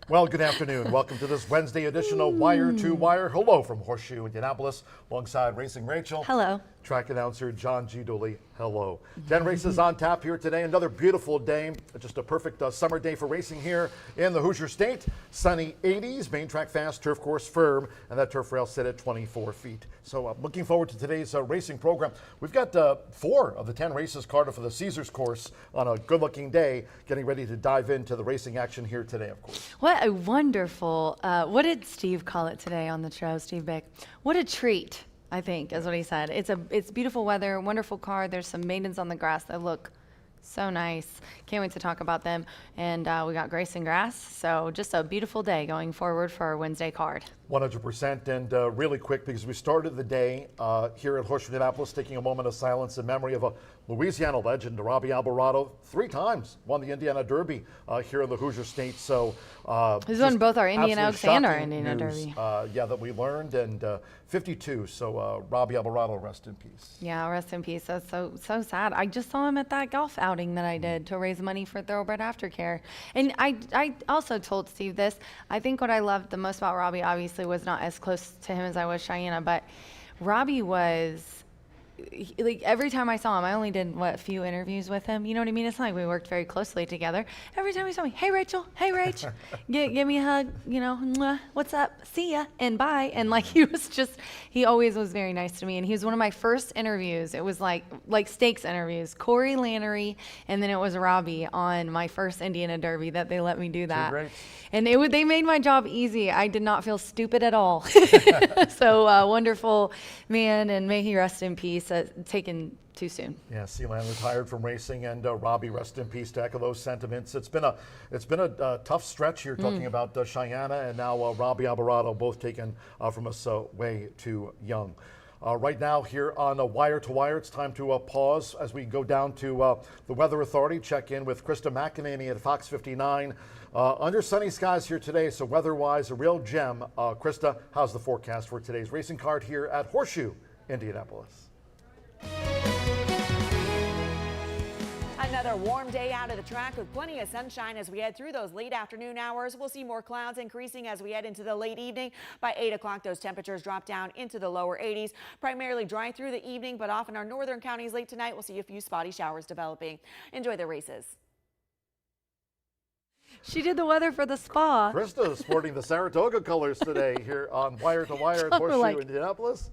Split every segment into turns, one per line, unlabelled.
Well, good afternoon. Welcome to this Wednesday edition of Wire to Wire. Hello from Horseshoe Indianapolis, alongside Racing Rachel.
Hello.
Track announcer John G. Dooley. Hello. 10 races on tap here today. Another beautiful day. Just a perfect summer day for racing here in the Hoosier State. Sunny 80s, main track fast, turf course firm, and that turf rail set at 24 feet. So looking forward to today's racing program. We've got 4 of the 10 races carded for the Caesars course on a good-looking day, getting ready to dive into the racing action here today, of course.
What a wonderful, what did Steve call it today on the show, Steve Bick? What a treat, I think, is what he said. It's beautiful weather, wonderful car. There's some maidens on the grass that look so nice. Can't wait to talk about them. And we got Grace and Grass. So just a beautiful day going forward for our Wednesday card.
100%. And really quick, because we started the day here at Horseshoe Indianapolis, taking a moment of silence in memory of a Louisiana legend, Robbie Alvarado, 3 times won the Indiana Derby here in the Hoosier State. So
he's won both our Indiana Oaks and our Indiana
news,
Derby.
Yeah, that we learned, and 52. So Robbie Alvarado, rest in peace.
Yeah, rest in peace. That's so sad. I just saw him at that golf outing that I did to raise money for Thoroughbred Aftercare. And I also told Steve this. I think what I loved the most about Robbie, obviously, was not as close to him as I was Cheyenne, but Robbie was, like, every time I saw him, I only did a few interviews with him. You know what I mean? It's not like we worked very closely together. Every time he saw me, hey Rachel, hey Rach, give me a hug, you know, mwah, what's up, see ya, and bye. And like he always was very nice to me. And he was one of my first interviews. It was like stakes interviews, Corey Lannery, and then it was Robbie on my first Indiana Derby that they let me do that.
Great.
And they made my job easy. I did not feel stupid at all. So wonderful man, and may he rest in peace. Taken too soon.
Yeah, Sealand retired from racing, and Robbie, rest in peace. To echo those sentiments, it's been a tough stretch here, talking about Cheyenne and now Robbie Alvarado, both taken from us way too young. Right now here on Wire to Wire, it's time to pause as we go down to the Weather Authority, check in with Krista McEnany at Fox 59. Under sunny skies here today, so weather-wise, a real gem. Krista, how's the forecast for today's racing card here at Horseshoe Indianapolis?
Another warm day out of the track with plenty of sunshine as we head through those late afternoon hours. We'll see more clouds increasing as we head into the late evening. By 8 o'clock, those temperatures drop down into the lower 80s. Primarily dry through the evening, but off in our northern counties late tonight, we'll see a few spotty showers developing. Enjoy the races.
She did the weather for the spa.
Krista is sporting the Saratoga colors today here on Wire to Wire at Horseshoe Indianapolis.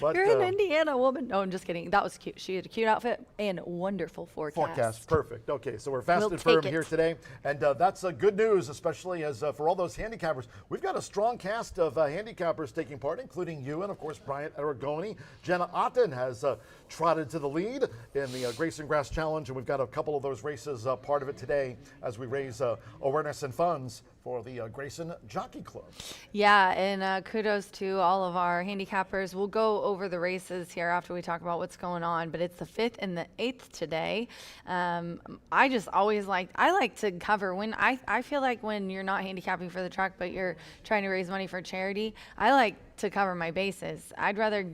But,
you're an Indiana woman. No, I'm just kidding. That was cute. She had a cute outfit and wonderful forecast.
Perfect. Okay, so we're fast and firm here today, and that's good news, especially as for all those handicappers. We've got a strong cast of handicappers taking part, including you and, of course, Bryant Aragoni. Jenna Otten has trotted to the lead in the Grace and Grass Challenge, and we've got a couple of those races part of it today as we raise awareness and funds for the Grayson Jockey Club.
Yeah, and kudos to all of our handicappers. We'll go over the races here after we talk about what's going on, but it's the 5th and the 8th today. I just always like to cover when I feel like when you're not handicapping for the track, but you're trying to raise money for charity, I like to cover my bases. I'd rather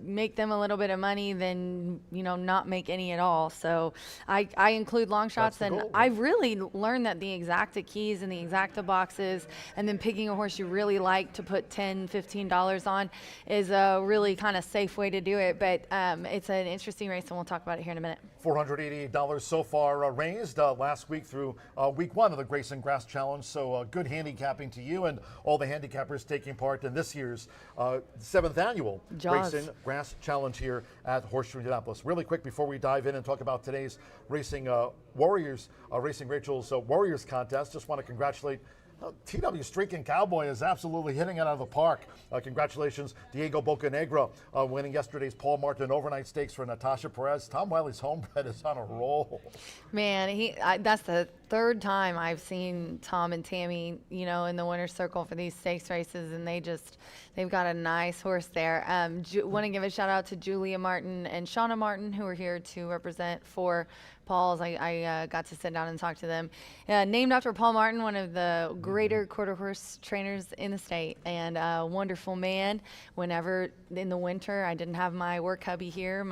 make them a little bit of money than, not make any at all. So I include long shots, and I've really learned that the exacta keys and the exacta boxes, and then picking a horse you really like to put $10, $15 on is a really kind of safe way to do it. But it's an interesting race, and we'll talk about it here in a minute.
$488 so far raised last week through week 1 of the Grace and Grass Challenge. So good handicapping to you and all the handicappers taking part in this year's 7th annual Grace and Grass Challenge here at Horseshoe Indianapolis. Really quick before we dive in and talk about today's Racing Warriors, Racing Rachel's Warriors contest, just want to congratulate TW Streaking Cowboy is absolutely hitting it out of the park. Congratulations, Diego Bocanegra, winning yesterday's Paul Martin overnight stakes for Natasha Perez. Tom Wiley's homebred is on a roll.
Man, that's the 3rd time I've seen Tom and Tammy, in the winner's circle for these stakes races, and they've got a nice horse there. Want to give a shout out to Julia Martin and Shauna Martin, who are here to represent for Paul's. I got to sit down and talk to them. Named after Paul Martin, one of the greater quarter horse trainers in the state, and a wonderful man. Whenever in the winter I didn't have my work hubby here,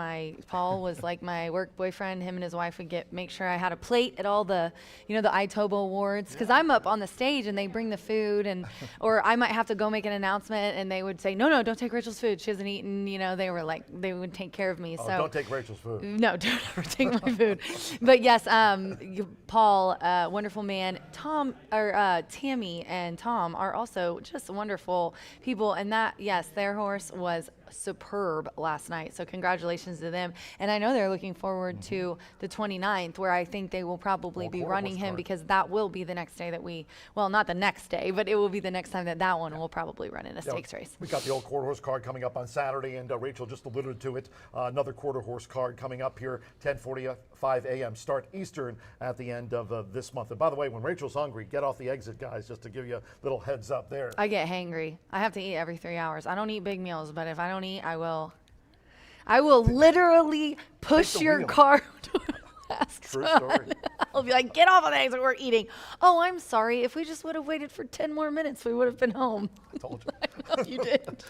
Paul was like my work boyfriend. Him and his wife would make sure I had a plate at all the, the ITOBA awards, because I'm up on the stage and they bring the food, or I might have to go make an announcement and they would say, no, don't take Rachel's food. She hasn't eaten. They were like, they would take care of me.
Oh,
so
don't take Rachel's food.
No, don't ever take my food. But yes, Paul, wonderful man. Tammy and Tom are also just wonderful people. And their horse was superb last night. So congratulations to them. And I know they're looking forward to the 29th, where I think they will probably be running him, because that will be the next day that not the next day, but it will be the next time that one will probably run in a stakes race.
We got the old quarter horse card coming up on Saturday, and Rachel just alluded to it. Another quarter horse card coming up here, 10:45 a.m. start Eastern at the end of this month. And by the way, when Rachel's hungry, get off the exit, guys, just to give you a little heads up there.
I get hangry. I have to eat every 3 hours. I don't eat big meals, but if I don't eat, I will literally push your car to
True story.
I'll be like, get off of the exit, we're eating. Oh, I'm sorry. If we just would have waited for 10 more minutes, we would have been home.
I told you.
I know you did.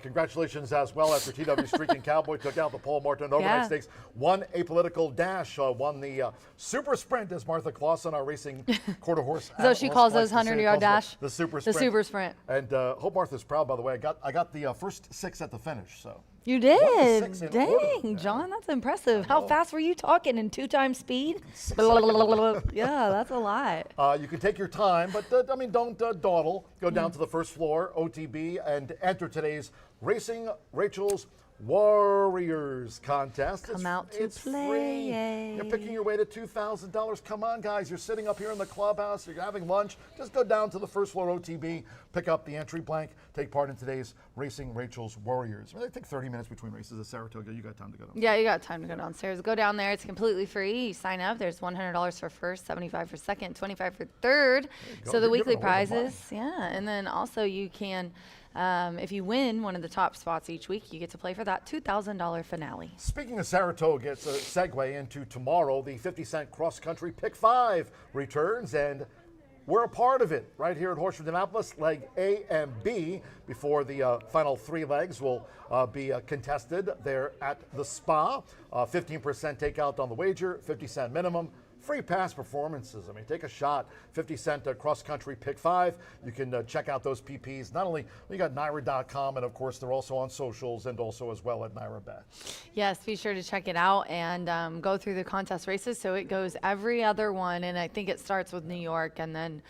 Congratulations as well after TW Streaking Cowboy took out the Paul Martin Overnight Stakes, won Apolitical Dash, won the Super Sprint, as Martha Clausen, our racing quarter horse.
So she calls those 100-yard dash?
The Super Sprint.
The Super Sprint.
And hope Martha's proud, by the way. I got the first 6 at the finish, so.
You did?
6 in
Dang,
order.
John, that's impressive. How fast were you talking? In 2 times speed? Yeah, that's a lot.
You can take your time, but don't dawdle. Go down to the first floor, OTB, and enter today's Racing Rachel's Warriors contest.
Come out to
it's
play.
Free. You're picking your way to $2,000. Come on, guys. You're sitting up here in the clubhouse. You're having lunch. Just go down to the first floor OTB, pick up the entry blank, take part in today's Racing Rachel's Warriors. They take 30 minutes between races at Saratoga. You got time to go down.
Yeah, you got time to go downstairs. Go down there. It's completely free. You sign up. There's $100 for first, $75 for second, $25 for third. So the weekly prizes. Yeah, and then also you can. If you win one of the top spots each week, you get to play for that $2,000 finale.
Speaking of Saratoga, it's a segue into tomorrow. The 50-cent cross-country Pick 5 returns, and we're a part of it right here at Horseshoe Indianapolis. Leg A and B, before the final 3 legs will be contested there at the Spa. 15% takeout on the wager, 50-cent minimum. Free pass performances. Take a shot. 50-cent cross-country Pick 5. You can check out those PPs. Not only, we got NYRA.com, and of course they're also on socials and also as well at NYRA Bet.
Yes, be sure to check it out and go through the contest races. So it goes every other one, and I think it starts with New York, and then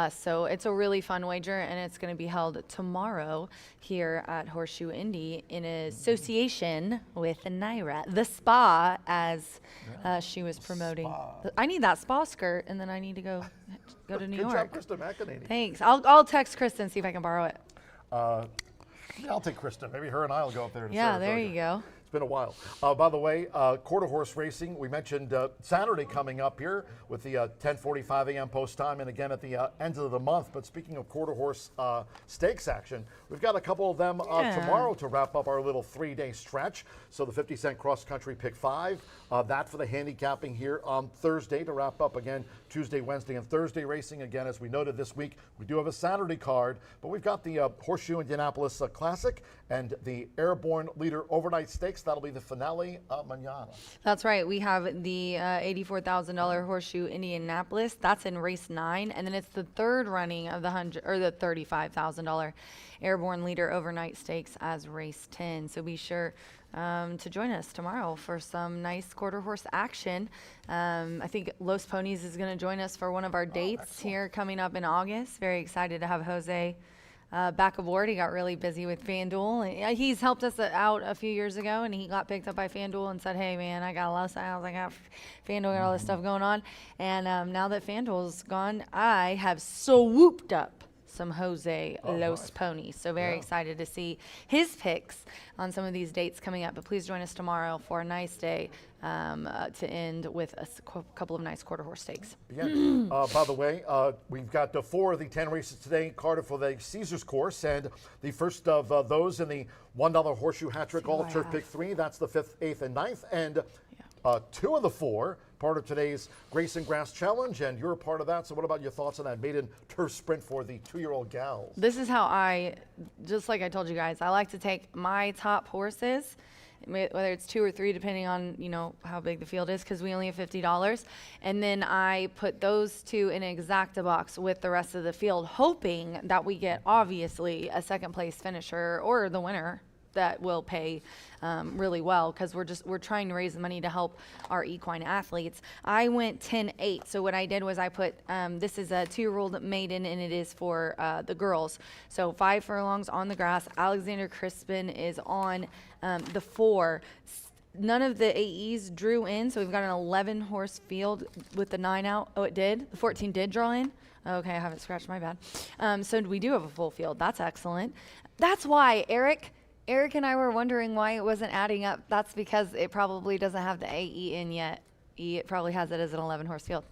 so it's a really fun wager, and it's going to be held tomorrow here at Horseshoe Indy in association with NYRA, the Spa, as she was promoting. I need that spa skirt, and then I need to go to New York.
Good job, Krista McEnany.
Thanks. I'll text Krista and see if I can borrow it.
Yeah, I'll take Krista. Maybe her and I will go up there.
Yeah, there you go.
It's been a while. By the way, quarter horse racing, we mentioned Saturday coming up here with the 10:45 a.m. post time, and again at the end of the month. But speaking of quarter horse stakes action, we've got a couple of them tomorrow to wrap up our little 3-day stretch. So the 50-cent cross-country Pick 5, that for the handicapping here on Thursday to wrap up again Tuesday, Wednesday, and Thursday racing. Again, as we noted this week, we do have a Saturday card, but we've got the Horseshoe Indianapolis Classic and the Airborne Leader Overnight Stakes. That'll be the finale mañana.
That's right. We have the $84,000 Horseshoe Indianapolis. That's in race 9, and then it's the third running of the $35,000 Airborne Leader Overnight Stakes as race 10. So be sure to join us tomorrow for some nice quarter horse action. I think Los Ponies is going to join us for one of our dates here coming up in August. Very excited to have Jose back aboard. He got really busy with FanDuel. He's helped us out a few years ago, and he got picked up by FanDuel and said, hey, man, I got Los Angeles, I got FanDuel, got all this stuff going on. And now that FanDuel's gone, I have swooped up some Jose Los Ponies. So very excited to see his picks on some of these dates coming up. But please join us tomorrow for a nice day to end with a couple of nice quarter horse stakes.
By the way, we've got 4 of the 10 races today. Cardiff for the Caesars course, and the first of those in the $1 horseshoe hat trick all turf pick 3. That's the 5th, 8th, and 9th. And 2 of the 4, part of today's Grace and Grass Challenge, and you're a part of that. So what about your thoughts on that maiden turf sprint for the 2-year-old gals?
This is how just like I told you guys, I like to take my top horses, whether it's 2 or 3, depending on, how big the field is, because we only have $50. And then I put those 2 in an exacta box with the rest of the field, hoping that we get, obviously, a second place finisher or the winner that will pay really well, because we're trying to raise the money to help our equine athletes. I went 10-8. So what I did was I put, this is a 2-year-old maiden, and it is for the girls. So 5 furlongs on the grass. Alexander Crispin is on the 4. None of the AEs drew in, so we've got an 11 horse field with the 9 out. Oh, it did? The 14 did draw in? Okay, I haven't scratched, my bad. So we do have a full field. That's excellent. That's why, Eric and I were wondering why it wasn't adding up. That's because it probably doesn't have the AE in yet. It probably has it as an 11 horse field.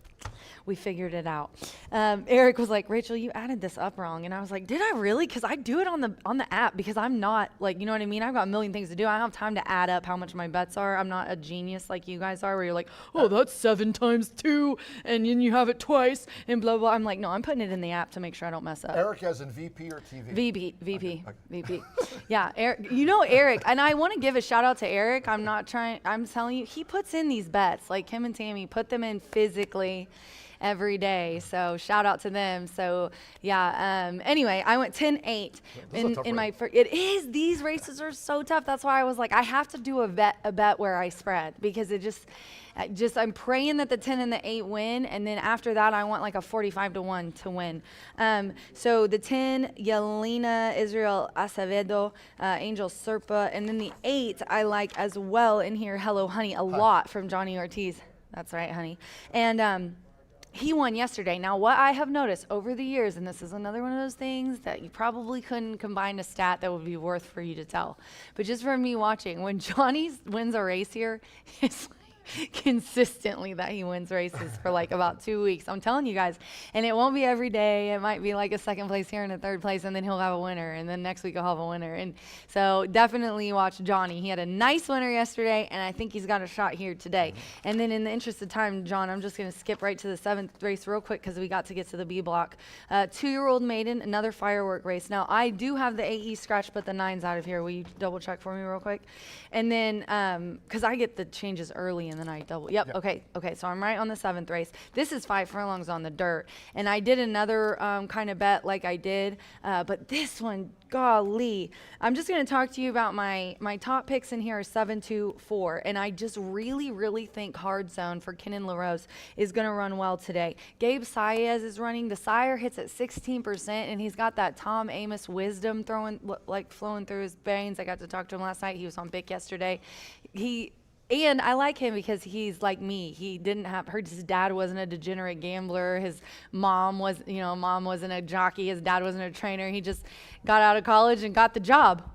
We figured it out. Eric was like, Rachel, you added this up wrong. And I was like, did I really? Because I do it on the app, because I'm not, like, you know what I mean? I've got a million things to do. I don't have time to add up how much my bets are. I'm not a genius like you guys are, where you're like, oh, that's 7 times 2, and then you have it twice, and blah, blah. I'm like, no, I'm putting it in the app to make sure I don't mess up.
Eric as in VP or TV?
VP. Yeah, Eric, Eric, and I want to give a shout out to Eric. I'm telling you, he puts in these bets, like him and Tammy put them in physically every day. So shout out to them. So yeah, anyway, I went 10-8 in my first. It is, these races are so tough. That's why I was like, I have to do a bet where I spread, because it just I'm praying that the 10 and the 8 win, and then after that I want like a 45-1 to win. So the 10, Yelena Israel Acevedo, Angel Serpa, and then the 8 I like as well in here, Hello Honey, a lot from Johnny Ortiz. That's right, honey. And he won yesterday. Now, what I have noticed over the years, and this is another one of those things that you probably couldn't combine a stat that would be worth for you to tell, but just from me watching, when Johnny wins a race here, it's consistently that he wins races for like about 2 weeks. I'm telling you guys, and it won't be every day. It might be like a second place here and a third place, and then he'll have a winner, and then next week he'll have a winner. And so definitely watch Johnny. He had a nice winner yesterday, and I think he's got a shot here today. And then in the interest of time, John, I'm just going to skip right to the 7th race real quick, because we got to get to the B block. 2-year-old maiden, another firework race. Now, I do have the AE scratch, but the 9's out of here. Will you double check for me real quick? And then, because I get the changes early and then I double. Yep. Okay. So I'm right on the 7th race. This is 5 furlongs on the dirt. And I did another kind of bet like I did. But this one, golly. I'm just going to talk to you about my top picks in here are 7-2-4. And I just really, really think Hard Zone for Kenan LaRose is going to run well today. Gabe Saez is running. The sire hits at 16%. And he's got that Tom Amos wisdom flowing through his veins. I got to talk to him last night. He was on Bick yesterday. And I like him because he's like me. He heard his dad wasn't a degenerate gambler. His mom wasn't a jockey. His dad wasn't a trainer. He just got out of college and got the job,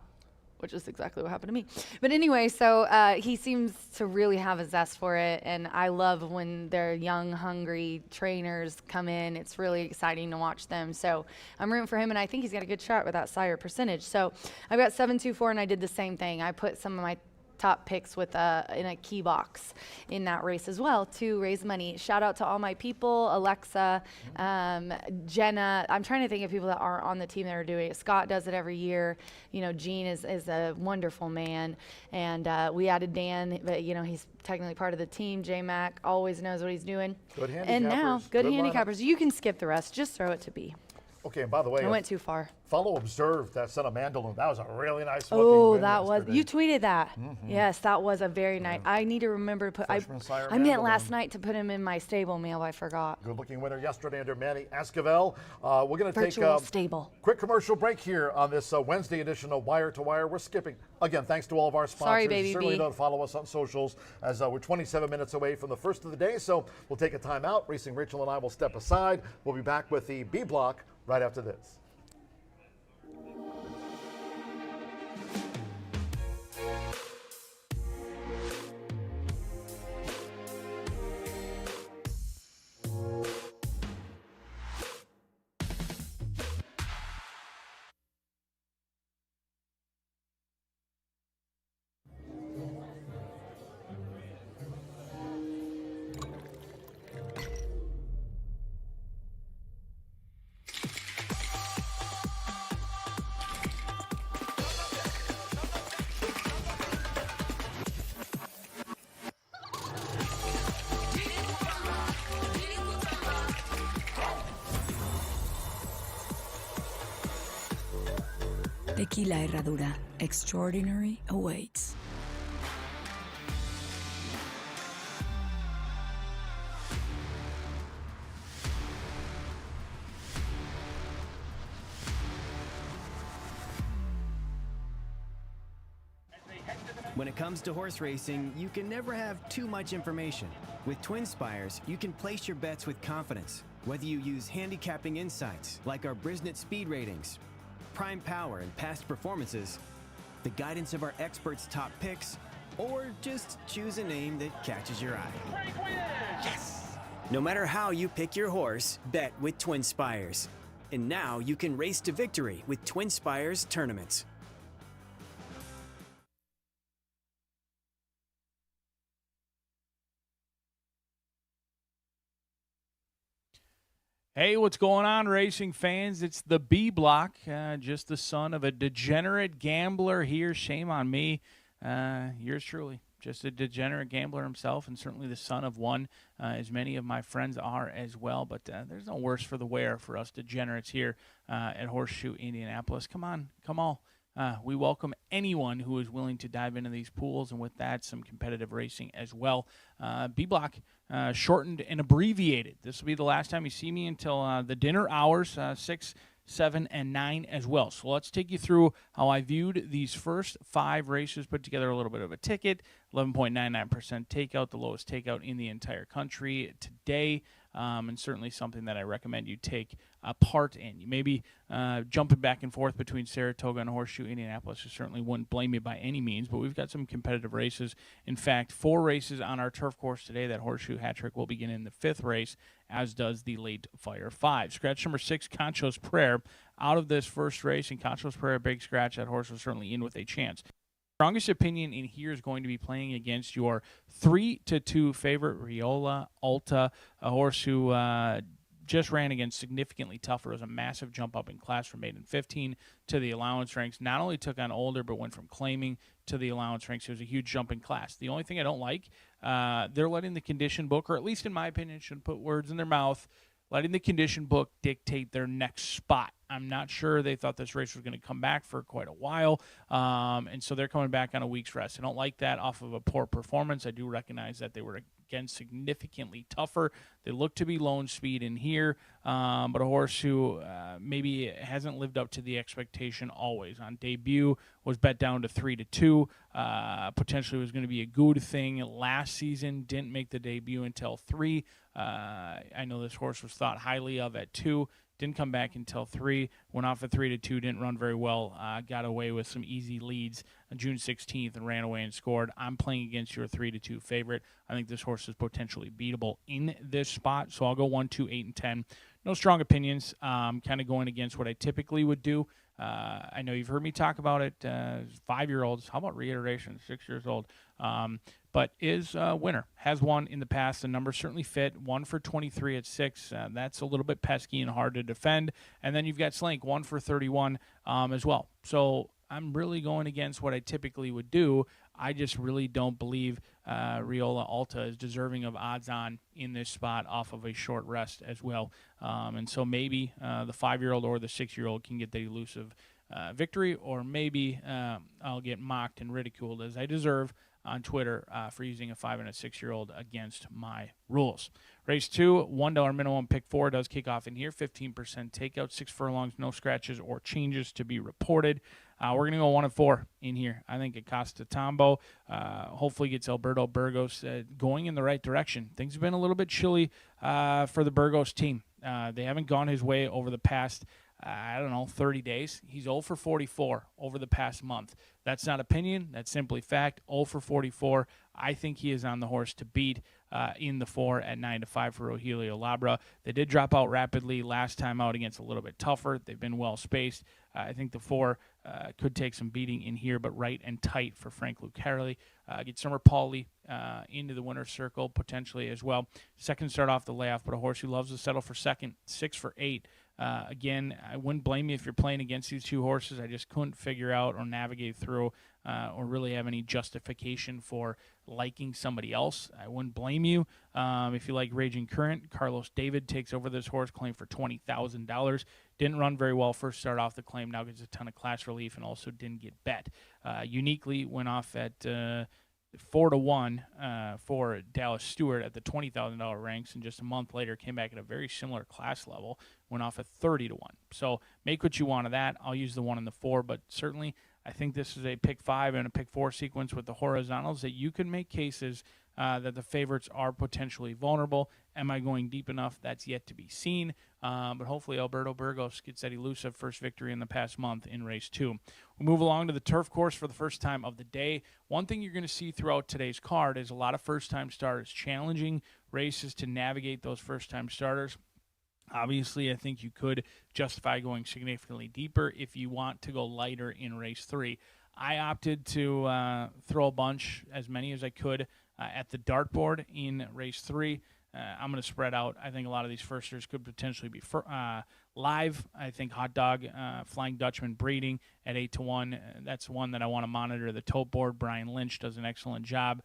which is exactly what happened to me. But anyway, so he seems to really have a zest for it. And I love when their young, hungry trainers come in. It's really exciting to watch them. So I'm rooting for him, and I think he's got a good shot with that sire percentage. So I've got 7-2-4, and I did the same thing. I put some of my top picks in a key box in that race as well to raise money. Shout out to all my people, Alexa, Jenna. I'm trying to think of people that are on the team that are doing it. Scott does it every year. Gene is a wonderful man. And we added Dan, but he's technically part of the team. J-Mac always knows what he's doing.
Good handicappers.
And now, good handicappers.
lineup.
You can skip the rest. Just throw it to B.
Okay, and by the way,
I went too far.
Follow Observe that son of Mandaloon. That was a really nice looking
Oh,
win
that was.
yesterday.
You tweeted that. Yes, that was a very nice. I need to remember to put.
Freshman sire
I meant
Mandaloon.
last night to put him in my stable mail. I forgot.
Good looking winner yesterday under Manny Esquivel. We're going to take
Virtual
a
stable.
quick commercial break here on this Wednesday edition of Wire to Wire. We're skipping. Again, thanks to all of our sponsors.
Sorry, baby
Certainly
B.
don't follow us on socials as we're 27 minutes away from the first of the day. So we'll take a time out. Racing Rachel and I will step aside. We'll be back with the B block right after this.
Tequila Herradura. Extraordinary awaits.
When it comes to horse racing, you can never have too much information. With Twin Spires, you can place your bets with confidence. Whether you use handicapping insights like our Brisnet speed ratings, prime power and past performances, the guidance of our experts' top picks, or just choose a name that catches your eye. Yes! No matter how you pick your horse, bet with Twin Spires. And now you can race to victory with Twin Spires tournaments.
Hey, what's going on, racing fans? It's the B Block, just the son of a degenerate gambler here. Shame on me. Yours truly, just a degenerate gambler himself, and certainly the son of one, as many of my friends are as well. But there's no worse for the wear for us degenerates here at Horseshoe Indianapolis. Come on, come all. We welcome anyone who is willing to dive into these pools, and with that, some competitive racing as well. B-Block, shortened and abbreviated. This will be the last time you see me until the dinner hours, 6, 7, and 9 as well. So let's take you through how I viewed these first 5 races, put together a little bit of a ticket, 11.99% takeout, the lowest takeout in the entire country today, and certainly something that I recommend you take part in. You may be jumping back and forth between Saratoga and Horseshoe Indianapolis. I certainly wouldn't blame you by any means, but we've got some competitive races. In fact, 4 races on our turf course today. That Horseshoe hat trick will begin in the 5th race, as does the late Fire 5. Scratch number 6, Concho's Prayer, out of this first race, and Concho's Prayer, big scratch. That horse was certainly in with a chance. Strongest opinion in here is going to be playing against your 3-2 favorite, Riola Alta, a horse who just ran against significantly tougher. It was a massive jump up in class from maiden 15 to the allowance ranks. Not only took on older, but went from claiming to the allowance ranks. It was a huge jump in class. The only thing I don't like, they're letting the condition book, or at least in my opinion, shouldn't put words in their mouth, letting the condition book dictate their next spot. I'm not sure they thought this race was going to come back for quite a while, and so they're coming back on a week's rest. I don't like that off of a poor performance. I do recognize that they were, again, significantly tougher. They look to be lone speed in here, but a horse who maybe hasn't lived up to the expectation always. On debut, was bet down to 3-2. Potentially was going to be a good thing last season. Didn't make the debut until 3. I know this horse was thought highly of at 2. Didn't come back until 3. Went off at 3-2. Didn't run very well. Got away with some easy leads on June 16th and ran away and scored. I'm playing against your 3-2 favorite. I think this horse is potentially beatable in this spot. So I'll go 1, 2, 8, and 10. No strong opinions. Kind of going against what I typically would do. I know you've heard me talk about it. 5-year-olds. How about reiteration? 6 years old. But is a winner. Has won in the past. The numbers certainly fit. 1 for 23 at 6. That's a little bit pesky and hard to defend. And then you've got Slank, 1 for 31 as well. So I'm really going against what I typically would do. I just really don't believe Riola Alta is deserving of odds on in this spot off of a short rest as well. And so maybe the 5-year-old or the 6-year-old can get the elusive victory, or maybe I'll get mocked and ridiculed, as I deserve, on Twitter for using a 5 and a 6-year-old against my rules. Race 2, $1 minimum, pick 4 does kick off in here. 15% takeout, 6 furlongs, no scratches or changes to be reported. We're going to go 1 and 4 in here. I think Acosta Tambo hopefully gets Alberto Burgos going in the right direction. Things have been a little bit chilly for the Burgos team. They haven't gone his way over the past 30 days. He's 0 for 44 over the past month. That's not opinion. That's simply fact. 0 for 44. I think he is on the horse to beat in the 4 at 9-5 for Rogelio Labra. They did drop out rapidly last time out against a little bit tougher. They've been well spaced. I think the 4 could take some beating in here, but right and tight for Frank Lucarelli. Get Summer Pauly into the winner's circle potentially as well. Second start off the layoff, but a horse who loves to settle for second. 6 for 8. Again, I wouldn't blame you if you're playing against these two horses. I just couldn't figure out or navigate through or really have any justification for liking somebody else. I wouldn't blame you. If you like Raging Current, Carlos David takes over this horse, claim for $20,000. Didn't run very well first start off the claim, now gets a ton of class relief, and also didn't get bet. Uniquely went off at 4-1 for Dallas Stewart at the $20,000 ranks, and just a month later came back at a very similar class level, went off at 30-1. So make what you want of that. I'll use the 1 and the 4, but certainly I think this is a pick 5 and a pick 4 sequence with the horizontals that you can make cases that the favorites are potentially vulnerable. Am I going deep enough? That's yet to be seen. But hopefully Alberto Burgos gets that elusive first victory in the past month in race 2. We'll move along to the turf course for the first time of the day. One thing you're going to see throughout today's card is a lot of first-time starters, challenging races to navigate those first-time starters. Obviously, I think you could justify going significantly deeper if you want to go lighter in race 3. I opted to throw a bunch, as many as I could, at the dartboard in race 3. I'm going to spread out. I think a lot of these firsters could potentially be live. I think Hot Dog, Flying Dutchman breeding at 8-1. That's one that I want to monitor. The tote board, Brian Lynch does an excellent job,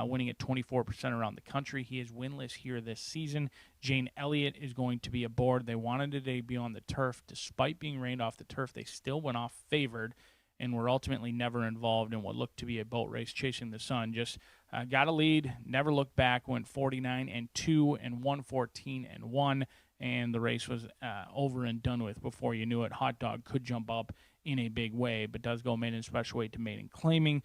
winning at 24% around the country. He is winless here this season. Jane Elliott is going to be aboard. They wanted to debut on the turf. Despite being rained off the turf, they still went off favored and were ultimately never involved in what looked to be a boat race chasing the sun. Just got a lead, never looked back, went 49-2 and 114-1, and the race was over and done with before you knew it. Hot Dog could jump up in a big way, but does go maiden special weight to maiden claiming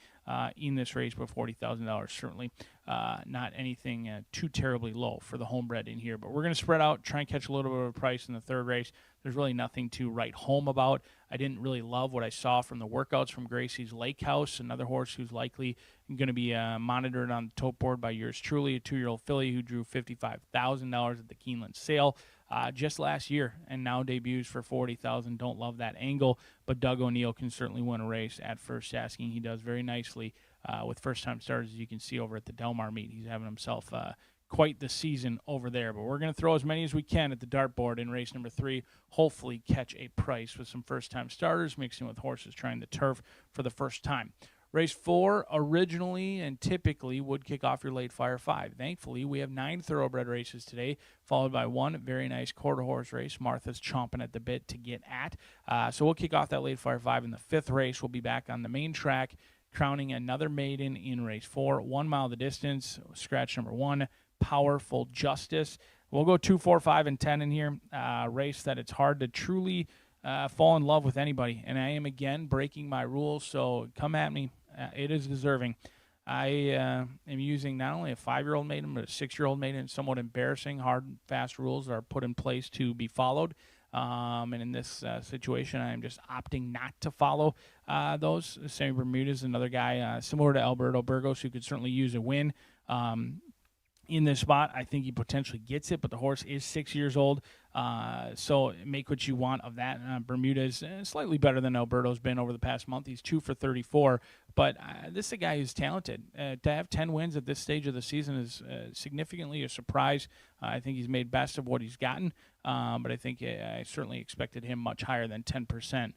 in this race, but $40,000 certainly not anything too terribly low for the homebred in here. But we're going to spread out, try and catch a little bit of a price in the third race. There's really nothing to write home about. I didn't really love what I saw from the workouts from Gracie's Lake House, another horse who's likely going to be monitored on the tote board by yours truly, a 2-year-old filly who drew $55,000 at the Keeneland sale just last year, and now debuts for $40,000. Don't love that angle, but Doug O'Neill can certainly win a race at first asking. He does very nicely with first-time starters, as you can see over at the Del Mar meet. He's having himself quite the season over there. But we're going to throw as many as we can at the dartboard in race number 3, hopefully catch a price with some first-time starters, mixing with horses trying the turf for the first time. Race 4 originally and typically would kick off your late Fire 5. Thankfully, we have 9 thoroughbred races today, followed by one very nice quarter horse race. Martha's chomping at the bit to get at. So we'll kick off that late Fire 5 in the 5th race. We'll be back on the main track, crowning another maiden in race 4. 1 mile the distance, scratch number 1, Powerful Justice. We'll go 2, 4, 5, and 10 in here. Race that it's hard to truly fall in love with anybody. And I am, again, breaking my rules, so come at me. It is deserving. I am using not only a 5-year-old maiden, but a 6-year-old maiden. Somewhat embarrassing, hard and fast rules are put in place to be followed. And in this situation, I am just opting not to follow those. Sammy Bermudez, another guy similar to Alberto Burgos, who could certainly use a win. In this spot, I think he potentially gets it, but the horse is 6 years old, so make what you want of that. Bermudez slightly better than Alberto's been over the past month. He's 2 for 34, but this is a guy who's talented. To have 10 wins at this stage of the season is significantly a surprise. I think he's made best of what he's gotten, but I think I certainly expected him much higher than 10%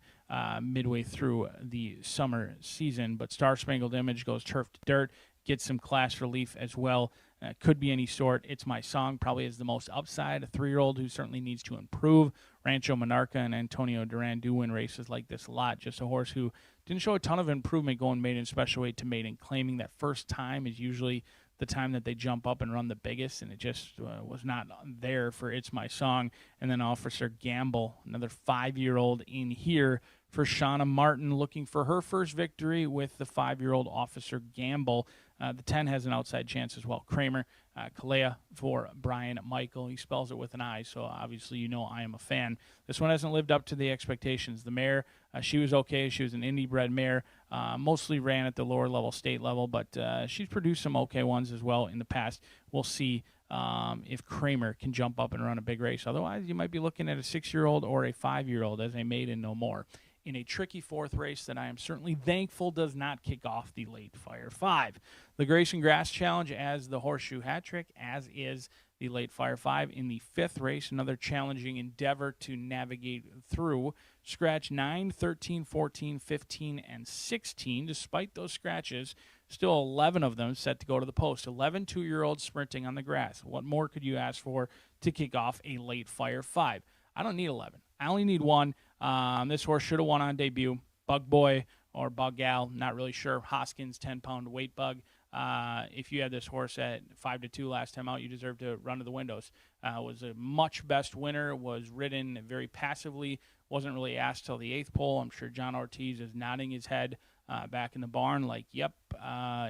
midway through the summer season. But Star Spangled Image goes turf to dirt, gets some class relief as well. Could be any sort. It's My Song probably has the most upside. A 3-year-old who certainly needs to improve. Rancho Monarca and Antonio Duran do win races like this a lot. Just a horse who didn't show a ton of improvement going maiden special weight to maiden, claiming that first time is usually the time that they jump up and run the biggest, and it just was not there for It's My Song. And then Officer Gamble, another 5-year-old in here for Shauna Martin, looking for her first victory with the 5-year-old Officer Gamble. The 10 has an outside chance as well. Kramer, Kalea for Brian Michael. He spells it with an I, so obviously you know I am a fan. This one hasn't lived up to the expectations. The mare, she was okay. She was an Indy-bred mare. Mostly ran at the lower level, state level, but she's produced some okay ones as well in the past. We'll see if Kramer can jump up and run a big race. Otherwise, you might be looking at a 6-year-old or a 5-year-old as a maiden no more, in a tricky 4th race that I am certainly thankful does not kick off the late Fire 5. The Grayson Grass Challenge as the Horseshoe Hat Trick, as is the late Fire 5. In the 5th race, another challenging endeavor to navigate through. Scratch 9, 13, 14, 15, and 16. Despite those scratches, still 11 of them set to go to the post. 11 two-year-olds sprinting on the grass. What more could you ask for to kick off a late Fire 5? I don't need 11. I only need one. This horse should have won on debut. Bug Boy or Bug Gal, not really sure. Hoskins, 10-pound weight bug. If you had this horse at 5-2 last time out, you deserve to run to the windows. Was a much best winner, was ridden very passively, wasn't really asked till the 8th pole. I'm sure John Ortiz is nodding his head back in the barn like, yep,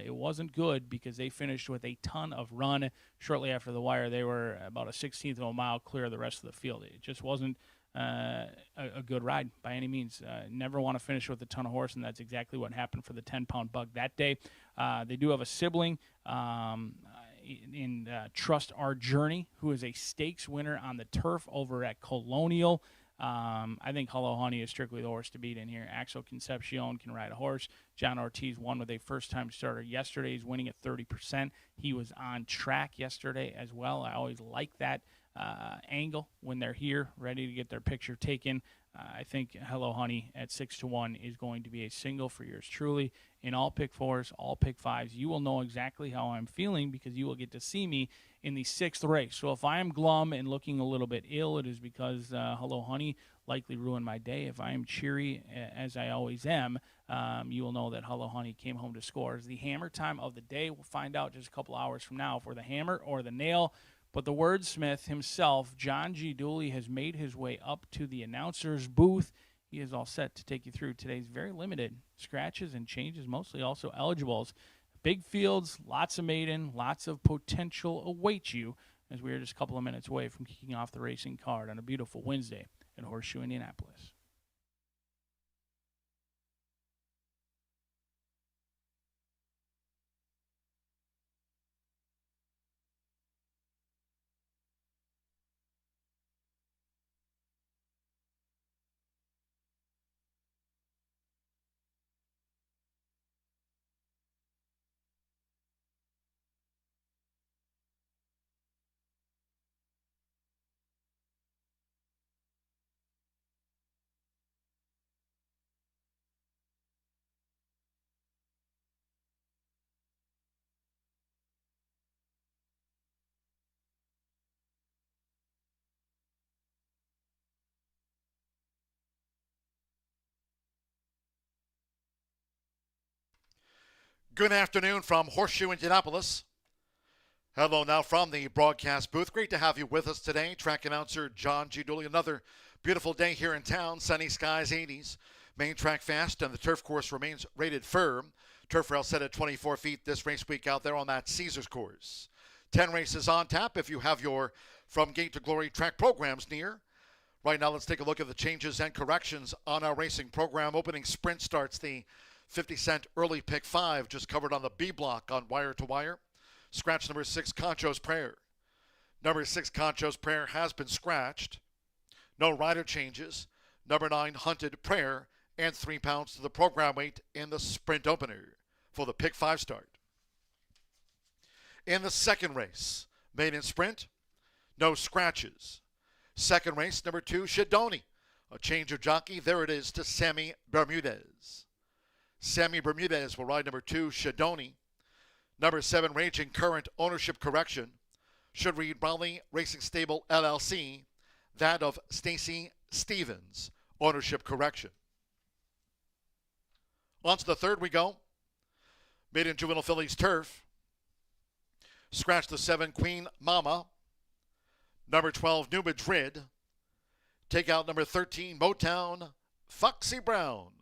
it wasn't good, because they finished with a ton of run. Shortly after the wire, they were about a 16th of a mile clear of the rest of the field. It just wasn't a good ride by any means. Never want to finish with a ton of horse, and that's exactly what happened for the 10-pound bug that day. They do have a sibling in Trust Our Journey, who is a stakes winner on the turf over at Colonial. I think Hello Honey is strictly the horse to beat in here. Axel Concepcion can ride a horse. John Ortiz won with a first-time starter yesterday. He's winning at 30%. He was on track yesterday as well. I always like that angle when they're here, ready to get their picture taken. I think Hello Honey at 6-1 is going to be a single for yours truly. In all pick 4s, all pick 5s, you will know exactly how I'm feeling, because you will get to see me in the 6th race. So if I am glum and looking a little bit ill, it is because Hello Honey likely ruined my day. If I am cheery, as I always am, you will know that Hello Honey came home to score. The hammer time of the day, we'll find out just a couple hours from now if we're the hammer or the nail. But the wordsmith himself, John G. Dooley, has made his way up to the announcer's booth. He is all set to take you through today's very limited scratches and changes, mostly also eligibles. Big fields, lots of maiden, lots of potential await you, as we are just a couple of minutes away from kicking off the racing card on a beautiful Wednesday at Horseshoe Indianapolis.
Good afternoon from Horseshoe Indianapolis. Hello now from the broadcast booth. Great to have you with us today. Track announcer John G. Dooley. Another beautiful day here in town. Sunny skies, 80s. Main track fast, and the turf course remains rated firm. Turf rail set at 24 feet this race week out there on that Caesars course. 10 races on tap if you have your From Gate to Glory track programs near. Right now, let's take a look at the changes and corrections on our racing program. Opening sprint starts the 50-cent early pick 5, just covered on the B block on Wire to Wire. Scratch number 6, Concho's Prayer. Number 6, Concho's Prayer has been scratched. No rider changes. Number 9, Hunted Prayer, and 3 pounds to the program weight in the sprint opener for the pick 5 start. In the second race, maiden sprint, no scratches. Second race, number 2, Shidoni. A change of jockey. There it is to Sammy Bermudez. Sammy Bermudez will ride number 2, Shidoni. Number 7, Raging Current, ownership correction. Should read Raleigh Racing Stable LLC. That of Stacy Stevens, ownership correction. On to the third we go. Maiden Juvenile Fillies Turf. Scratch the 7, Queen Mama. Number 12, New Madrid. Take out number 13, Motown, Foxy Brown.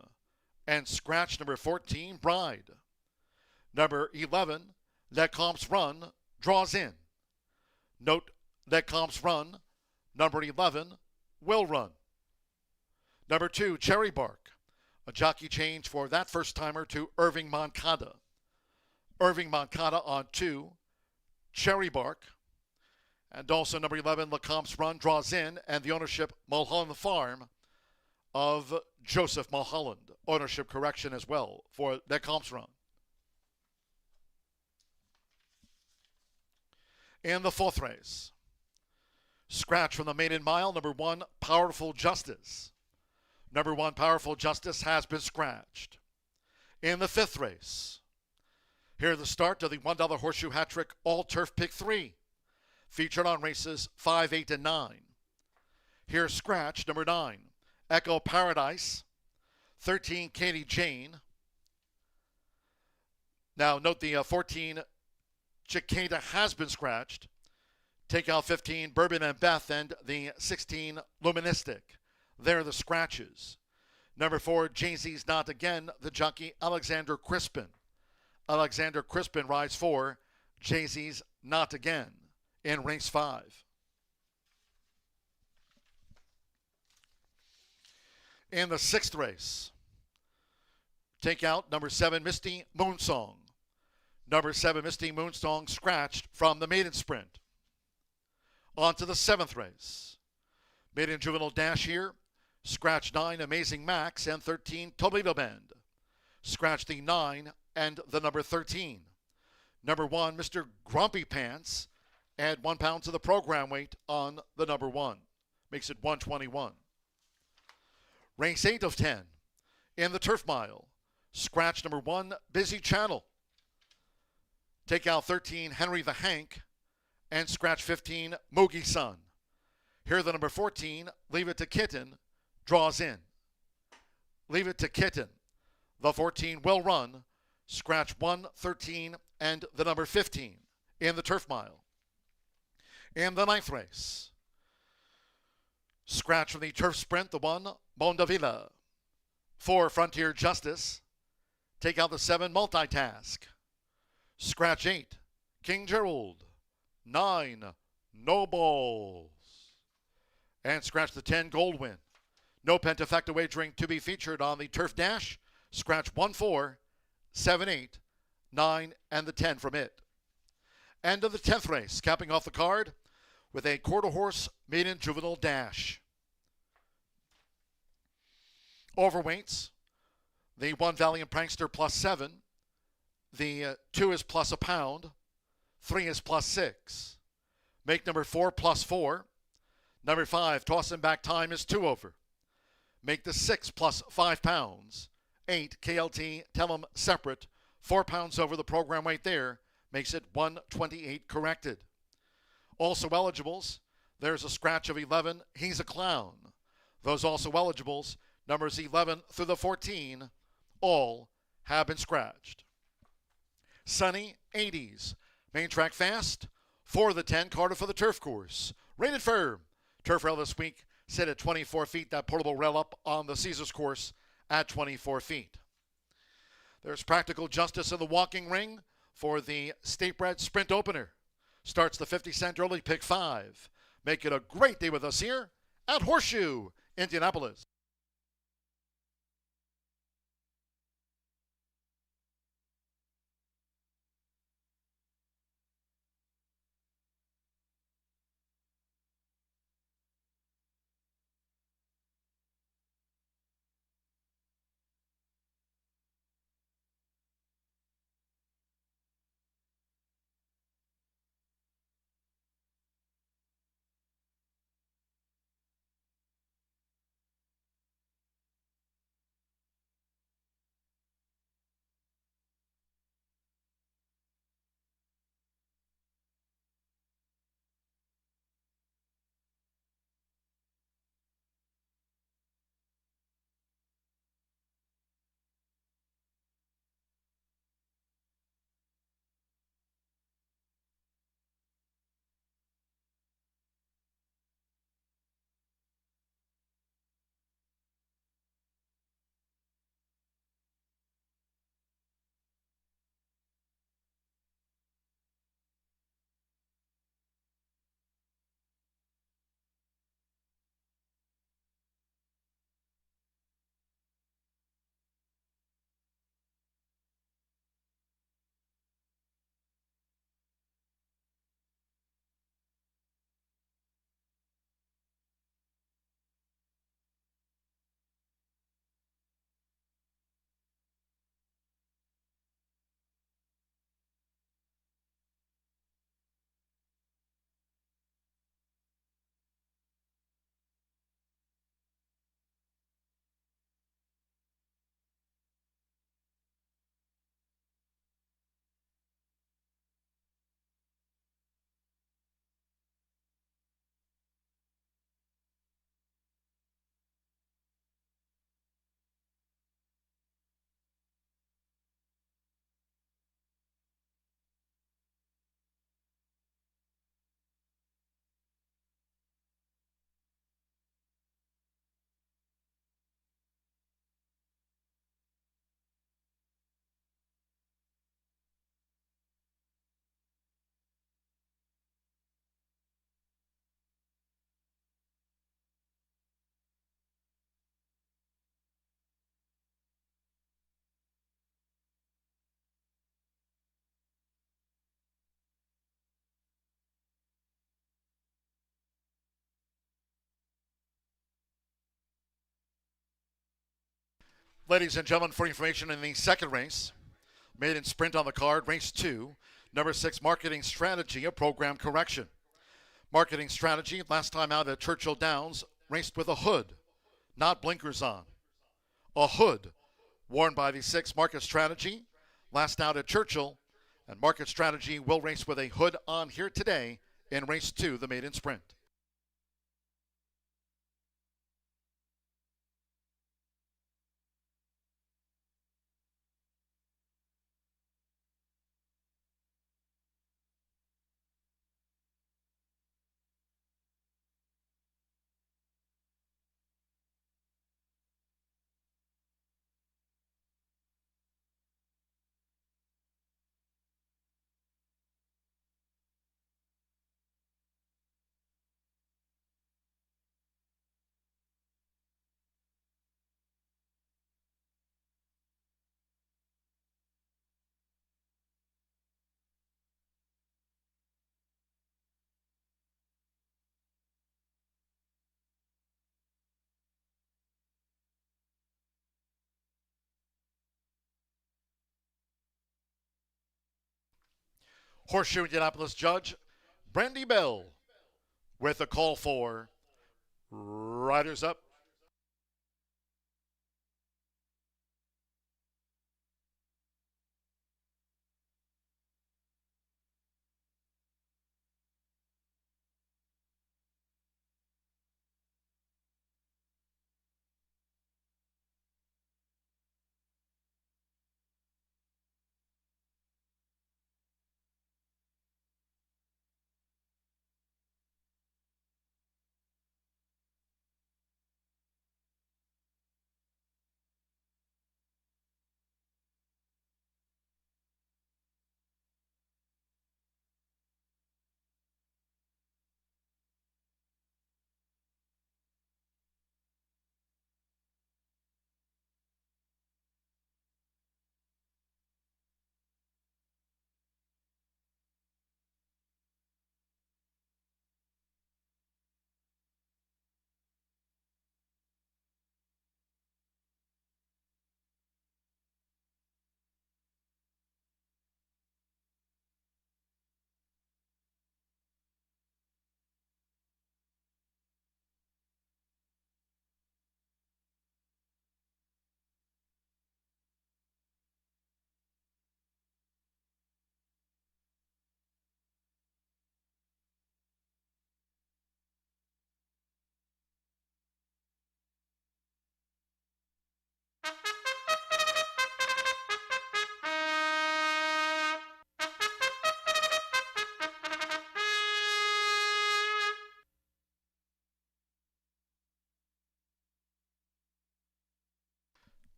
And scratch number 14, Bride. Number 11, Let Comps Run, draws in. Note, Let Comps Run, number 11, will run. Number 2, Cherry Bark. A jockey change for that first-timer to Irving Moncada. Irving Moncada on 2, Cherry Bark. And also number 11, Lecomte's Run, draws in, and the ownership Mulholland Farm of Joseph Mulholland. Ownership correction as well for Lecomte's Run. In the fourth race, Scratch from the maiden mile, number 1, Powerful Justice. Number 1, Powerful Justice has been scratched. In the 5th race, here the start of the $1 Horseshoe Hat Trick All Turf Pick 3, featured on races 5, 8, and 9. Here's scratch number 9, Echo Paradise. 13, Katie Jane. Now note the 14, Chiquita has been scratched. Take out 15, Bourbon and Beth, and the 16, Luministic. They're the scratches. Number 4, Jay-Z's Not Again, the jockey Alexander Crispin. Alexander Crispin rides for Jay-Z's Not Again in race 5. In the 6th race, take out number 7, Misty Moonsong. Number 7, Misty Moonsong scratched from the maiden sprint. On to the 7th race. Maiden Juvenile Dash here. Scratch 9, Amazing Max, and 13, Toledo Bend. Scratch the 9 and the number 13. Number 1, Mr. Grumpy Pants. Add 1 pound to the program weight on the number 1. Makes it 121. Race 8 of 10. In the Turf Mile. Scratch number 1, Busy Channel. Take out 13, Henry the Hank. And scratch 15, Moogie Sun. Here the number 14, Leave It to Kitten, draws in. Leave It to Kitten. The 14 will run. Scratch 1, 13, and the number 15 in the Turf Mile. In the 9th race, scratch from the Turf Sprint, the 1, Mondavilla. 4, Frontier Justice. Take out the 7, Multitask. Scratch 8, King Gerald. 9, Nobles. And scratch the 10, Goldwyn. No pentafecta wagering to be featured on the Turf Dash. Scratch 1, 4, 7, 8, 9, and the 10 from it. End of the 10th race, capping off the card with a quarter horse maiden juvenile dash. Overweights, the 1 Valiant Prankster plus 7. The 2 is plus a pound. 3 is plus 6. Make number 4 plus 4. Number 5, Toss and Back Time is 2 over. Make the 6 plus 5 pounds. 8, KLT, tell them separate. 4 pounds over the program weight there. Makes it 128 corrected. Also eligibles, there's a scratch of 11, He's a Clown. Those also eligibles, numbers 11 through the 14, all have been scratched. Sunny 80s. Main track fast. 4 of the 10, Carter for the turf course. Rated firm. Turf rail this week set at 24 feet. That portable rail up on the Caesars course at 24 feet. There's practical justice in the walking ring for the State Bred Sprint Opener. Starts the 50-cent early pick 5. Make it a great day with us here at Horseshoe Indianapolis. Ladies and gentlemen, for information in the second race, maiden sprint on the card, race 2, number 6, Marketing Strategy, a program correction. Marketing Strategy, last time out at Churchill Downs, raced with a hood, not blinkers on. A hood worn by the 6 Market Strategy, last out at Churchill, and Market Strategy will race with a hood on here today in race 2, the maiden sprint. Horseshoe Indianapolis judge Brandy Bell with a call for riders up.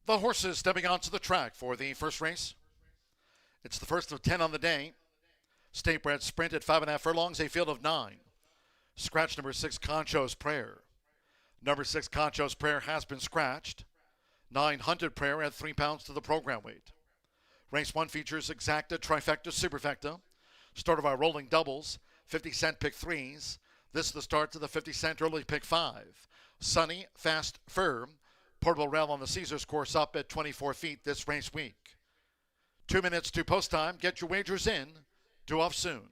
The horses stepping onto the track for the first race. It's the first of 10 on the day. State bred sprint at 5.5 furlongs, a field of 9. Scratch number 6, Concho's Prayer. Number 6, Concho's Prayer has been scratched. 9, Hunted Prayer at 3 pounds to the program weight. Race 1 features Exacta, Trifecta, Superfecta. Started by rolling doubles, 50-cent pick 3s. This is the start to the 50-cent early pick 5. Sunny, Fast, Firm. Portable rail on the Caesars course up at 24 feet this race week. 2 minutes to post time. Get your wagers in. Due off soon.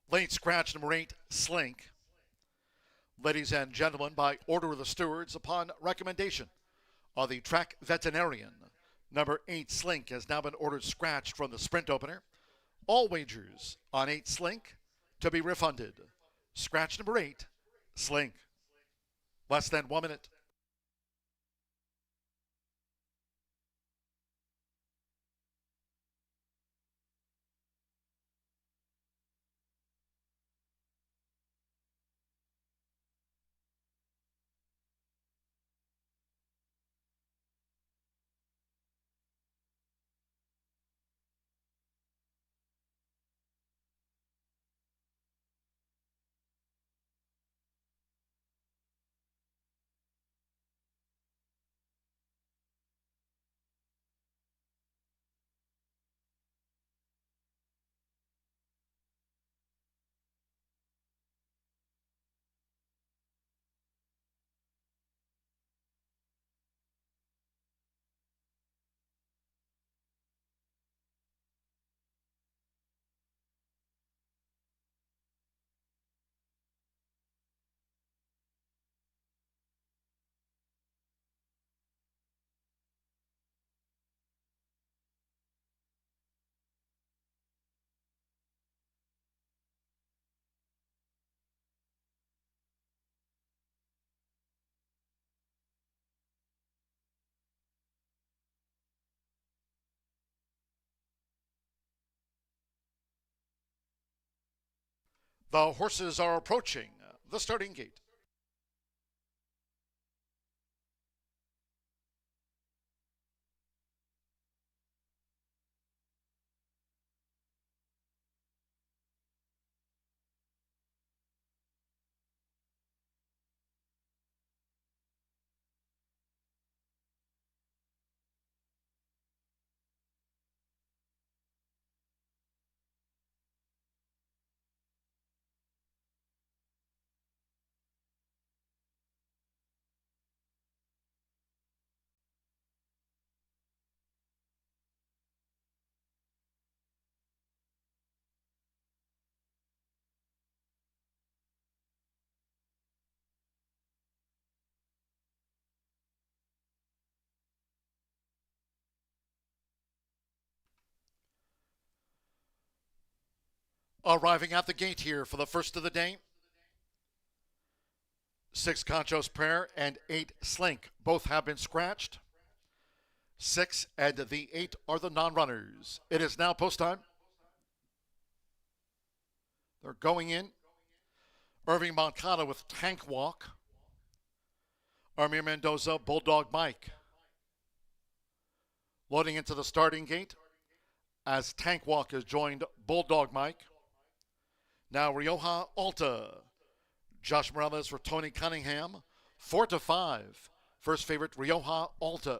Lane scratch number 8, Slink. Ladies and gentlemen, by order of the stewards, upon recommendation of the track veterinarian, number 8, Slink, has now been ordered scratched from the sprint opener. All wagers on 8, Slink to be refunded. Scratch number 8, Slink. Less than 1 minute. The horses are approaching the starting gate. Arriving at the gate here for the first of the day, 6, Concho's Prayer, and 8, Slink. Both have been scratched. 6 and the 8 are the non-runners. It is now post time. They're going in. Irving Moncada with Tank Walk. Armir Mendoza, Bulldog Mike. Loading into the starting gate as Tank Walk has joined Bulldog Mike. Now Rioja Alta. Josh Morales for Tony Cunningham. 4-5. First favorite Rioja Alta.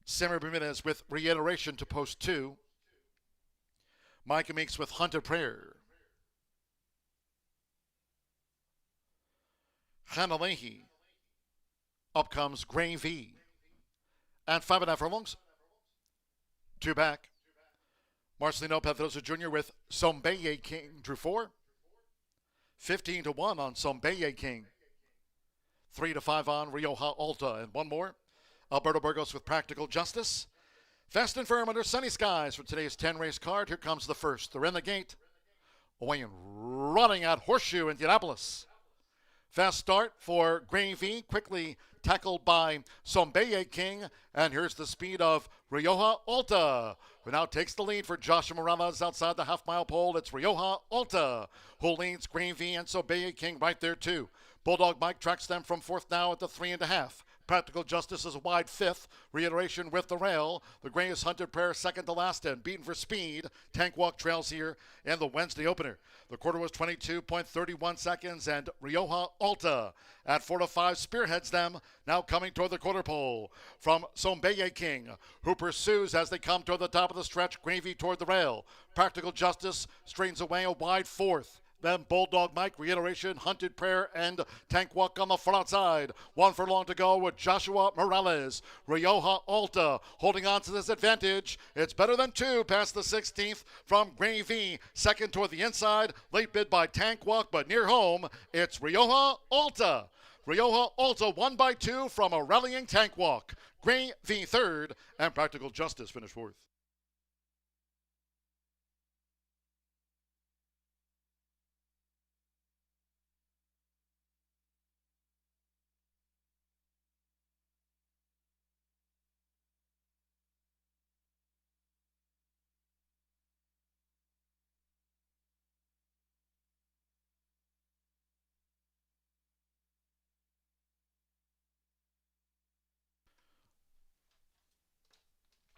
Simmer Bermudez with Reiteration to post 2. Micah Meeks with Hunter Prayer. Hannah Leahy. Up comes Gray V. And 5.5 furlongs. 2 back. Marcelino Pedrosa Jr. with Sombeye King drew 4. 15-1 on Sombeye King. 3-5 on Rioja Alta. And one more. Alberto Burgos with Practical Justice. Fast and firm under sunny skies for today's 10-race card. Here comes the first. They're in the gate. Away and running at Horseshoe Indianapolis. Fast start for Gravy, quickly tackled by Sombeye King, and here's the speed of Rioja Alta, who now takes the lead for Joshua Morales outside the half-mile pole. It's Rioja Alta who leads Gravy and Sombeye King right there too. Bulldog Mike tracks them from 4th now at the 3.5. Practical Justice is a wide 5th. Reiteration with the rail. The Gray is Hunted Prayer 2nd to last and beaten for speed. Tank Walk trails here in the Wednesday opener. The quarter was 22.31 seconds and Rioja Alta at 4-5 spearheads them. Now coming toward the quarter pole from Sombeye King, who pursues as they come toward the top of the stretch. Gravy toward the rail. Practical Justice straightens away a wide 4th. Then Bulldog Mike, Reiteration, Hunted Prayer, and Tank Walk on the front outside. 1 furlong to go with Joshua Morales. Rioja Alta holding on to this advantage. It's better than 2 past the 16th from Gravy. Second toward the inside. Late bid by Tank Walk, but near home, it's Rioja Alta. Rioja Alta won by 2 from a rallying Tank Walk. Gravy third, and Practical Justice finished fourth.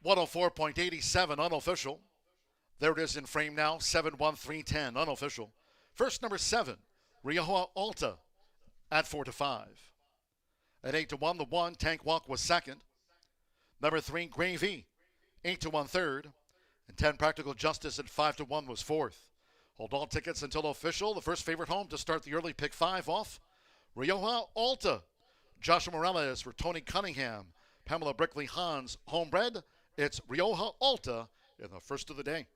$104.87 unofficial. There it is in frame now, 71310 unofficial. First number 7, Rioja Alta at 4-5. At 8-1, the 1, Tank Walk was second. Number 3, Gravy, 8-1 third. And 10, Practical Justice at 5-1 was fourth. Hold all tickets until official. The first favorite home to start the early pick 5 off. Rioja Alta. Joshua Morales for Tony Cunningham. Pamela Brickley Hans, homebred. It's Rioja Alta in the first of the day.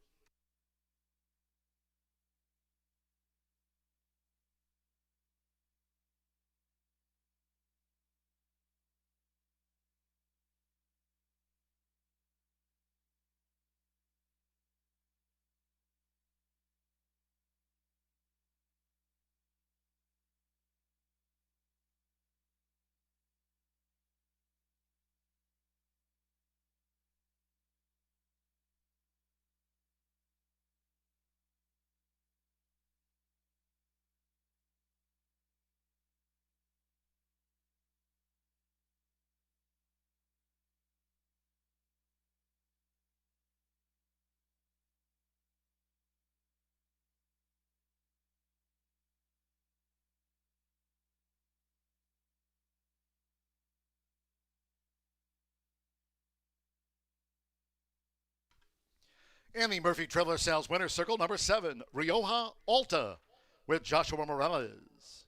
And the Murphy Trailer Sales winner circle, number 7, Rioja Alta with Joshua Morales.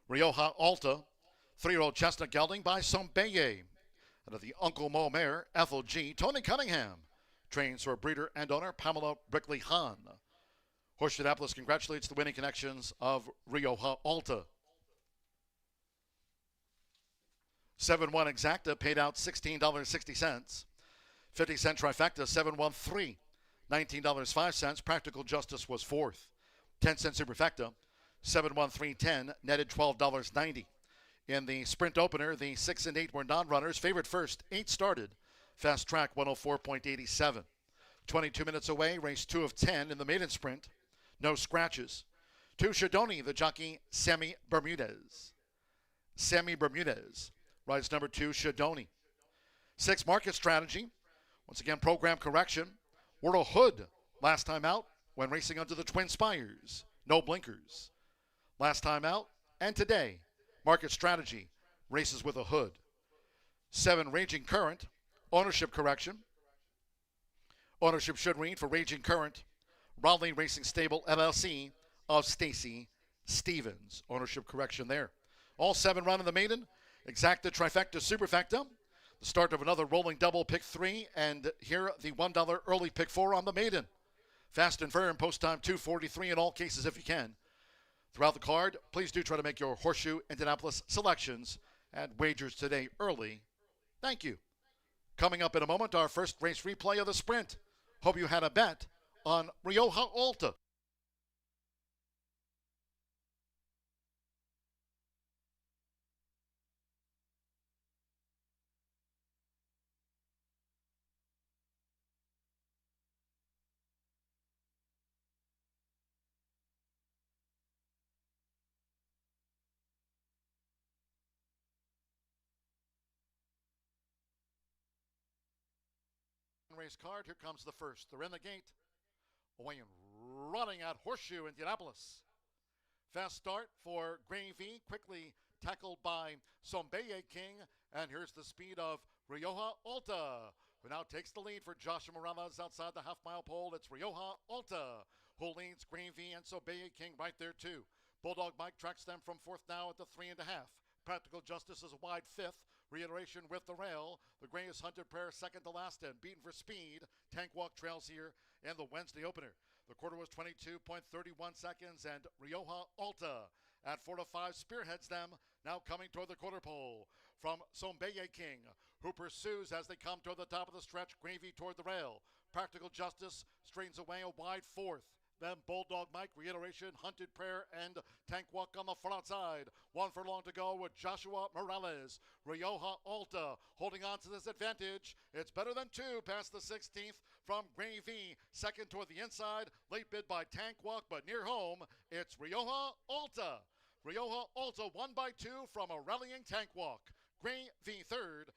Rioja Alta, 3-year-old chestnut gelding by Sombeye. And of the Uncle Mo mare, Ethel G. Tony Cunningham trains for breeder and owner Pamela Brickley Hahn. Horseshoe Indianapolis congratulates the winning connections of Rioja Alta. 7-1 exacta paid out $16.60. 50-cent trifecta, 7-1-3. $19.05. Practical Justice was fourth. 10-cent superfecta, 7-1-3-10, netted $12.90. In the sprint opener, the 6 and 8 were non-runners. Favorite first, 8 started. Fast track 104.87. 22 minutes away, race 2 of 10 in the maiden sprint. No scratches. 2 Shadoni, the jockey Sammy Bermudez. Sammy Bermudez rides number 2 Shadoni. 6 Market Strategy. Once again, program correction. Were a hood last time out when racing under the Twin Spires. No blinkers. Last time out and today, Market Strategy races with a hood. 7 Raging Current, ownership correction. Ownership should read for Raging Current, Raleigh Racing Stable LLC of Stacy Stevens. Ownership correction there. All 7 run in the maiden. Exacta, trifecta, superfecta. The start of another rolling double, pick 3, and here the $1 early pick 4 on the maiden. Fast and firm, post time 2:43 in all cases if you can. Throughout the card, please do try to make your Horseshoe Indianapolis selections and wagers today early. Thank you. Coming up in a moment, our first race replay of the sprint. Hope you had a bet on Rioja Alta. Race card. Here comes the first. They're in the gate. Away and running at Horseshoe Indianapolis. Fast start for Gravy. Quickly tackled by Sombeye King. And here's the speed of Rioja Alta, who now takes the lead for Joshua Morales outside the half-mile pole. It's Rioja Alta. who leads Gravy and Sobeya King right there too. Bulldog Mike tracks them from fourth now at the 3.5. Practical Justice is a wide fifth. Reiteration with the rail. The Gray's Hunted Prayer second to last and beaten for speed. Tank Walk trails here in the Wednesday opener. The quarter was 22.31 seconds and Rioja Alta at 4 to 5 spearheads them, now coming toward the quarter pole. From Sombeye King, who pursues as they come toward the top of the stretch, Gravy toward the rail. Practical Justice straightens away a wide fourth. Then Bulldog Mike, Reiteration, Hunted Prayer, and Tank Walk on the front side. 1 furlong to go with Joshua Morales. Rioja Alta holding on to this advantage. It's better than 2 past the 16th from Gravy. Second toward the inside. Late bid by Tank Walk, but near home, it's Rioja Alta. Rioja Alta won by 2 from a rallying Tank Walk. Gravy third.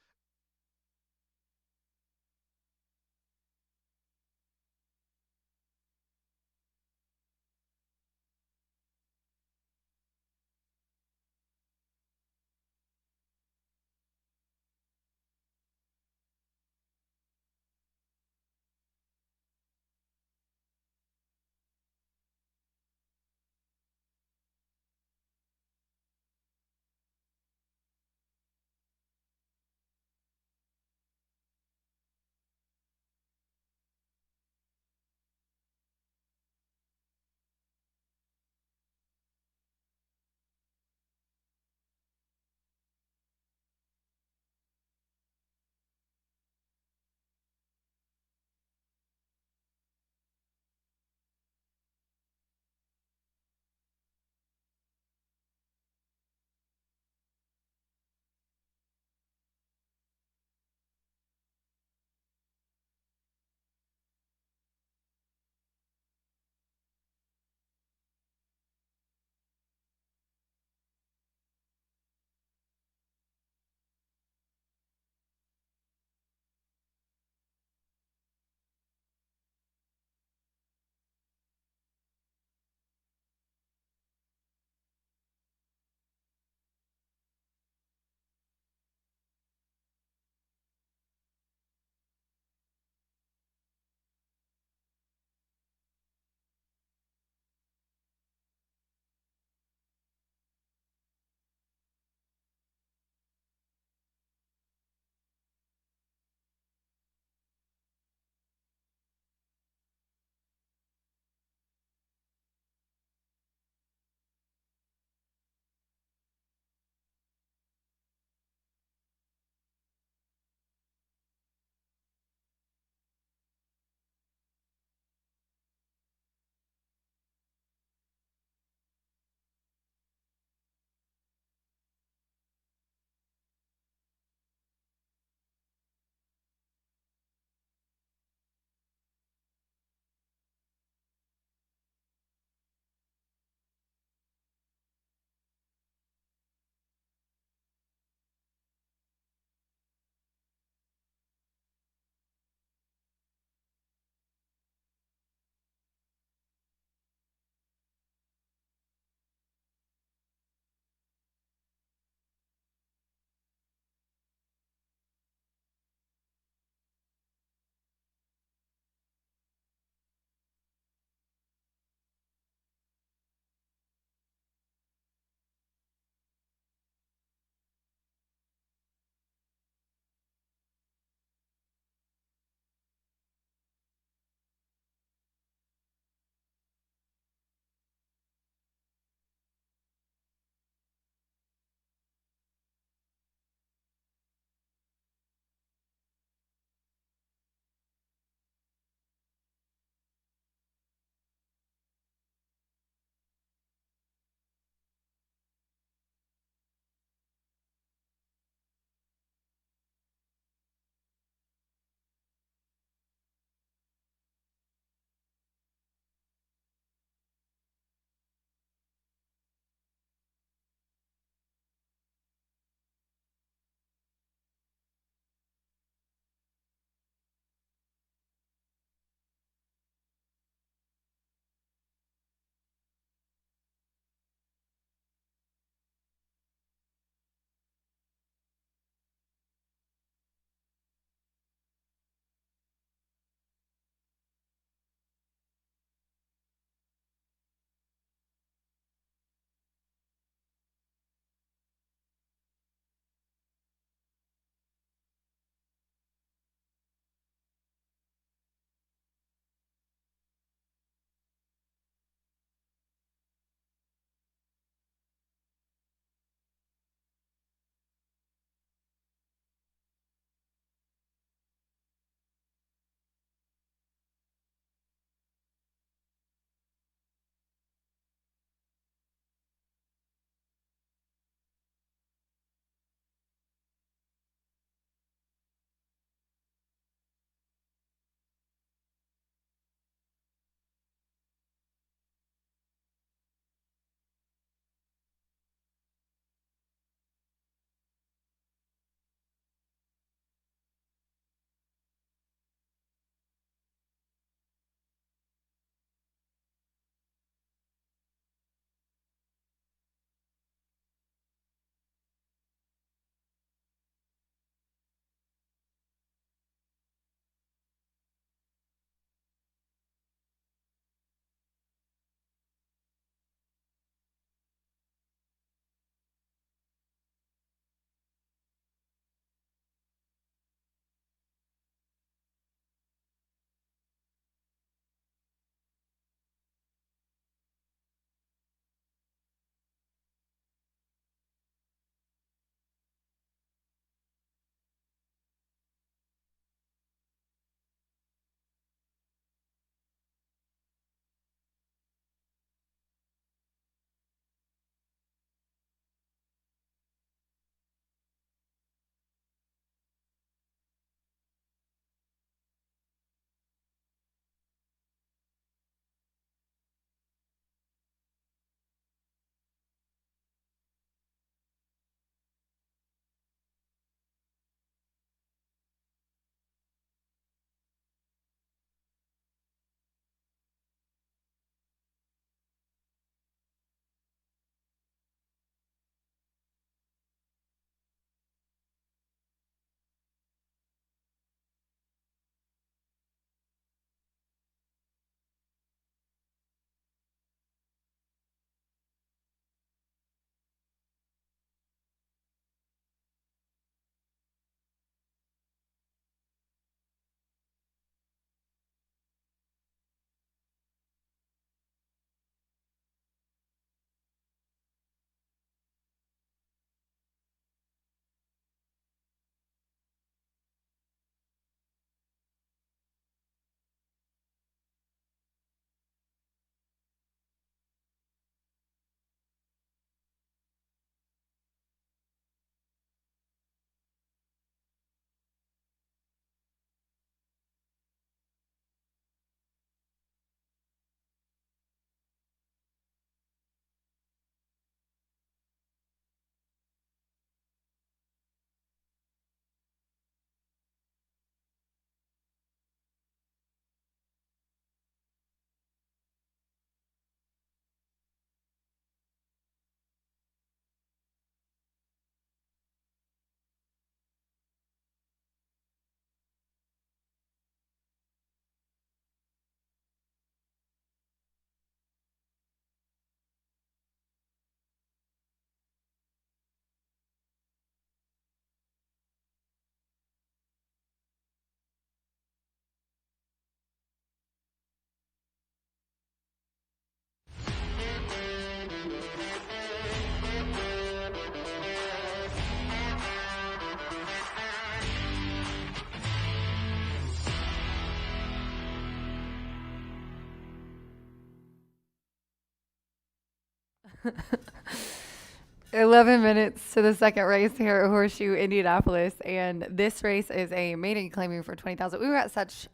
11 minutes to the second race here at Horseshoe Indianapolis, and this race is a maiden claiming for 20,000. We were at such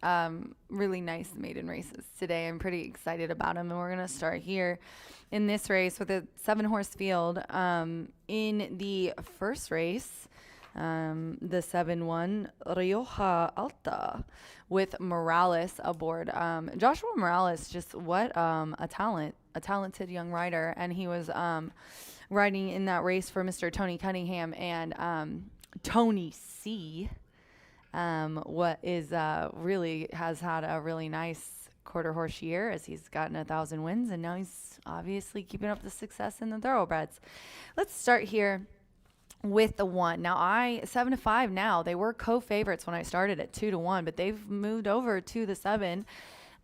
really nice maiden races today. I'm pretty excited about them, and we're gonna start here in this race with a 7-horse field. In the first race, the 7-1 Rioja Alta with Morales aboard. Joshua Morales, just what a talented young rider, and he was riding in that race for Mr. Tony Cunningham and Tony C. What is really has had a really nice quarter horse year, as he's gotten 1,000 wins, and now he's obviously keeping up the success in the thoroughbreds. Let's start here with the 1. Now 7-5 now. They were co-favorites when I started at 2-1, but they've moved over to the 7.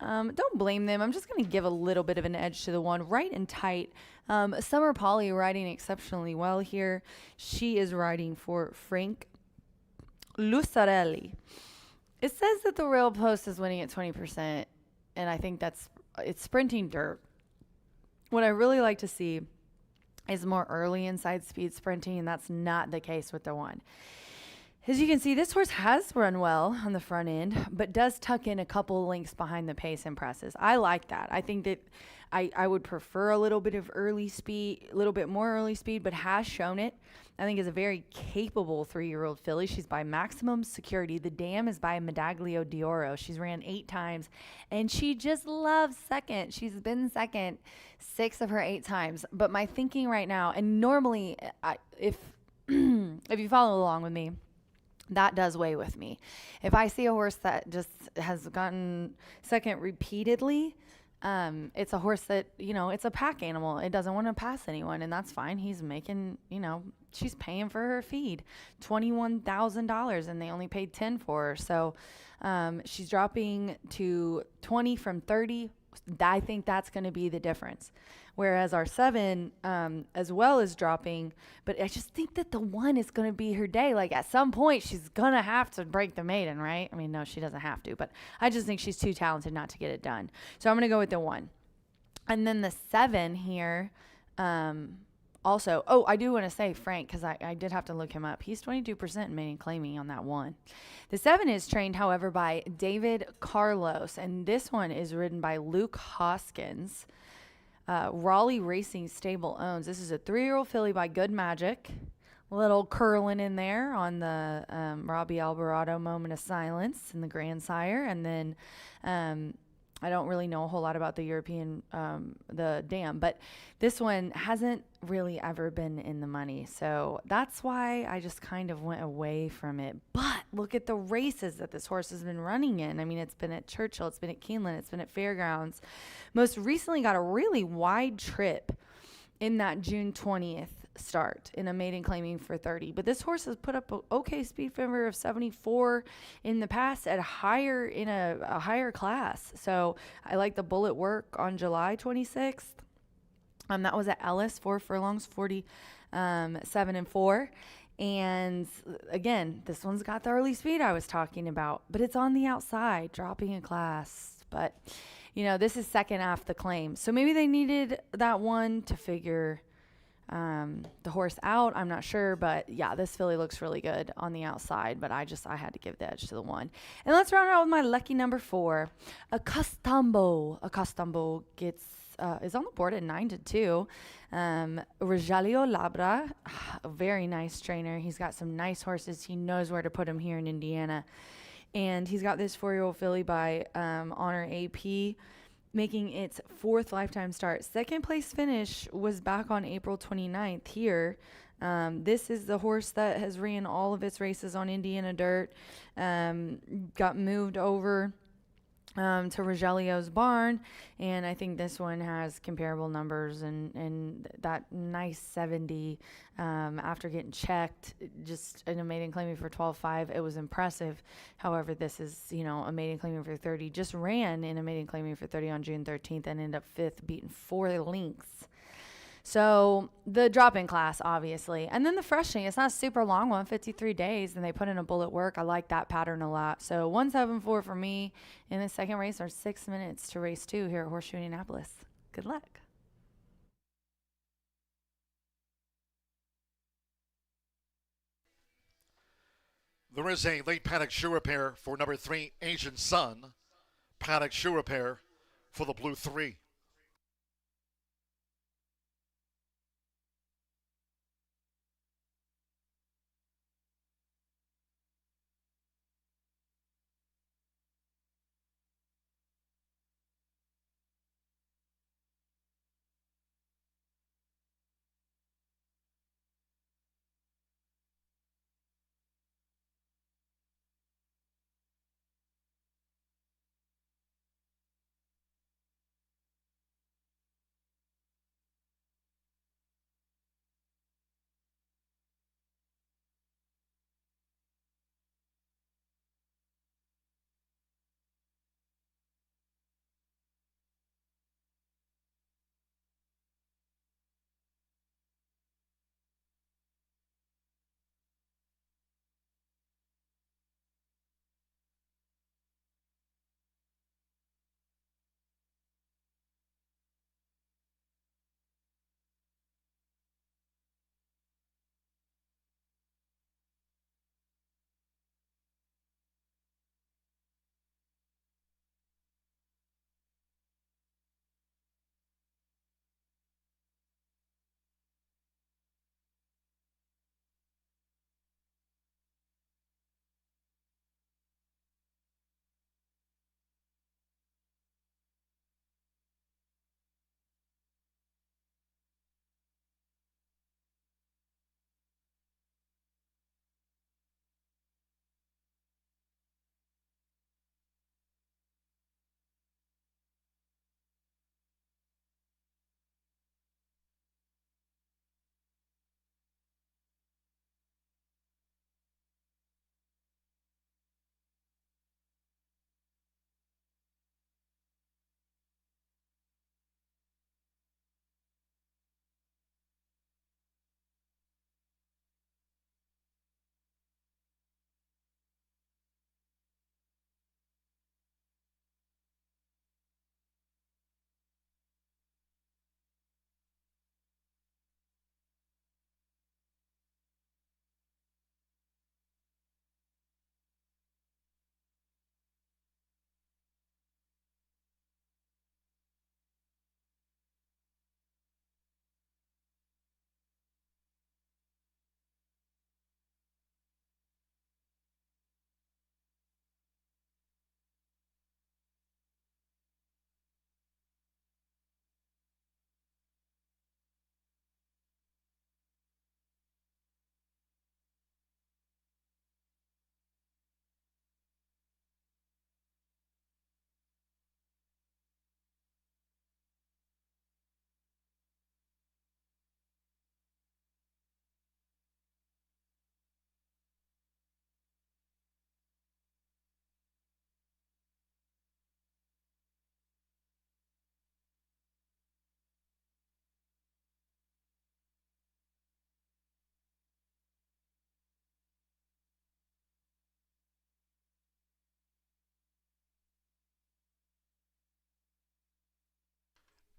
Don't blame them. I'm just going to give a little bit of an edge to the 1, right and tight. Summer Polly riding exceptionally well here. She is riding for Frank Lucarelli. It says that the rail post is winning at 20%, and I think it's sprinting dirt. What I really like to see is more early inside speed sprinting, and that's not the case with the 1. As you can see, this horse has run well on the front end, but does tuck in a couple lengths behind the pace and presses. I like that. I think that I would prefer a little bit of early speed, a little bit more early speed, but has shown it. I think is a very capable 3-year-old filly. She's by Maximum Security. The dam is by Medaglio d'Oro. She's ran 8 times, and she just loves second. She's been second 6 of her 8 times. But my thinking right now, and normally, if you follow along with me, that does weigh with me. If I see a horse that just has gotten second repeatedly, it's a horse that, it's a pack animal. It doesn't want to pass anyone, and that's fine. He's making, she's paying for her feed, $21,000, and they only paid 10 for her. So she's dropping to 20 from 30. I think that's going to be the difference. Whereas our 7, as well, is dropping, but I just think that the 1 is going to be her day. Like, at some point, she's going to have to break the maiden, right? I mean, no, she doesn't have to, but I just think she's too talented not to get it done. So I'm going to go with the 1. And then the 7 here, also, I do want to say Frank, because I did have to look him up. He's 22% in maiden claiming on that 1. The 7 is trained, however, by David Carlos, and this one is ridden by Luke Hoskins. Raleigh Racing Stable owns. This is a 3-year-old filly by Good Magic. Little curling in there on the Robbie Alvarado moment of silence in the grandsire. And then I don't really know a whole lot about the European, the dam, but this one hasn't really ever been in the money. So that's why I just kind of went away from it. But look at the races that this horse has been running in. I mean, it's been at Churchill, it's been at Keeneland, it's been at Fairgrounds. Most recently got a really wide trip in that June 20th start in a maiden claiming for 30. But this horse has put up an okay speed figure of 74 in the past at a higher class. So I like the bullet work on July 26th. That was at Ellis, 4 furlongs, 47-4. And again, this one's got the early speed I was talking about, but it's on the outside, dropping a class. But, this is second off the claim. So maybe they needed that 1 to figure the horse out. I'm not sure, but yeah, this filly looks really good on the outside, but I had to give the edge to the 1. And let's round out with my lucky number 4, Acostambo gets is on the board at 9-2. Rogelio Labra, a very nice trainer. He's got some nice horses. He knows where to put them here in Indiana. And he's got this 4-year-old filly by Honor AP, making its 4th lifetime start. Second place finish was back on April 29th here. This is the horse that has ran all of its races on Indiana dirt, got moved over to Rogelio's barn, and I think this one has comparable numbers and that nice 70 after getting checked, just in a maiden claiming for 12.5. It was impressive. However, this is, a maiden claiming for 30. Just ran in a maiden claiming for 30 on June 13th and ended up 5th, beating 4 lengths. So the drop-in class, obviously. And then the freshing, it's not a super long one, 53 days, and they put in a bullet work. I like that pattern a lot. So 174 for me in the second race, or 6 minutes to race 2 here at Horseshoe Indianapolis. Good luck.
There is a late paddock shoe repair for number 3, Asian Sun. Paddock shoe repair for the blue 3.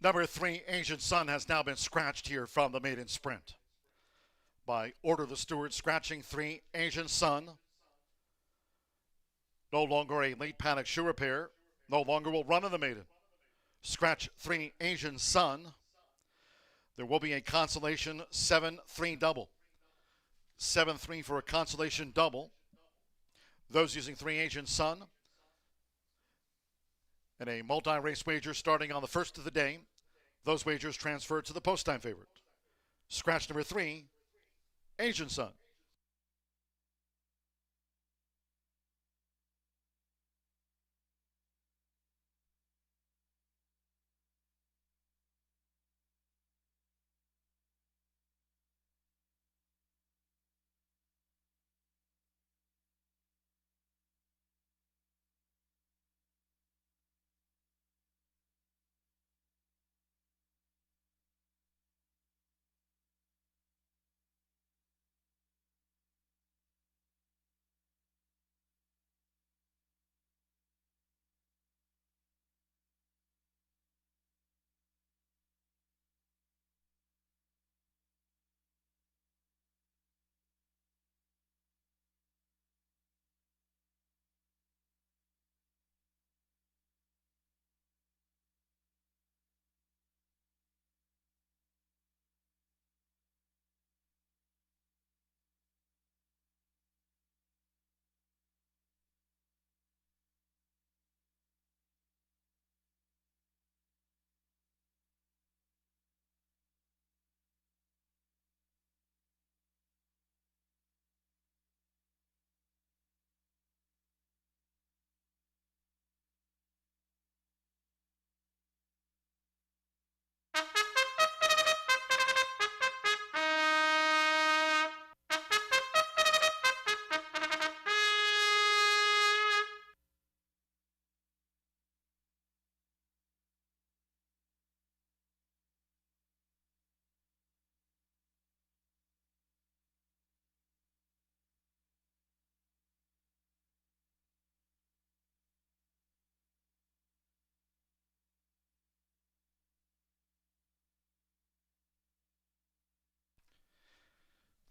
Number 3, Asian Sun, has now been scratched here from the maiden sprint. By order of the steward, scratching 3, Asian Sun. No longer a late paddock shoe repair. No longer will run in the maiden. Scratch 3, Asian Sun. There will be a consolation 7-3 double. 7-3 for a consolation double. Those using 3, Asian Sun. And a multi-race wager starting on the first of the day. Those wagers transferred to the post-time favorite. Scratch number 3, Asian Sun.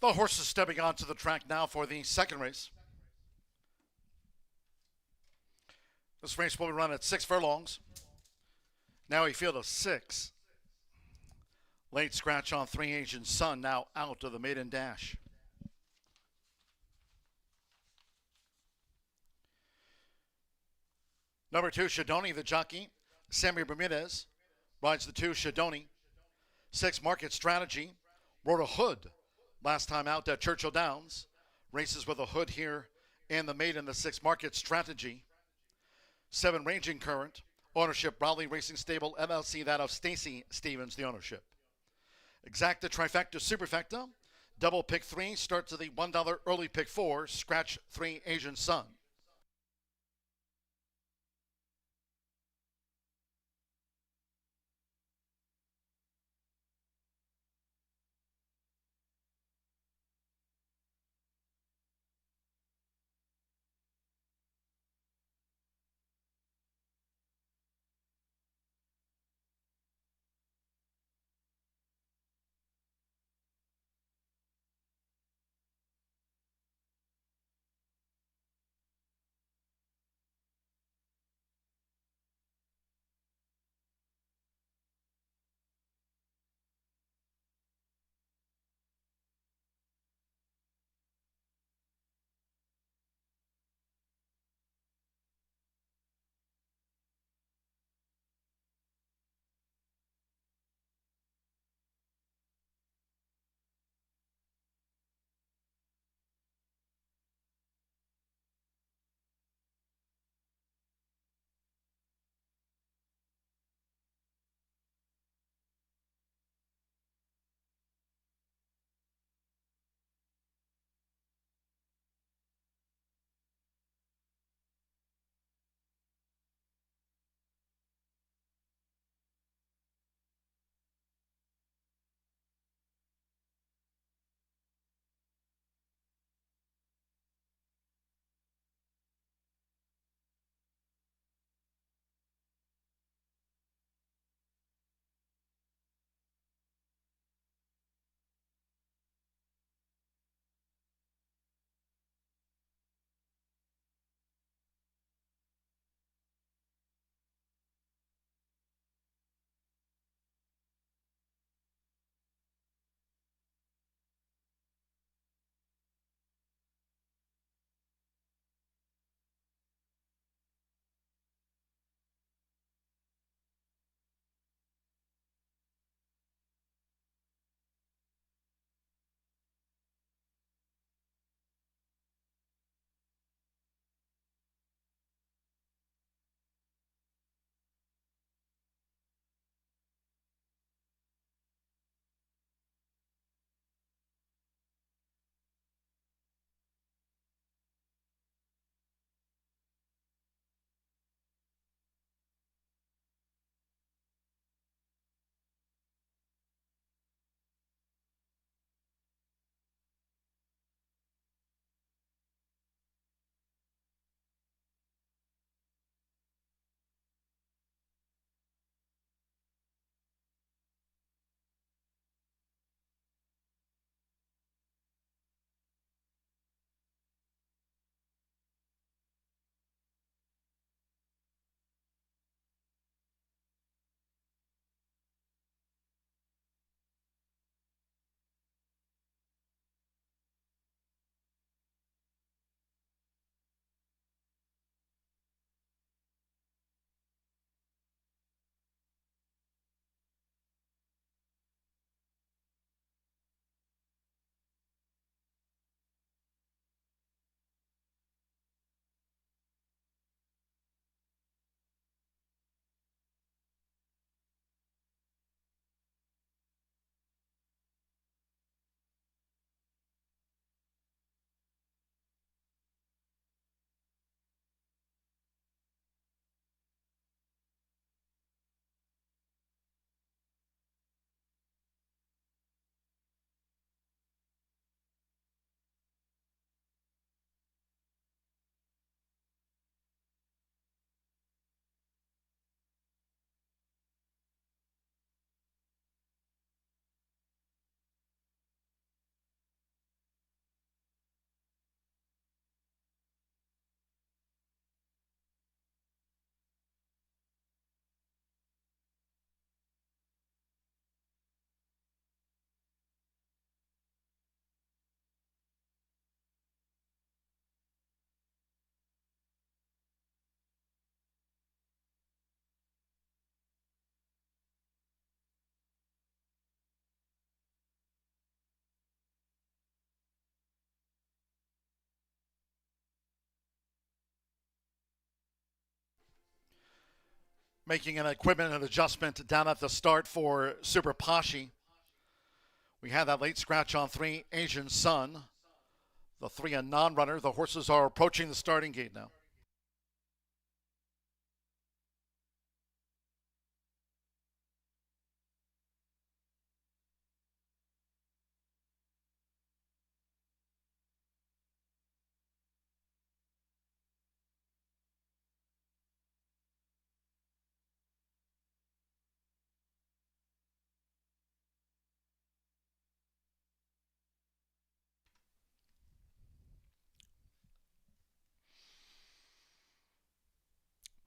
The horses stepping onto the track now for the second race. This race will be run at 6 furlongs. Now a field of 6. Late scratch on 3 Asian Sun, now out of the maiden dash. Number 2, Shadoni, the jockey. Sammy Bermudez rides the 2, Shadoni. 6, Market Strategy. Rode a hood last time out at Churchill Downs. Races with a hood here in the maiden, the 6, Market Strategy. 7, Raging Current. Ownership, Raleigh Racing Stable, LLC, that of Stacy Stevens, the ownership. Exacta, Trifecta, Superfecta. Double pick 3 starts at the $1 early pick 4. Scratch 3 Asian Sun. making an equipment and adjustment down at the start for Super Pashi. We had that late scratch on 3, Asian Sun. The 3 a non-runner. The horses are approaching the starting gate now.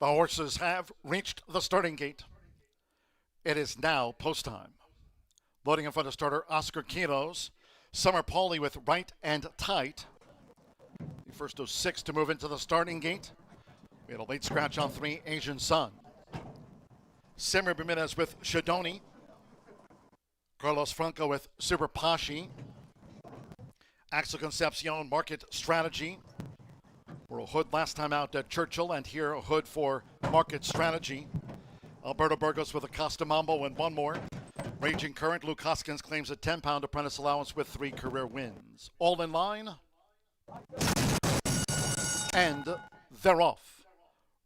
The horses have reached the starting gate. It is now post time. Loading in front of starter Oscar Kilos. Summer Pauly with right and tight. The first of 6 to move into the starting gate. We had a late scratch on 3, Asian Sun. Simmer Bermudez with Shadoni. Carlos Franco with Super Pashi. Axel Concepcion, Market Strategy. For a hood last time out at Churchill, and here a hood for Market Strategy. Alberto Burgos with a Costa Mambo and 1 more. Raging Current, Luke Hoskins claims a 10-pound apprentice allowance with 3 career wins. All in line. And they're off.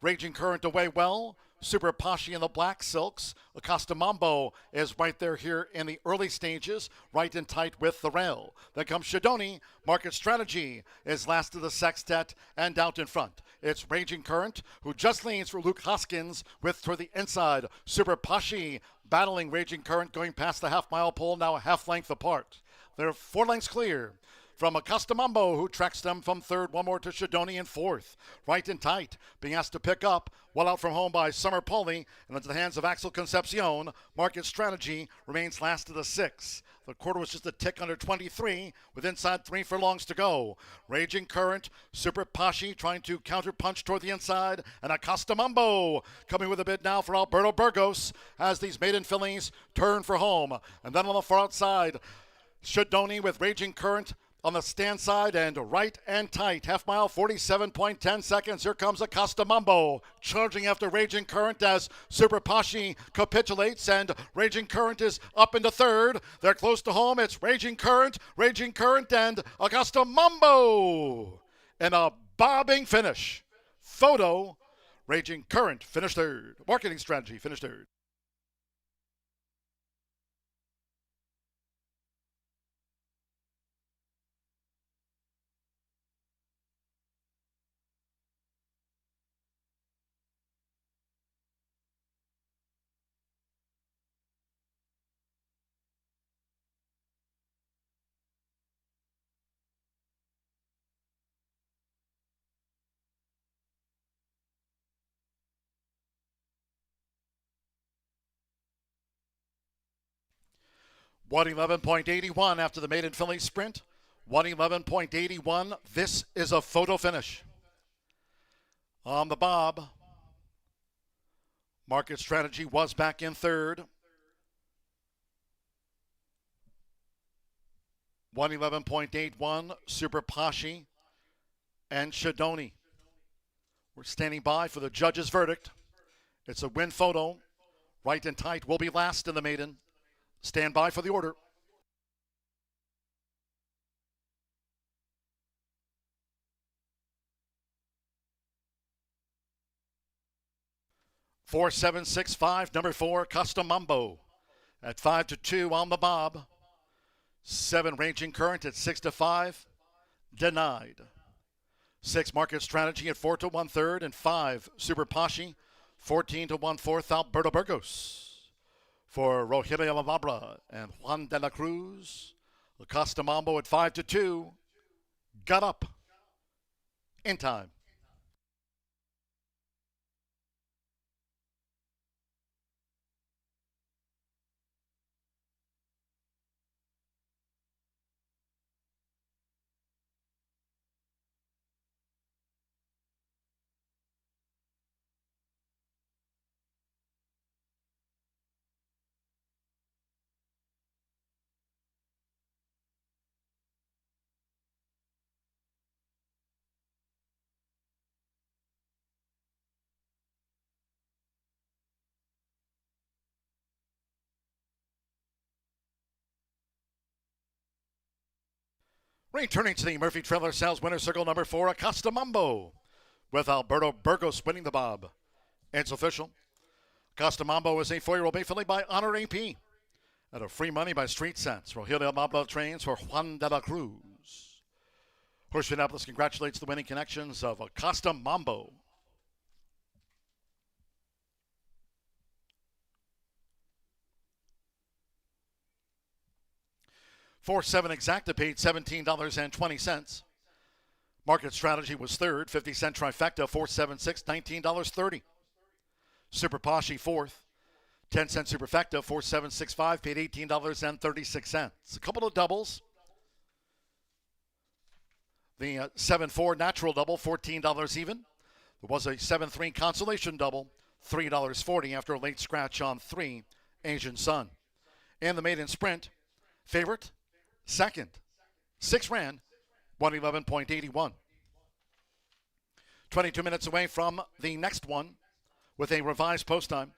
Raging Current away well. Super Pashi in the black silks. Acosta Mambo is right there here in the early stages, right and tight with the rail. Then comes Shadoni. Market Strategy is last of the sextet and out in front. It's Raging Current, who just leans for Luke Hoskins with toward the inside. Super Pashi battling Raging Current, going past the half-mile pole, now a half length apart. They're 4 lengths clear from Acosta Mambo, who tracks them from 3rd, 1 more to Shadoni in 4th. Right and tight, being asked to pick up, well out from home by Summer Pauly, and into the hands of Axel Concepcion. Market Strategy remains last of the 6. The quarter was just a tick under 23, with inside 3 furlongs to go. Raging Current, Super Pashi trying to counter-punch toward the inside, and Acosta Mambo coming with a bid now for Alberto Burgos as these maiden fillies turn for home. And then on the far outside, Shadoni with Raging Current on the stand side and right and tight. Half mile, 47.10 seconds. Here comes Acosta Mambo charging after Raging Current as Super Pashi capitulates, and Raging Current is up into 3rd. They're close to home. It's Raging Current, and Acosta Mambo in a bobbing finish. Photo, Raging Current finished 3rd. Marketing Strategy finished 3rd. $111.81 after the maiden filly sprint. $111.81. This is a photo finish. On the bob, Market Strategy was back in 3rd. 111.81, Super Pashi and Shadoni. We're standing by for the judge's verdict. It's a win photo. Right and tight will be last in the maiden. Stand by for the order. $4,765, number 4, Custom Mambo at 5-2 on the bob. 7, Raging Current at 6-5, denied. 6, Market Strategy at 4 1/3, and 5, Super Pashi, 14 1/4, Alberto Burgos. For Rogelio Alabra and Juan de la Cruz, Acosta Mambo at 5-2, got up in time. Returning to the Murphy Trailer Sales winner circle number 4, Acosta Mambo, with Alberto Burgos winning the bob. It's official. Acosta Mambo is a 4-year-old made filly by Honor AP. At a free money by Street Sense. Rogelio del Mambo trains for Juan de la Cruz. Horseshoe Indianapolis congratulates the winning connections of Acosta Mambo. $4-7 exacta paid $17.20. Market Strategy was third, 50-cent trifecta, 476, $19.30. Super Pashy fourth, 10-cent superfecta, 4765, paid $18.36. A couple of doubles. The 7-4 natural double, $14 even. There was a 7-3 consolation double, $3.40 after a late scratch on 3, Asian Sun. And the maiden sprint, favorite, second, 6 ran, 111.81. 22 minutes away from the next one with a revised post time.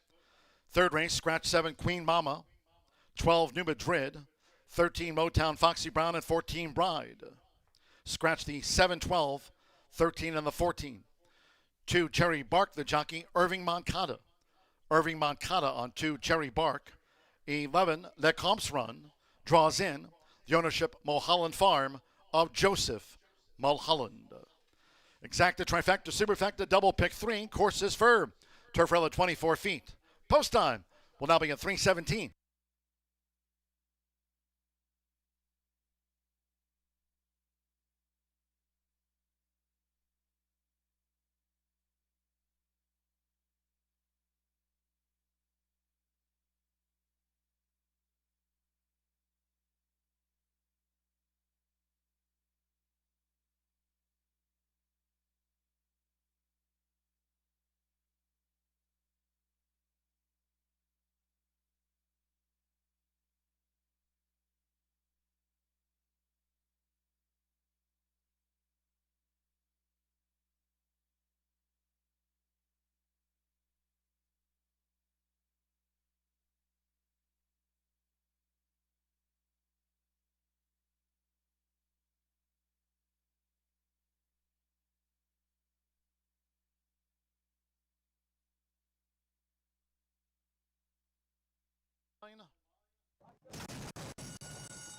Third race, scratch 7, Queen Mama, 12, New Madrid, 13, Motown, Foxy Brown, and 14, Bride. Scratch the 7, 12, 13, and the 14. 2, Cherry Bark, the jockey, Irving Moncada. Irving Moncada on 2, Cherry Bark. 11, Le Comps Run, draws in the ownership Mulholland Farm of Joseph Mulholland. Exacta, trifecta, superfecta, double pick 3, courses for Turf Rail at 24 feet. Post time will now be at 3:17.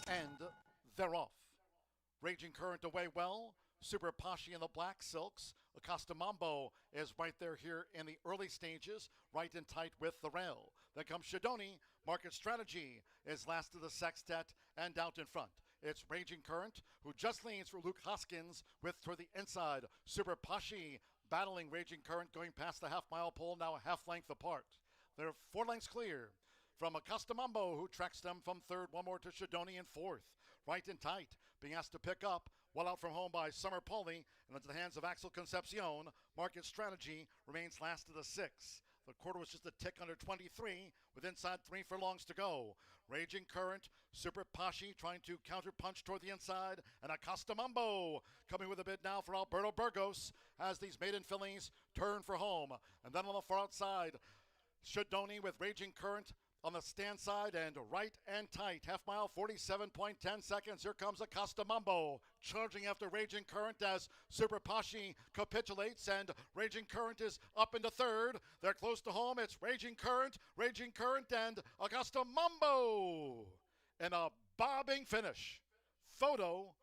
And they're off. Raging Current away well. Super Pashy in the black silks. Acosta Mambo is right there here in the early stages, right and tight with the rail. Then comes Shadoni. Market Strategy is last of the sextet and out in front. It's Raging Current, who just leans for Luke Hoskins with toward the inside. Super Pashy battling Raging Current going past the half-mile pole, now a half length apart. They're 4 lengths clear from Acosta Mambo, who tracks them from third, one more to Shadoni in fourth. Right and tight, being asked to pick up, well out from home by Summer Pauly, and into the hands of Axel Concepcion. Market Strategy remains last of the 6. The quarter was just a tick under 23, with inside 3 furlongs to go. Raging Current, Super Pashy trying to counter-punch toward the inside, and Acosta Mambo coming with a bid now for Alberto Burgos as these maiden fillies turn for home. And then on the far outside, Shadoni with Raging Current on the stand side and right and tight. Half mile, 47.10 seconds. Here comes Acosta Mambo charging after Raging Current as Super Pashy capitulates, and Raging Current is up into third. They're close to home. It's Raging Current, and Acosta Mambo in a bobbing finish. Photo.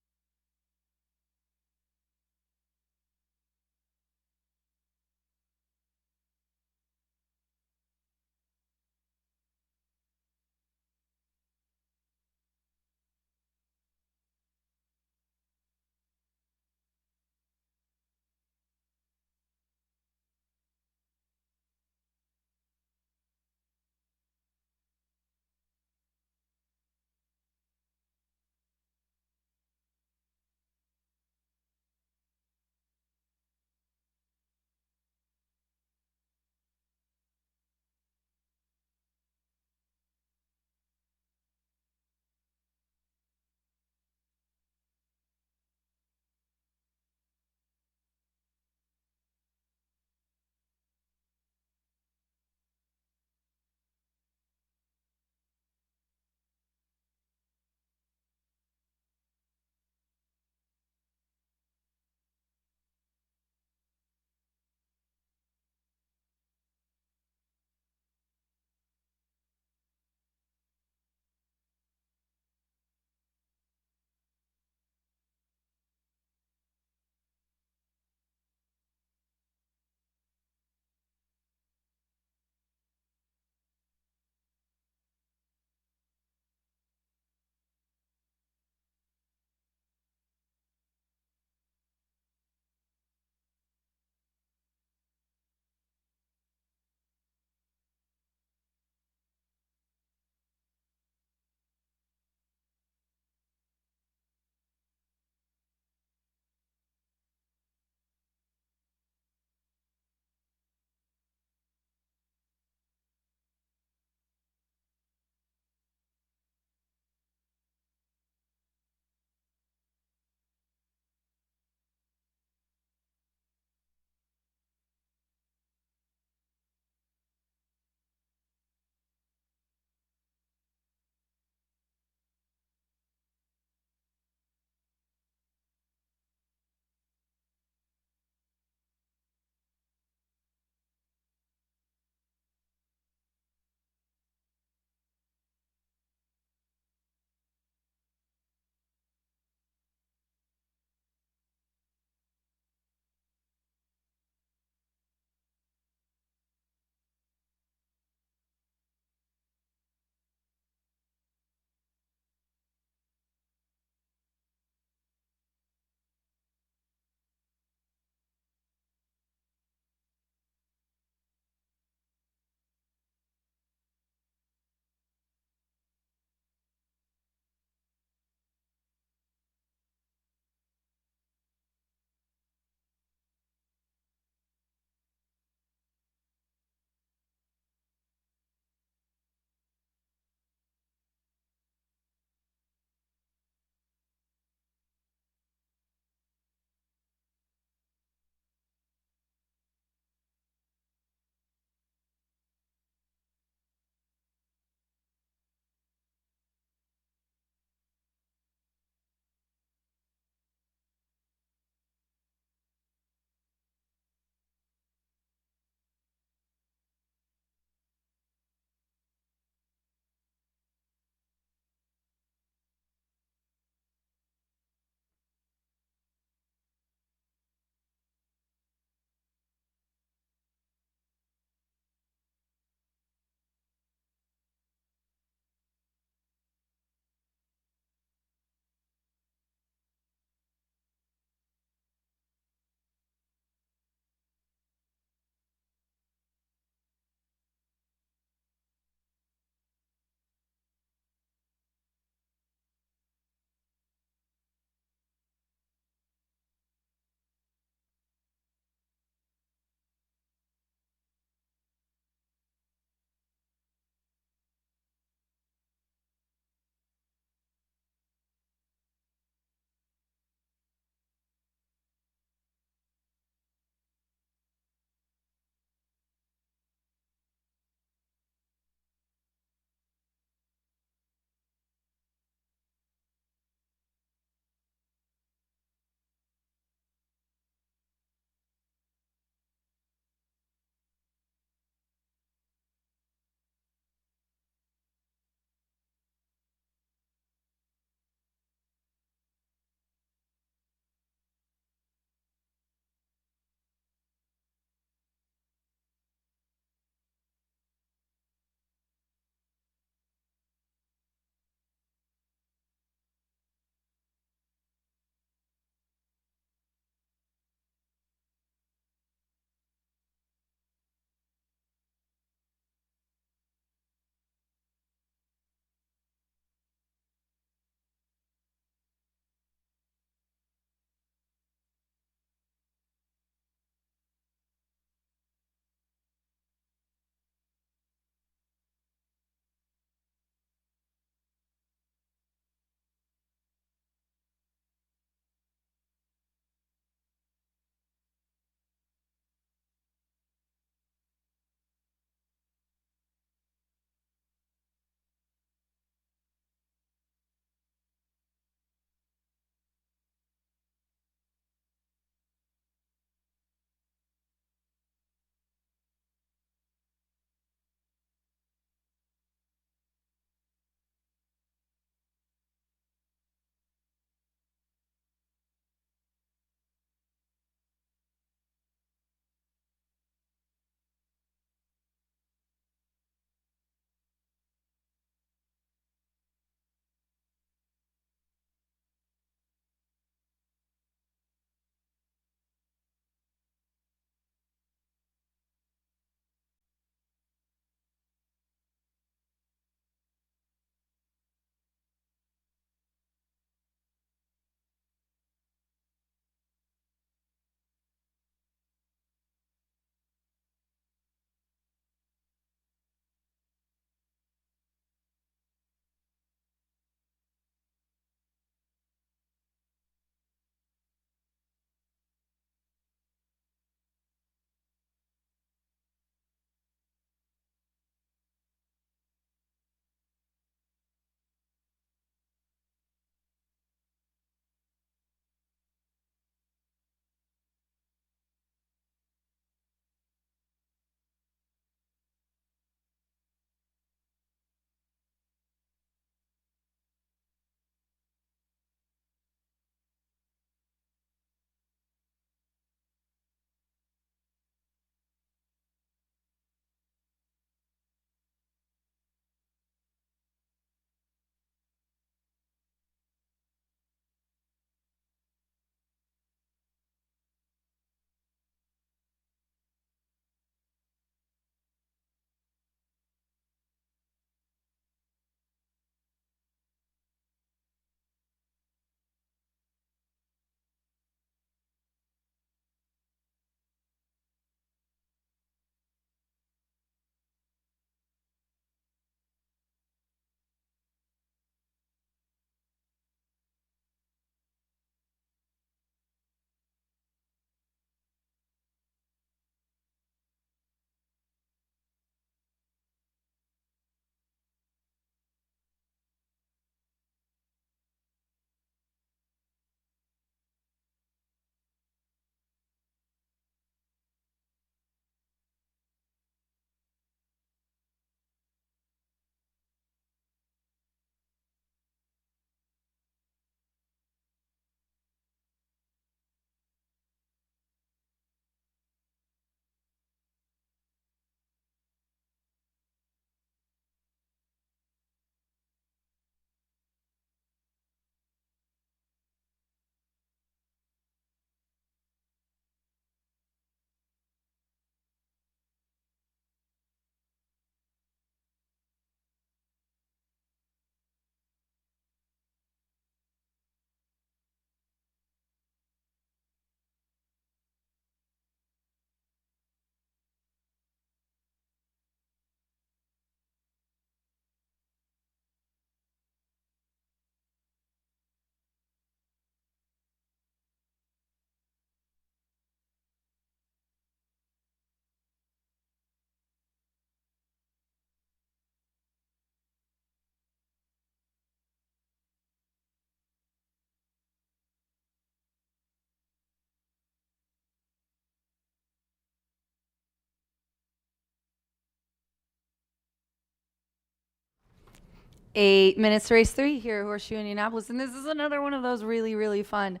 8 minutes to race 3 here at Horseshoe Indianapolis. And this is another one of those really, really fun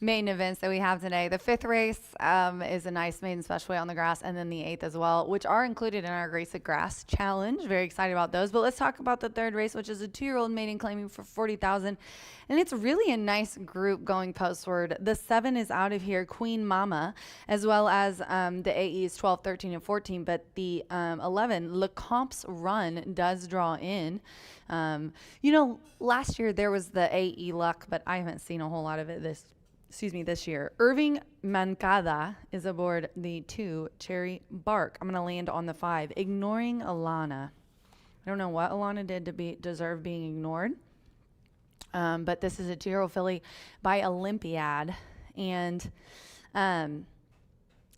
maiden events that we have today. The 5th race is a nice maiden special weight on the grass, and then the 8th as well, which are included in our Grace at Grass challenge. Very excited about those. But let's talk about the 3rd race, which is a 2-year-old maiden claiming for $40,000. And it's really a nice group going postward. The 7 is out of here, Queen Mama, as well as the AEs 12, 13, and 14. But the 11, Le Compte's Run, does draw in. Last year there was the AE Luck, but I haven't seen a whole lot of it this year. Irving Mancada is aboard the 2, Cherry Bark. I'm going to land on the 5, Ignoring Alana. I don't know what Alana did to deserve being ignored. But this is a 2-year-old filly by Olympiad. And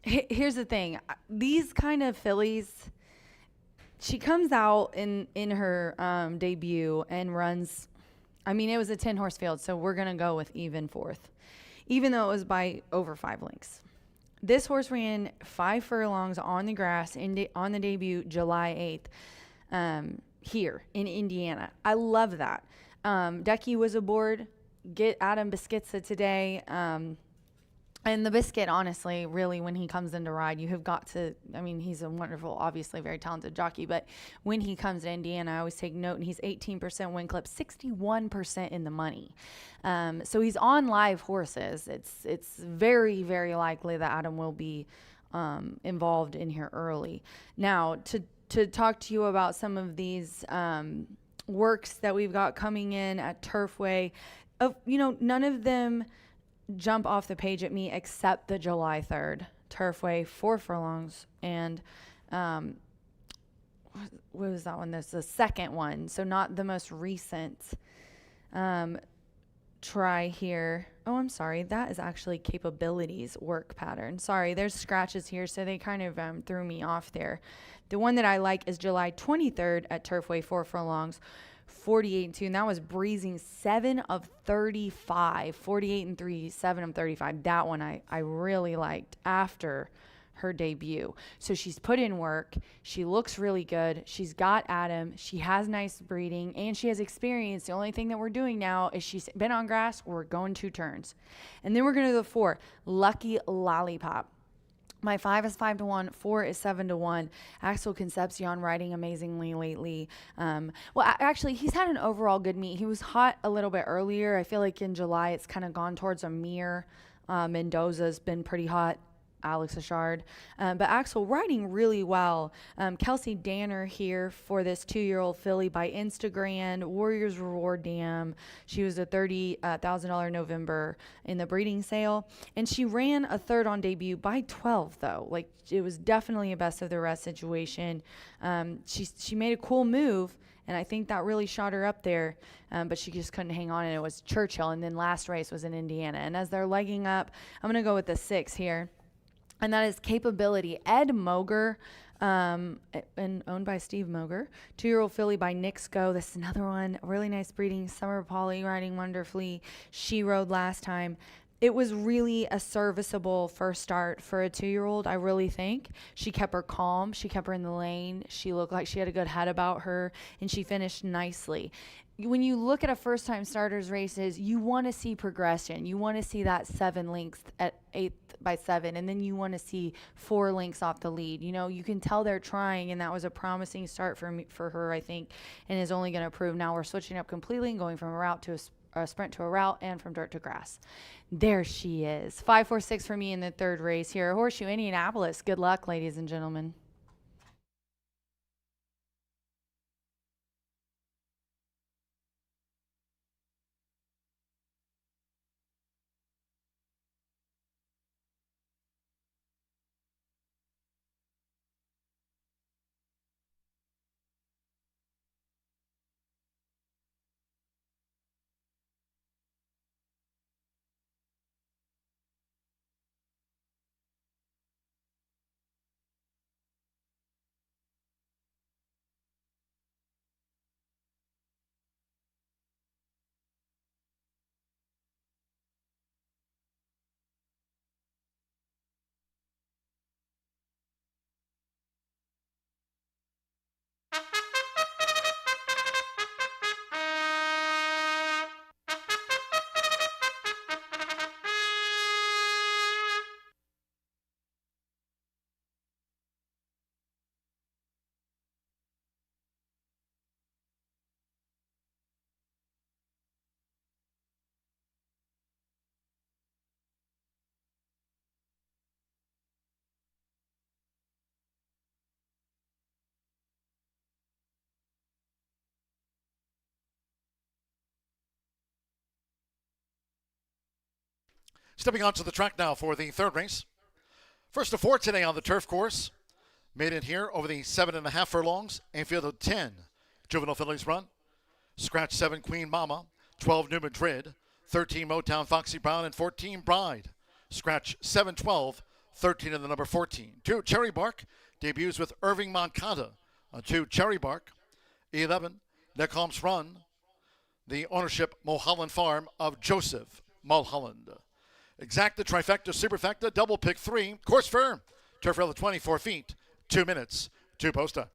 here's the thing. These kind of fillies, she comes out in her debut and runs, it was a 10-horse field, so we're going to go with even 4th, even though it was by over 5 lengths. This horse ran 5 furlongs on the grass on the debut July 8th here in Indiana. I love that. Ducky was aboard. Get Adam Biscuitza today. And the Biscuit, honestly, really, when he comes in to ride, you have got to, he's a wonderful, obviously very talented jockey, but when he comes to Indiana, I always take note, and he's 18% win clip, 61% in the money. So he's on live horses. It's very, very likely that Adam will be involved in here early. Now, to talk to you about some of these works that we've got coming in at Turfway, none of them jump off the page at me except the July 3rd Turfway 4 furlongs, and what was that one? That's the second one, so not the most recent try here. Oh, I'm sorry, that is actually Capabilities work pattern. Sorry, there's scratches here, so they kind of threw me off there. The one that I like is July 23rd at Turfway 4 furlongs, 48-2, and that was breezing 7 of 35, 48-3, 7 of 35. That one I really liked after her debut. So she's put in work. She looks really good. She's got Adam. She has nice breeding, and she has experience. The only thing that we're doing now is she's been on grass. We're going 2 turns. And then we're going to do the 4, Lucky Lollipop. My 5 is 5-1, 4 is 7-1. Axel Concepcion riding amazingly lately. Actually, he's had an overall good meet. He was hot a little bit earlier. I feel like in July it's kind of gone towards a mirror. Mendoza's been pretty hot. Alex Ashard. But Axel riding really well. Kelsey Danner here for this 2-year-old filly by Instagram, Warriors Reward Dam. She was a $30,000 November in the breeding sale. And she ran a 3rd on debut by 12, though. Like, it was definitely a best of the rest situation. She made a cool move, and I think that really shot her up there, but she just couldn't hang on, and it was Churchill. And then last race was in Indiana. And as they're legging up, I'm going to go with the 6 here. And that is Capability. Ed Moger, and owned by Steve Moger. 2-year-old filly by Nixco. This is another one. Really nice breeding. Summer Polly riding wonderfully. She rode last time. It was really a serviceable first start for a 2-year-old, I really think. She kept her calm. She kept her in the lane. She looked like she had a good head about her, and she finished nicely. When you look at a first-time starters races, you want to see progression. You want to see that 7 lengths at 8 by 7, and then you want to see 4 lengths off the lead. You can tell they're trying, and that was a promising start for her, I think, and is only going to improve. Now we're switching up completely and going from a route to a sprint to a route, and from dirt to grass. There she is. 5-4-6 for me in the 3rd race here. Horseshoe Indianapolis. Good luck, ladies and gentlemen.
Stepping onto the track now for the third race. First of four today on the turf course. Made it here over the 7.5 furlongs. Infield of 10. Juvenile fillies run. Scratch 7 Queen Mama. 12 New Madrid. 13 Motown Foxy Brown. And 14 Bride. Scratch 7 12. 13 and the number 14. 2 Cherry Bark. Debuts with Irving Moncada. 2 Cherry Bark. 11 Necom's Run. The ownership Mulholland Farm of Joseph Mulholland. Exacta, trifecta, superfecta, double pick 3. Course fair. Turf rail of 24 feet. 2 minutes. 2 posta.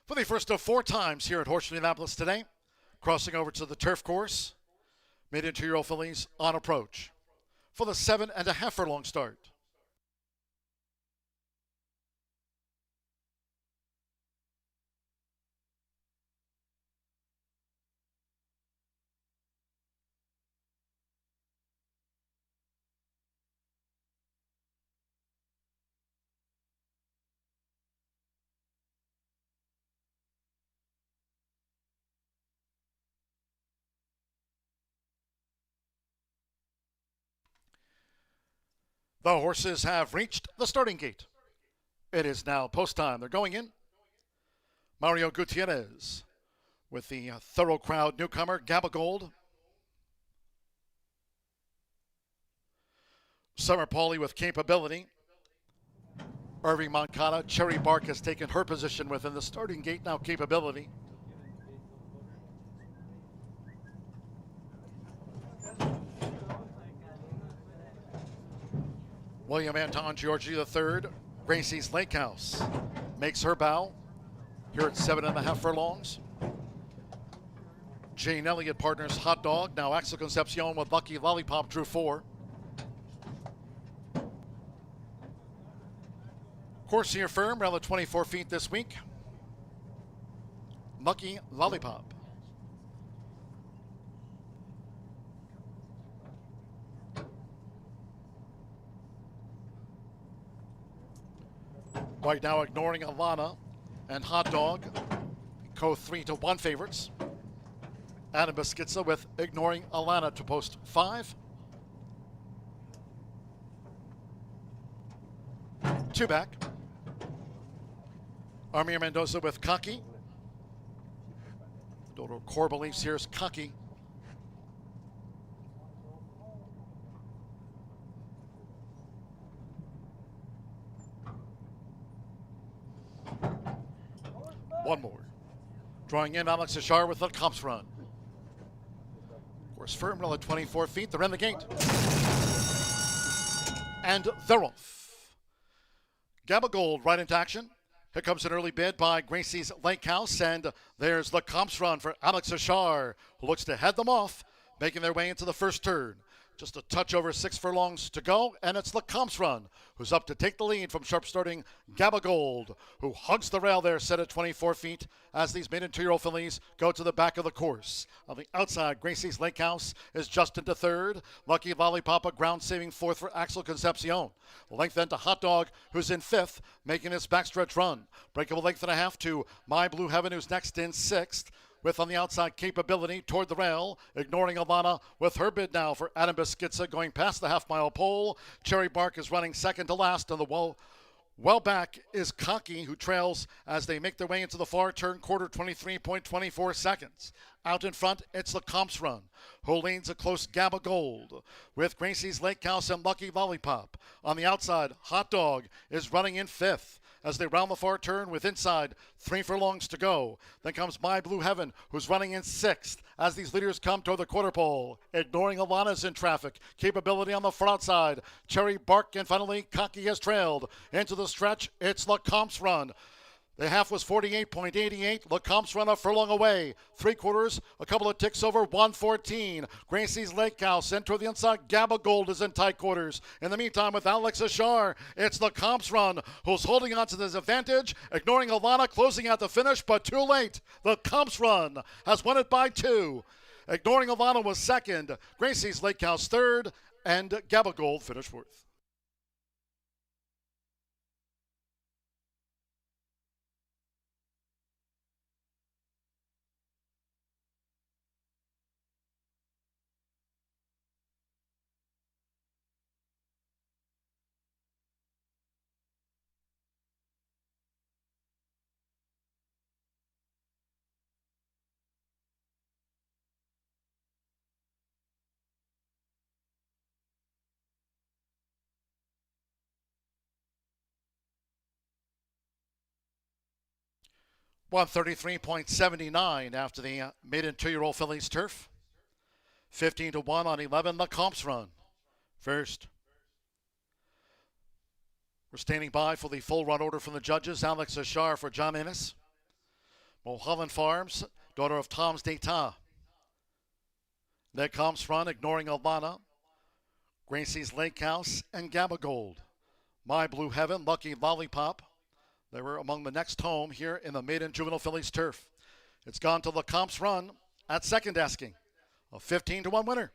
For the first of 4 times here at Horseshoe Indianapolis today, crossing over to the turf course, mid-interior fillies on approach. for the 7.5 furlong start. The horses have reached the starting gate. It is now post time. They're going in. Mario Gutierrez with the Thorough Crowd newcomer, Gabagold. Summer Pauly with Capability. Irving Moncada, Cherry Bark has taken her position within the starting gate, now Capability. William Anton Giorgi III, Gracie's Lake House, makes her bow here at 7.5 furlongs. Jane Elliott partners Hot Dog. Now Axel Concepcion with Lucky Lollipop drew 4. Course here firm, around the 24 feet this week. Lucky Lollipop. Right now ignoring Alana and Hot Dog, co 3-1 favorites. Adam Beschizza with ignoring Alana to post 5. 2 back. Armir Mendoza with Cocky. Dodo core beliefs here is Cocky. One more. Drawing in Alex Ashar with the Comps Run. Course firm, another 24 feet. They're in the gate. And they're off. Gabagold right into action. Here comes an early bid by Gracie's Lake House, and there's the Comps Run for Alex Ashar, who looks to head them off, making their way into the first turn. Just a touch over 6 furlongs to go, and it's the Comps Run who's up to take the lead from sharp starting Gabagold, who hugs the rail there, set at 24 feet as these mid-interior fillies go to the back of the course. On the outside, Gracie's Lake House is just into third. Lucky Lollipop, a ground-saving fourth for Axel Concepcion. Length then to Hot Dog, who's in fifth, making his backstretch run. Breakable length and a half to My Blue Heaven, who's next in sixth. With on the outside Capability toward the rail, ignoring Alana with her bid now for Adam Beschizza going past the half-mile pole. Cherry Bark is running second to last, and the well back is Cocky, who trails as they make their way into the far turn quarter, 23.24 seconds. Out in front, it's the Comps Run, who leans a close Gabagold with Gracie's Lake House and Lucky Lollipop. On the outside, Hot Dog is running in fifth as they round the far turn with inside 3 furlongs to go. Then comes My Blue Heaven, who's running in sixth as these leaders come toward the quarter pole. Ignoring Alana's in traffic. Capability on the front outside. Cherry Bark, and finally Cocky has trailed. Into the stretch, it's the Comps Run. The half was 48.88. Lecomte's Run a furlong away. 3/4, a couple of ticks over 114. Gracie's Lake House in toward the inside. Gabagold is in tight quarters. In the meantime, with Alex Ashar, it's Lecomte's Run who's holding on to this advantage, ignoring Alana, closing out the finish, but too late. Lecomte's Run has won it by 2. Ignoring Alana was second. Gracie's Lake House third, and Gabagold finished fourth. $133.79 after the maiden 2-year-old fillies turf. 15-1 on 11, the Comps Run. First. We're standing by for the full run order from the judges. Alex Ashar for John Ennis. Mulholland Farms, daughter of Tom's d'Etat. The Comps Run, ignoring Alana. Gracie's Lake House, and Gabba Gold. My Blue Heaven, Lucky Lollipop. They were among the next home here in the maiden juvenile fillies turf. It's gone to Lecomte's Run at second asking. A 15-1 winner.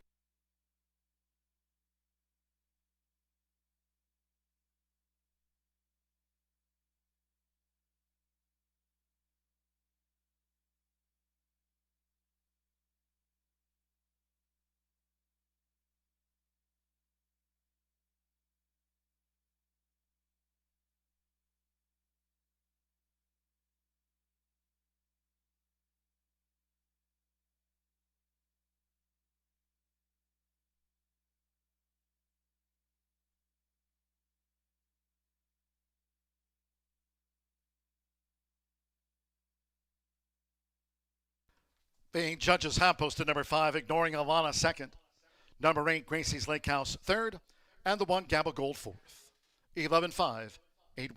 The judges have posted number 5, Ignoring Alana, second. Number 8, Gracie's Lake House, third. And the 1, Gabba Gold, fourth. 11-5, 8-1.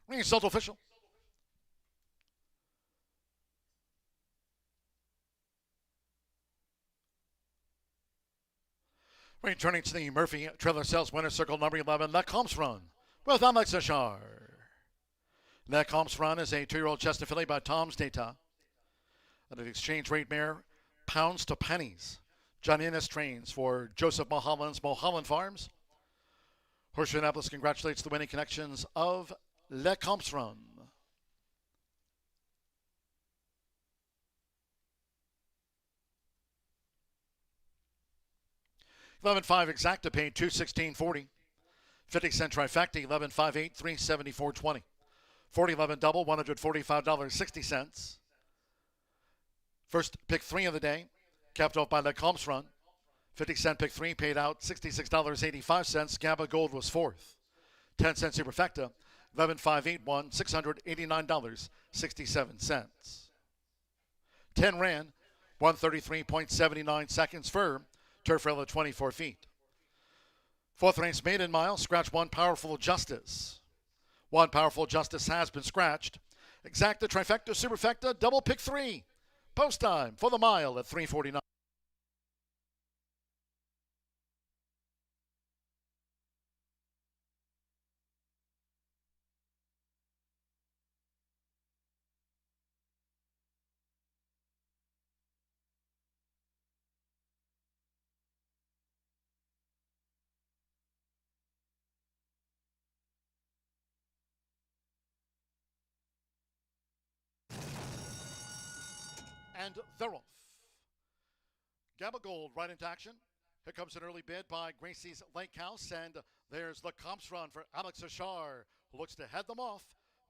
Result official. Returning to the Murphy Trailer Sales winner circle number 11, Lecomte's Run with Alex Ashar. Lecomte's Run is a 2-year-old Chestnut filly by Tom's Data. At an exchange rate mare, pounds to pennies. John Innes trains for Joseph Mulholland's Mulholland Farms. Horseshoe Indianapolis congratulates the winning connections of Lecomte's Run. $11.5 exacta paid $216.40. 50-cent trifecta $11.58 $374.20. 40-11 double $145.60. First pick 3 of the day, capped off by Lecomte's Run. 50-cent pick 3 paid out $66.85. Gabba Gold was fourth. 10-cent superfecta $11.581 $689.67. 10 ran 133.79 seconds for turf rail at 24 feet. Fourth race maiden mile, scratch 1 Powerful Justice. 1 Powerful Justice has been scratched. Exacta, trifecta, superfecta, double pick 3. Post time for the mile at 3:49. And they're off. Gabba Gold right into action. Here comes an early bid by Gracie's Lake House, and there's Lecomte's Run for Alex Ashar, who looks to head them off,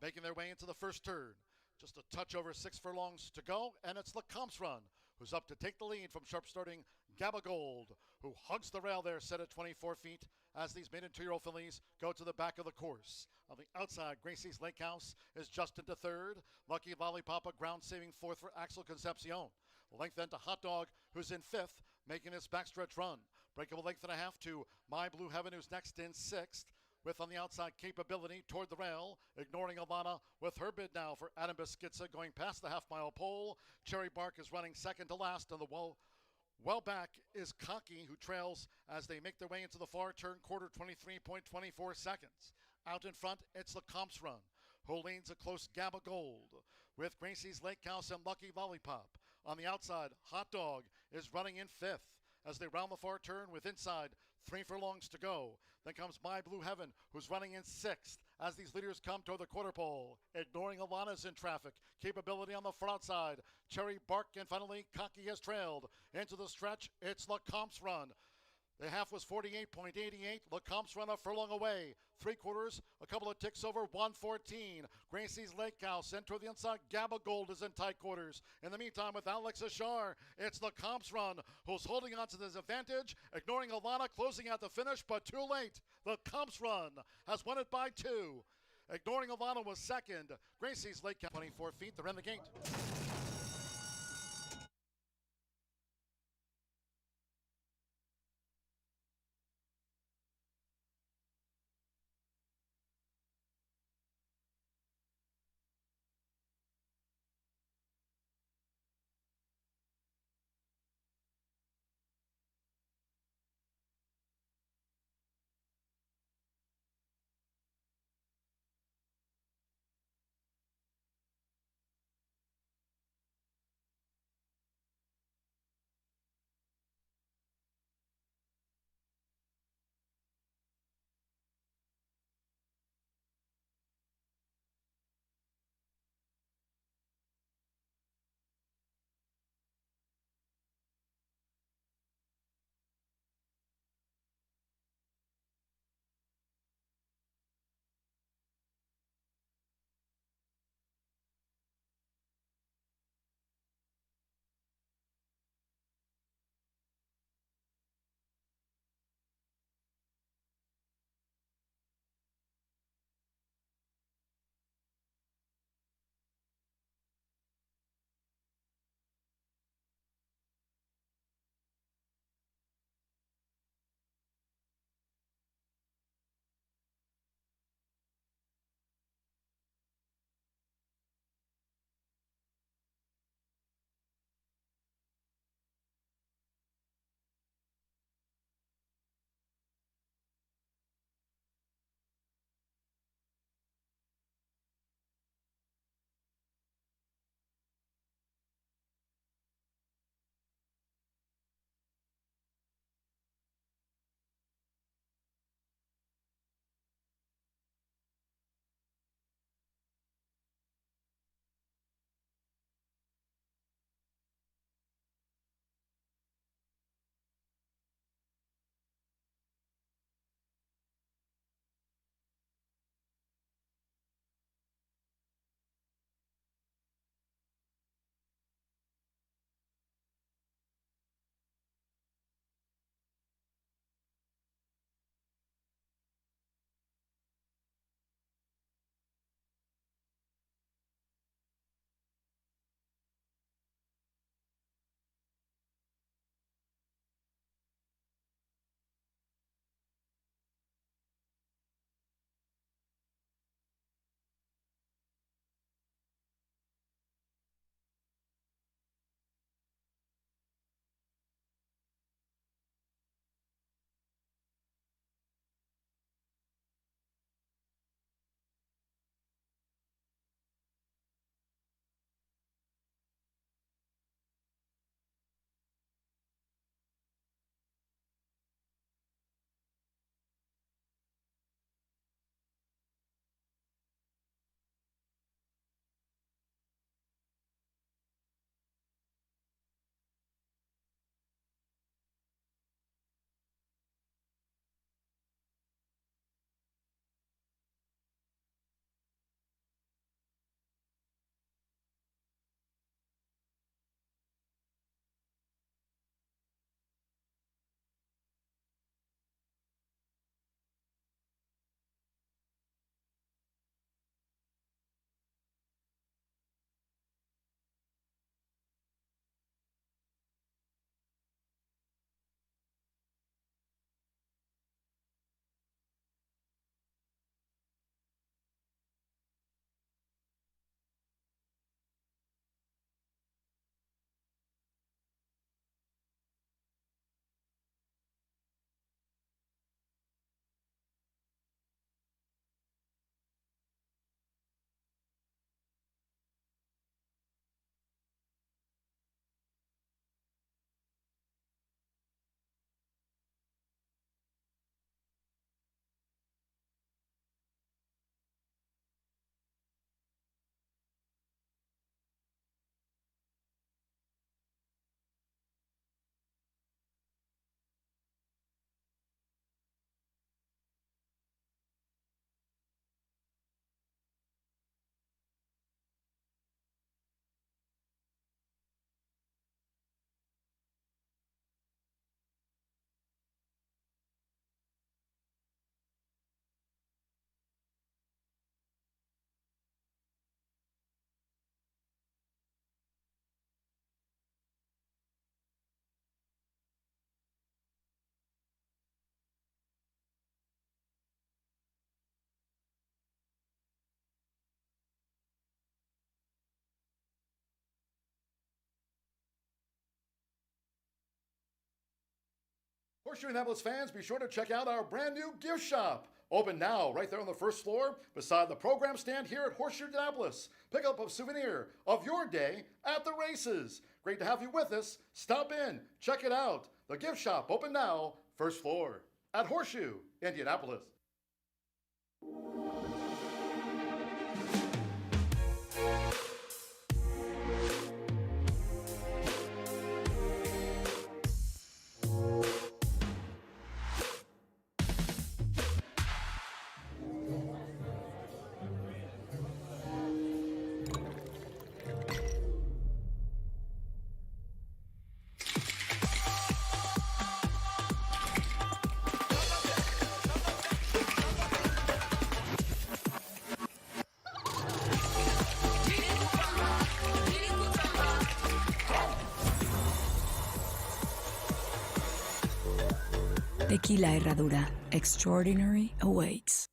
making their way into the first turn. Just a touch over 6 furlongs to go, and it's Lecomte's Run, who's up to take the lead from sharp starting Gabba Gold, who hugs the rail there, set at 24 feet, as these maiden 2-year-old fillies go to the back of the course. On the outside, Gracie's Lake House is just into third. Lucky Lollipop, a ground-saving fourth for Axel Concepcion. Length then to Hot Dog, who's in fifth, making his backstretch run. Breakable length and a half to My Blue Heaven, who's next in sixth. With on the outside capability toward the rail, Ignoring Alana with her bid now for Adam Beschizza going past the half-mile pole. Cherry Bark is running second to last, and the well back is Cocky, who trails as they make their way into the far turn, quarter 23.24 seconds. Out in front, it's Lecomte's Run, who leans a close Gamma Gold, with Gracie's Lake House and Lucky Lollipop. On the outside, Hot Dog is running in 5th. As they round the far turn with inside 3 furlongs to go. Then comes My Blue Heaven, who's running in 6th as these leaders come toward the quarter pole. Ignoring Alana's in traffic. Capability on the front side. Cherry Bark and finally Cocky has trailed. Into the stretch, it's Lecomte's Run. The half was 48.88. Lecomte's Run a furlong away. 3/4, a couple of ticks over 114. Gracie's Lake House and toward the inside. Gamma Gold is in tight quarters. In the meantime, with Alex Ashar, it's Lecomte's Run who's holding on to this advantage, ignoring Alana, closing out the finish, but too late. Lecomte's Run has won it by 2. Ignoring Alana was second. Gracie's Lake House, 24 feet. They're in the gate. Horseshoe Indianapolis fans, be sure to check out our brand new gift shop. Open now, right there on the first floor, beside the program stand here at Horseshoe Indianapolis. Pick up a souvenir of your day at the races. Great to have you with us. Stop in, check it out. The gift shop, open now, first floor, at Horseshoe Indianapolis.
Tequila Herradura. Extraordinary awaits.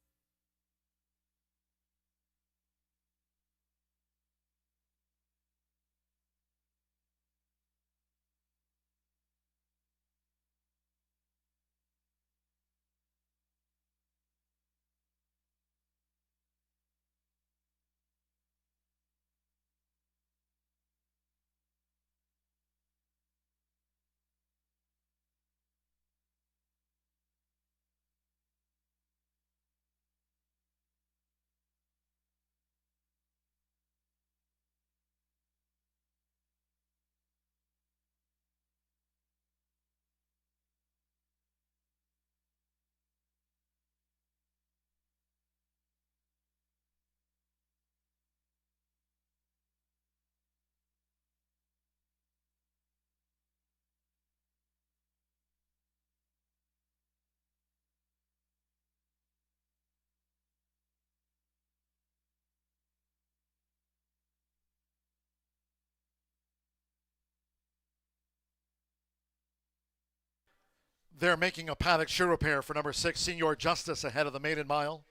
They're making a paddock shoe repair for number 6, Senior Justice, ahead of the maiden mile.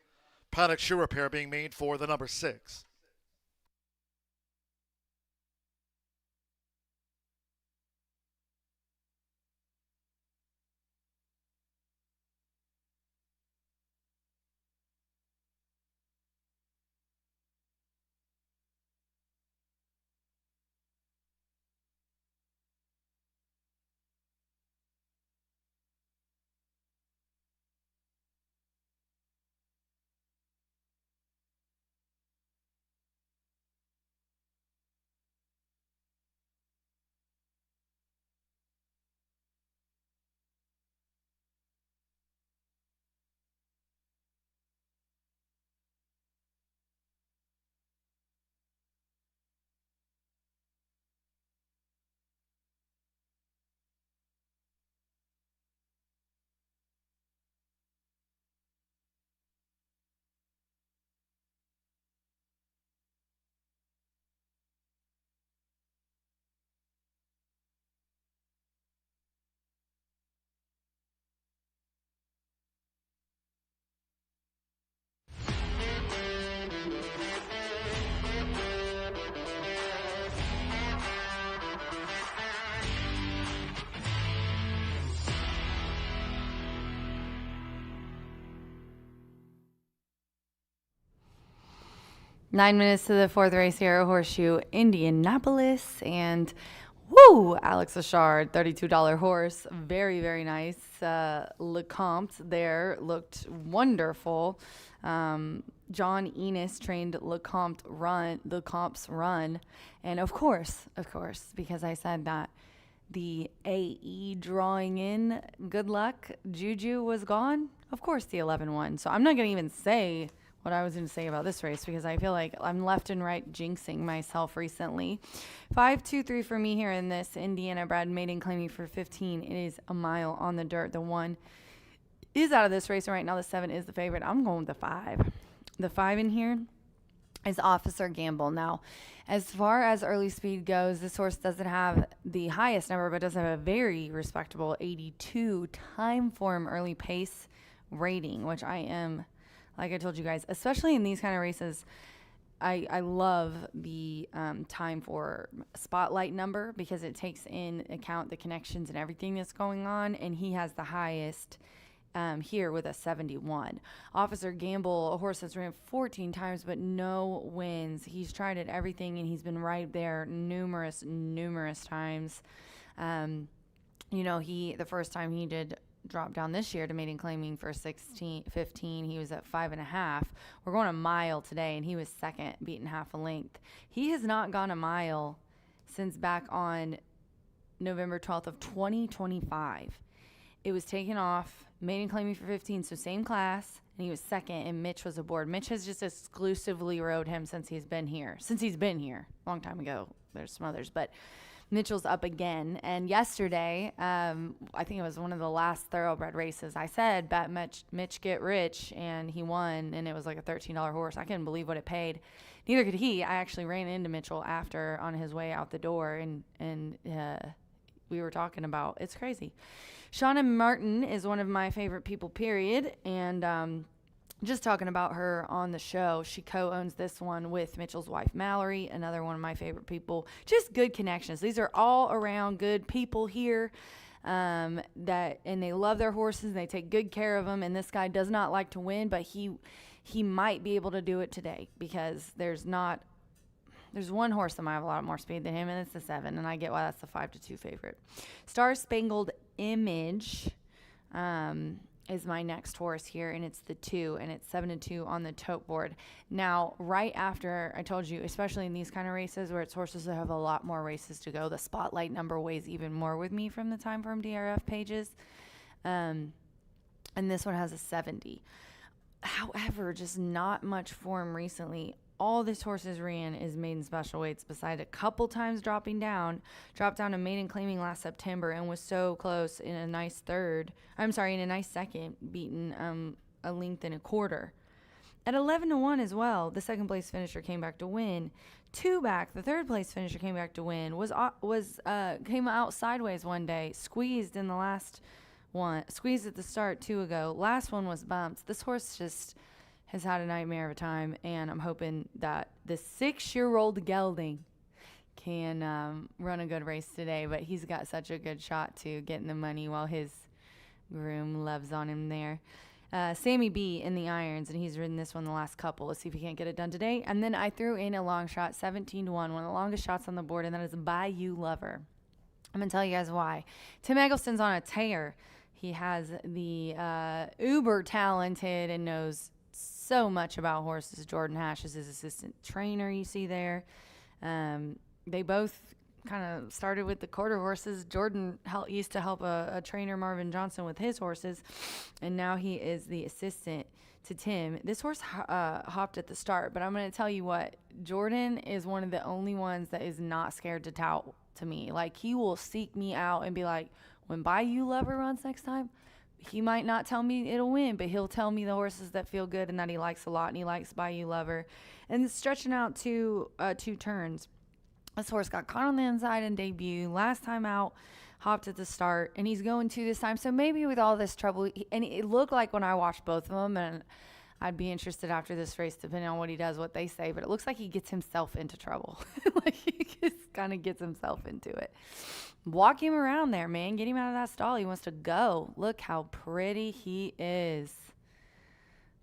Paddock shoe repair being made for the number 6.
Nine minutes to the fourth race here at Horseshoe Indianapolis, and woo, Alex Achard, $32 horse, very, very nice. LeCompte there looked wonderful. John Enos trained LeCompte's run, and of course, because I said that the AE drawing in, good luck, Juju was gone. Of course, the 11 won. So I'm not going to even say what I was going to say about this race because I feel like I'm left and right jinxing myself recently. 5-2-3 for me here in this Indiana bred maiden claiming for 15. It is a mile on the dirt. The 1 is out of this race, and right now the 7 is the favorite. I'm going with the 5. The 5 in here is Officer Gamble. Now, as far as early speed goes, this horse doesn't have the highest number, but does have a very respectable 82 time form early pace rating, which I am, like I told you guys, especially in these kind of races, I love the time for spotlight number because it takes in account the connections and everything that's going on, and he has the highest here with a 71. Officer Gamble, a horse that's ran 14 times but no wins. He's tried at everything and he's been right there numerous times. The first time he did drop down this year to maiden claiming for 15, he was at 5.5. We're going a mile today and he was second, beaten half a length. He has not gone a mile since back on November 12th of 2025. It was taken off, maiden claiming for 15, so same class, and he was second, and Mitch was aboard. Mitch has just exclusively rode him since he's been here. A long time ago. There's some others, but Mitchell's up again. And yesterday, I think it was one of the last thoroughbred races, I said, bet Mitch get rich, and he won, and it was like a $13 horse. I couldn't believe what it paid. Neither could he. I actually ran into Mitchell after on his way out the door, and we were talking about, it's crazy. Shauna Martin is one of my favorite people, period. And just talking about her on the show, she co-owns this one with Mitchell's wife, Mallory, another one of my favorite people. Just good connections. These are all around good people here and they love their horses. And they take good care of them. And this guy does not like to win, but he might be able to do it today because there's one horse that might have a lot more speed than him, and it's the 7, and I get why that's the 5-2 favorite. Star Spangled Image is my next horse here, and it's the 2, and it's 7-2 on the tote board. Now, right after I told you, especially in these kind of races where it's horses that have a lot more races to go, the spotlight number weighs even more with me from the Time Firm DRF pages, and this one has a 70. However, just not much form recently. All this horses ran is maiden special weights, beside a couple times dropped down to maiden claiming last September and was so close in a nice second, beaten a length and a quarter. At 11-1 as well, the second place finisher came back to win. 2 back, the third place finisher came back to win. Came out sideways one day, squeezed in the last one, squeezed at the start 2 ago. Last one was bumped. This horse just has had a nightmare of a time, and I'm hoping that the 6-year-old gelding can run a good race today, but he's got such a good shot to getting the money while his groom loves on him there. Sammy B in the irons, and he's ridden this one the last couple. Let's see if he can't get it done today. And then I threw in a long shot, 17-1, one of the longest shots on the board, and that is Bayou Lover. I'm going to tell you guys why. Tim Eggleston's on a tear. He has the uber talented and knows so much about horses. Jordan Hash is his assistant trainer, you see there. They both kind of started with the quarter horses. Jordan used to help a trainer, Marvin Johnson, with his horses, and now he is the assistant to Tim. This horse hopped at the start, but I'm going to tell you what, Jordan is one of the only ones that is not scared to tout to me. Like, he will seek me out and be like, when Bayou Lover runs next time, he might not tell me it'll win, but he'll tell me the horses that feel good and that he likes a lot, and he likes Bayou Lover. And it's stretching out to 2 turns. This horse got caught on the inside in debut. Last time out, hopped at the start, and he's going 2 this time. So maybe with all this trouble, and it looked like when I watched both of them, and I'd be interested after this race, depending on what he does, what they say, but it looks like he gets himself into trouble. Like, he just kind of gets himself into it. Walk him around there, man. Get him out of that stall. He wants to go. Look how pretty he is.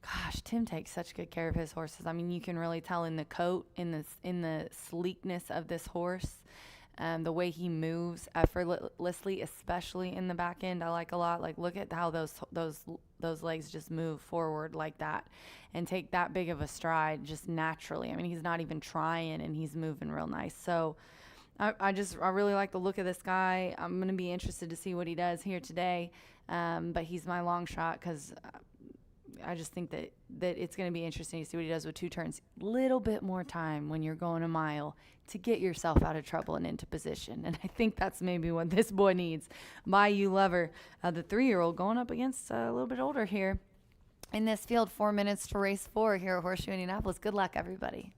Gosh, Tim takes such good care of his horses. I mean, you can really tell in the coat, in the sleekness of this horse, the way he moves effortlessly, especially in the back end. I like a lot. Like, look at how those legs just move forward like that and take that big of a stride just naturally. I mean, he's not even trying, and he's moving real nice. So I really like the look of this guy. I'm going to be interested to see what he does here today. But he's my long shot because I just think that it's going to be interesting to see what he does with 2 turns. Little bit more time when you're going a mile to get yourself out of trouble and into position. And I think that's maybe what this boy needs. Bayou Lover, the 3-year-old, going up against a little bit older here in this field. 4 minutes to race 4 here at Horseshoe Indianapolis. Good luck, everybody.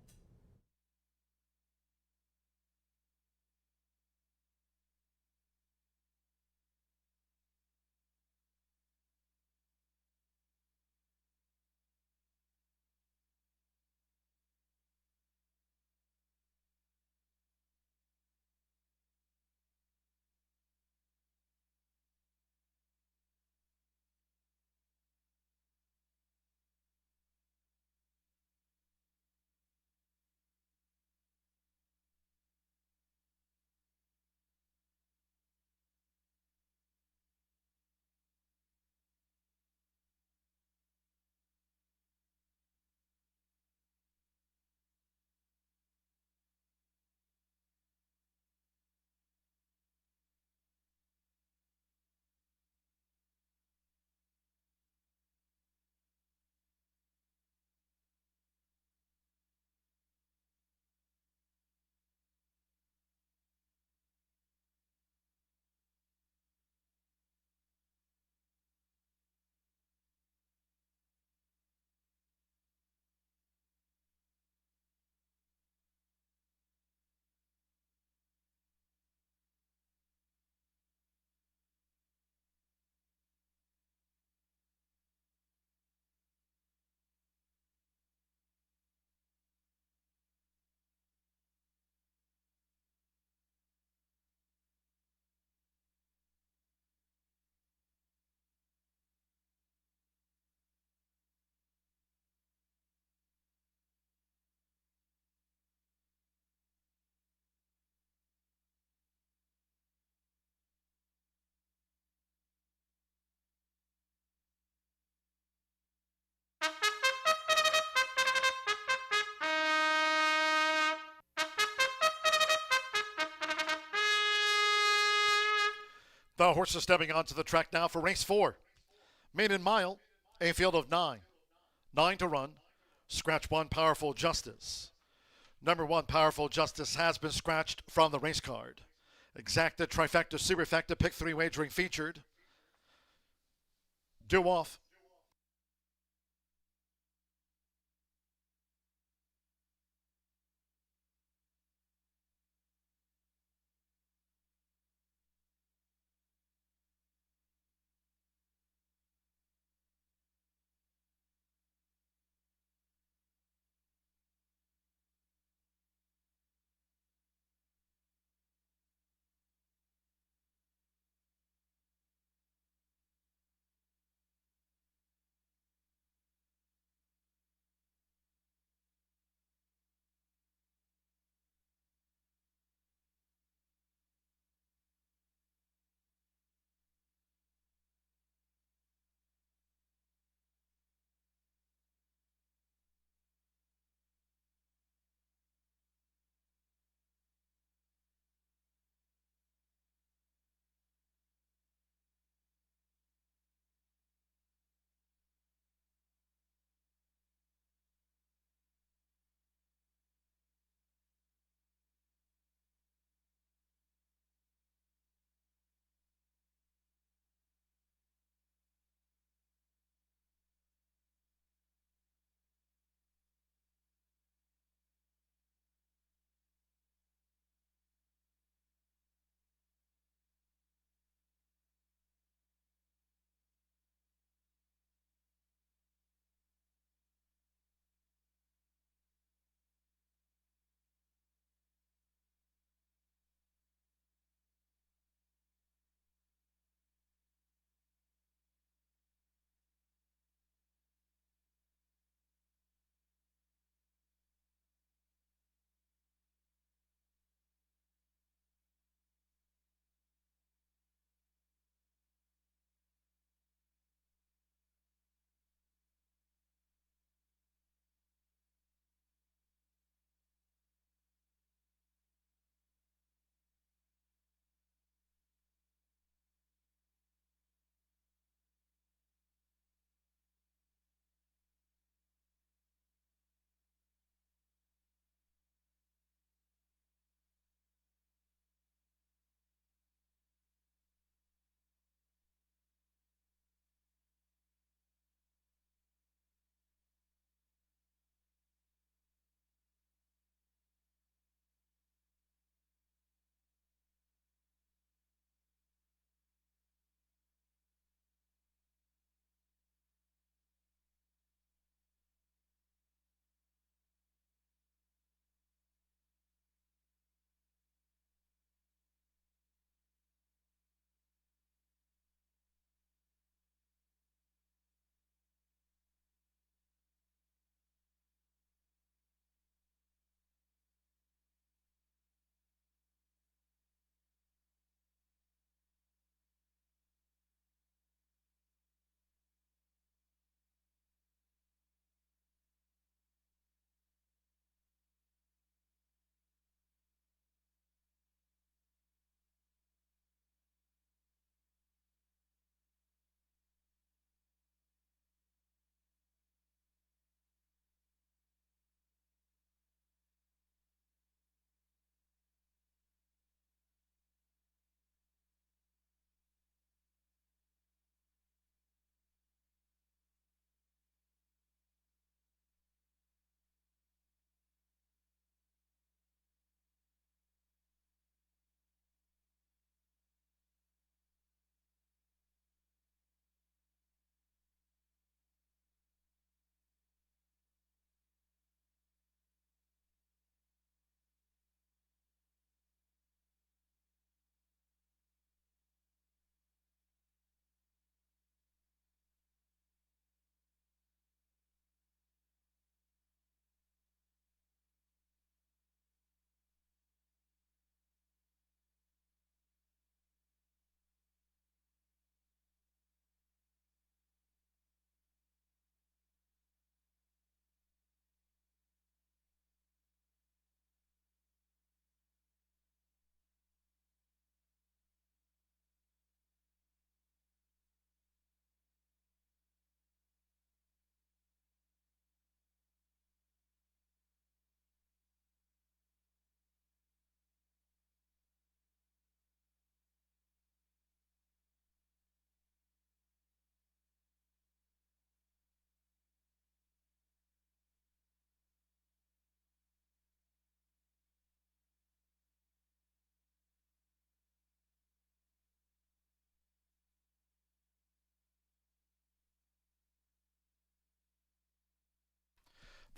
The horses stepping onto the track now for race 4. Maiden Mile, a field of 9. 9 to run. Scratch 1, Powerful Justice. Number 1, Powerful Justice has been scratched from the race card. Exacta, Trifecta, Superfecta, Pick 3 wagering featured. Due off.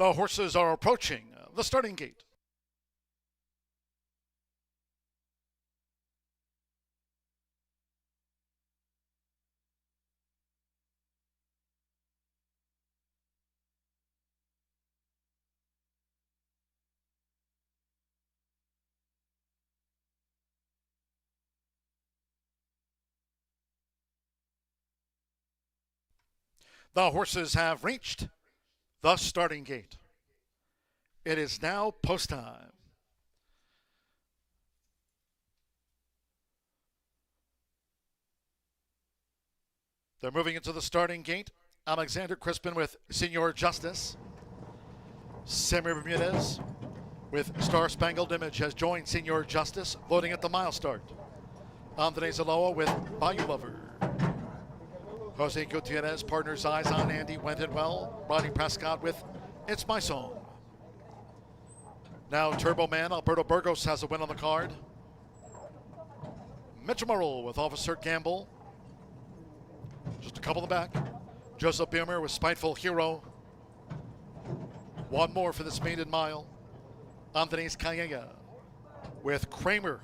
The horses are approaching the starting gate. The horses have reached the starting gate. It is now post time. They're moving into the starting gate. Alexander Crispin with Senor Justice. Sammy Bermudez with Star Spangled Image has joined Senor Justice, loading at the mile start. Andres Aloa with Bayou Lover. Jose Gutierrez, partners Eyes on Andy, went it well. Ronnie Prescott with It's My Song. Now Turbo Man, Alberto Burgos has a win on the card. Mitchell Merle with Officer Gamble. Just a couple in the back. Joseph Beamer with Spiteful Hero. One more for this maiden mile. Andres Calleja with Kramer.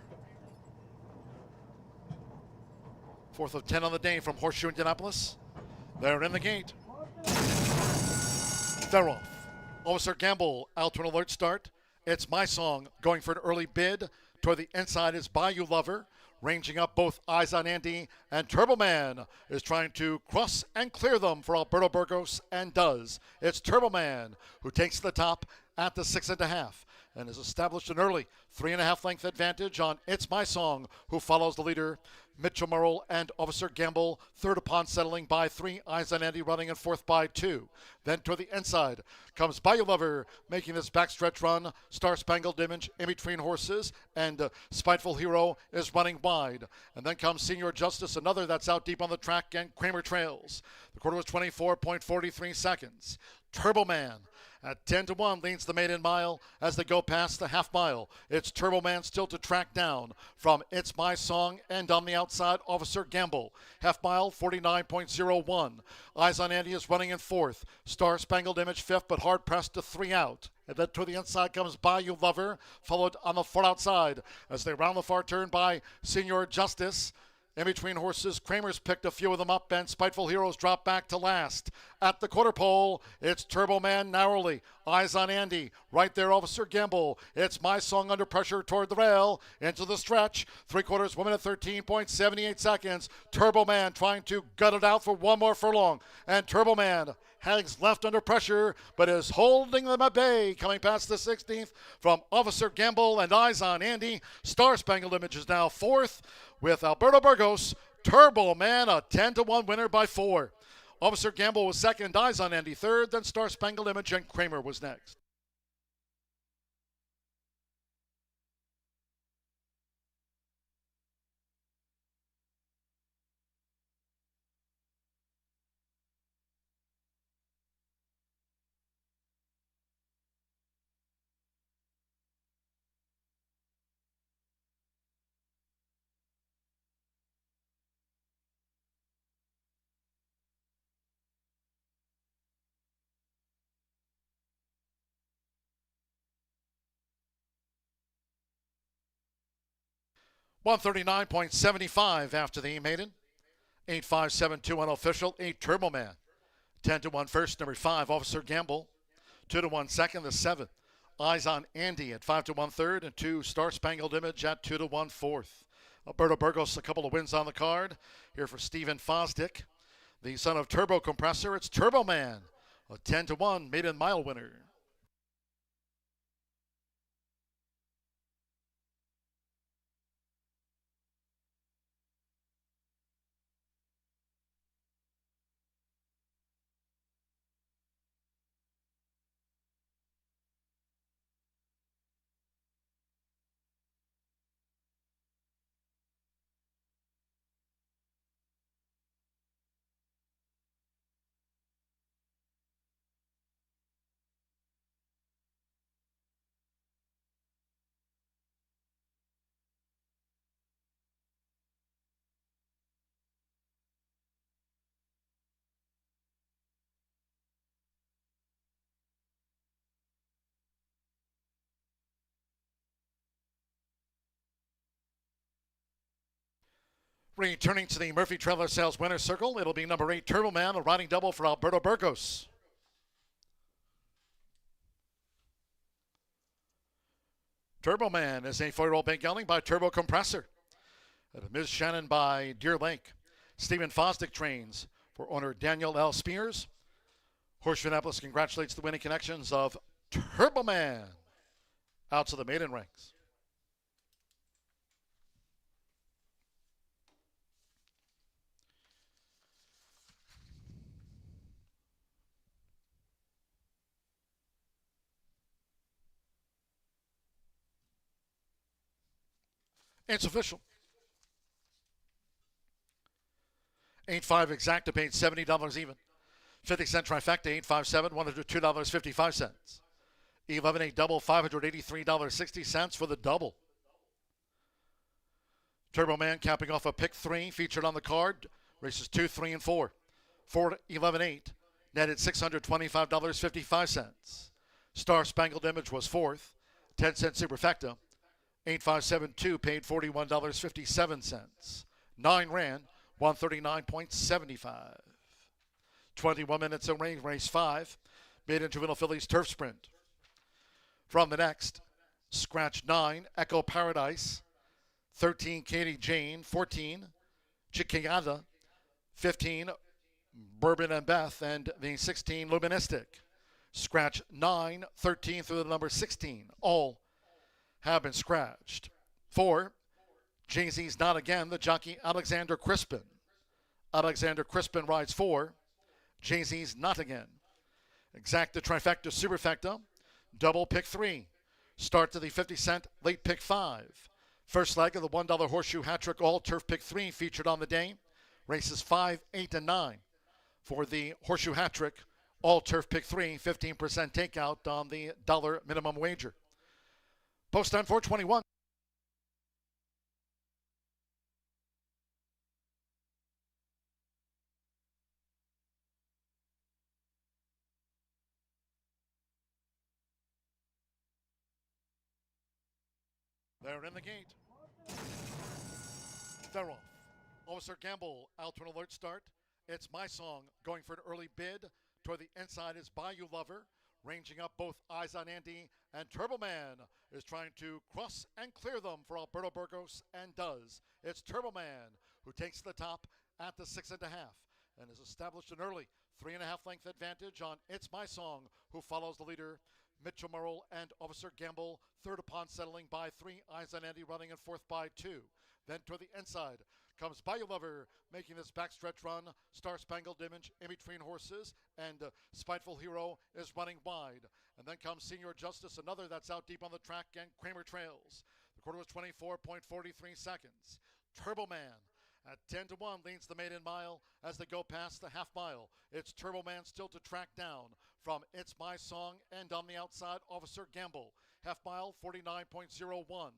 Fourth of 10 on the day from Horseshoe Indianapolis. They're in the gate. They're off. Officer Gamble out to an alert start. It's My Song going for an early bid. Toward the inside is Bayou Lover. Ranging up both Eyes on Andy, and Turbo Man is trying to cross and clear them for Alberto Burgos, and does. It's Turbo Man who takes the top at the 6.5 and has established an early 3.5 length advantage on It's My Song, who follows the leader, Mitchell Merle and Officer Gamble, third upon settling by 3, Eyes on Andy running in fourth by 2. Then toward the inside comes Bayou Lover, making this backstretch run. Star Spangled Image in between horses, and Spiteful Hero is running wide. And then comes Senor Justice, another that's out deep on the track, and Kramer trails. The quarter was 24.43 seconds. Turbo Man at 10-1 leads the maiden mile as they go past the half mile. It's Turbo Man still to track down from It's My Song, and on the outside, Officer Gamble. Half mile, 49.01. Eyes on Andy is running in fourth. Star Spangled Image fifth, but hard pressed to 3 out. And then to the inside comes Bayou Lover, followed on the far outside as they round the far turn by Senor Justice. In between horses, Kramer's picked a few of them up, and Spiteful Heroes drop back to last. At the quarter pole, it's Turbo Man narrowly. Eyes on Andy. Right there, Officer Gamble. It's My Song under pressure toward the rail. Into the stretch. 3/4, 1 minute 13.78 seconds. Turbo Man trying to gut it out for one more furlong. And Turbo Man hangs left under pressure, but is holding them at bay. Coming past the 16th from Officer Gamble and Eyes on Andy. Star Spangled Image is now fourth, with Alberto Burgos. Turbo Man a 10-1 winner by 4. Officer Gamble was second, Eyes on Andy third, then Star Spangled Image, and Kramer was next. $139.75 after the maiden. 8.572 unofficial. 8 Turbo Man. 10-1 first, number 5 Officer Gamble. 2-1 second, the 7th Eyes on Andy at 5-1 third, and 2 Star Spangled Image at 2-1 fourth. Alberto Burgos, a couple of wins on the card. Here for Stephen Fosdick, the son of Turbo Compressor. It's Turbo Man, a 10-1 maiden mile winner. Returning to the Murphy Trailer Sales Winner's Circle, it'll be number 8, Turbo Man, a riding double for Alberto Burgos. Turbo Man is a 4-year-old bank gelding by Turbo Compressor. Ms. Shannon by Deer Lake. Stephen Fosdick trains for owner Daniel L. Spears. Horseshoe Indianapolis congratulates the winning connections of Turbo Man out to the maiden ranks. It's official. 8-5 exacta paid $70 even. 50-cent trifecta, 857, $102.55. 11-8 double, $583.60 for the double. Turbo Man capping off a pick 3 featured on the card. Races 2, 3, and 4. 4, 11, 8. Netted $625.55. Star Spangled Image was 4th. 10-cent superfecta. 8572 paid $41.57. 9 ran, 139.75. 21 minutes of race 5. Made into Juvenile Phillies Turf Sprint. From the next, scratch 9, Echo Paradise. 13, Katie Jane. 14, Chiquiada. 15, Bourbon and Beth. And the 16, Luministic. Scratch 9, 13 through the number 16. All have been scratched. 4, Jay-Z's Not Again, the jockey Alexander Crispin. Alexander Crispin rides 4. Jay-Z's Not Again. Exacta trifecta superfecta. Double pick 3. Start to the 50-cent late pick 5. First leg of the $1 Horseshoe Hat-Trick All Turf Pick 3 featured on the day. Races 5, 8, and 9 for the Horseshoe Hat-Trick All Turf Pick 3. 15% takeout on the dollar minimum wager. Post time 421. They're in the gate. They're off. Officer Gamble out to an alert start. It's My Song going for an early bid. Toward the inside is Bayou Lover. Ranging up both Eyes on Andy, and Turbo Man is trying to cross and clear them for Alberto Burgos, and does. It's Turbo Man who takes the top at the 6.5 and has established an early 3.5 length advantage on It's My Song, who follows the leader Mitchell Murrell and Officer Gamble, third upon settling by 3, Eyes on Andy running in fourth by 2. Then toward the inside comes Bayou Lover, making this backstretch run. Star Spangled Image in between horses, and Spiteful Hero is running wide. And then comes Senior Justice, another that's out deep on the track, and Kramer trails. The quarter was 24.43 seconds. Turbo Man at 10-1 leads the maiden mile as they go past the half mile. It's Turbo Man still to track down from It's My Song, and on the outside, Officer Gamble. Half mile, 49.01.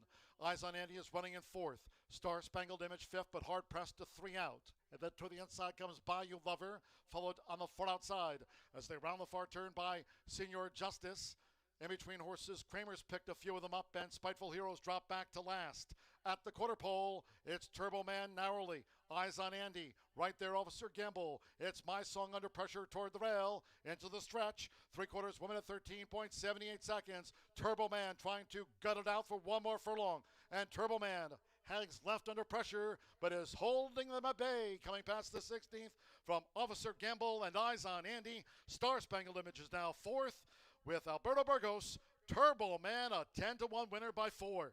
Eyes on Andy is running in fourth. Star Spangled Image fifth, but hard pressed to 3 out. And then to the inside comes Bayou Lover, followed on the far outside as they round the far turn by Senior Justice. In between horses, Kramer's picked a few of them up, and Spiteful Heroes drop back to last. At the quarter pole, it's Turbo Man narrowly. Eyes on Andy. Right there, Officer Gamble. It's My Song under pressure toward the rail. Into the stretch. 3/4, 1 minute 13.78 seconds. Turbo Man trying to gut it out for one more furlong. And Turbo Man hangs left under pressure, but is holding them at bay. Coming past the 16th from Officer Gamble and Eyes on Andy. Star Spangled Image is now fourth with Alberto Burgos. Turbo Man, a 10-1 winner by 4.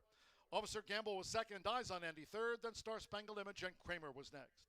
Officer Gamble was second, Eyes on Andy third, then Star Spangled Image, and Kramer was next.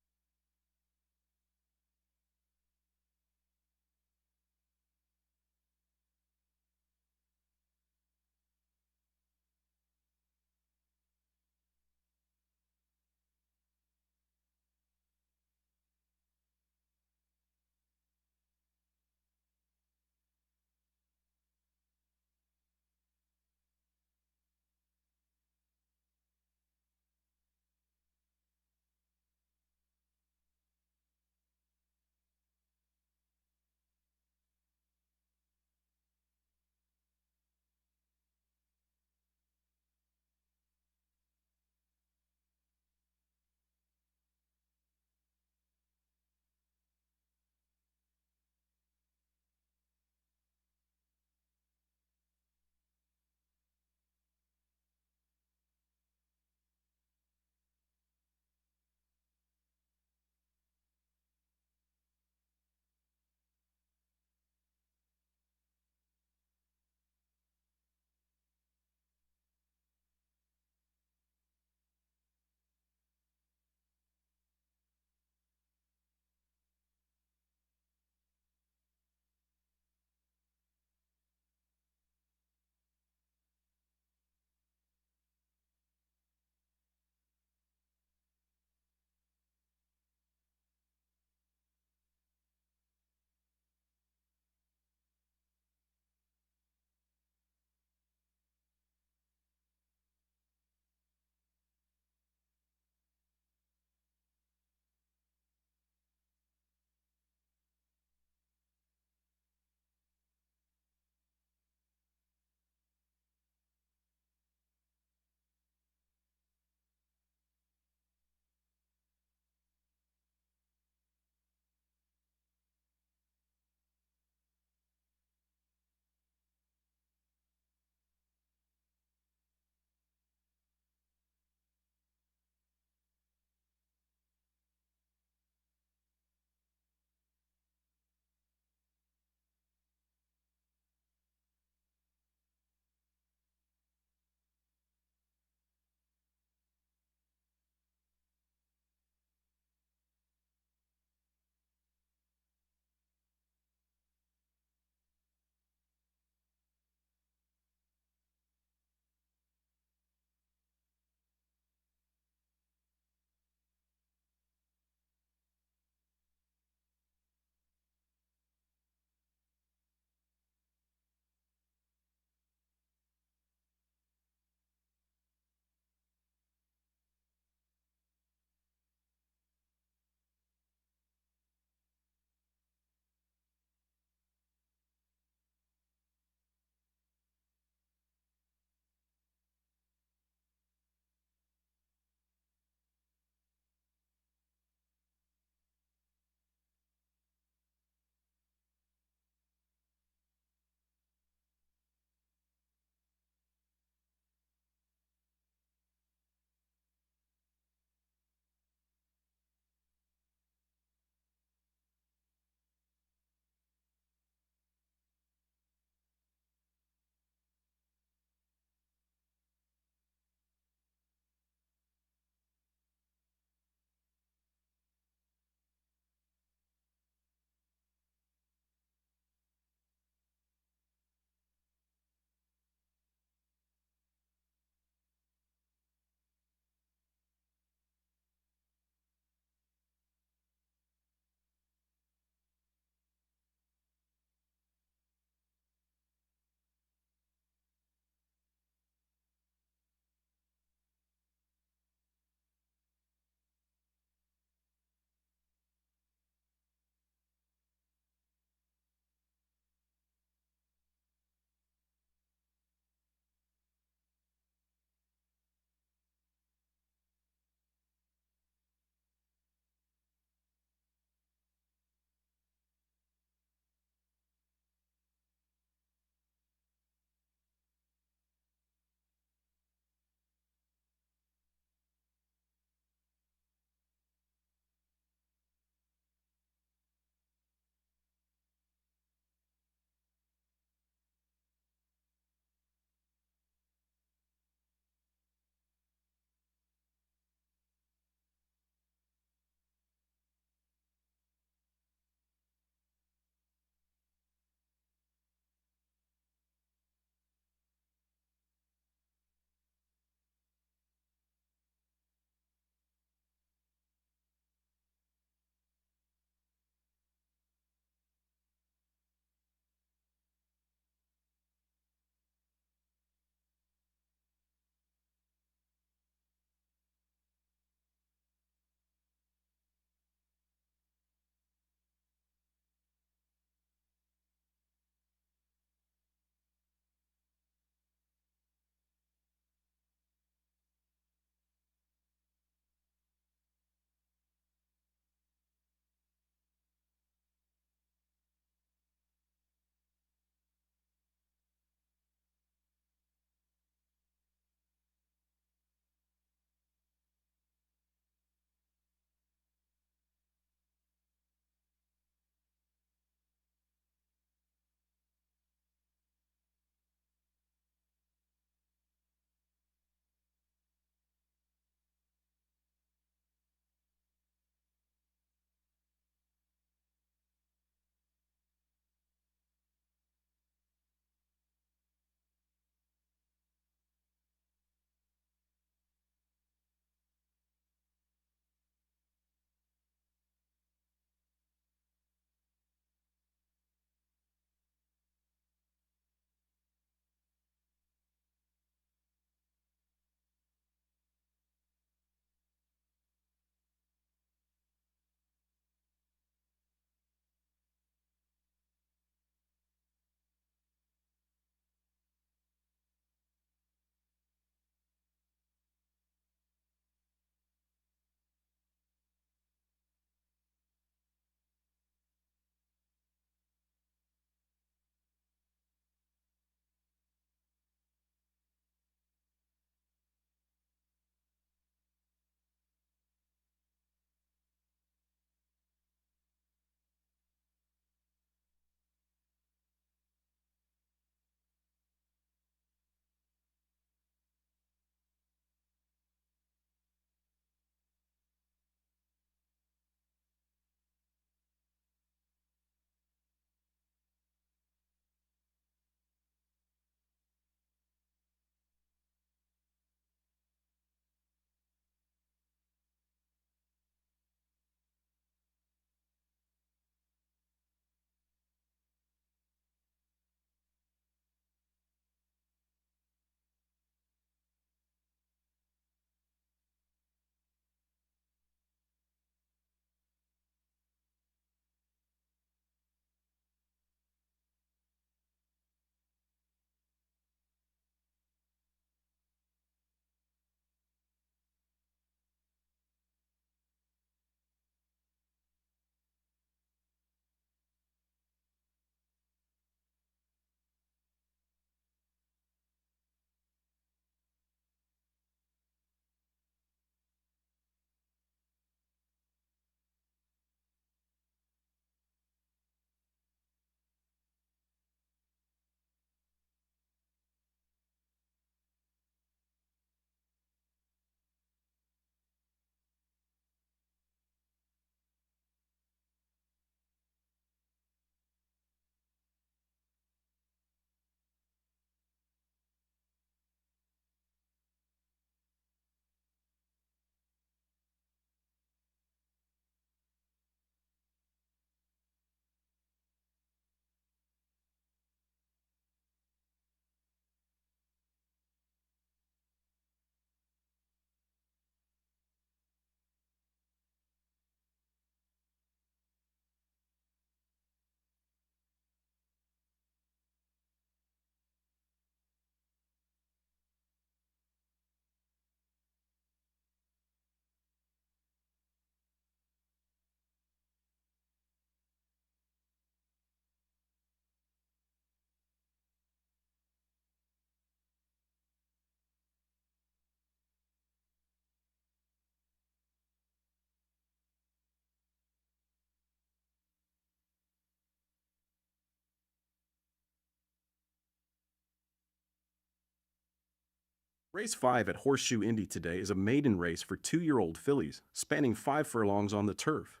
Race 5 at Horseshoe Indy today is a maiden race for 2-year-old fillies, spanning 5 furlongs on the turf.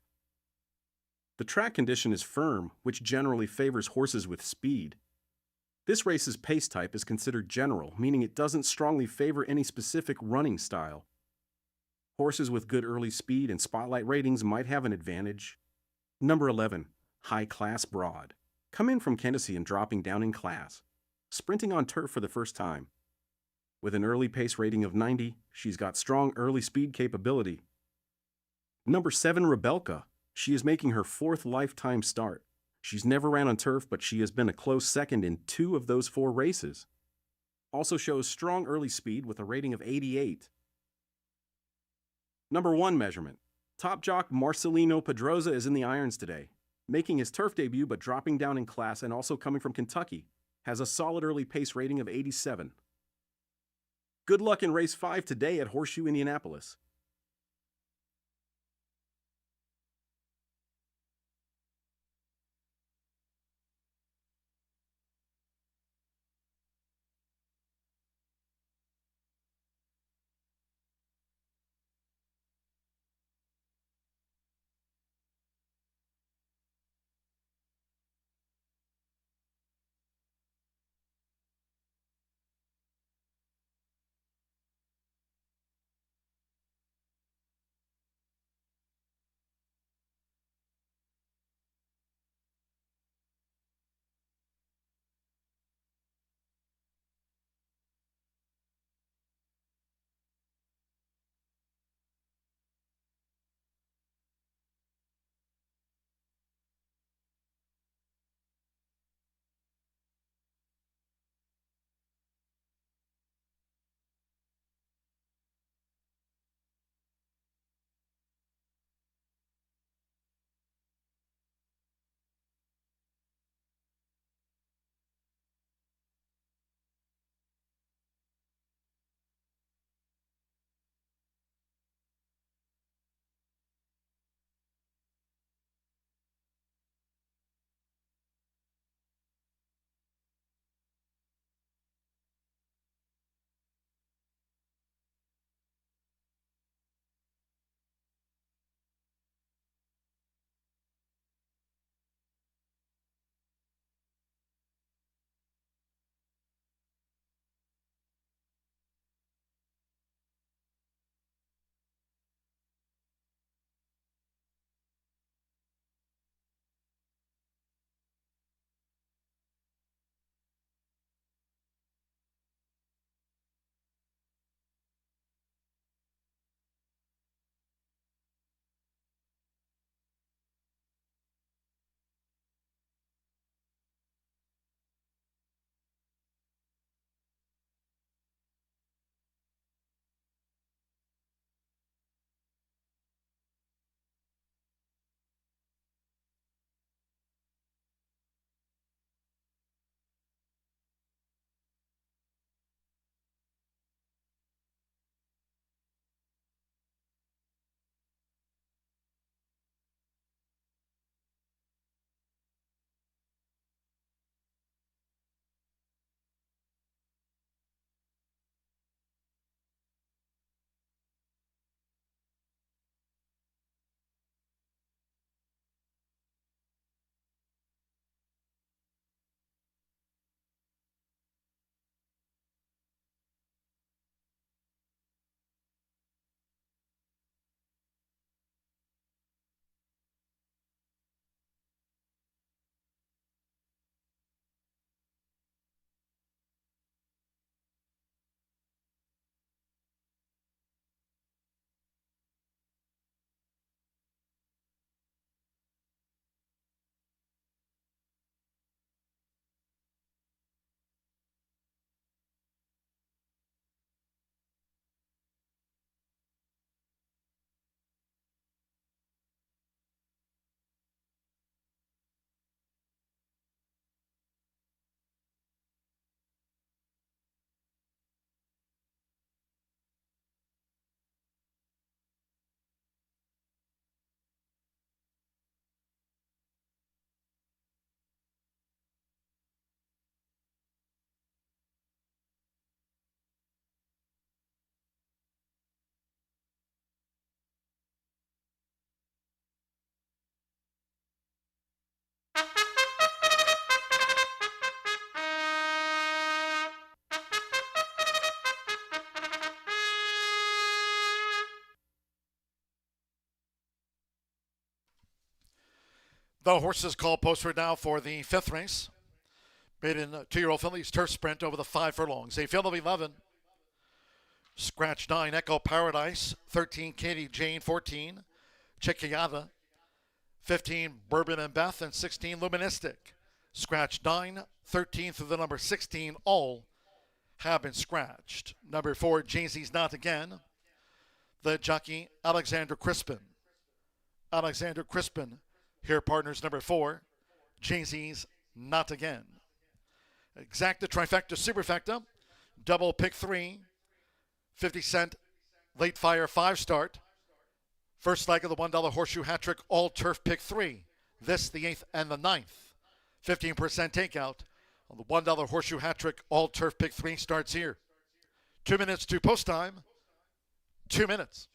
The track condition is firm, which generally favors horses with speed. This race's pace type is considered general, meaning it doesn't strongly favor any specific running style. Horses with good early speed and spotlight ratings might have an advantage. Number 11, High Class Broad. Come in from Candace and dropping down in class. Sprinting on turf for the first time. With an early pace rating of 90, she's got strong early speed capability. Number 7, Rebelka. She is making her 4th lifetime start. She's never ran on turf, but she has been a close second in 2 of those 4 races. Also shows strong early speed with a rating of 88. Number 1 measurement. Top jock Marcelino Pedroza is in the irons today, making his turf debut but dropping down in class and also coming from Kentucky. Has a solid early pace rating of 87. Good luck in race 5 today at Horseshoe Indianapolis.
The horses call posted now for the 5th race. Maiden 2-year-old fillies turf sprint over the 5 furlongs. A field of 11. Scratch 9, Echo Paradise. 13, Katie Jane. 14, Chiquiada. 15, Bourbon and Beth. And 16, Luministic. Scratch 9, 13 through the number 16, all have been scratched. Number 4, Jay-Z's Not Again. The jockey, Alexander Crispin. Alexander Crispin, here partners number 4, Jay-Z's Not Again. Exacta, trifecta, superfecta, double pick 3, 50 cent, late fire 5 start. First leg of the $1 horseshoe hat trick, all turf pick 3. This, the 8th and the 9th. 15% takeout on the $1 horseshoe hat trick, all turf pick 3 starts here. 2 minutes to post time. 2 minutes.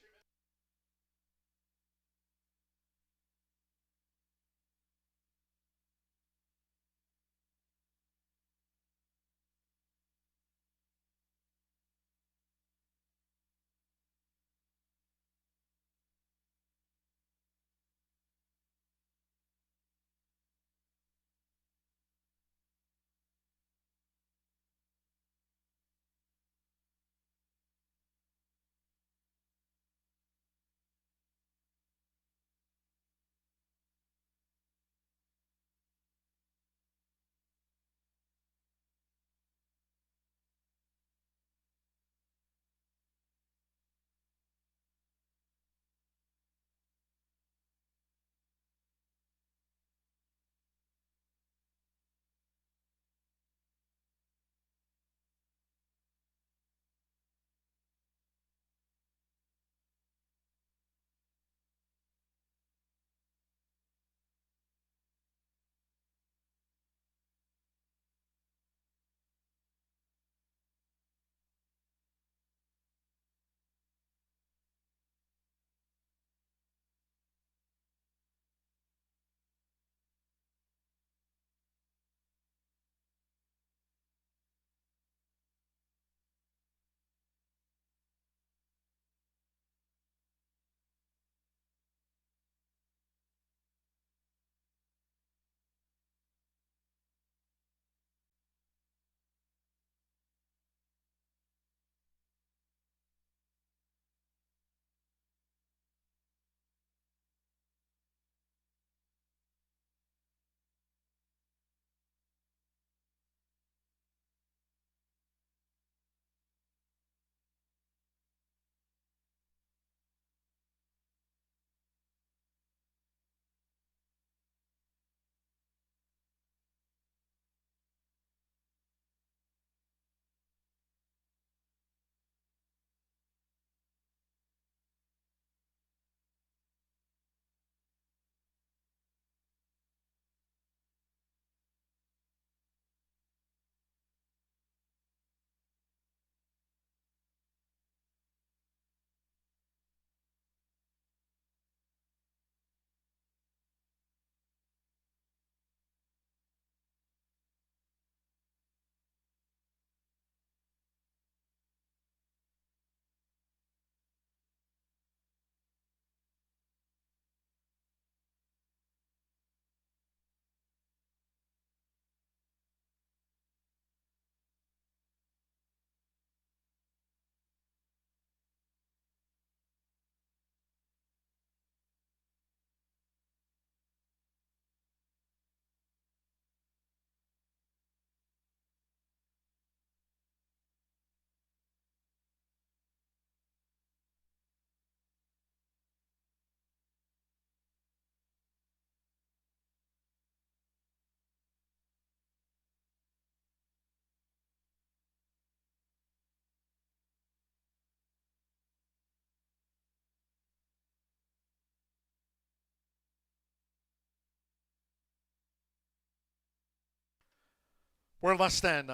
We're less than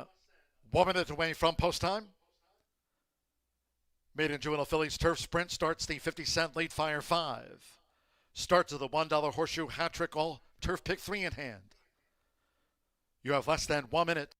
1 minute away from post time. Maiden Juvenile Fillies Turf Sprint starts the 50 cent late fire 5. Starts of the $1 horseshoe hat trick, all turf pick 3 in hand. You have less than 1 minute.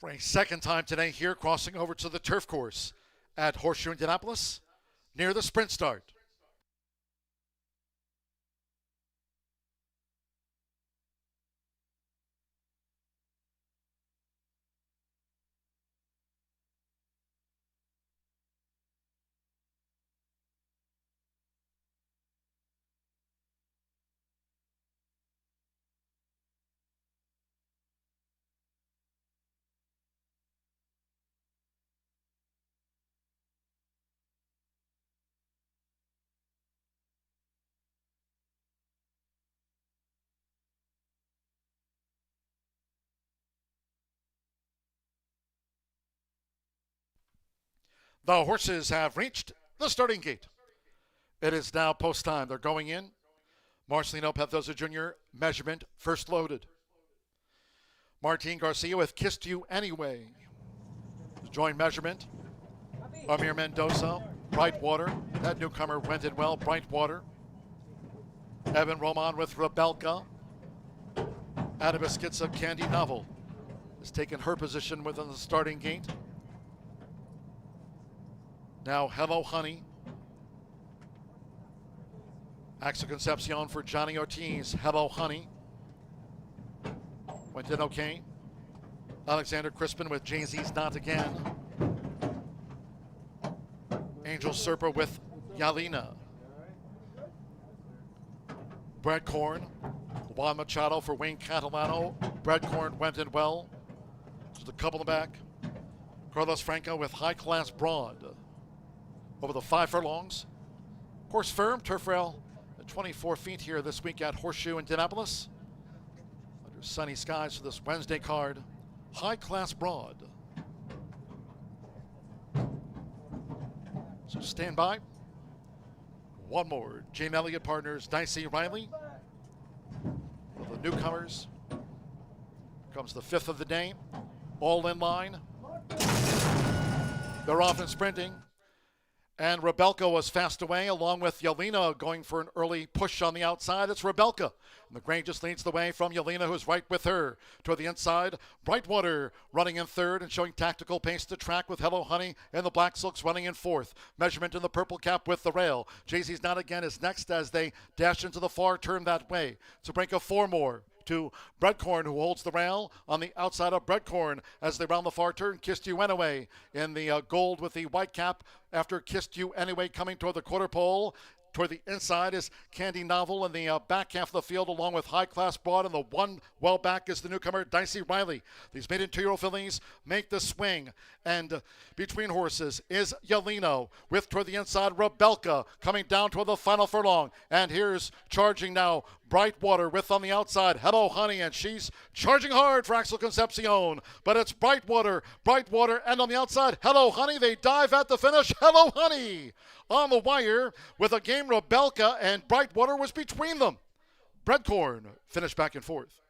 For a second time today here, crossing over to the turf course at Horseshoe Indianapolis near the sprint start. The horses have reached the starting gate. It is now post time. They're going in. Marcelino Pethosa Jr., measurement first loaded. Martin Garcia with Kissed You Anyway. Joint measurement. Amir Mendoza, Brightwater. That newcomer went in well, Brightwater. Evan Roman with Rebelka. Adabiskitsa Candy Novel has taken her position within the starting gate. Now Hello Honey. Axel Concepcion for Johnny Ortiz. Hello Honey. Went in okay. Alexander Crispin with Jay-Z's Not Again. Angel Serpa with Yalina. Brad Korn. Juan Machado for Wayne Catalano. Brad Korn went in well. Just a couple in the back. Carlos Franco with High Class Broad. Over the 5 furlongs. Course firm, turf rail at 24 feet here this week at Horseshoe Indianapolis. Under sunny skies for this Wednesday card. High Class Broad. So stand by. One more. Jane Elliott Partners, Dicey Riley. For the newcomers. Comes the 5th of the day. All in line. They're off and sprinting. And Rebelka was fast away, along with Yelena going for an early push on the outside. It's Rebelka. And the grain just leads the way from Yelena, who's right with her. Toward the inside, Brightwater running in third and showing tactical pace to track with Hello Honey and the Black Silks running in fourth. Measurement in the purple cap with the rail. Jay-Z's Not Again is next as they dash into the far turn that way. It's a break of 4 more. To Breadcorn, who holds the rail on the outside of Breadcorn as they round the far turn. Kissed You Anyway in the gold with the white cap after Kissed You Anyway coming toward the quarter pole. Toward the inside is Candy Novel in the back half of the field, along with High Class Broad, and the one well back is the newcomer Dicey Riley. These maiden 2-year-old fillies make the swing, and between horses is Yeleno with toward the inside Rebelka coming down toward the final furlong. And here's charging now Brightwater with on the outside Hello Honey, and she's charging hard for Axel Concepcion, but it's Brightwater, and on the outside Hello Honey. They dive at the finish. Hello Honey on the wire with a game. Rebelka and Brightwater was between them. Breadcorn finished back and forth.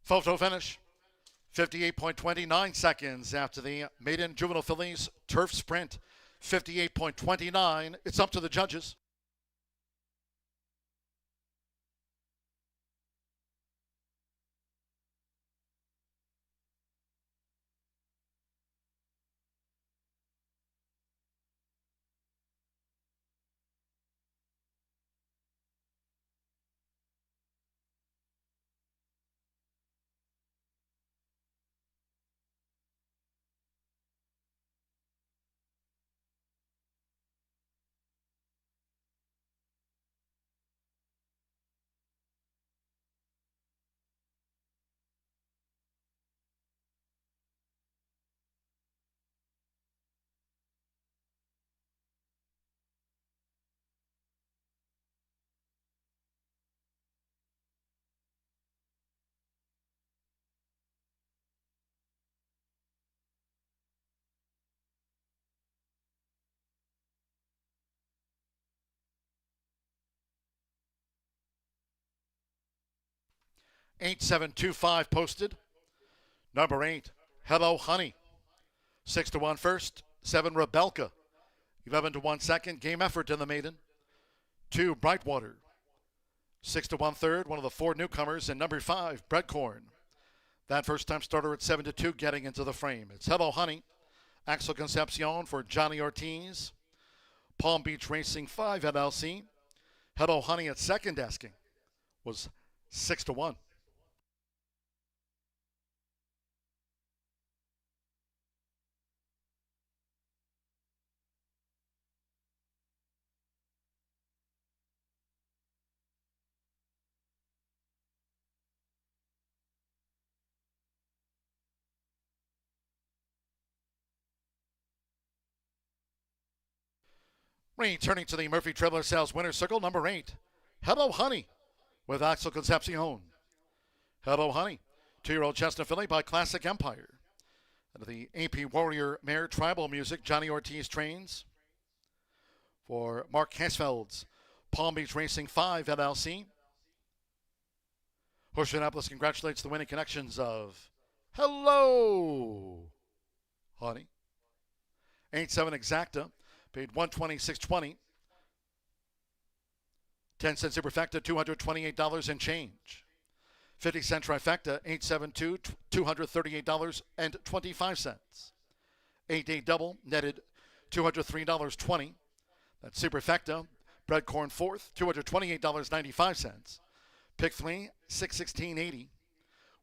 Photo finish. 58.29 seconds after the maiden juvenile fillies turf sprint. 58.29. It's up to the judges. 8725 posted. Number 8, Hello Honey. 6-1 first. 7, Rebelka. 11-1 second. Game effort in the maiden. 2, Brightwater. 6-1 third. One of the 4 newcomers. And number 5, Breadcorn. That first time starter at 7-2 getting into the frame. It's Hello Honey. Axel Concepcion for Johnny Ortiz. Palm Beach Racing 5 LLC. Hello Honey at second asking was 6-1. Returning to the Murphy Traveler Sales Winner's Circle, number 8, Hello Honey, with Axel Concepcion. Hello Honey, 2-year-old chestnut filly by Classic Empire. Under the AP Warrior Mare Tribal Music, Johnny Ortiz trains. For Mark Hesfeld's Palm Beach Racing 5 LLC. Horseshoe Indianapolis congratulates the winning connections of Hello Honey. 8-7 Exacta. Paid $126.20. 10-cent superfecta, $228 and change. 50-cent trifecta, 872, $238.25. 8-day double netted $203.20. That's superfecta. Breadcorn fourth, $228.95. Pick 3, $616.80.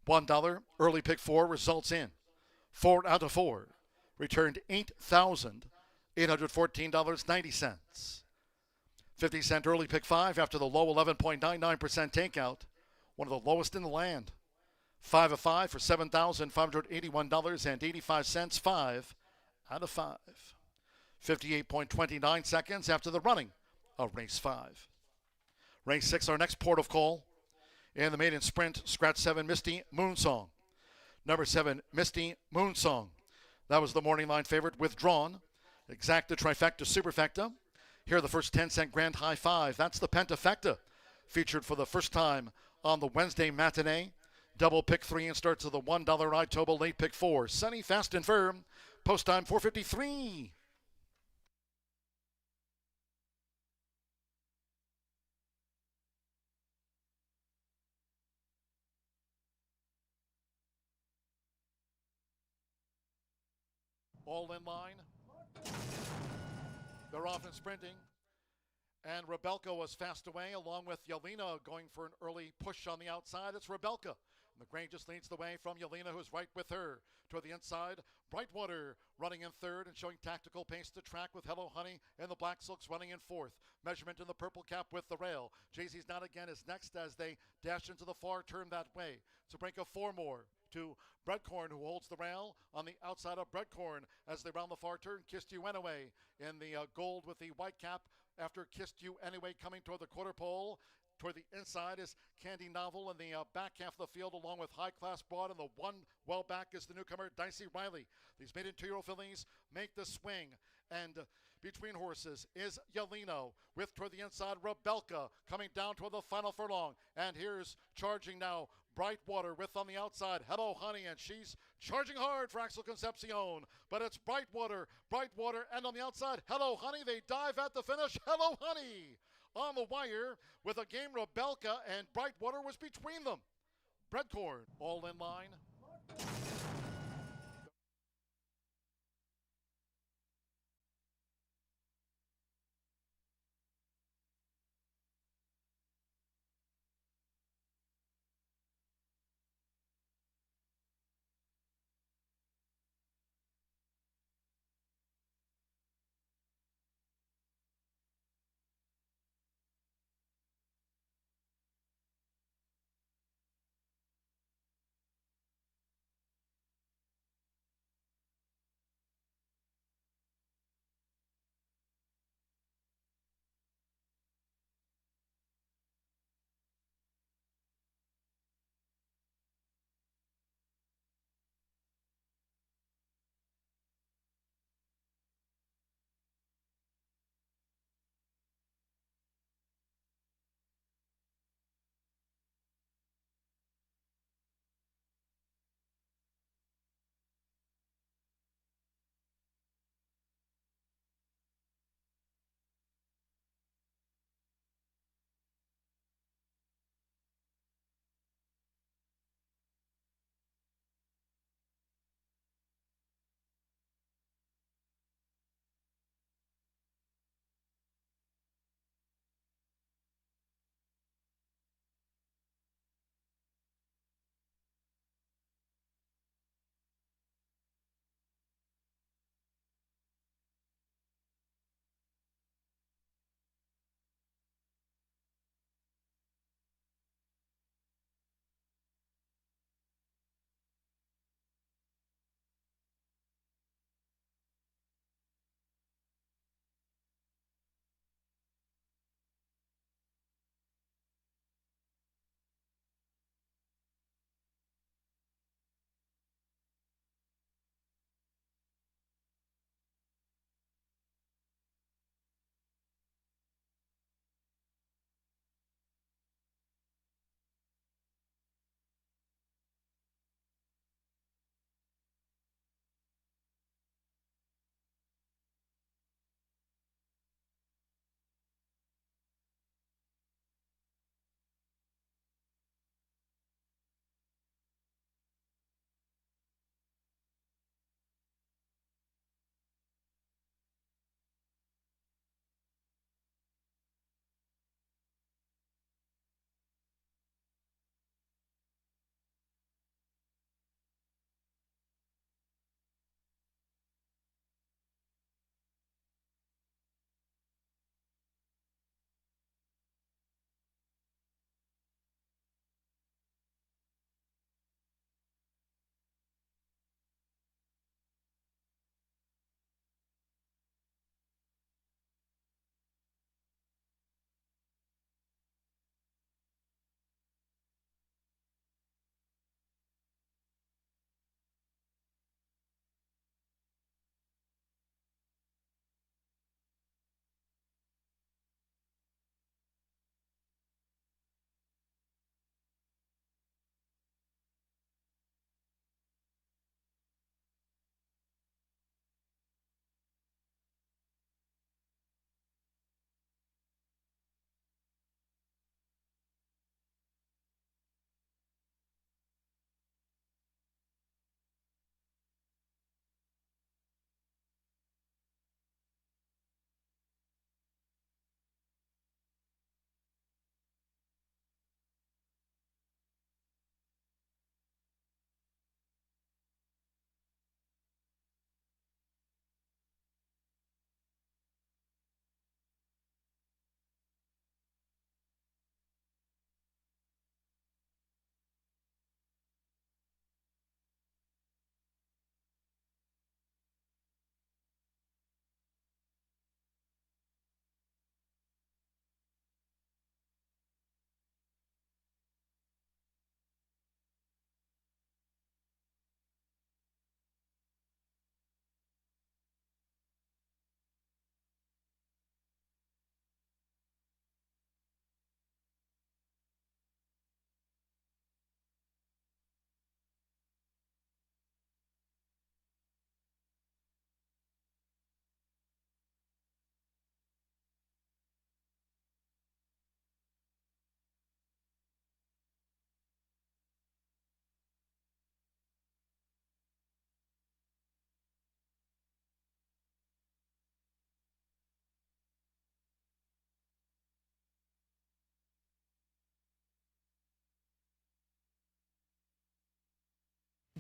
$1 early pick 4 results in 4 out of 4. Returned $8,814.90. 50-cent early pick 5 after the low 11.99% takeout. One of the lowest in the land. 5 of 5 for $7,581.85. 5 out of 5. 58.29 seconds after the running of race 5. Race 6, our next port of call. In the maiden sprint, scratch 7, Misty Moonsong. Number 7, Misty Moonsong. That was the morning line favorite, withdrawn. Exacta, trifecta, superfecta. Here are the first 10-cent grand high 5. That's the pentafecta, featured for the first time on the Wednesday matinee. Double pick 3 and starts with the $1 Itoba late pick 4. Sunny, fast and firm. Post time 4:53. All in line. They're off and sprinting. And Rebelka was fast away, along with Yelena going for an early push on the outside. It's Rebelka. And the grain just leads the way from Yelena, who's right with her. Toward the inside, Brightwater running in third and showing tactical pace to track with Hello Honey and the Black Silks running in fourth. Measurement in the purple cap with the rail. Jay-Z's Not Again is next as they dash into the far turn that way. It's a break of 4 more to Breadcorn, who holds the rail on the outside of Breadcorn as they round the far turn. Kissed You Anyway in the gold with the white cap after Kissed You Anyway coming toward the quarter pole. Toward the inside is Candy Novel in the back half of the field, along with High Class Broad, and the one well back is the newcomer Dicey Riley. These maiden 2-year-old fillies make the swing, and between horses is Yeleno with toward the inside Rebelka coming down toward the final furlong. And here's charging now Brightwater with on the outside Hello Honey, and she's charging hard for Axel Concepcion. But it's Brightwater, and on the outside Hello Honey. They dive at the finish. Hello Honey on the wire with a game. Rebelka and Brightwater was between them. Breadcorn all in line.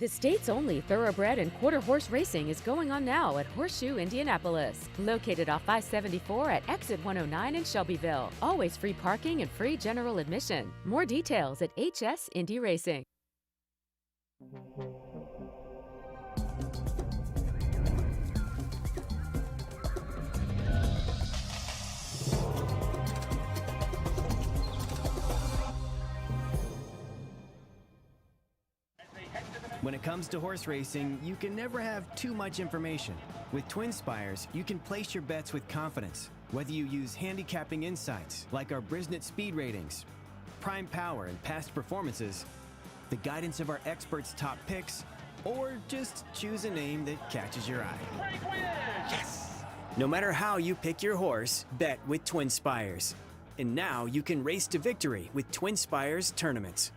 The state's only thoroughbred and quarter horse racing is going on now at Horseshoe Indianapolis, located off I-74 at exit 109 in Shelbyville. Always free parking and free general admission. More details at HS Indy Racing.
When it comes to horse racing, you can never have too much information. With Twin Spires, you can place your bets with confidence. Whether you use handicapping insights like our Brisnet speed ratings, prime power and past performances, the guidance of our experts' top picks, or just choose a name that catches your eye. Yes! No matter how you pick your horse, bet with Twin Spires. And now you can race to victory with Twin Spires tournaments.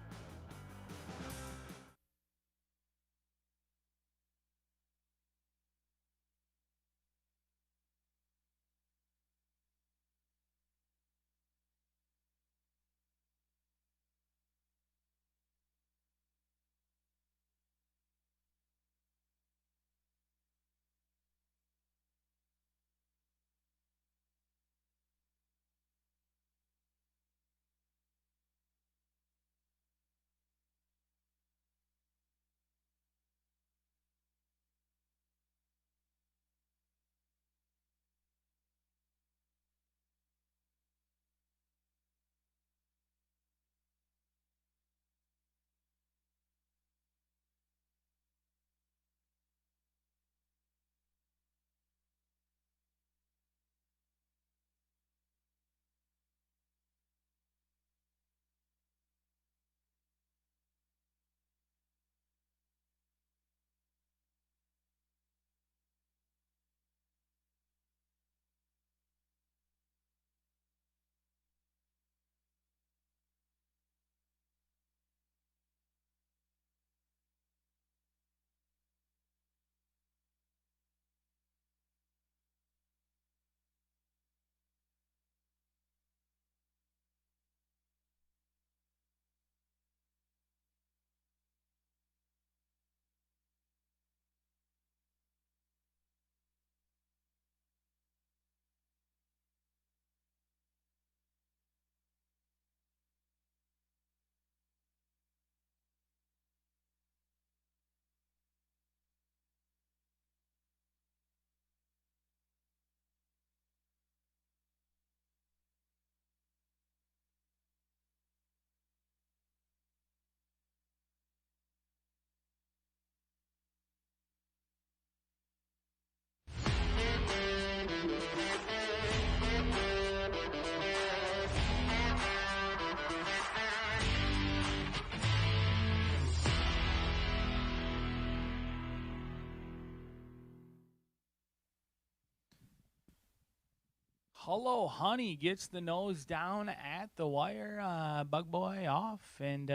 Hello, Honey gets the nose down at the wire. Bug Boy off, and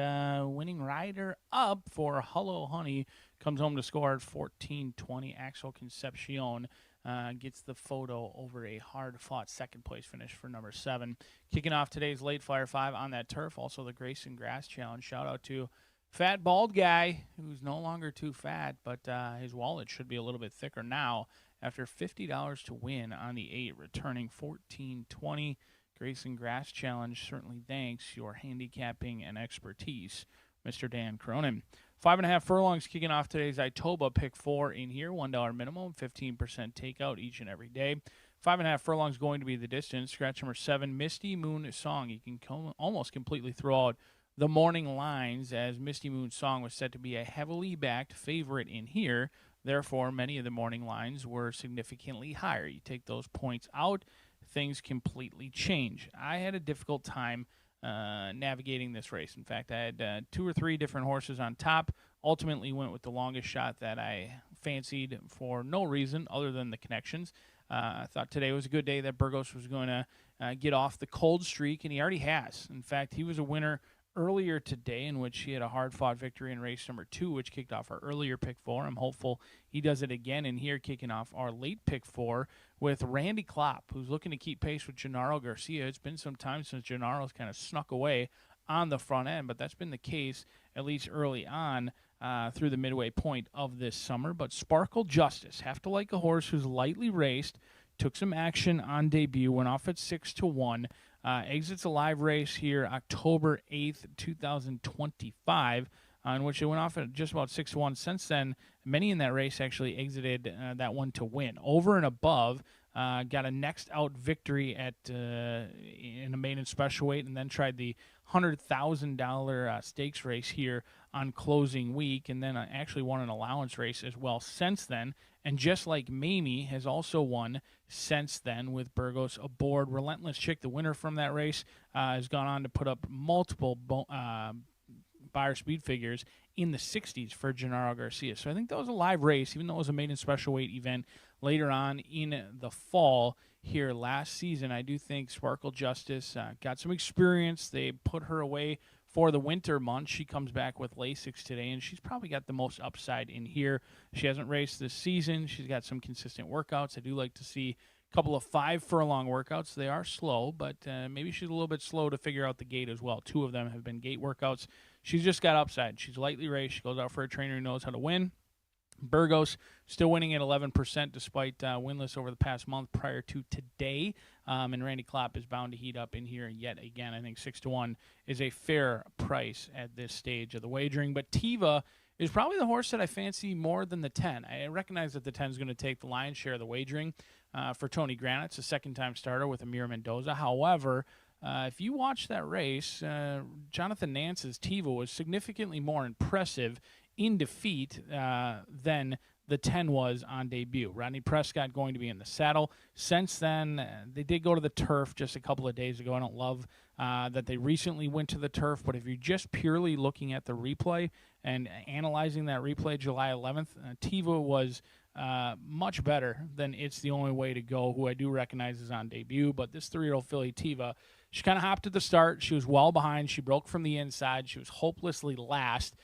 winning rider up for Hello, Honey comes home to score at 14-20. Axel Concepcion gets the photo over a hard-fought second-place finish for number 7. Kicking off today's late Flyer 5 on that turf, also the Grayson Grass Challenge. Shout-out to Fat Bald Guy, who's no longer too fat, but his wallet should be a little bit thicker now after $50 to win on the 8, returning 14-20. Grayson Grass Challenge certainly thanks your handicapping and expertise, Mr. Dan Cronin. 5.5 furlongs kicking off today's Itoba Pick 4 in here. $1 minimum, 15% takeout each and every day. 5.5 furlongs going to be the distance. Scratch number 7, Misty Moon Song. You can almost completely throw out the morning lines, as Misty Moon Song was said to be a heavily backed favorite in here. Therefore, many of the morning lines were significantly higher. You take those points out, things completely change. I had a difficult time navigating this race. In fact, I had 2 or 3 different horses on top. Ultimately went with the longest shot that I fancied for no reason other than the connections. I thought today was a good day that Burgos was going to get off the cold streak, and he already has. In fact, he was a winner earlier today, in which he had a hard-fought victory in race number 2, which kicked off our earlier pick 4. I'm hopeful he does it again, and here kicking off our late pick 4 with Randy Klopp, who's looking to keep pace with Gennaro Garcia. It's been some time since Gennaro's kind of snuck away on the front end, but that's been the case at least early on. through the midway point of this summer. But Sparkle Justice, have to like a horse who's lightly raced, took some action on debut, went off at 6-1, exits a live race here October 8th, 2025, in which it went off at just about 6-1. Since then, many in that race actually exited that one to win. Over and above, got a next out victory at in a maiden special weight, and then tried the $100,000 stakes race here on closing week, and then actually won an allowance race as well since then. And just like Mamie has also won since then with Burgos aboard. Relentless Chick, the winner from that race, has gone on to put up multiple Beyer speed figures in the 60s for Gennaro Garcia. So I think that was a live race, even though it was a maiden special weight event later on in the fall here last season. I do think Sparkle Justice got some experience. They put her away for the winter months. She comes back with Lasix today, and she's probably got the most upside in here. She hasn't raced this season. She's got some consistent workouts. I do like to see a couple of 5 furlong workouts. They are slow, but maybe she's a little bit slow to figure out the gate as well. 2 of them have been gate workouts. She's just got upside. She's lightly raced. She goes out for a trainer who knows how to win. Burgos still winning at 11% despite winless over the past month prior to today. And Randy Klopp is bound to heat up in here yet again. I think 6-1 is a fair price at this stage of the wagering. But Tiva is probably the horse that I fancy more than the 10. I recognize that the 10 is going to take the lion's share of the wagering for Tony Grant. It's a second-time starter with Amir Mendoza. However, if you watch that race, Jonathan Nance's Tiva was significantly more impressive in defeat than the 10 was on debut. Rodney Prescott going to be in the saddle. Since then, they did go to the turf just a couple of days ago. I don't love that they recently went to the turf, but if you're just purely looking at the replay and analyzing that replay July 11th, Tiva was much better than It's the Only Way to Go, who I do recognize is on debut. But this 3-year-old filly, Tiva, she kind of hopped at the start. She was well behind. She broke from the inside. She was hopelessly last.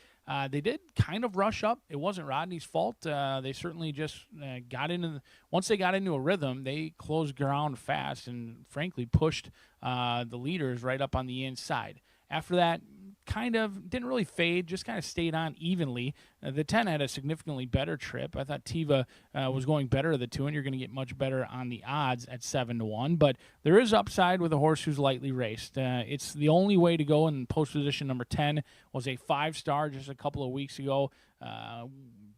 They did kind of rush up. It wasn't Rodney's fault. They certainly just got into once they got into a rhythm, they closed ground fast and, frankly, pushed the leaders right up on the inside. After that, kind of didn't really fade, just kind of stayed on evenly. The 10 had a significantly better trip. I thought Tiva was going better of the 2, and you're going to get much better on the odds at 7-1. But there is upside with a horse who's lightly raced. It's the only way to go in post position number 10. Was a 5-star just a couple of weeks ago.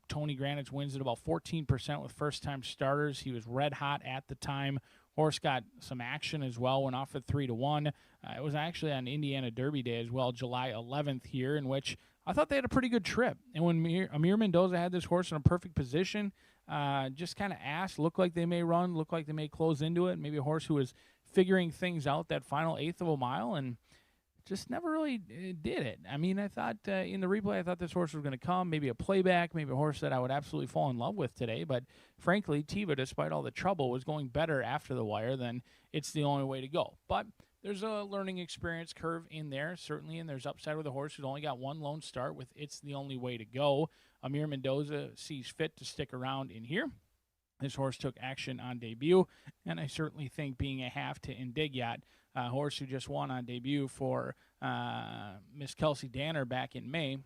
Tony Grant wins at about 14% with first-time starters. He was red hot at the time. Horse got some action as well, went off at 3-1. It was actually on Indiana Derby Day as well, July 11th here, in which I thought they had a pretty good trip. And when Amir Mendoza had this horse in a perfect position, just kind of asked, looked like they may run, looked like they may close into it. Maybe a horse who was figuring things out that final eighth of a mile, and just never really did it. I mean, I thought in the replay, I thought this horse was going to come, maybe a playback, maybe a horse that I would absolutely fall in love with today. But frankly, Tiva, despite all the trouble, was going better after the wire than It's the Only Way to Go. But there's a learning experience curve in there, certainly, and there's upside with a horse who's only got one lone start with It's the Only Way to Go. Amir Mendoza sees fit to stick around in here. This horse took action on debut, and I certainly think being a half to Indignat, a horse who just won on debut for Miss Kelsey Danner back in May,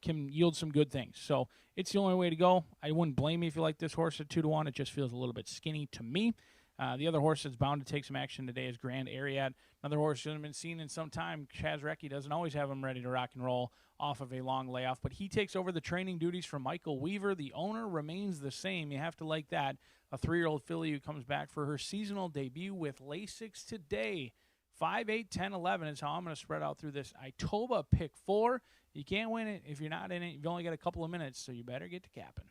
can yield some good things. So It's the Only Way to Go. I wouldn't blame you if you like this horse at 2-1. It just feels a little bit skinny to me. The other horse that's bound to take some action today is Grand Ariad. Another horse who hasn't been seen in some time. Chaz Recchi doesn't always have him ready to rock and roll off of a long layoff, but he takes over the training duties from Michael Weaver. The owner remains the same. You have to like that. A 3-year-old filly who comes back for her seasonal debut with Lasix today. 5, 8, 10, 11 is how I'm going to spread out through this Itoba pick 4. You can't win it if you're not in it. You've only got a couple of minutes, so you better get to capping.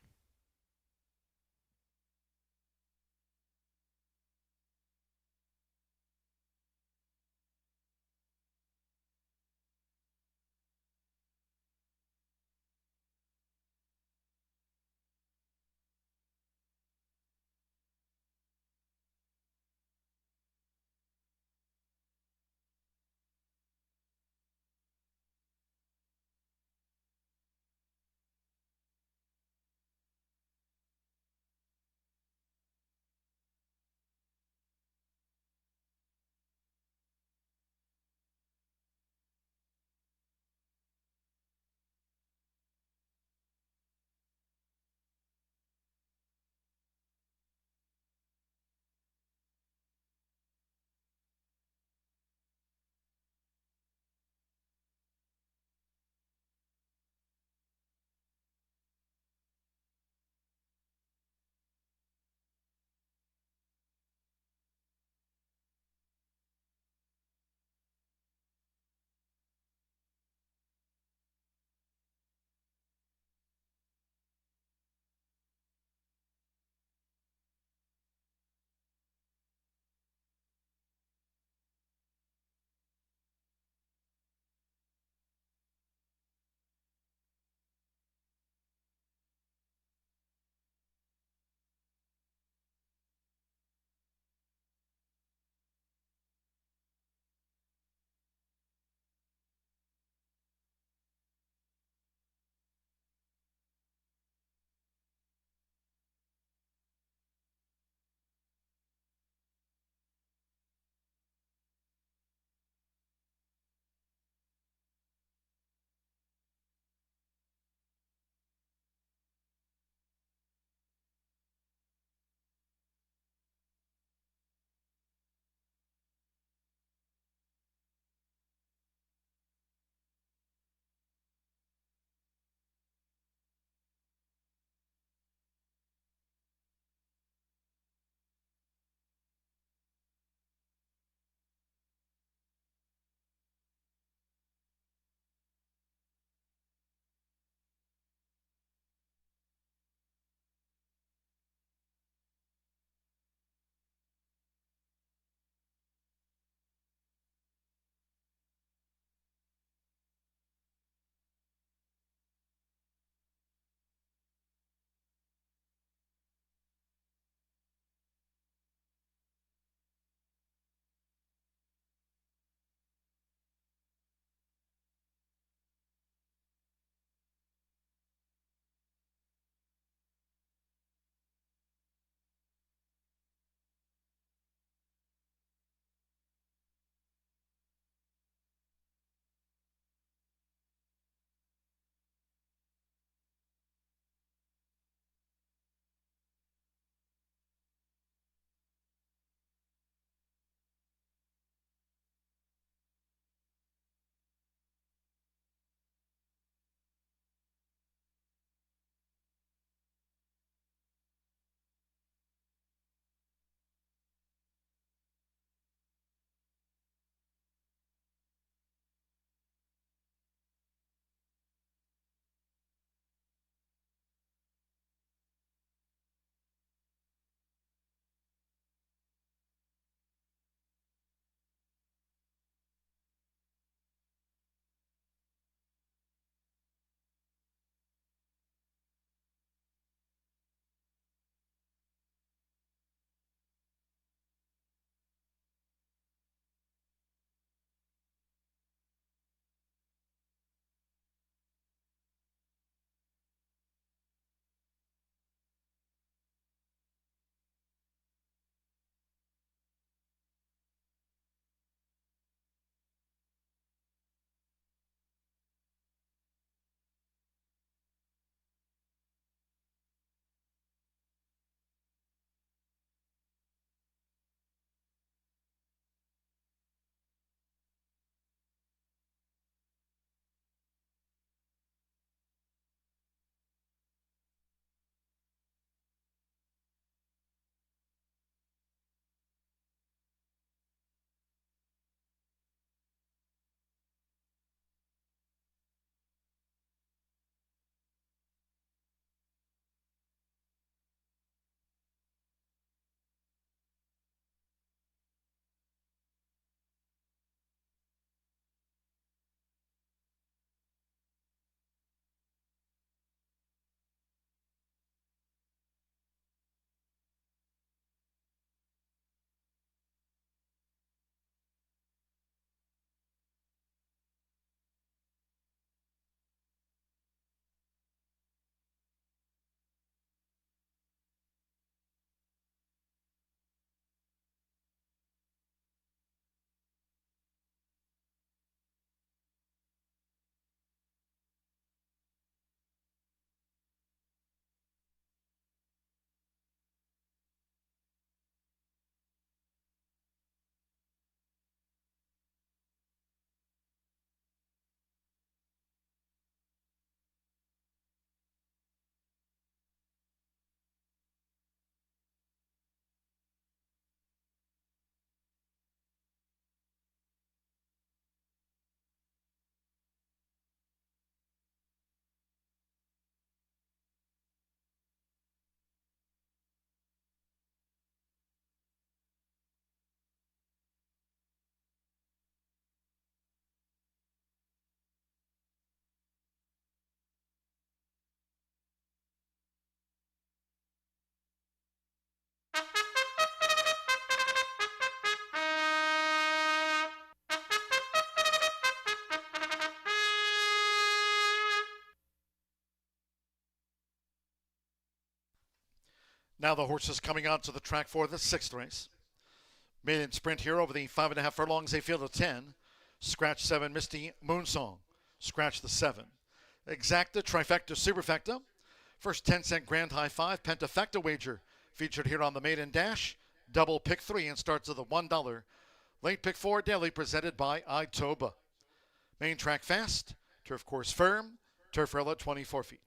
Now the horses coming onto the track for the 6th race. Maiden sprint here over the 5.5 furlongs, a field of 10. Scratch 7, Misty Moonsong. Scratch the 7. Exacta, Trifecta, Superfecta. First 10-cent Grand High 5 Pentafecta wager featured here on the Maiden Dash. Double pick 3 and starts at the $1. Late pick 4 daily presented by Itoba. Main track fast, turf course firm, turf rail at 24 feet.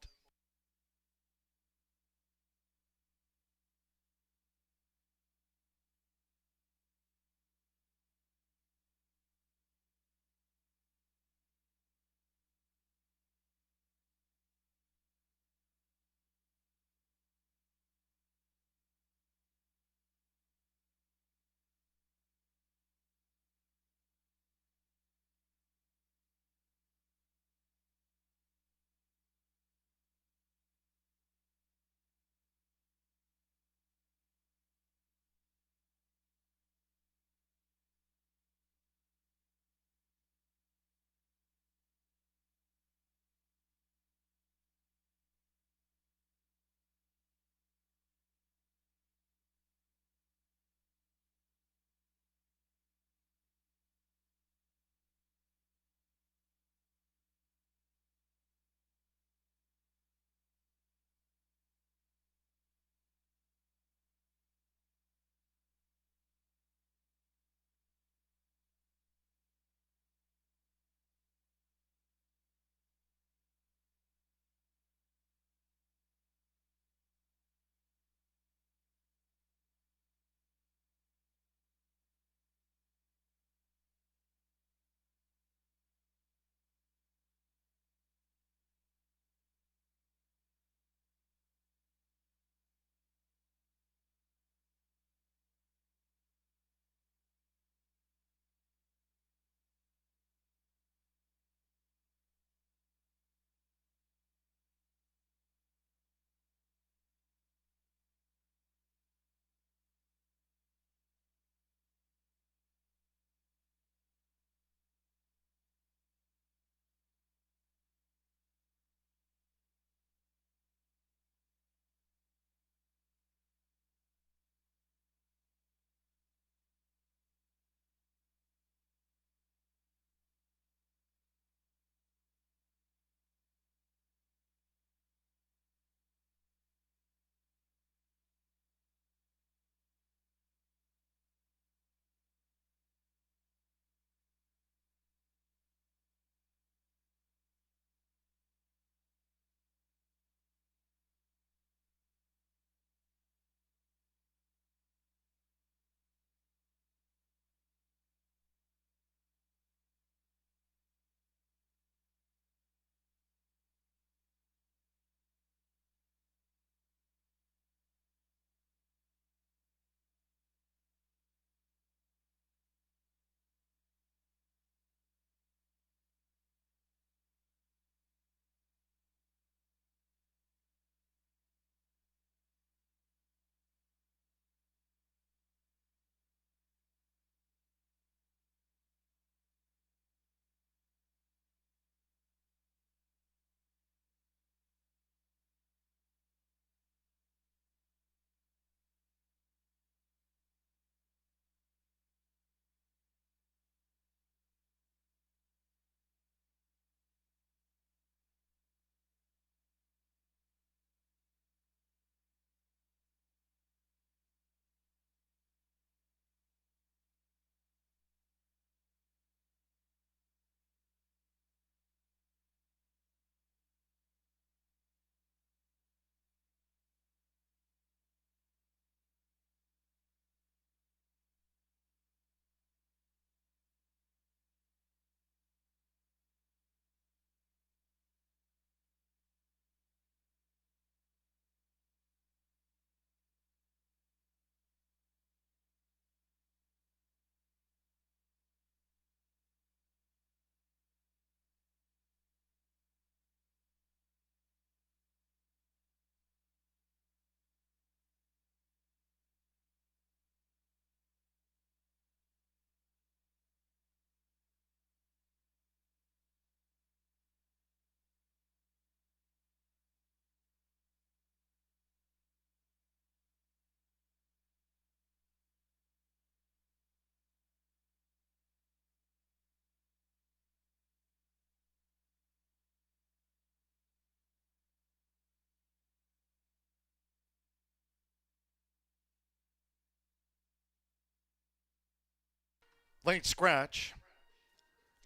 late scratch,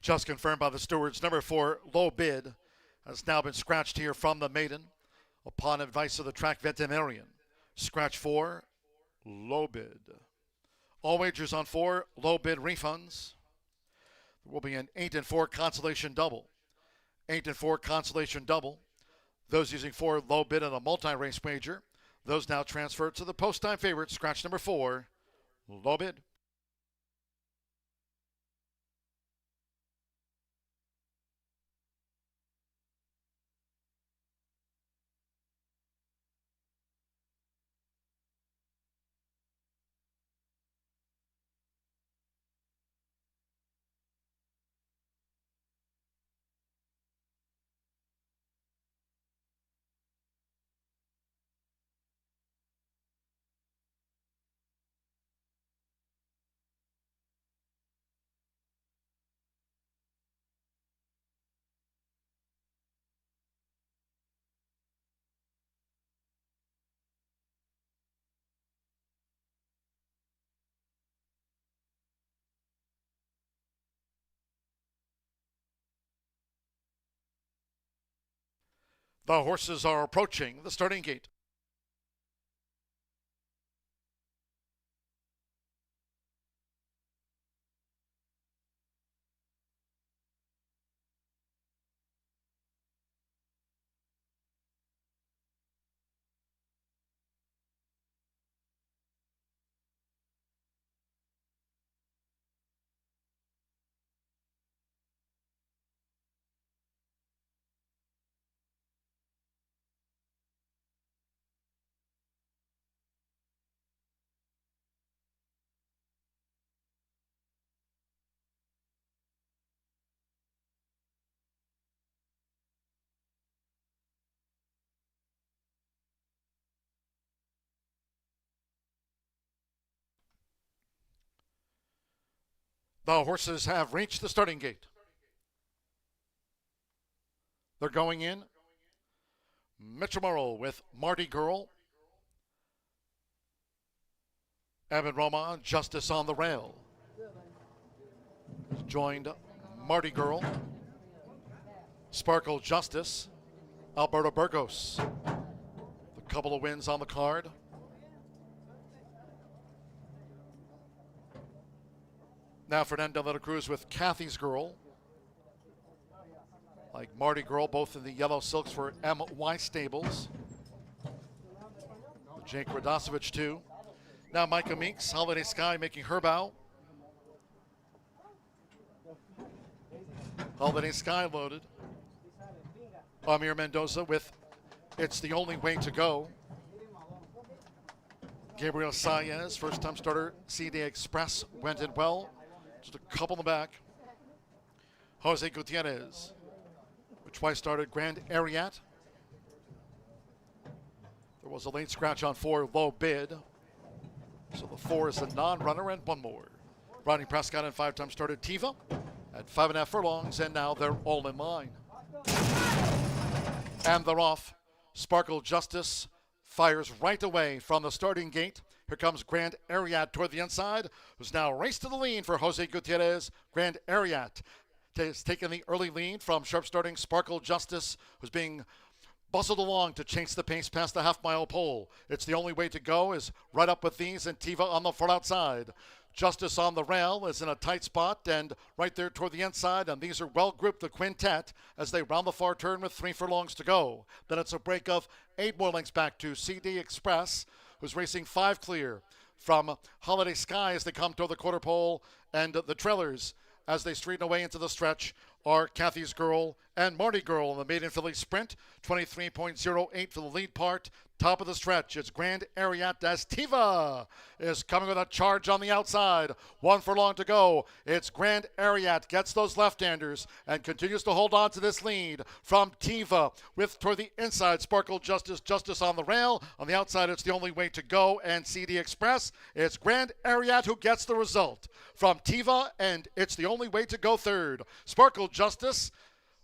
just confirmed by the stewards. Number 4, Low Bid, has now been scratched here from the maiden upon advice of the track veterinarian. Scratch 4, Low Bid. All wagers on 4, Low Bid refunds. There will be an 8 and 4 consolation double. 8 and 4 consolation double. Those using 4, Low Bid and a multi-race wager. Those now transfer to the post-time favorite, scratch number 4, Low Bid. The horses are approaching the starting gate. The horses have reached the starting gate. They're going in. Mitchell Morrow with Marty Girl. Evan Roma, Justice on the Rail. Joined Marty Girl. Sparkle Justice. Alberto Burgos. The couple of wins on the card. Now Fernando de la Cruz with Kathy's Girl. Like Marty Girl, both in the yellow silks for MY Stables. Jake Radosevich too. Now Micah Meeks, Holiday Sky making her bow. Holiday Sky loaded. Amir Mendoza with It's the Only Way to Go. Gabriel Saez, first time starter, CD Express, went in well. Just a couple in the back. Jose Gutierrez, who twice started Grand Ariat. There was a late scratch on 4, Low Bid. So the 4 is a non-runner and one more. Ronnie Prescott and 5-time started Tiva at 5.5 furlongs, and now they're all in line. And they're off. Sparkle Justice fires right away from the starting gate. Here comes Grand Ariat toward the inside, who's now raced to the lead for Jose Gutierrez. Grand Ariat has taken the early lead from sharp starting Sparkle Justice, who's being bustled along to chase the pace past the half-mile pole. It's the Only Way to Go is right up with these, and Tiva on the front outside. Justice on the Rail is in a tight spot and right there toward the inside, and these are well grouped, the quintet, as they round the far turn with 3 furlongs to go. Then it's a break of 8 more lengths back to CD Express, who's racing 5 clear from Holiday Sky as they come toward the quarter pole, and the trailers as they straighten away into the stretch are Kathy's Girl and Marty Girl in the maiden filly sprint. 23.08 for the lead part. Top of the stretch, it's Grand Ariat as Tiva is coming with a charge on the outside. 1 furlong to go. It's Grand Ariat gets those left-handers and continues to hold on to this lead from Tiva with toward the inside Sparkle Justice on the Rail. On the outside, it's the Only Way to Go and CD Express. It's Grand Ariat who gets the result from Tiva, and it's the Only Way to Go third. Sparkle Justice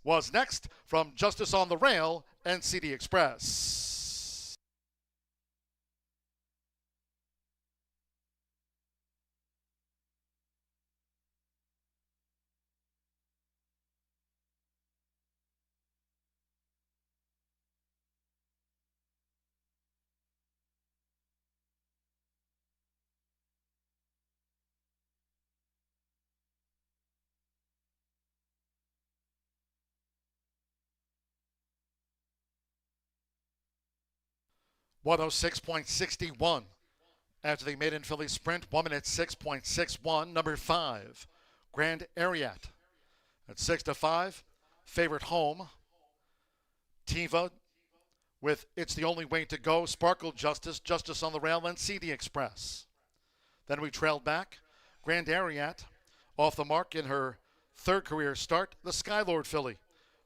was next from Justice on the Rail and CD Express. 106.61. After the maiden filly sprint, 1 minute 6.61. Number 5, Grand Ariat. At 6-5, favorite home. Tiva with It's the Only Way to Go, Sparkle Justice, Justice on the Rail, and CD Express. Then we trailed back. Grand Ariat off the mark in her third career start. The Skylord filly,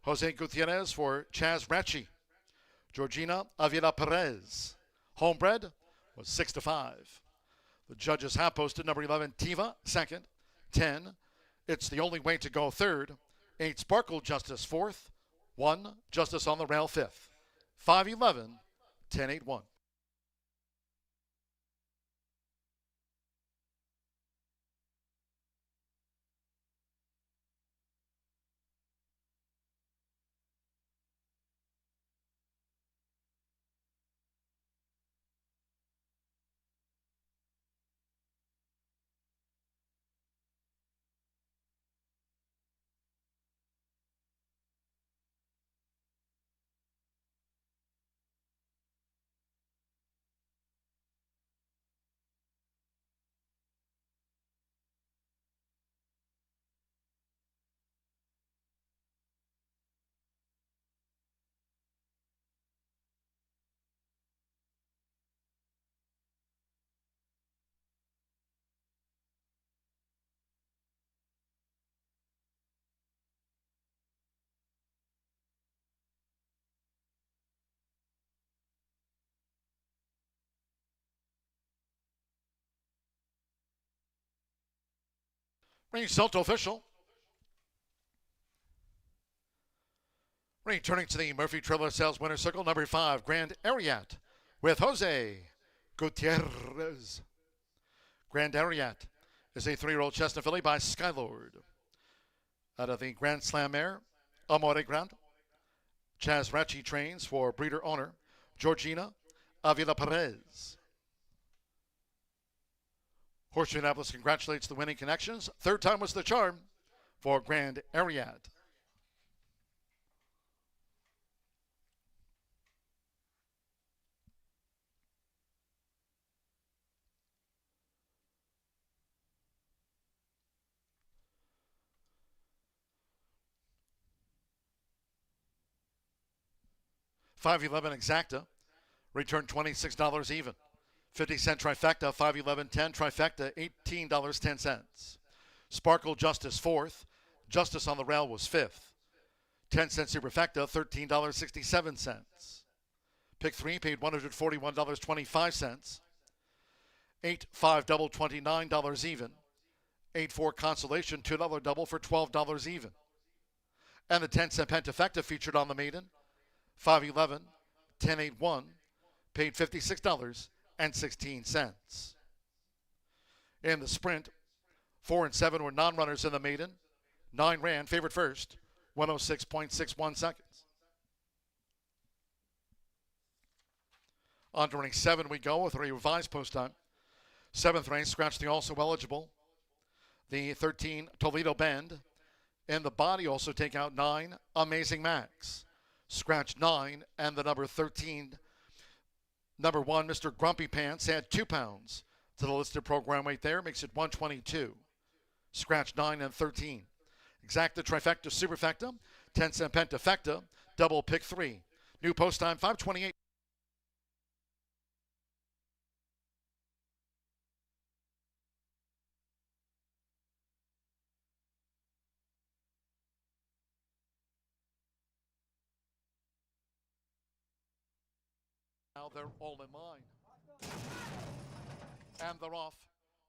Jose Gutierrez for Chaz Ratchie. Georgina Avila Perez. Homebred was 6-5. The judges have posted number 11, Tiva, second. 10, It's the Only Way to Go, third. 8, Sparkle Justice, fourth. 1, Justice on the Rail, fifth. 5-11, 10-8-1. Result official. Returning to the Murphy Trailer Sales Winner Circle, number 5, Grand Ariat with Jose Gutierrez. Grand Ariat is a 3-year-old chestnut filly by Skylord. Out of the Grand Slam mare, Amore Grande. Chaz Ratchie trains for breeder owner Georgina Avila Perez. Horseshoe Indianapolis congratulates the winning connections. Third time was the charm for Grand Ariat. $5.11 exacta, returned $26 even. 50-cent trifecta, $5.11.10 trifecta, $18.10. Sparkle Justice fourth. Justice on the Rail was fifth. 10-cent superfecta, $13.67. Pick 3 paid $141.25. 8-5 double, $29 even. 8-4 consolation, $2 double for $12 even. And the 10-cent pentafecta featured on the maiden, 5-11, 10-8-1, paid $56.16. In the sprint, 4 and 7 were non-runners in the maiden. 9 ran, favorite first, 106.61 seconds. On to running 7 we go with a revised post time. 7th race, scratch the also eligible. The 13, Toledo Bend. In the body, also take out 9, Amazing Max. Scratch 9, and the number 13, number 1, Mr. Grumpy Pants, add 2 pounds to the listed program weight there, makes it 122. Scratch 9 and 13. Exacta, trifecta, superfecta, 10-cent pentafecta, double pick 3. New post time, 5:28. Now they're all in line. And they're off.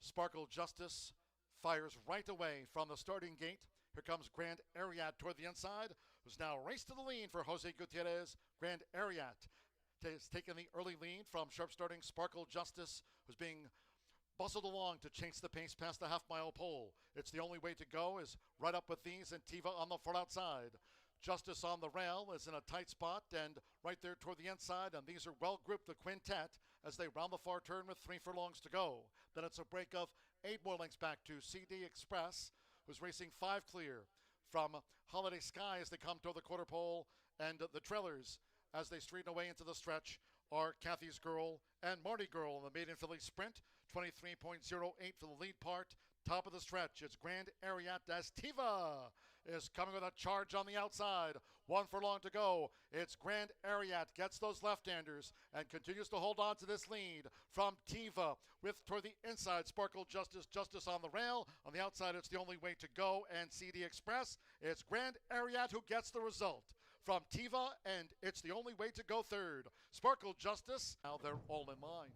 Sparkle Justice fires right away from the starting gate. Here comes Grand Ariat toward the inside, who's now raced to the lead for Jose Gutierrez. Grand Ariat has taken the early lead from sharp starting Sparkle Justice, who's being bustled along to chase the pace past the half-mile pole. It's the only way to go is right up with these, and Tiva on the far outside. Justice on the Rail is in a tight spot and right there toward the inside, and these are well grouped, the quintet, as they round the far turn with 3 furlongs to go. Then it's a break of 8 more lengths back to CD Express, who's racing 5 clear from Holiday Sky as they come toward the quarter pole, and the trailers as they straighten away into the stretch are Kathy's Girl and Marty Girl in the maiden filly sprint. 23.08 for the lead part. Top of the stretch, it's Grand Ariat Dastiva is coming with a charge on the outside. 1 furlong to go. It's Grand Ariat gets those left-handers and continues to hold on to this lead from Tiva with toward the inside Sparkle Justice on the rail. On the outside, it's The Only Way to Go and CD Express. It's Grand Ariat who gets the result from Tiva, and it's The Only Way to Go third. Sparkle Justice, now they're all in line.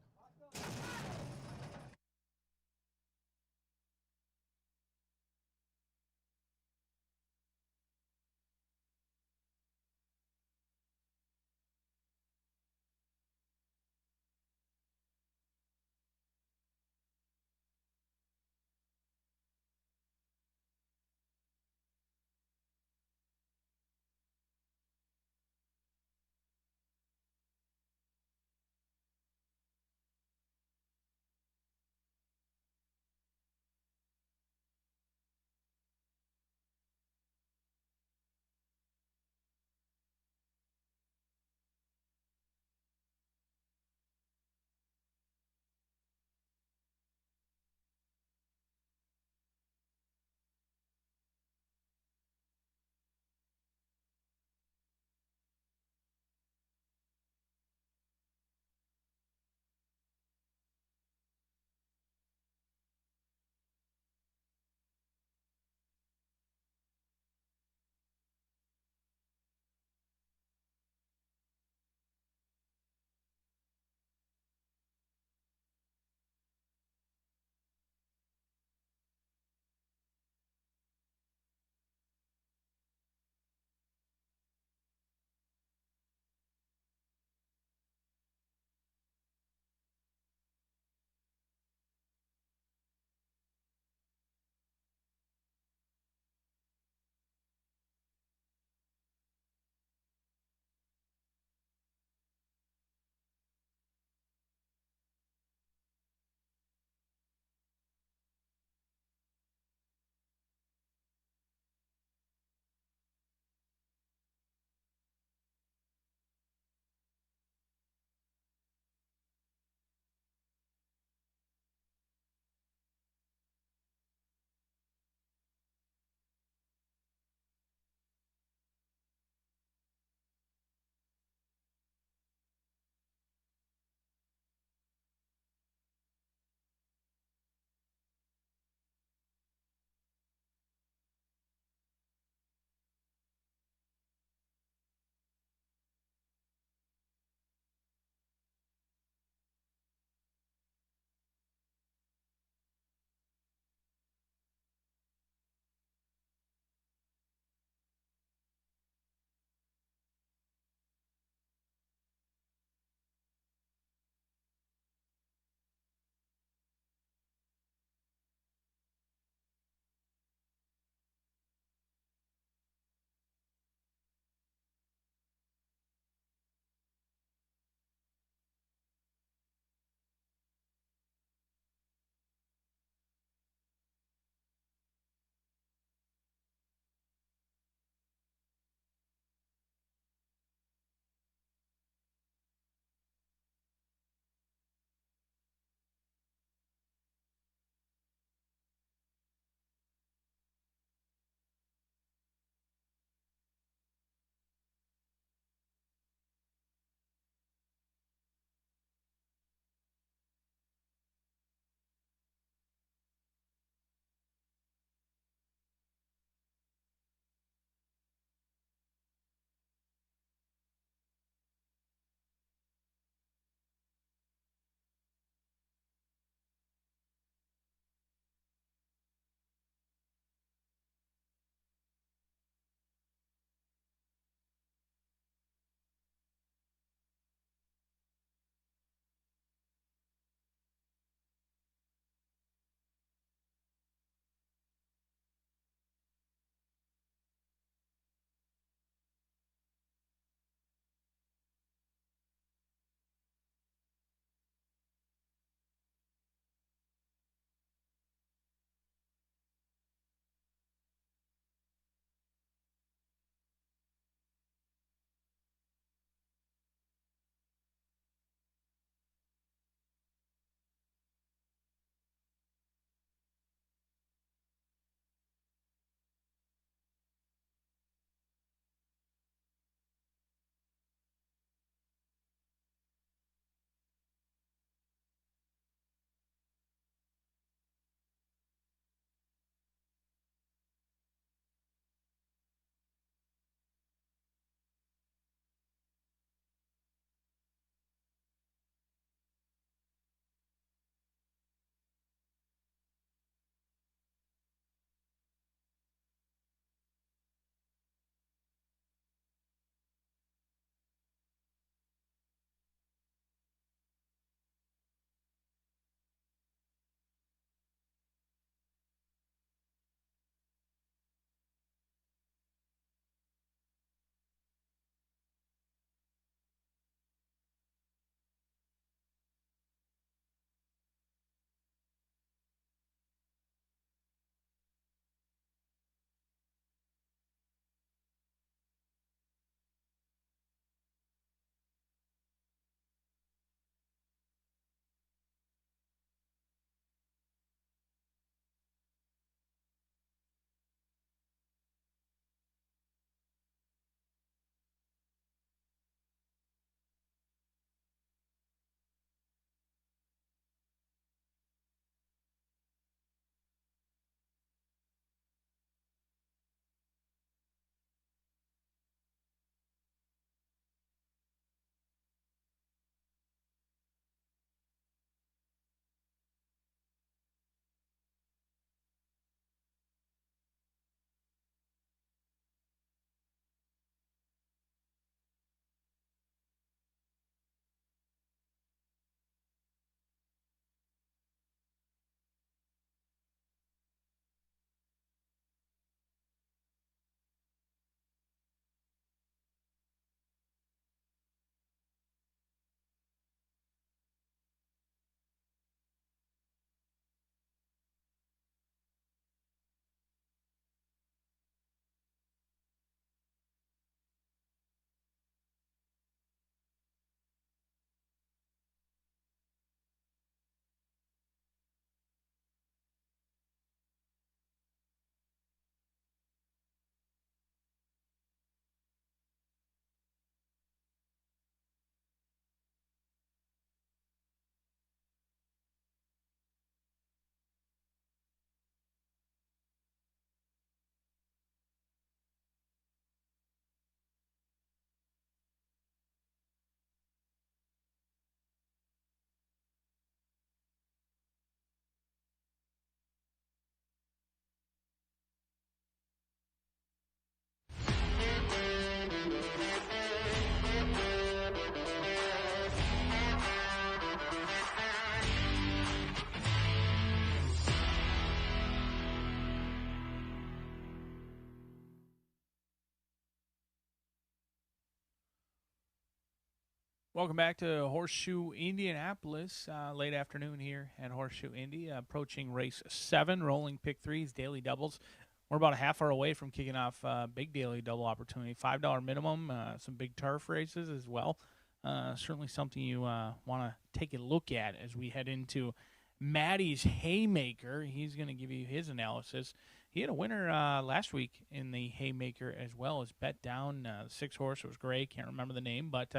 Welcome back to Horseshoe Indianapolis. Late afternoon here at Horseshoe Indy. Approaching race 7, rolling pick 3s, daily doubles. We're about a half hour away from kicking off big daily double opportunity. $5 minimum, some big turf races as well. Certainly something you want to take a look at as we head into Maddie's Haymaker. He's going to give you his analysis. He had a winner last week in the Haymaker as well as bet down. The 6 horse was great. Can't remember the name, but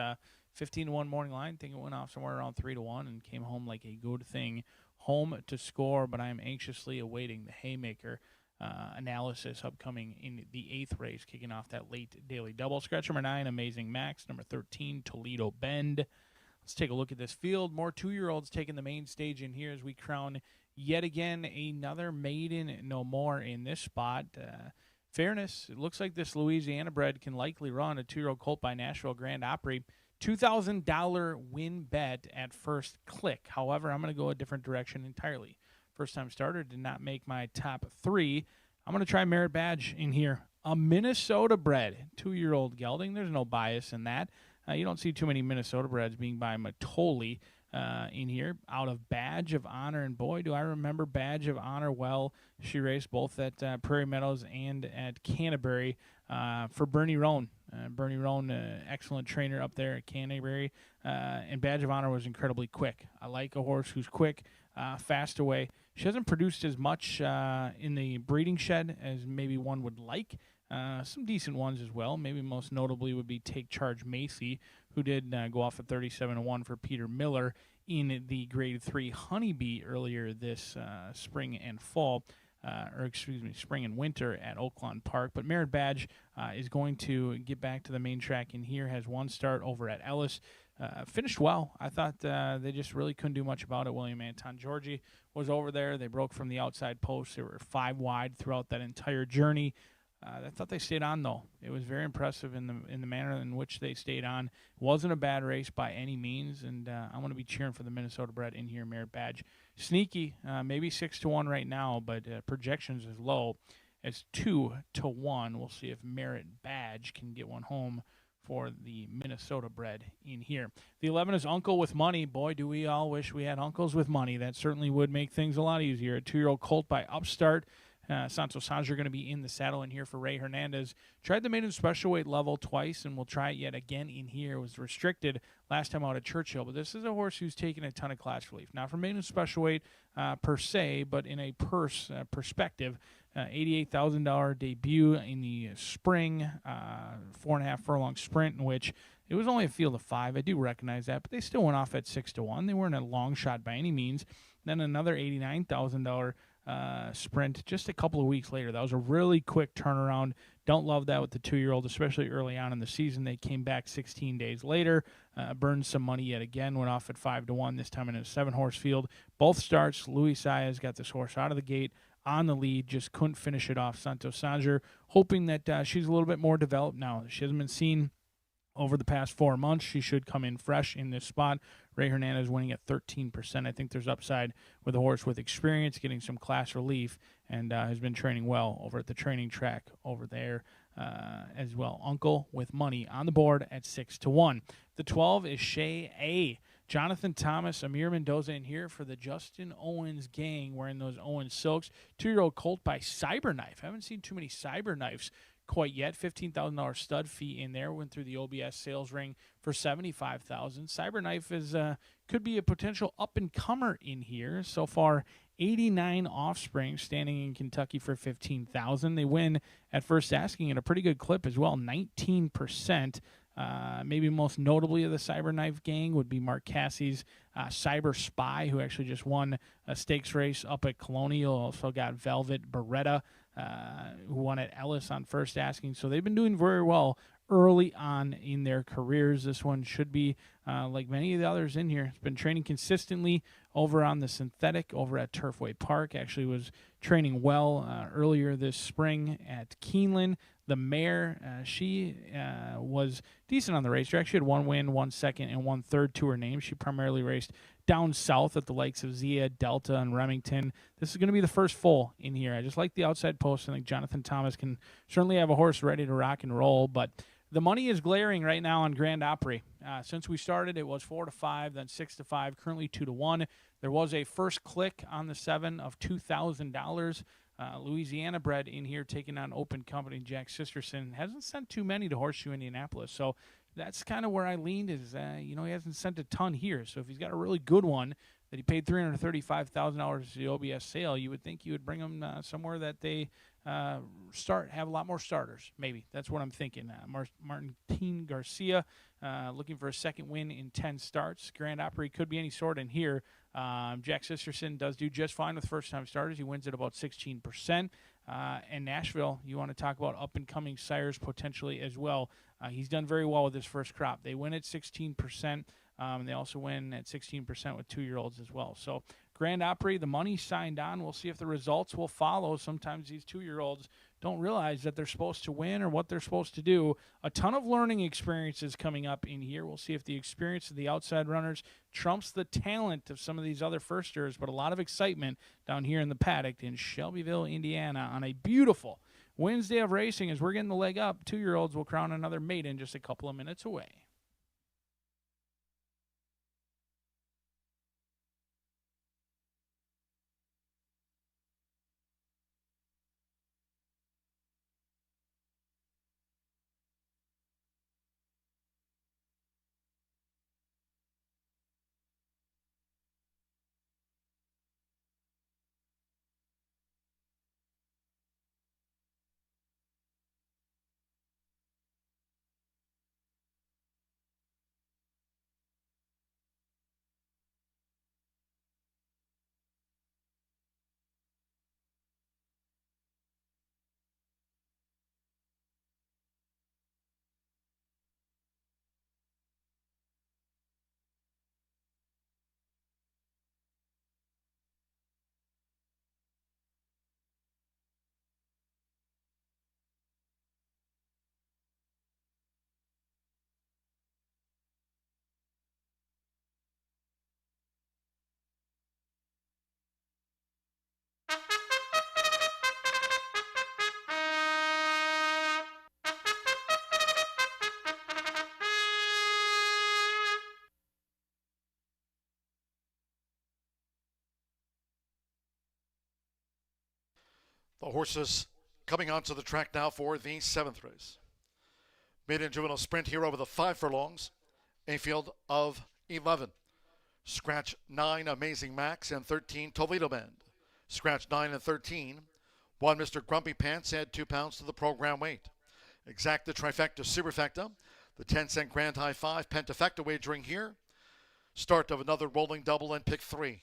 15-1 morning line. I think it went off somewhere around 3-1 and came home like a good thing. Home to score, but I am anxiously awaiting the Haymaker analysis upcoming in the 8th race, kicking off that late daily double. Scratch number 9, Amazing Max. Number 13, Toledo Bend. Let's take a look at this field. More 2-year-olds taking the main stage in here as we crown yet again another maiden no more in this spot. Fairness, it looks like this Louisiana bred can likely run a 2-year-old colt by Nashville Grand Opry. $2,000 win bet at first click. However, I'm going to go a different direction entirely. First time starter, did not make my top 3. I'm going to try Merit Badge in here. A Minnesota bred 2-year-old gelding. There's no bias in that. You don't see too many Minnesota breds being by Matoli in here. Out of Badge of Honor, and boy, do I remember Badge of Honor well. She raced both at Prairie Meadows and at Canterbury for Bernie Roan. Bernie Roan, excellent trainer up there at Canterbury. And Badge of Honor was incredibly quick. I like a horse who's quick, fast away. She hasn't produced as much in the breeding shed as maybe one would like. Some decent ones as well. Maybe most notably would be Take Charge Macy, who did go off at 37-1 for Peter Miller in the Grade 3 Honeybee earlier this spring and fall. Spring and winter at Oaklawn Park. But Merit Badge is going to get back to the main track in here, has 1 start over at Ellis. Finished well. I thought they just really couldn't do much about it. William Anton Georgie was over there. They broke from the outside post. They were 5 wide throughout that entire journey. I thought they stayed on, though. It was very impressive in the manner in which they stayed on. It wasn't a bad race by any means, and I'm going to be cheering for the Minnesota bred in here, Merit Badge. Sneaky, maybe 6-1 right now, but projections is low. It's 2-1. We'll see if Merit Badge can get one home for the Minnesota bred in here. The 11 is Uncle with Money. Boy, do we all wish we had uncles with money. That certainly would make things a lot easier. A 2-year-old colt by Upstart. Santo Sanger going to be in the saddle in here for Ray Hernandez. Tried the maiden special weight level twice, and we'll try it yet again in here. It was restricted last time out at Churchill, but this is a horse who's taken a ton of class relief. Not for maiden special weight per se, but in a purse perspective. $88,000 debut in the spring, 4.5 furlong sprint in which it was only a field of 5. I do recognize that, but they still went off at 6-1. They weren't a long shot by any means. Then another $89,000 sprint just a couple of weeks later. That was a really quick turnaround. Don't love that with the 2-year-old, especially early on in the season. They came back 16 days later, burned some money yet again, went off at 5-1, this time in a 7-horse field. Both starts, Luis Saez got this horse out of the gate on the lead, just couldn't finish it off. Santo Sanger, hoping that she's a little bit more developed now. She hasn't been seen over the past 4 months. She should come in fresh in this spot. Ray Hernandez winning at 13%. I think there's upside with a horse with experience, getting some class relief, and has been training well over at the training track over there as well. Uncle with Money on the board at 6-1. The 12 is Shea A. Jonathan Thomas, Amir Mendoza in here for the Justin Owens gang, wearing those Owens silks. 2-year-old colt by Cyberknife. Haven't seen too many Cyberknifes quite yet. $15,000 stud fee in there. Went through the OBS sales ring for $75,000. Cyberknife is could be a potential up-and-comer in here. So far, 89 offspring standing in Kentucky for $15,000. They win at first asking at a pretty good clip as well, 19%. Maybe most notably of the Cyberknife gang would be Mark Cassie's Cyber Spy, who actually just won a stakes race up at Colonial. Also got Velvet Beretta, who won at Ellis on first asking. So they've been doing very well early on in their careers. This one should be, like many of the others in here, it's been training consistently over on the synthetic over at Turfway Park. Actually was training well earlier this spring at Keeneland. The mare, she was decent on the racetrack. She had 1 win, 1 second, and 1 third to her name. She primarily raced down south at the likes of Zia, Delta, and Remington. This is going to be the first full in here. I just like the outside post. I think Jonathan Thomas can certainly have a horse ready to rock and roll, but The money is glaring right now on Grand Opry. Since we started, it was 4-5, then 6-5, currently 2-1. There was a first click on the 7 of $2,000. Louisiana bred in here taking on open company. Jack Sisterson hasn't sent too many to Horseshoe Indianapolis, so that's kind of where I leaned. Is he hasn't sent a ton here, so if he's got a really good one that he paid $335,000 to the OBS sale, you would think you would bring him somewhere that they have a lot more starters. Maybe that's what I'm thinking. Martin Garcia looking for a second win in 10 starts. Grand Opry could be any sort in here. Jack Sisterson does do just fine with first-time starters. He wins at about 16%. And Nashville, you want to talk about up-and-coming sires potentially as well. He's done very well with his first crop. They win at 16%. They also win at 16% with 2-year-olds as well. So Grand Opry, the money signed on. We'll see if the results will follow. Sometimes these 2-year-olds don't realize that they're supposed to win or what they're supposed to do. A ton of learning experiences coming up in here. We'll see if the experience of the outside runners trumps the talent of some of these other firsters, but a lot of excitement down here in the paddock in Shelbyville, Indiana on a beautiful Wednesday of racing. As we're getting the leg up, 2-year-olds will crown another maiden just a couple of minutes away.
The horses coming onto the track now for the 7th race. Maiden juvenile sprint here over the 5 furlongs. A field of 11. Scratch 9, Amazing Max, and 13, Toledo Bend. Scratch 9 and 13. 1, Mr. Grumpy Pants, add 2 pounds to the program weight. Exacta, Trifecta, Superfecta. The 10-cent Grand High 5 Pentafecta wagering here. Start of another rolling double and pick 3.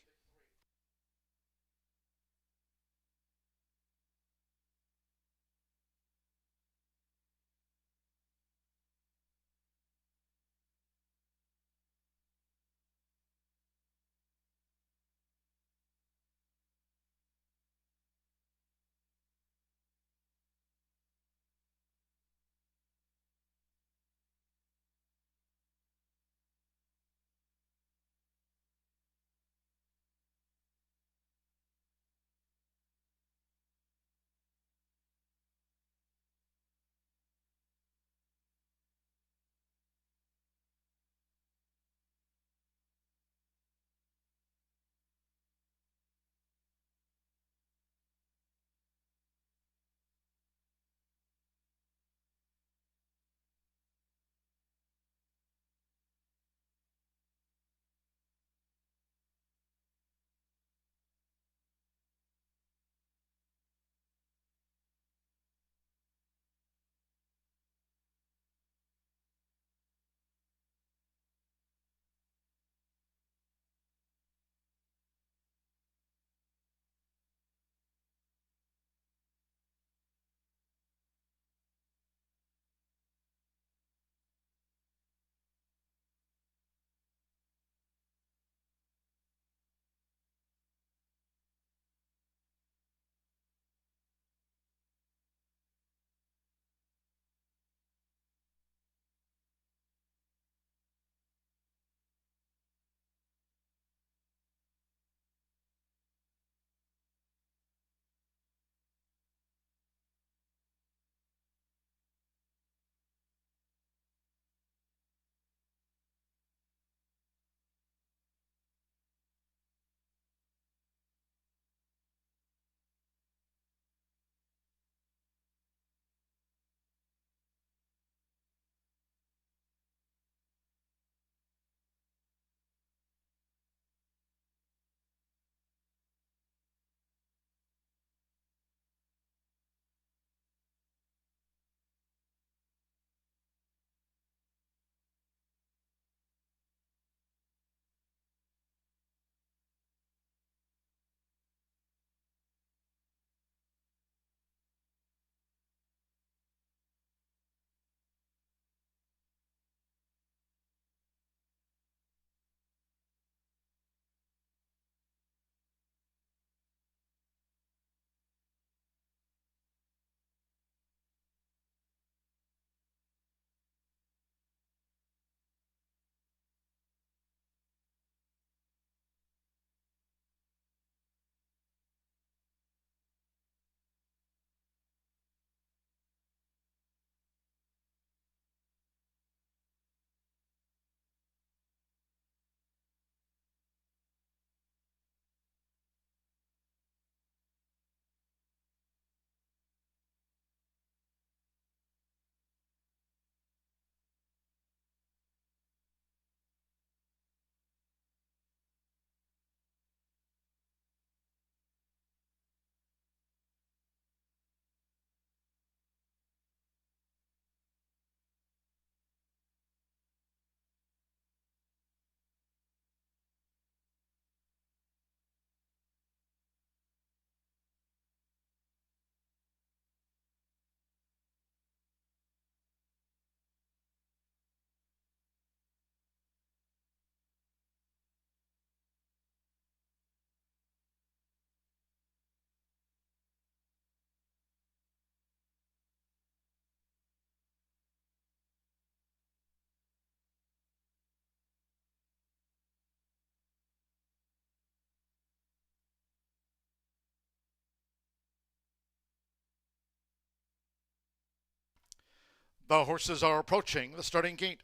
The horses are approaching the starting gate.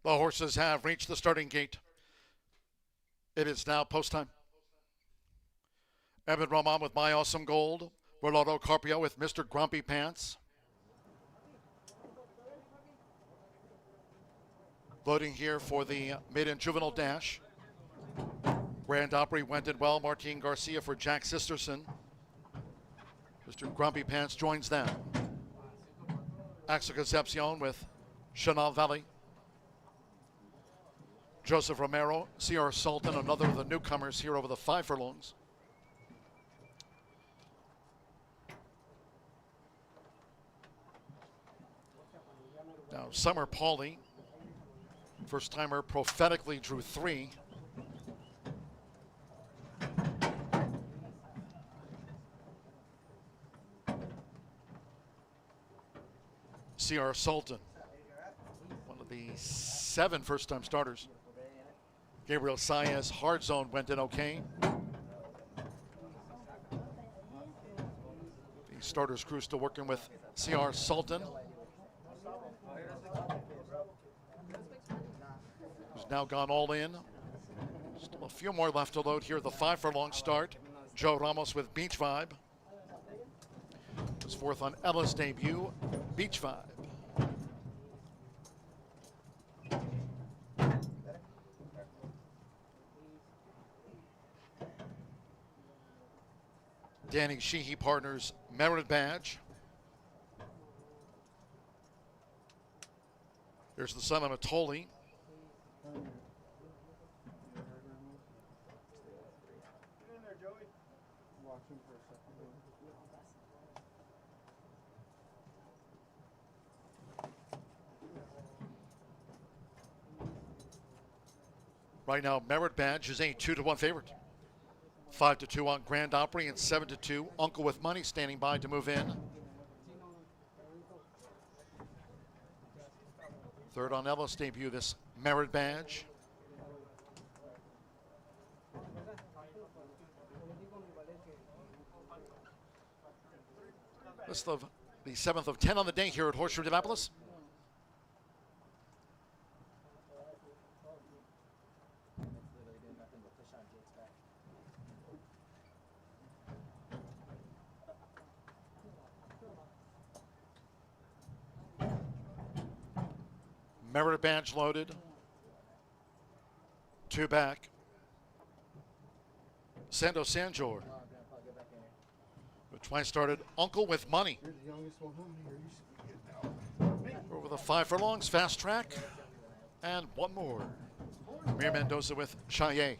The horses have reached the starting gate. It is now post time. Evan Roman with My Awesome Gold. Rolando Carpio with Mr. Grumpy Pants. Voting here for the maiden juvenile dash. Grand Opry went in well. Martin Garcia for Jack Sisterson. Mr. Grumpy Pants joins them. Axel Concepcion with Chanel Valley. Joseph Romero, C.R. Sultan, another of the newcomers here over the 5 furlongs. Now, Summer Pauly, first timer, prophetically drew 3. C.R. Sultan, one of the 7 first-time starters. Gabriel Saez, Hard Zone went in okay. The starters crew still working with C.R. Sultan, who's now gone all in. Still a few more left to load here. The 5 furlong start. Joe Ramos with Beach Vibe. Was 4th on Ella's debut, Beach Vibe. Danny Sheehy Partners Merit Badge. There's the son of Matoli. Right now, Merit Badge is a 2-1 favorite. 5-2 on Grand Opry and 7-2. Uncle with Money standing by to move in. 3rd on Ella's debut, this Merit Badge. List of the 7th of 10 on the day here at Horseshoe Indianapolis. Merit Badge loaded. 2 back. Sando Sanjor. Twice started Uncle with Money. Over the 5 furlongs, fast track. And one more. Mir Mendoza with Cheyenne.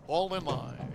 All in line.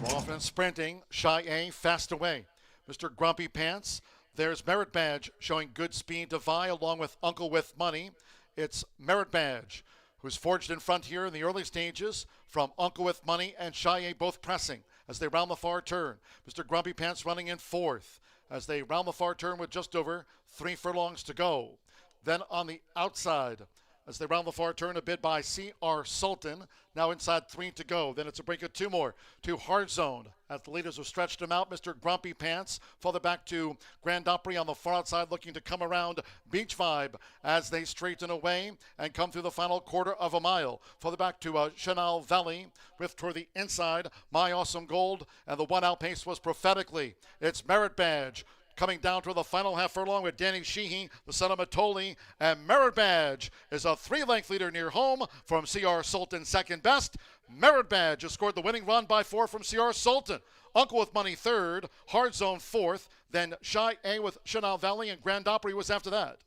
Offense sprinting. Cheyenne fast away. Mr. Grumpy Pants. There's Merit Badge showing good speed to Vi along with Uncle with Money. It's Merit Badge who's forged in front here in the early stages from Uncle with Money and Cheyenne both pressing as they round the far turn. Mr. Grumpy Pants running in fourth as they round the far turn with just over 3 furlongs to go. Then on the outside, as they round the far turn, a bid by C.R. Sultan. Now inside 3 to go. Then it's a break of 2 more to Hard Zone. As the leaders have stretched him out, Mr. Grumpy Pants. Further back to Grand Opry on the far outside, looking to come around Beach Vibe as they straighten away and come through the final quarter of a mile. Further back to Chanel Valley with toward the inside, My Awesome Gold. And the one outpace was prophetically. It's Merit Badge. Coming down to the final half furlong with Danny Sheehy, the son of Matoli, and Merit Badge is a 3-length leader near home from C.R. Sultan second best. Merit Badge has scored the winning run by 4 from C.R. Sultan. Uncle with Money third, Hard Zone fourth, then Shy A with Chanel Valley, and Grand Opry was after that.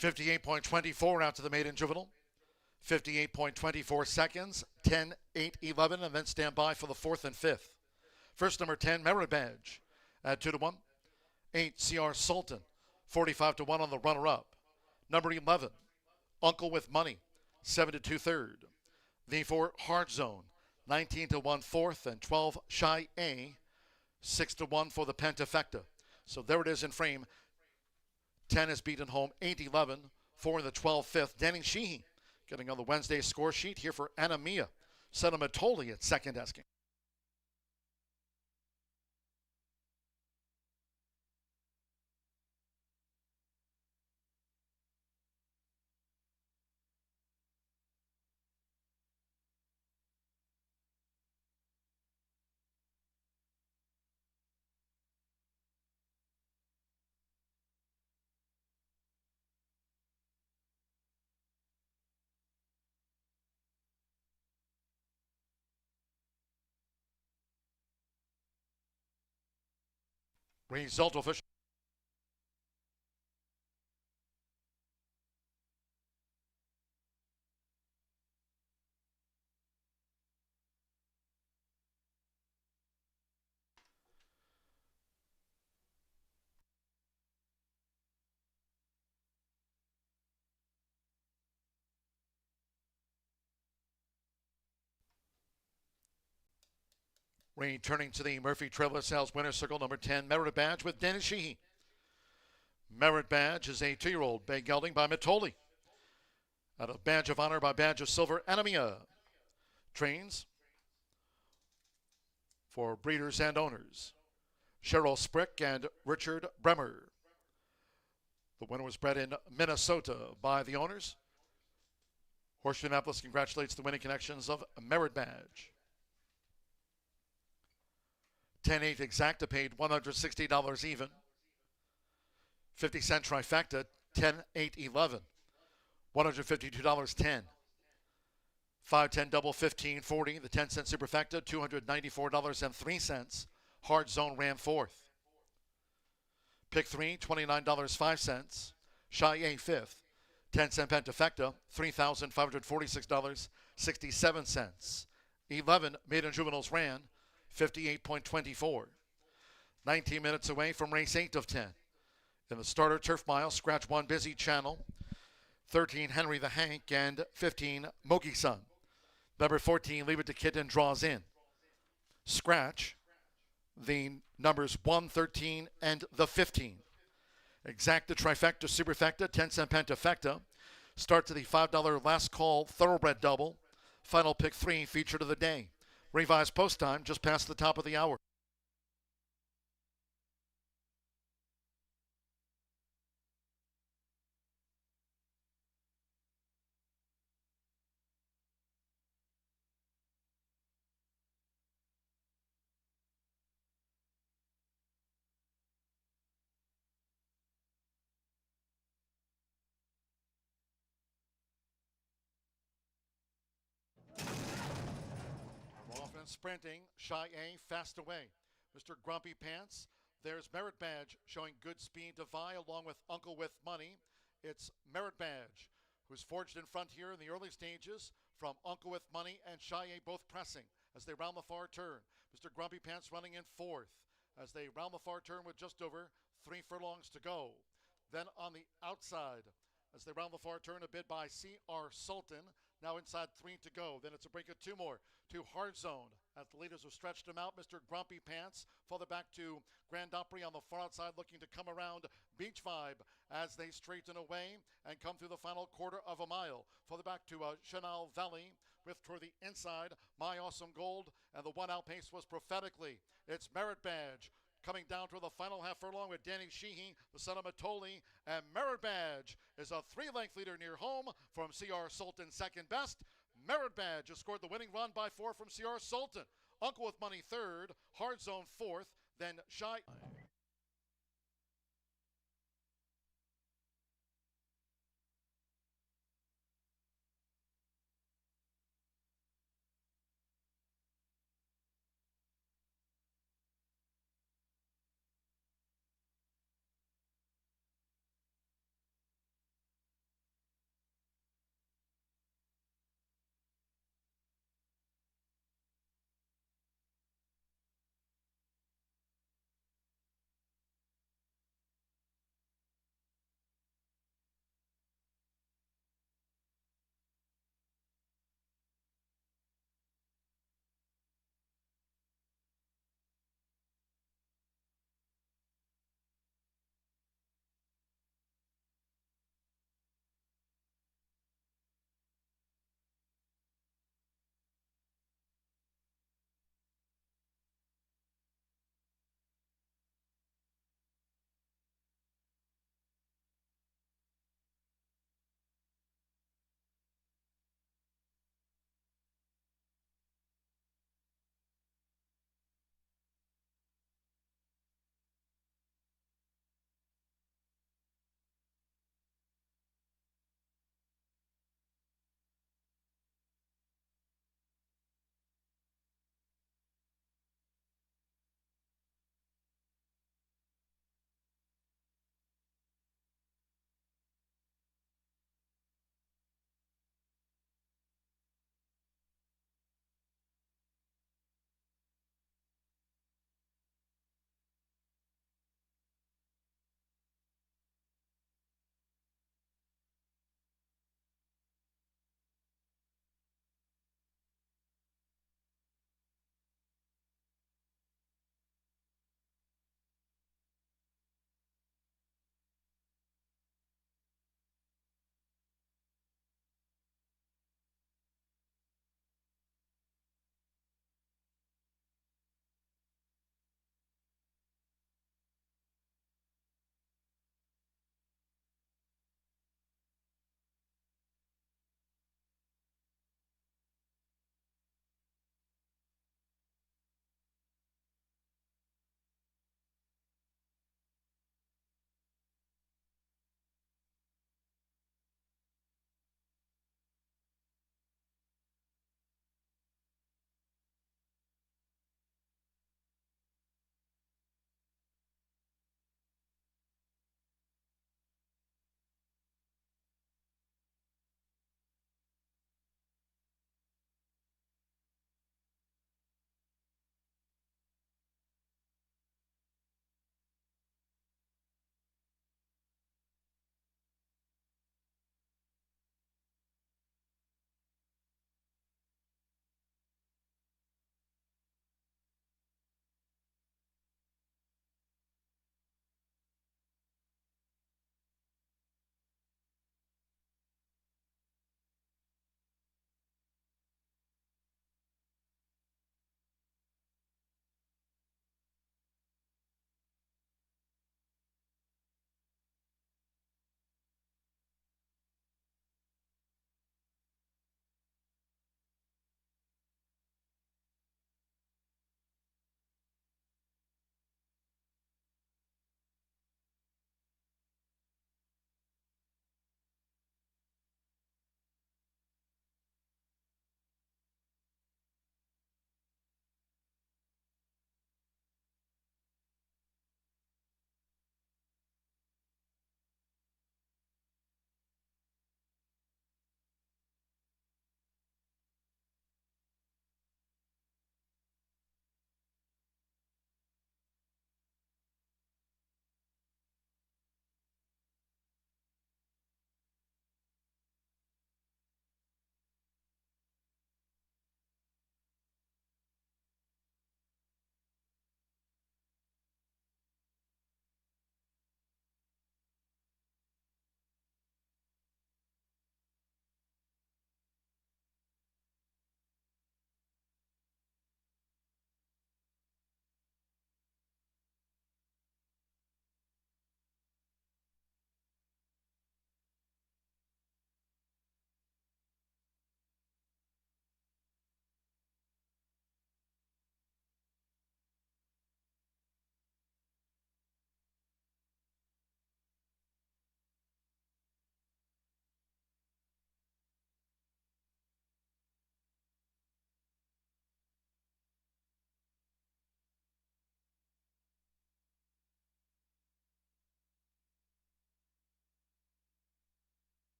.24 out to the maiden juvenile. 58.24 seconds, 10, 8, 11, and then stand by for the 4th and 5th. First, number 10, Merit Badge at 2 to 1. 8, C.R. Sultan, 45 to 1 on the runner-up. Number 11, Uncle with Money, 7 to 2 third. The 4, Hard Zone, 19 to 1 fourth, and 12, Shy A, 6 to 1 for the Pentafecta. So there it is in frame. 10 is beaten home, 8-11, 4 in the 12th, 5th. Danny Sheehy getting on the Wednesday score sheet here for Anamia. Sentimentoli at second asking. Result official. Returning to the Murphy Trailer Sales Winner's Circle, number 10, Merit Badge with Dennis Sheehy. Merit Badge is a 2-year-old bay gelding by Matoli. Out of Badge of Honor by Badge of Silver, Anamia. Trains for breeders and owners, Cheryl Sprick and Richard Bremer. The winner was bred in Minnesota by the owners. Horseshoe Indianapolis congratulates the winning connections of Merit Badge. 10-8 exacta paid $160 even. 50-cent trifecta, 10-8-11, $152.10. 5-10 double, 15-40. The 10-cent superfecta, $294.03. Hard zone ran fourth. Pick 3, $29.05. Shy A fifth. 10-cent pentafecta, $3,546.67. 11 maiden juveniles ran, 58.24. 19 minutes away from race 8 of 10. In the starter turf mile, scratch 1 Busy Channel, 13 Henry the Hank, and 15 Mogi Sun. Number 14, Leave It to Kitten, draws in. Scratch the numbers 1, 13, and the 15. Exacta, trifecta, superfecta, 10-cent pentafecta. Start to the $5 last call thoroughbred double. Final pick 3, featured of the day. Revised post time just past the top of the hour. Offense sprinting, Shy A fast away. Mr. Grumpy Pants, there's Merit Badge showing good speed to vie along with Uncle with Money. It's Merit Badge who's forged in front here in the early stages from Uncle with Money and Shy A both pressing as they round the far turn. Mr. Grumpy Pants running in fourth as they round the far turn with just over 3 furlongs to go. Then on the outside, as they round the far turn, a bid by C.R. Sultan. Now inside 3 to go. Then it's a break of 2 more to Hard Zone. As the leaders have stretched him out, Mr. Grumpy Pants. Further back to Grand Opry on the far outside, looking to come around Beach Vibe as they straighten away and come through the final quarter of a mile. Further back to Chanel Valley with toward the inside, My Awesome Gold. And the one outpace was prophetically. It's Merit Badge. Coming down to the final half furlong with Danny Sheehy, the son of Matoli, and Merit Badge is a 3-length leader near home from C.R. Sultan, second best. Merit Badge has scored the winning run by 4 from C.R. Sultan. Uncle with Money third, Hard Zone fourth, then Shy.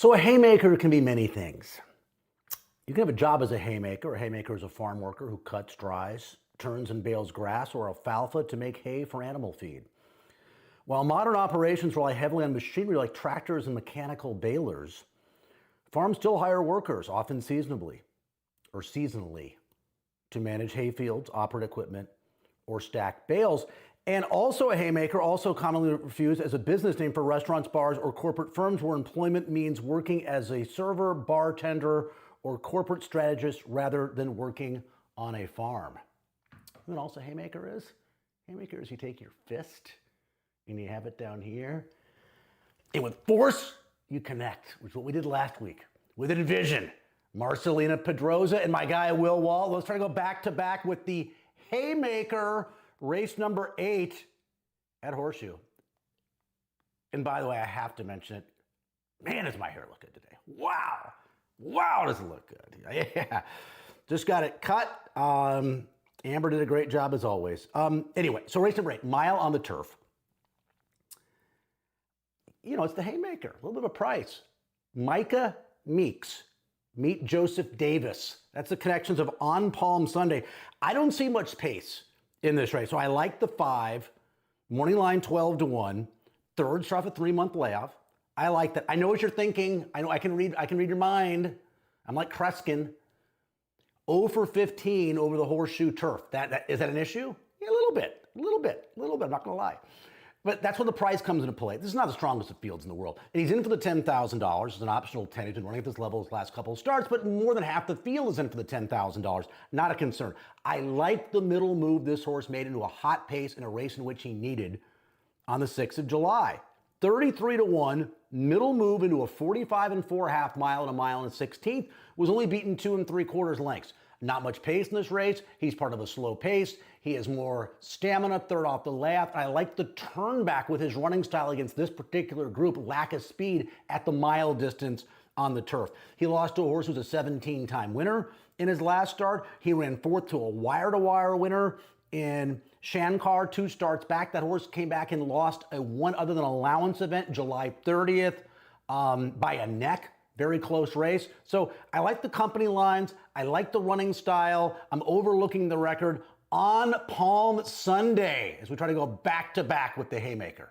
So a haymaker can be many things. You can have a job as a haymaker. A haymaker is a farm worker who cuts, dries, turns and bales grass or alfalfa to make hay for animal feed. While modern operations rely heavily on machinery like tractors and mechanical balers, farms still hire workers, often seasonally, to manage hay fields, operate equipment, or stack bales. And also a haymaker, also commonly used as a business name for restaurants, bars, or corporate firms where employment means working as a server, bartender, or corporate strategist rather than working on a farm. You know what else a haymaker is? Haymaker is you take your fist and you have it down here, and with force, you connect, which is what we did last week with a division. Marcelina Pedrosa and my guy Will Wall. Let's try to go back to back with the haymaker, race number 8 at Horseshoe. And by the way, I have to mention it. Man, does my hair look good today. Wow. Wow, does it look good. Yeah. Just got it cut. Amber did a great job as always. Anyway, so race number 8, mile on the turf. You know, it's the haymaker, a little bit of a price. Micah Meeks. Meet Joseph Davis. That's the connections of On Palm Sunday. I don't see much pace in this race, so I like the 5. Morning line 12-1. Third start off a 3-month layoff. I like that. I know what you're thinking. I know I can read your mind. I'm like Kreskin. 0 for 15 over the Horseshoe turf. Is that an issue? Yeah, a little bit. I'm not gonna lie. But that's when the price comes into play. This is not the strongest of fields in the world. And he's in for the $10,000. It's an optional 10. He's been running at this level his last couple of starts, but more than half the field is in for the $10,000. Not a concern. I like the middle move this horse made into a hot pace in a race in which he needed on the 6th of July. 33-1, middle move into a 45 4/2 mile and a mile and a 16th, was only beaten 2 3/4 lengths. Not much pace in this race. He's part of a slow pace. He has more stamina, third off the layoff. I like the turn back with his running style against this particular group, lack of speed at the mile distance on the turf. He lost to a horse who's a 17-time winner in his last start. He ran 4th to a wire-to-wire winner in Shankar 2 starts back. That horse came back and lost a one other than allowance event July 30th by a neck. Very close race. So I like the company lines. I like the running style. I'm overlooking the record on Palm Sunday as we try to go back to back with the haymaker.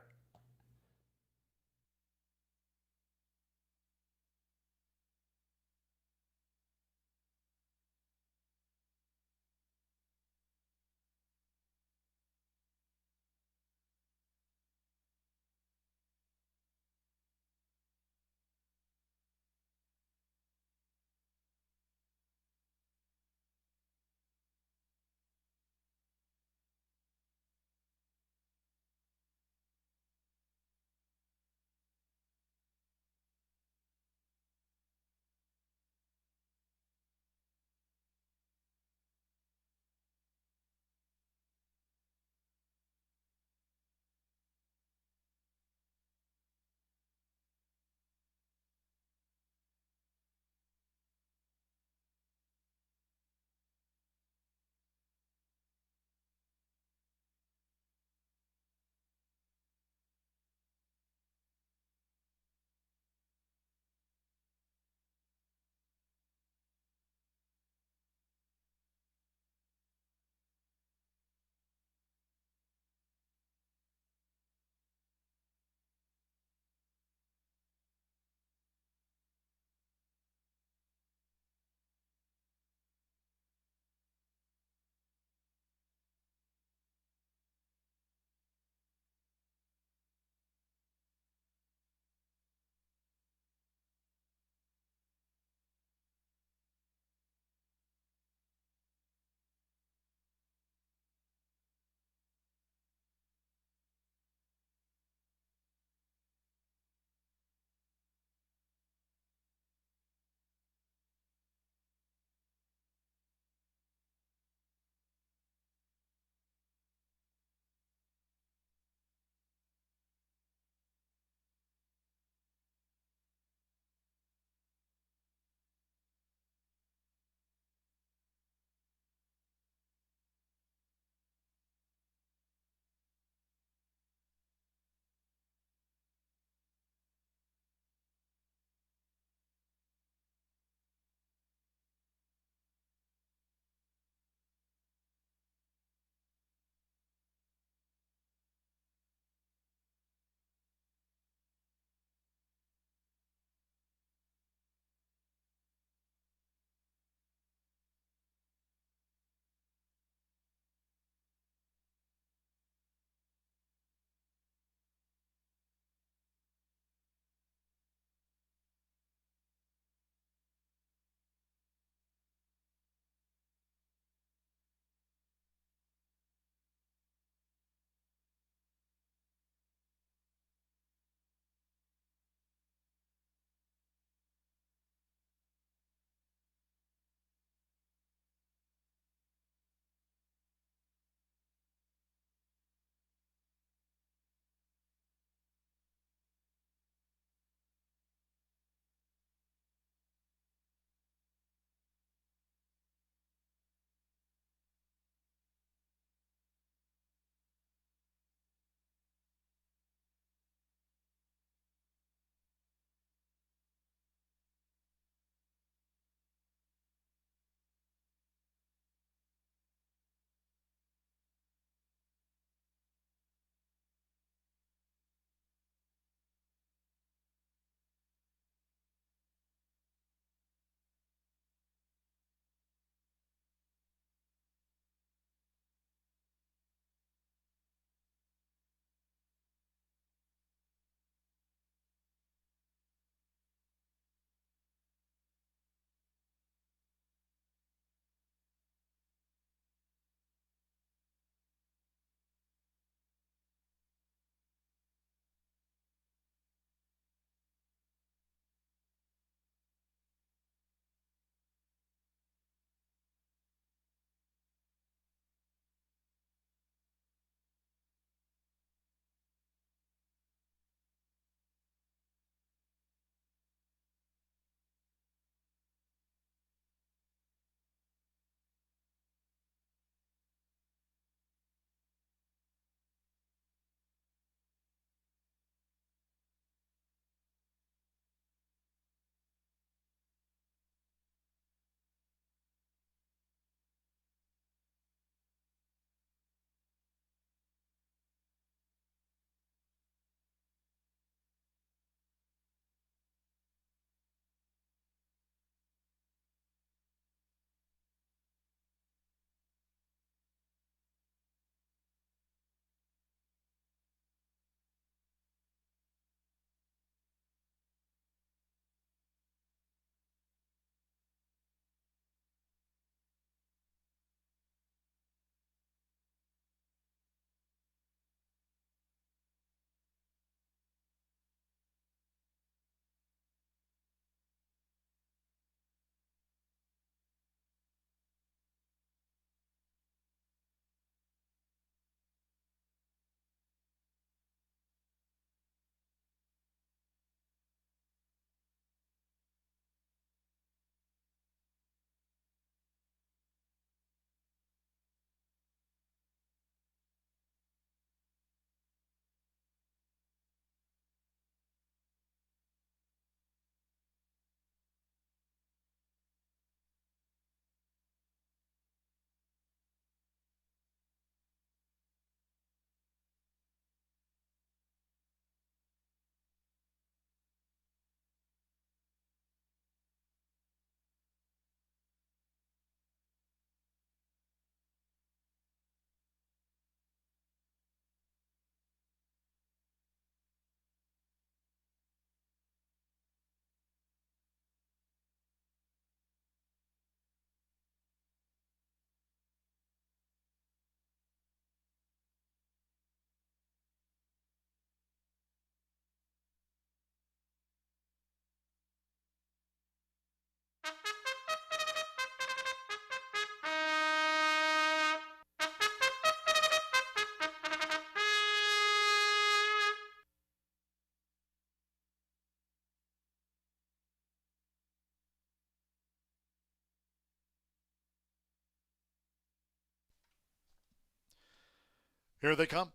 Here they come.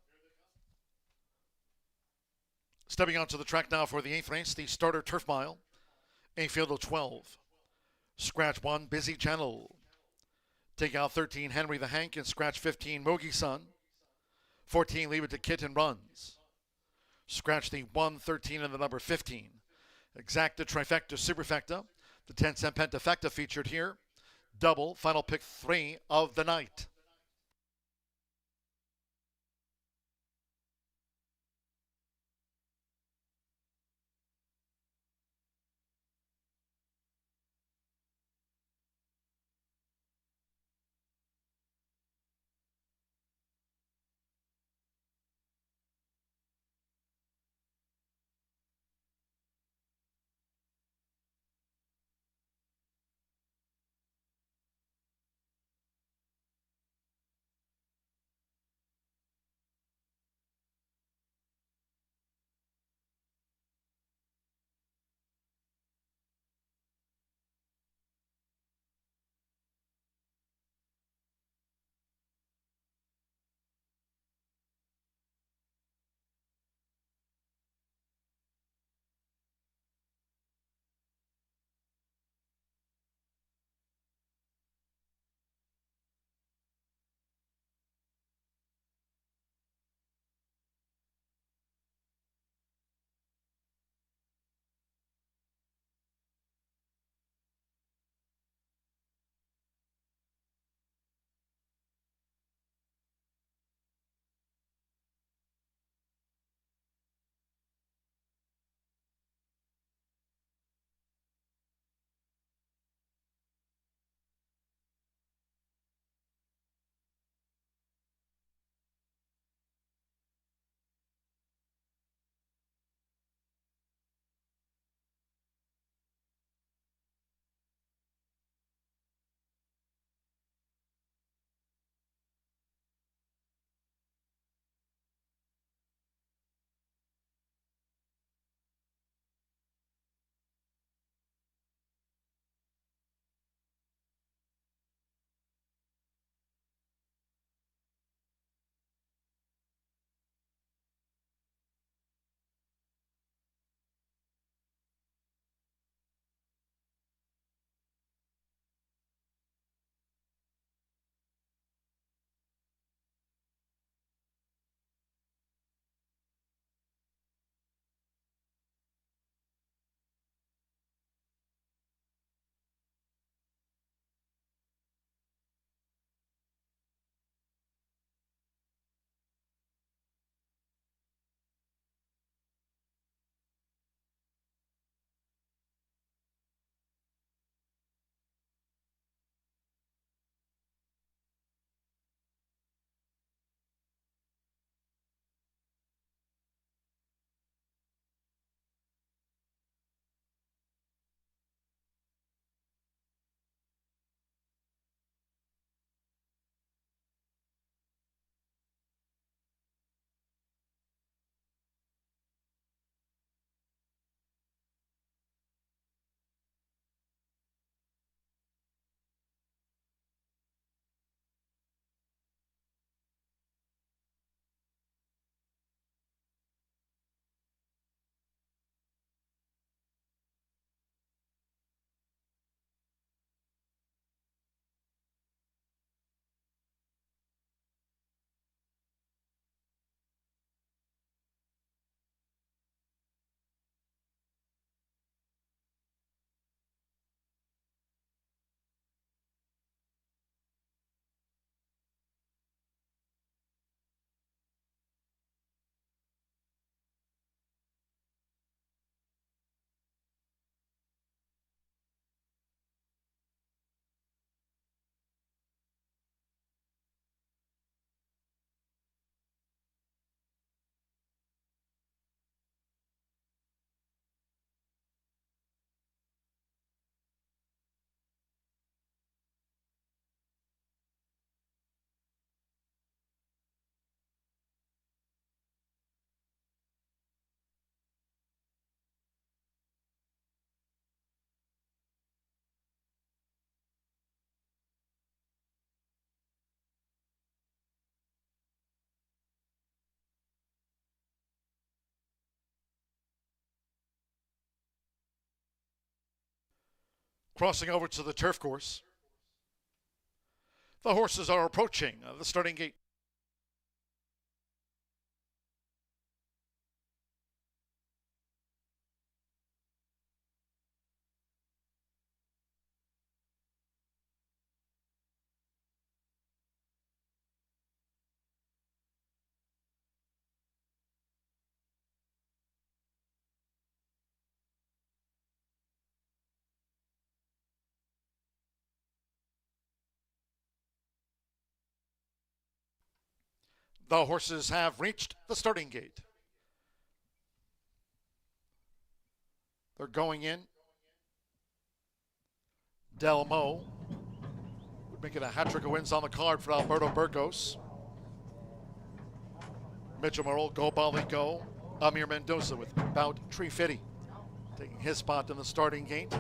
Stepping onto the track now for the 8th race, the starter turf mile. A field of 12. Scratch 1, Busy Channel. Take out 13, Henry the Hank, and scratch 15, Mogi Sun. 14, Leave It to Kit and Runs. Scratch the 1, 13, and the number 15. Exacta, Trifecta, Superfecta. The 10-cent Pentafecta featured here. Double, final pick 3 of the night. Crossing over to the turf course. The horses are approaching the starting gate. The horses have reached the starting gate. They're going in. Del Mo would make it a hat trick of wins on the card for Alberto Burgos. Mitchell Merle, Go Bali Go. Amir Mendoza with Bout Tree Fitty taking his spot in the starting gate.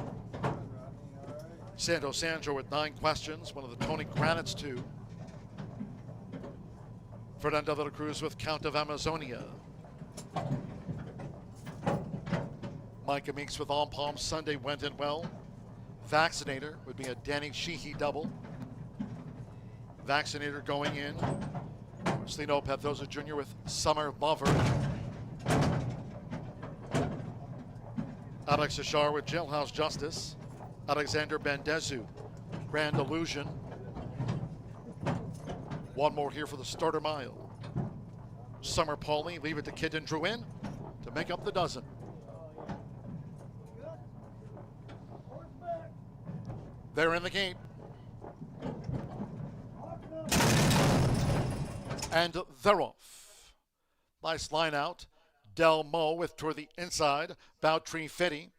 Santo Sandro with 9 questions, one of the Tony Granite's 2. Fernando de la Cruz with Count of Amazonia. Micah Meeks with On Palm Sunday went in well. Vaccinator would be a Danny Sheehy double. Vaccinator going in. Celino Pethosa Jr. with Summer Lover. Alex Ashar with Jailhouse Justice. Alexander Bendezu, Grand Illusion. One more here for the starter mile. Summer Pauly, Leave It to Kid and Drew in to make up the dozen. They're in the gate. And they're off. Nice line out. Del Mo with toward the inside. Bout Tree Fitty.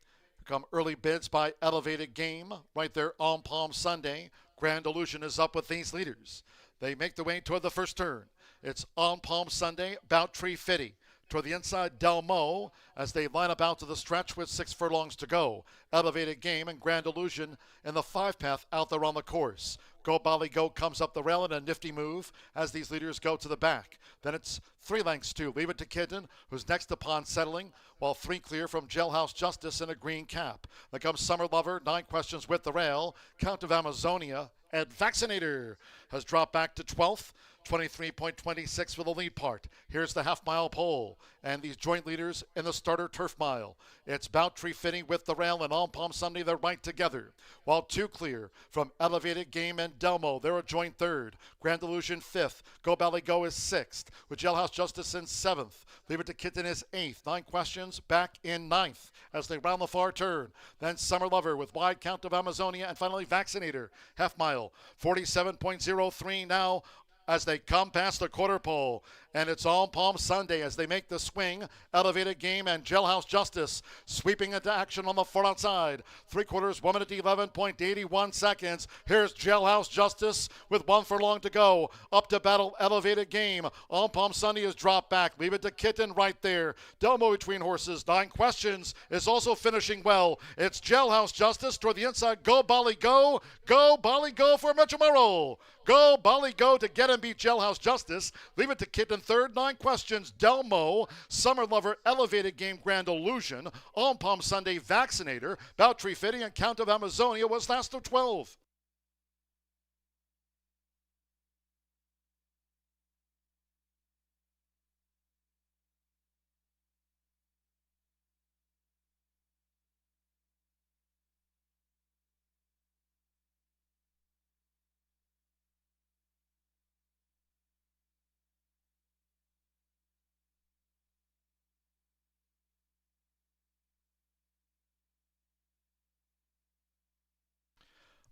Come early bids by Elevated Game. Right there on Palm Sunday. Grand Illusion is up with these leaders. They make the way toward the first turn. It's On Palm Sunday, Bout Tree Fitty. Toward the inside, Del Mo, as they line up out to the stretch with 6 furlongs to go. Elevated Game and Grand Illusion in the 5-path out there on the course. Go Bali Go comes up the rail in a nifty move as these leaders go to the back. Then it's 3 lengths to Leave It to Kitten, who's next upon settling, while 3 clear from Jailhouse Justice in a green cap. Then comes Summer Lover, 9 questions with the rail. Count of Amazonia, and Vaccinator has dropped back to 12th. 23.26 for the lead part. Here's the half-mile pole and these joint leaders in the starter turf mile. It's Bout Tree Fitting with the rail and On Palm Sunday. They're right together. While 2 clear from Elevated Game and Delmo. They're a joint third. Grand Illusion 5th. Go Bali Go is 6th. With Jailhouse Justice in 7th. Leave It to Kitten is 8th. 9 questions back in 9th as they round the far turn. Then Summer Lover with Wide Count of Amazonia and finally Vaccinator. Half mile. 47.03 now as they come past the quarter pole. And it's On Palm Sunday as they make the swing. Elevated Game and Jailhouse Justice sweeping into action on the far outside. 3/4, 1 minute 11.81 seconds. Here's Jailhouse Justice with 1 furlong to go. Up to battle Elevated Game. On Palm Sunday is dropped back. Leave It to Kitten right there. Delmo between horses. 9 questions is also finishing well. It's Jailhouse Justice toward the inside. Go Bali Go. Go Bali Go for Mitchell Merrill. Go Bali Go to get and beat Jailhouse Justice. Leave It to Kitten third. 9 questions. Delmo. Summer Lover. Elevated Game. Grand Illusion. On Palm Sunday. Vaccinator. Bout Tree Fitting and Count of Amazonia was last of 12.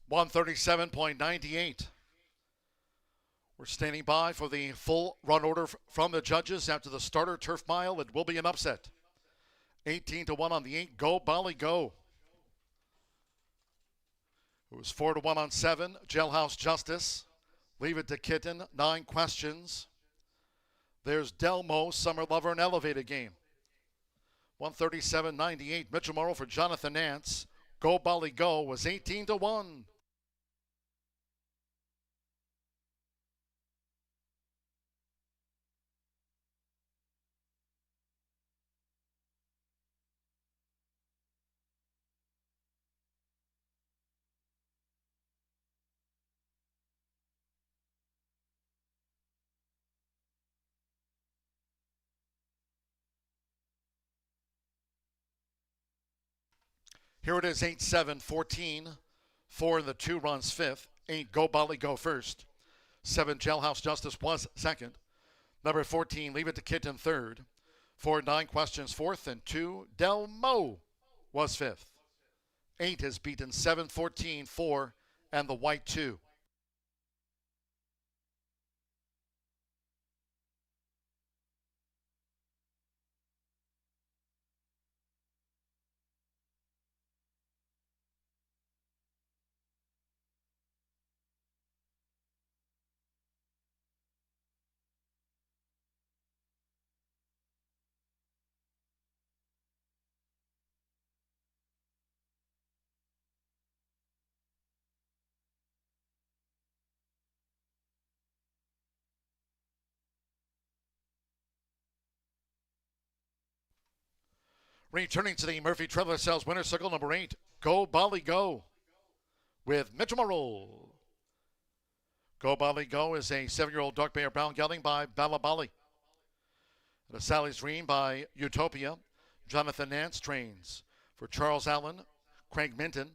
$137.98. We're standing by for the full run order from the judges after the starter turf mile. It will be an upset. 18-1 on the 8. Go Bali Go. It was 4-1 on 7. Jailhouse Justice. Leave It to Kitten. 9 questions. There's Delmo, Summer Lover, and Elevated Game. 137.98. Mitchell Morrow for Jonathan Nance. Go Bali Go was 18-1. Here it is, 8-7, 14. 4 in the 2 runs fifth. 8, Go Bolly Go first. 7, Jailhouse Justice was second. Number 14, Leave It to Kitten third. 4, 9 Questions fourth. And 2, Del Mo was fifth. 8 has beaten 7, 14, 4, and the white 2. Returning to the Murphy Trailer Sales winner circle, number 8, Go Bolly Go, with Mitchell Marole. Go Bolly Go is a 7-year-old dark bear brown gelding by Balabali. The Sally's Dream by Utopia. Jonathan Nance trains for Charles Allen. Craig Minton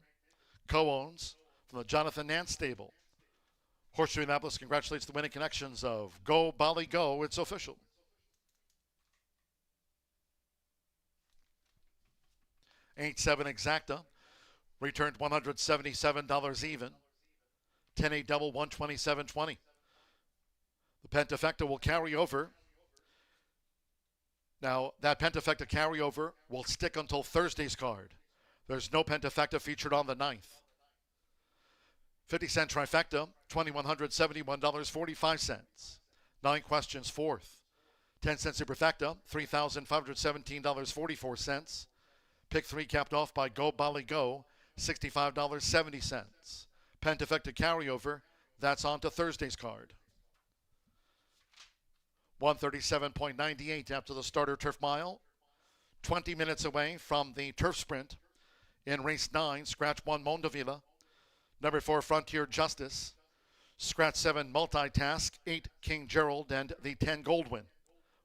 co-owns from the Jonathan Nance stable. Horseshoe Indianapolis congratulates the winning connections of Go Bolly Go. It's official. 8-7 Exacta returned $177 even. 10-8 double, 127.20. The Pentafecta will carry over. Now, that Pentafecta carryover will stick until Thursday's card. There's no Pentafecta featured on the 9th. 50-cent trifecta, $2,171.45. 9 questions, 4th. 10-cent superfecta, $3,517.44. Pick 3 capped off by Go Bolly Go, $65.70. Pentafecta carryover, that's on to Thursday's card. 137.98 after the starter turf mile. 20 minutes away from the turf sprint. In race 9, scratch 1 Mondavila. Number 4 Frontier Justice. Scratch 7 Multitask, 8 King Gerald, and the 10 Goldwyn.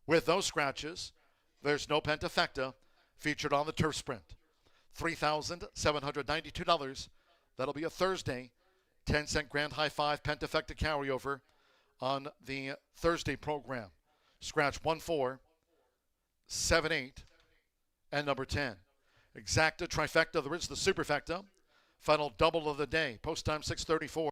With those scratches, there's no Pentafecta featured on the turf sprint. $3,792. That'll be a Thursday 10-cent Grand High Five Pentafecta carryover on the Thursday program. Scratch 1, 4, 7, 8, and number 10. Exacta, trifecta, there is the superfecta. Final double of the day. Post time 6:34.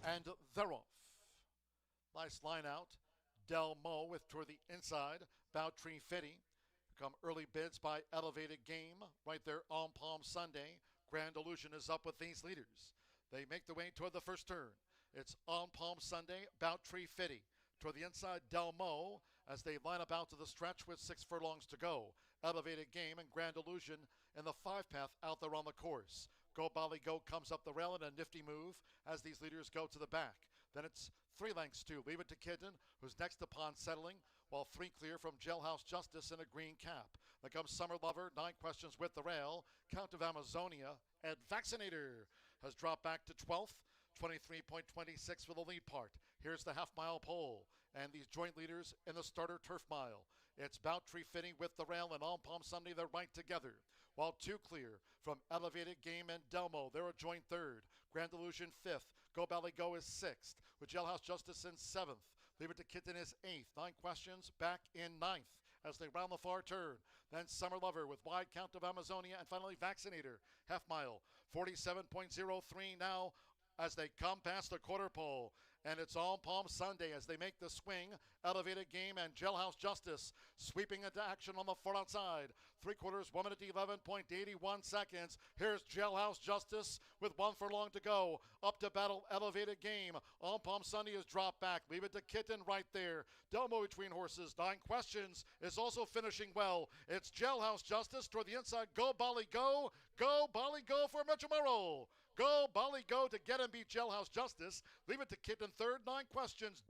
And they're off. Nice line out. Del Mo with toward the inside. Bowtree Fitty. Come early bids by Elevated Game. Right there on Palm Sunday. Grand Illusion is up with these leaders. They make the way toward the first turn. It's on Palm Sunday. Bowtree Fitty. Toward the inside, Del Mo as they line up out to the stretch with 6 furlongs to go. Elevated Game and Grand Illusion in the 5-path out there on the course. Go Bolly Go comes up the rail in a nifty move as these leaders go to the back. Then it's 3 lengths to Leave It to Kitten, who's next upon settling, while 3 clear from Jailhouse Justice in a green cap. Then comes Summer Lover, 9 questions with the rail. Count of Amazonia, and Vaccinator has dropped back to 12th. 23.26 for the lead part. Here's the half-mile pole, and these joint leaders in the starter turf mile. It's Bowtree Fitting with the rail, and on Palm Sunday they're right together. While 2 clear from Elevated Game and Delmo, they're a joint third. Grand Illusion 5th. Go Bolly Go is 6th, with Jailhouse Justice in 7th. Leave It to Kitten is 8th. 9 questions back in 9th as they round the far turn. Then Summer Lover with wide count of Amazonia, and finally Vaccinator. Half mile, 47.03 now as they come past the quarter pole. And it's on Palm Sunday as they make the swing. Elevated Game and Jailhouse Justice sweeping into action on the far outside. 3/4, 1 minute 11.81 seconds. Here's Jailhouse Justice with 1 furlong to go. Up to battle Elevated Game. On Palm Sunday is dropped back. Leave it to Kitten right there. Delmo between horses. 9 Questions is also finishing well. It's Jailhouse Justice toward the inside. Go Bolly Go. Go Bolly Go for Mitchell Merrill. Go Bolly Go to get and beat Jailhouse Justice. Leave it to Kitten third. 9 Questions.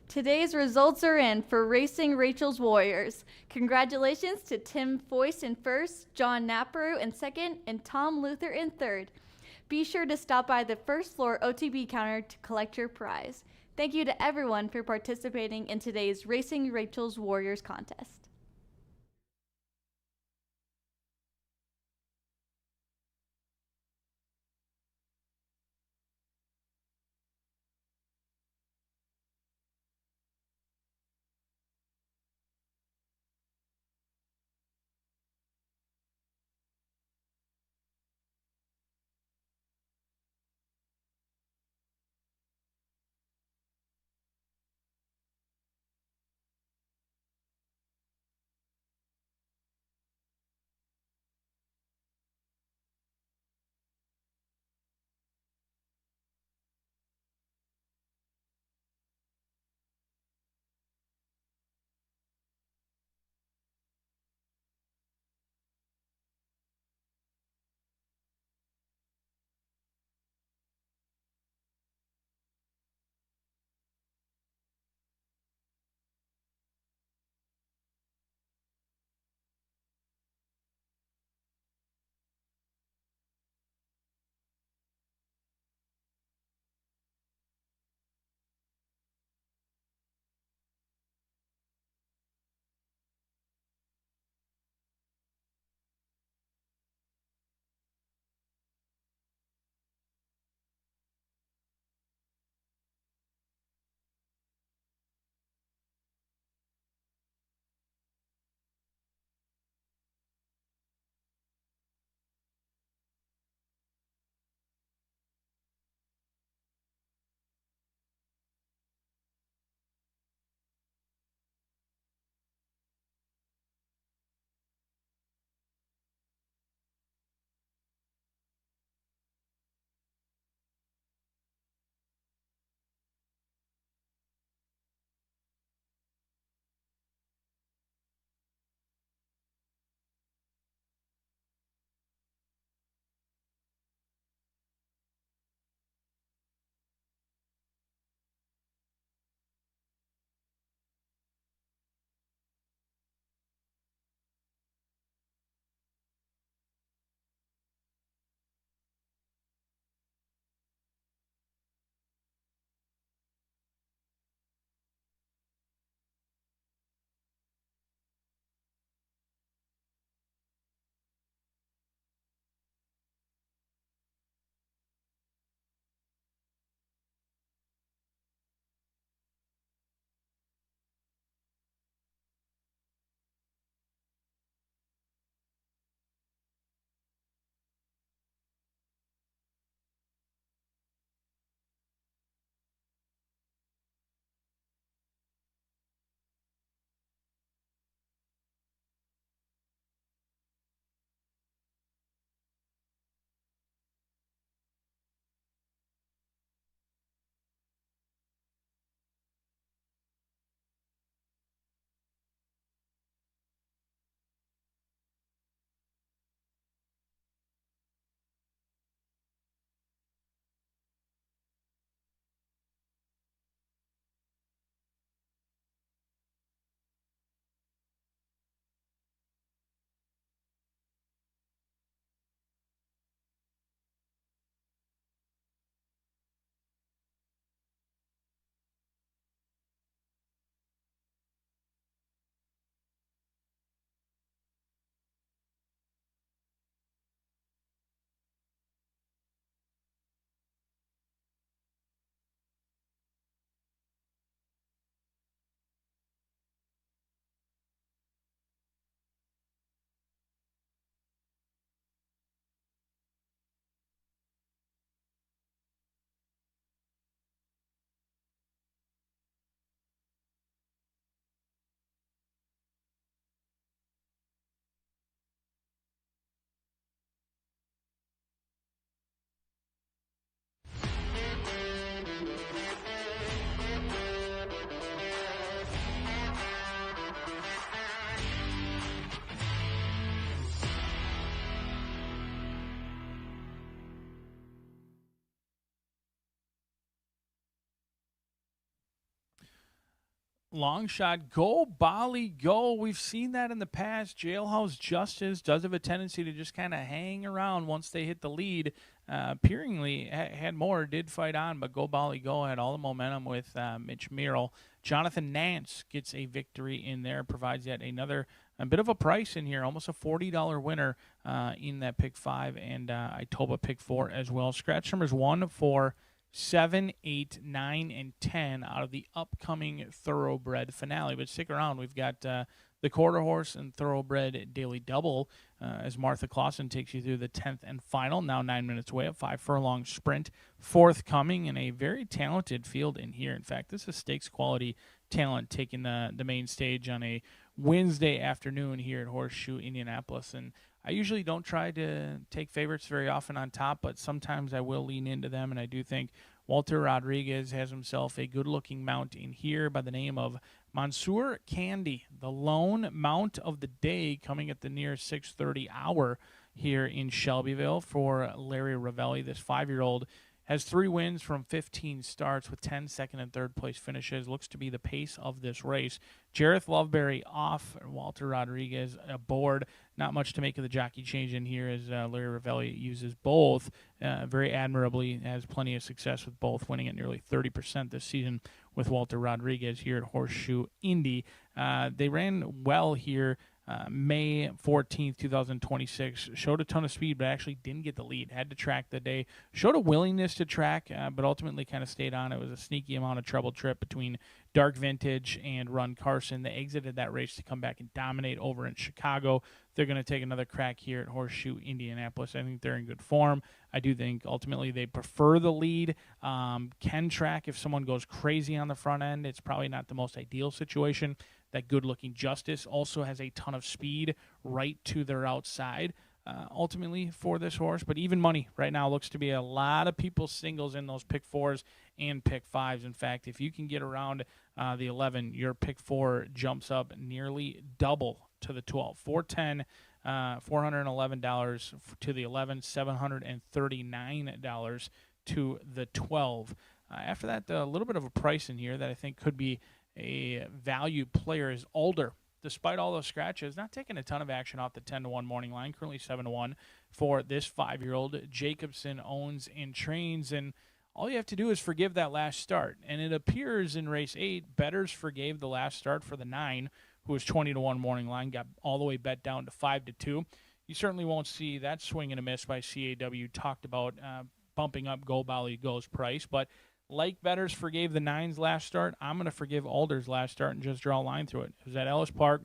Today's results are in for Racing Rachel's Warriors. Congratulations to Tim Foyce in first, John Naparu in second, and Tom Luther in third. Be sure to stop by the first floor OTB counter to collect your prize. Thank you to everyone for participating in today's Racing Rachel's Warriors contest.
Long shot, go, Bali, go. We've seen that in the past. Jailhouse Justice does have a tendency to just kind of hang around once they hit the lead. Peeringly had more, did fight on, but go, Bali, go had all the momentum with Mitch Merrill. Jonathan Nance gets a victory in there, provides yet another a bit of a price in here, almost a $40 winner in that pick 5 and Itoba pick 4 as well. Scratch numbers 1, 4, 7, 8, 9, and 10 out of the upcoming Thoroughbred finale. But stick around. We've got the Quarter Horse and Thoroughbred Daily Double as Martha Clausen takes you through the 10th and final, now 9 minutes away, a 5-furlong sprint forthcoming, and a very talented field in here. In fact, this is stakes quality talent taking the main stage on a Wednesday afternoon here at Horseshoe Indianapolis. And I usually don't try to take favorites very often on top, but sometimes I will lean into them, and I do think Walter Rodriguez has himself a good-looking mount in here by the name of Mansour Candy, the lone mount of the day, coming at the near 6:30 hour here in Shelbyville for Larry Ravelli. This 5-year-old has 3 wins from 15 starts with 10 second and third place finishes. Looks to be the pace of this race. Jareth Loveberry off, Walter Rodriguez aboard. Not much to make of the jockey change in here as Larry Ravelli uses both very admirably. Has plenty of success with both, winning at nearly 30% this season with Walter Rodriguez here at Horseshoe Indy. They ran well here May 14th, 2026. Showed a ton of speed, but actually didn't get the lead. Had to track the day. Showed a willingness to track, but ultimately kind of stayed on. It was a sneaky amount of trouble trip between Dark Vintage and Run Carson. They exited that race to come back and dominate over in Chicago. They're going to take another crack here at Horseshoe Indianapolis. I think they're in good form. I do think ultimately they prefer the lead. Can track if someone goes crazy on the front end. It's probably not the most ideal situation. That good-looking Justice also has a ton of speed right to their outside ultimately for this horse. But even money right now looks to be a lot of people's singles in those pick 4s and pick 5s. In fact, if you can get around the 11, your pick 4 jumps up nearly double to the 12. 410, $411 to the 11, $739 to the 12. After that, a little bit of a price in here that I think could be a value player is Alder. Despite all those scratches, not taking a ton of action off the 10-1 morning line, currently 7-1 for this 5-year-old. Jacobson owns and trains, and all you have to do is forgive that last start. And it appears in race 8, bettors forgave the last start for the 9, who was 20-1 morning line, got all the way bet down to 5-2. You certainly won't see that swing and a miss by CAW. Talked about bumping up Go Bali Go's price, but like bettors forgave the 9's last start, I'm going to forgive Alder's last start and just draw a line through it. It was at Ellis Park.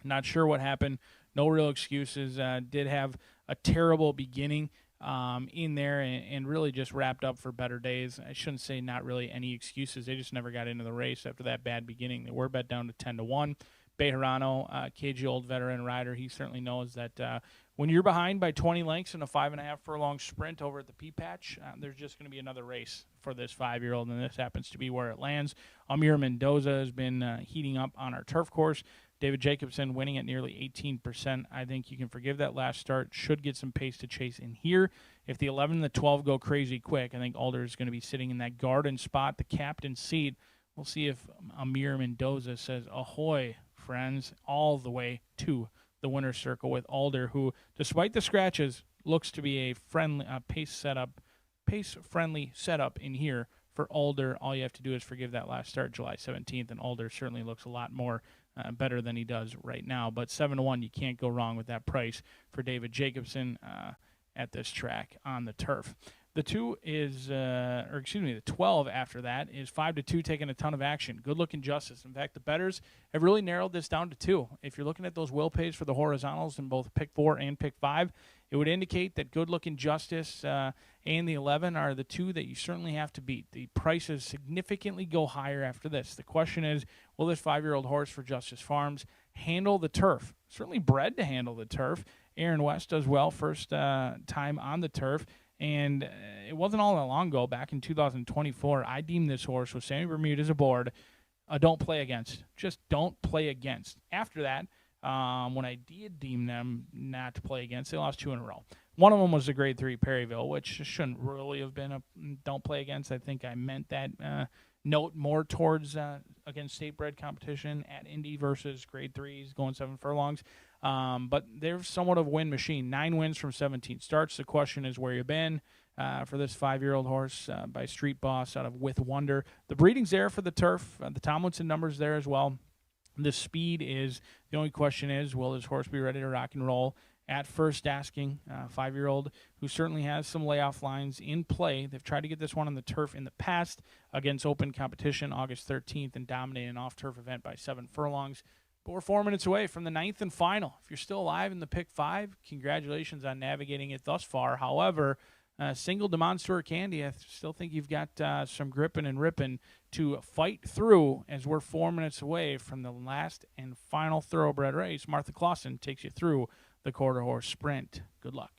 Not sure what happened. No real excuses. Did have a terrible beginning in there and really just wrapped up for better days. I shouldn't say not really any excuses. They just never got into the race after that bad beginning. They were bet down to 10-1. Bejarano, cagey old veteran rider, he certainly knows that when you're behind by 20 lengths in a 5.5 furlong sprint over at the P-Patch, there's just going to be another race for this 5-year-old, and this happens to be where it lands. Amir Mendoza has been heating up on our turf course. David Jacobson winning at nearly 18%. I think you can forgive that last start. Should get some pace to chase in here. If the 11 and the 12 go crazy quick, I think Alder is going to be sitting in that garden spot, the captain seat. We'll see if Amir Mendoza says, ahoy, friends, all the way to the winner's circle with Alder, who, despite the scratches, looks to be a friendly pace-friendly setup in here for Alder. All you have to do is forgive that last start July 17th, and Alder certainly looks a lot more better than he does right now. But 7-1, you can't go wrong with that price for David Jacobson at this track on the turf. The 12 after that is 5-2, taking a ton of action. Good-looking Justice. In fact, the bettors have really narrowed this down to 2. If you're looking at those will pays for the horizontals in both pick 4 and pick 5, it would indicate that Good-looking Justice and the 11 are the 2 that you certainly have to beat. The prices significantly go higher after this. The question is, will this 5-year-old horse for Justice Farms handle the turf? Certainly bred to handle the turf. Aaron West does well, first time on the turf. And it wasn't all that long ago, back in 2024, I deemed this horse with Sammy Bermudez aboard a don't play against. Just don't play against. After that, when I did deem them not to play against, they lost 2 in a row. One of them was the Grade 3 Perryville, which shouldn't really have been a don't play against. I think I meant that note more towards against state bred competition at Indy versus grade 3s going 7 furlongs. But they're somewhat of a win machine. 9 wins from 17 starts. The question is where you've been for this 5-year-old horse by Street Boss out of With Wonder. The breeding's there for the turf. The Tomlinson number's there as well. The speed is the only question is, will this horse be ready to rock and roll? At first asking, 5-year-old who certainly has some layoff lines in play. They've tried to get this one on the turf in the past against open competition August 13th and dominate an off-turf event by 7 furlongs. But we're 4 minutes away from the 9th and final. If you're still alive in the pick 5, congratulations on navigating it thus far. However, single Demonstrator Candy, I still think you've got some gripping and ripping to fight through as we're 4 minutes away from the last and final thoroughbred race. Martha Clausen takes you through the quarter horse sprint. Good luck.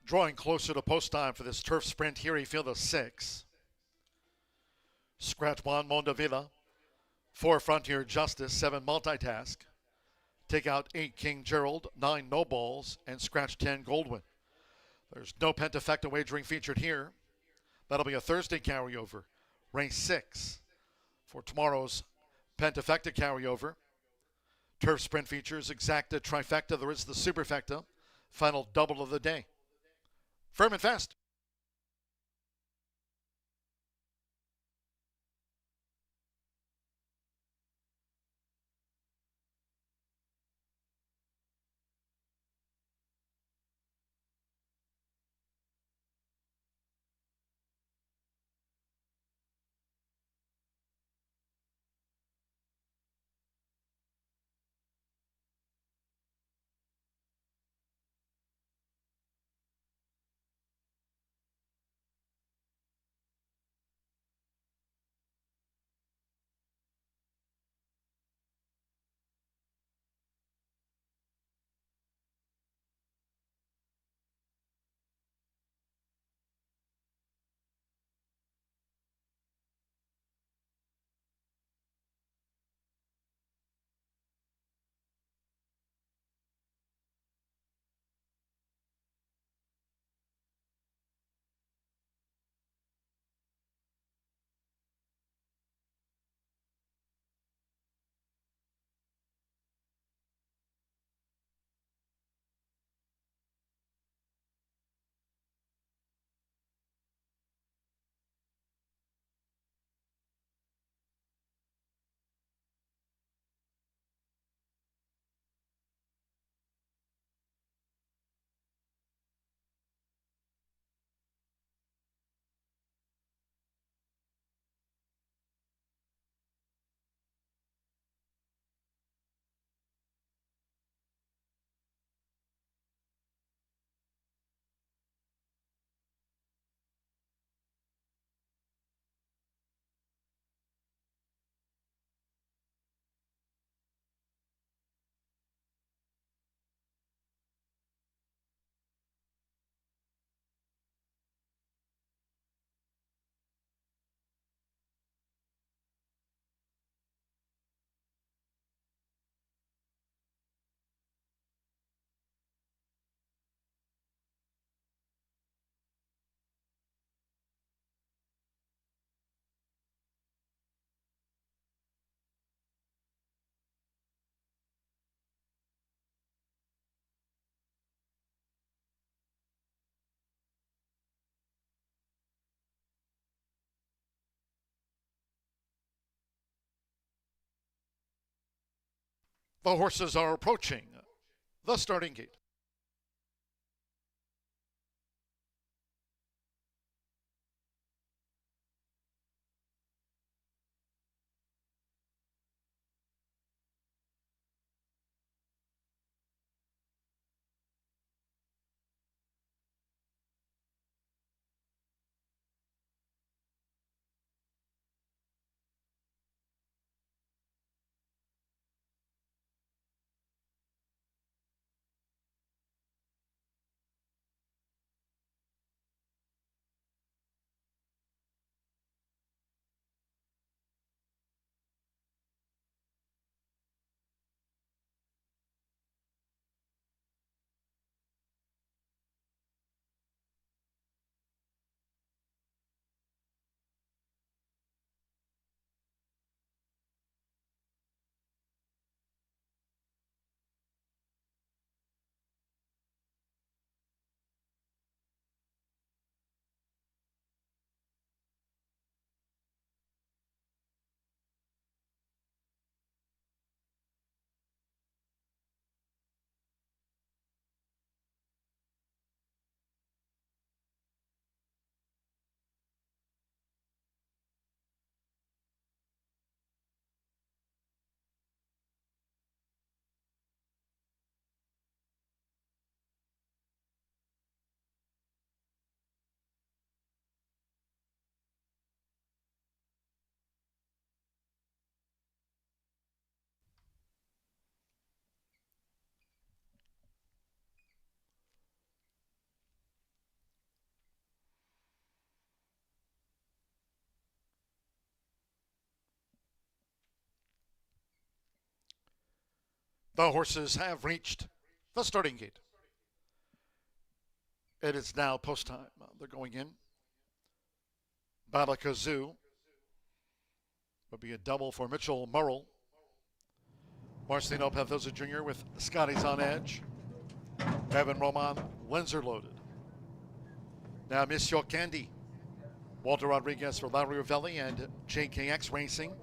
Drawing closer to post time for this turf sprint here, field of 6. Scratch 1, Mondavilla. 4, Frontier Justice. 7, Multitask. Take out 8, King Gerald. 9, No Balls. And scratch 10, Goldwyn. There's no pentafecta wagering featured here. That'll be a Thursday carryover. Race 6 for tomorrow's pentafecta carryover. Turf sprint features exacta trifecta. There is the superfecta. Final double of the day. Firm and fast. The horses are approaching the starting gate. The horses have reached the starting gate. It is now post time. They're going in. Balakazoo would be a double for Mitchell Murrell. Marcelino Pathosa Jr. with Scotty's on edge. Evan Roman, Linzer loaded. Now Monsieur Candy. Walter Rodriguez for Larry Ravelli and JKX Racing.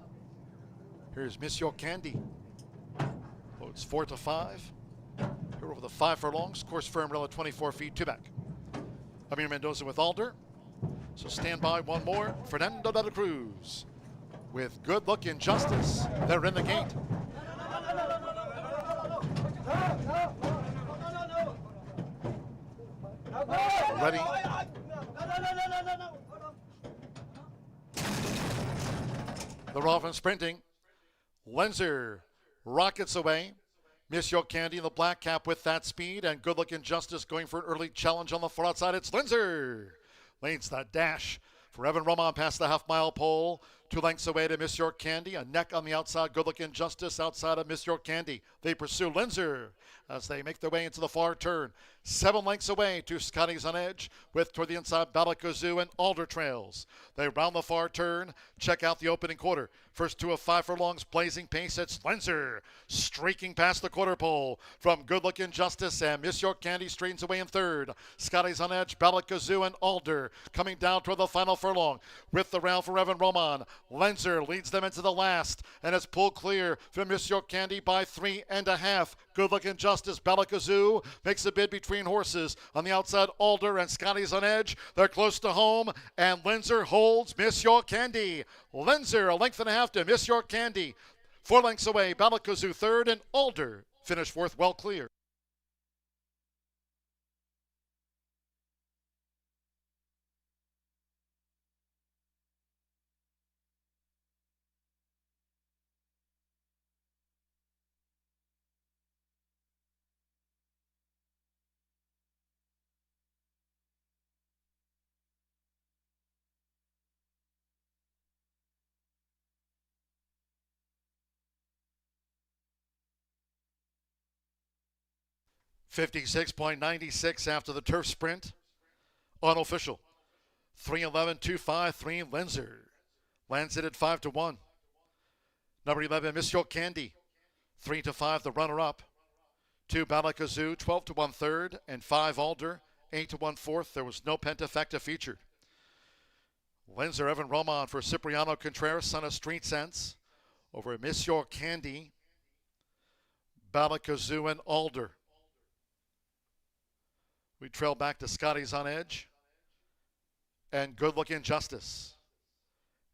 Here's Monsieur Candy. Loads 4 to 5. Here over the 5 furlongs. Course firm rail at 24 feet, 2 back. Amir Mendoza with Alder. So stand by one more. Fernando de la Cruz with Good Luck Injustice. They're in the gate. Ready. They're off and sprinting. Lenzer rockets away. Monsieur Candy in the black cap with that speed, and Good Luck Injustice going for an early challenge on the far outside. It's Lenzer. Leads the dash for Evan Roman past the half-mile pole. 2 lengths away to Monsieur Candy. A neck on the outside. Good Luck Injustice outside of Monsieur Candy. They pursue Lenzer as they make their way into the far turn. 7 lengths away to Scotty's on edge with toward the inside Balakazoo and Alder trails. They round the far turn. Check out the opening quarter. First 2 of 5 furlongs, blazing pace. It's Lenzer streaking past the quarter pole from Good Luck Injustice, and Monsieur Candy straightens away in third. Scotty's on edge, Balakazoo and Alder coming down toward the final furlong with the rail for Evan Roman. Lenzer leads them into the last and is pulled clear from Monsieur Candy by 3.5. Good Luck Injustice, Balakazoo makes a bid between horses. On the outside, Alder and Scotty's on edge. They're close to home, and Lenzer holds Monsieur Candy. Lenzer a length and a half to Monsieur Candy. 4 lengths away, Balakazoo third, and Alder finished fourth, well clear. $56.96 after the turf sprint. Unofficial. 3:11.253 Lenzer. Lands it at 5 to 1. Number 11, Monsieur Candy. 3 to 5, the runner-up. 2 Balakazoo, 12 to 1 third, and 5 Alder, 8 to 1 fourth. There was no Pentafecta featured. Lenzer, Evan Roman for Cipriano Contreras, son of Street Sense, over Monsieur Candy. Bala, Kazoo, and Alder. We trail back to Scotty's on edge. And Good Looking Justice.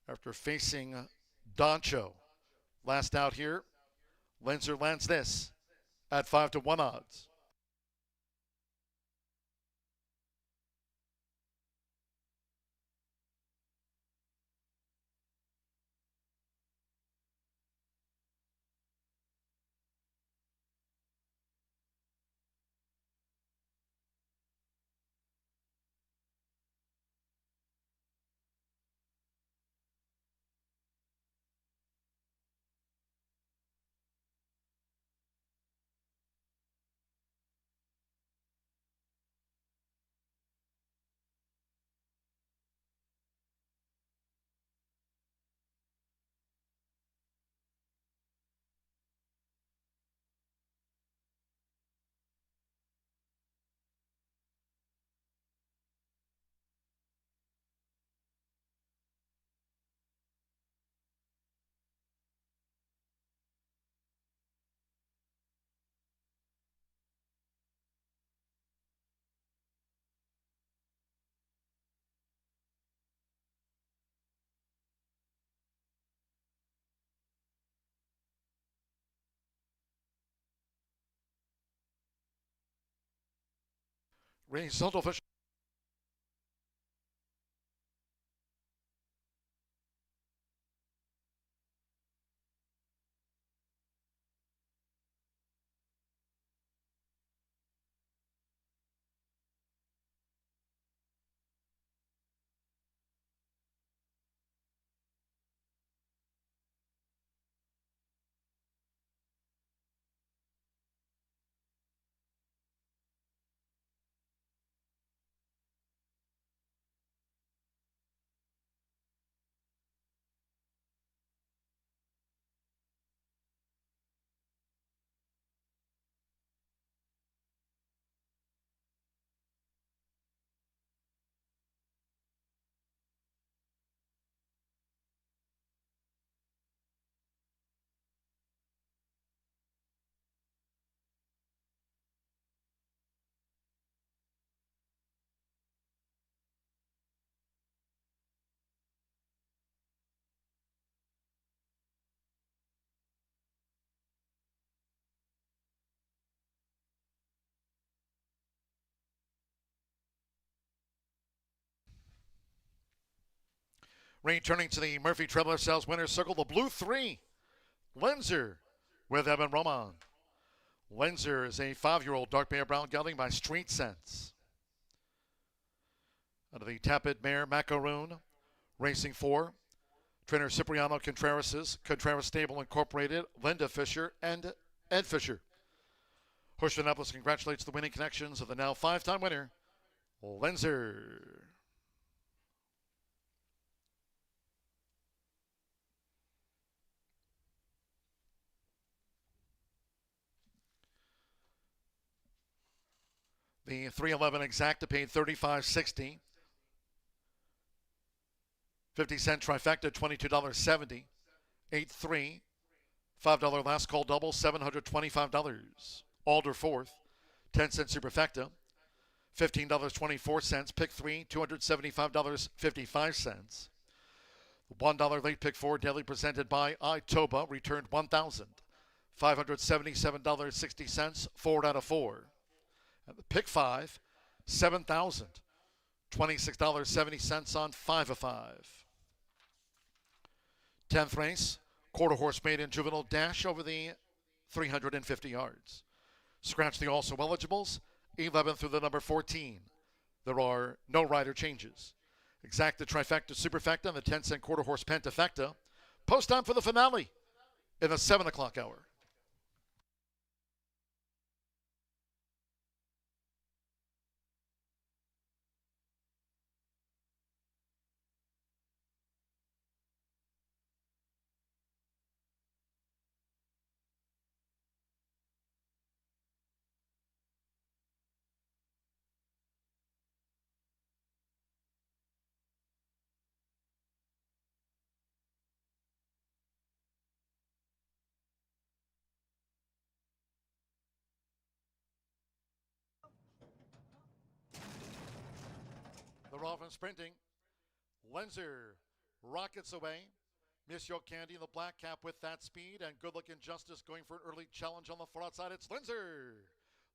After facing Doncho. Last out here, Lenzer lands this at 5-1 odds. Result official. Returning to the Murphy Traveler Sales Winners Circle, the blue 3, Lenzer with Evan Roman. Lenzer is a 5-year-old dark mare brown gelding by Street Sense. Out of the Tapit mare Macaroon, racing 4, trainer Cipriano Contreras' Contreras Stable Incorporated, Linda Fisher, and Ed Fisher. Horseshoe Indianapolis congratulates the winning connections of the now 5-time winner, Lenzer. The 311 exacta paid $35.60. 50-cent trifecta, $22.70. 8-3. $5 last call double, $725. Alder fourth. 10-cent superfecta. $15.24. Pick 3, $275.55. $1 late pick 4, daily presented by Itoba, returned $1,577.60. 4 out of 4. Pick 5, $7,000. $26.70 on 5 of 5. 10th race, quarter horse maiden juvenile dash over the 350 yards. Scratch the also eligibles, 11 through the number 14. There are no rider changes. Exacta trifecta superfecta and the 10-cent quarter horse pentafecta. Post time for the finale in the 7 o'clock hour. They're off and sprinting. Lenzer rockets away. Miss York Candy in the black cap with that speed, and Good Looking Justice going for an early challenge on the far outside. It's Lenzer.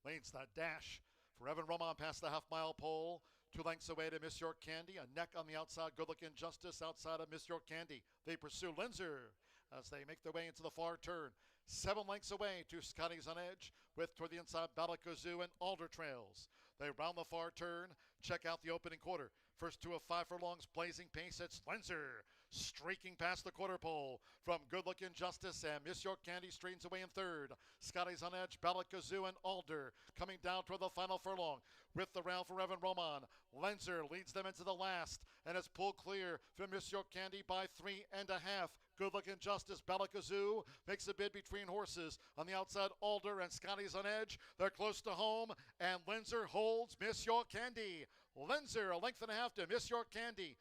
Leads the dash for Evan Roman past the half-mile pole. 2 lengths away to Miss York Candy. A neck on the outside. Good Looking Justice outside of Miss York Candy. They pursue Lenzer as they make their way into the far turn. 7 lengths away to Scotty's on Edge with toward the inside Balakazoo and Alder Trails. They round the far turn. Check out the opening quarter. First 2 of 5 furlongs, blazing pace. It's Lenzer streaking past the quarter pole from Good Looking Justice, and Miss York Candy straightens away in third. Scotty's on Edge, Balakazoo and Alder coming down toward the final furlong with the rail for Evan Roman. Lenzer leads them into the last and is pulled clear from Miss York Candy by 3.5. Good Looking Justice, Balakazoo makes a bid between horses. On the outside, Alder and Scotty's on Edge. They're close to home, and Lenzer holds Miss York Candy. Lenzer, a length and a half to Miss York Candy.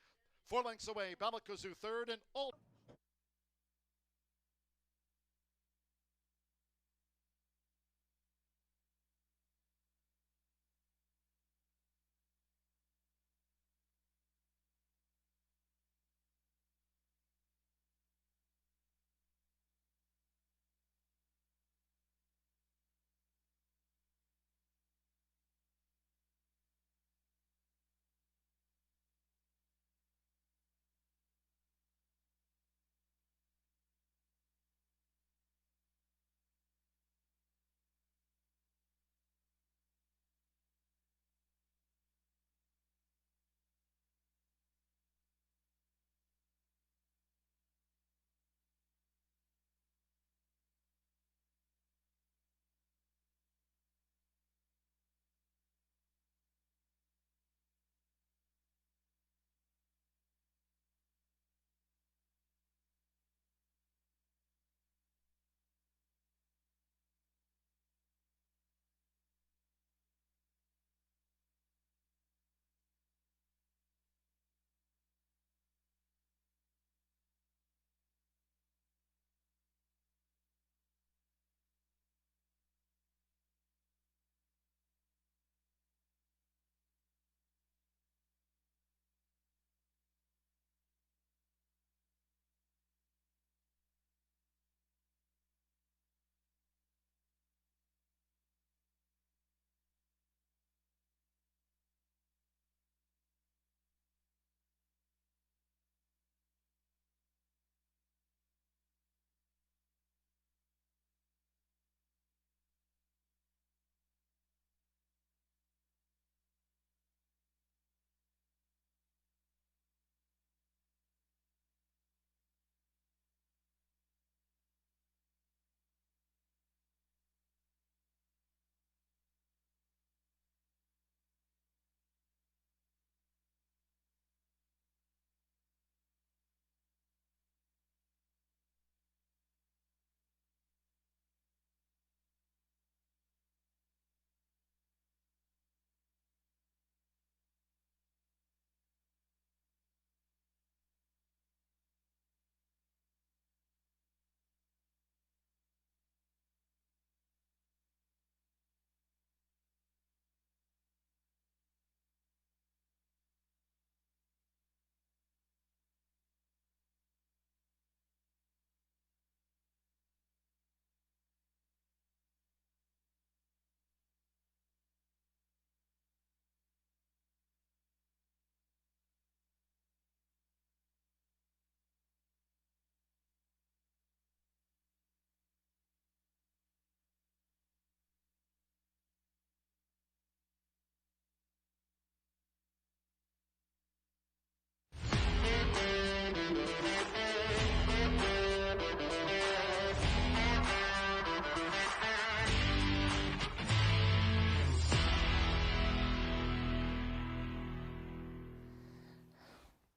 4 lengths away, Balakazoo third, and Alder.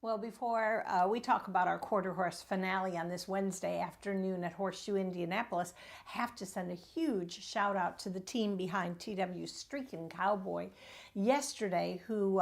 Well, before we talk about our quarter horse finale on this Wednesday afternoon at Horseshoe Indianapolis, I have to send a huge shout out to the team behind TW's Streaking Cowboy yesterday, who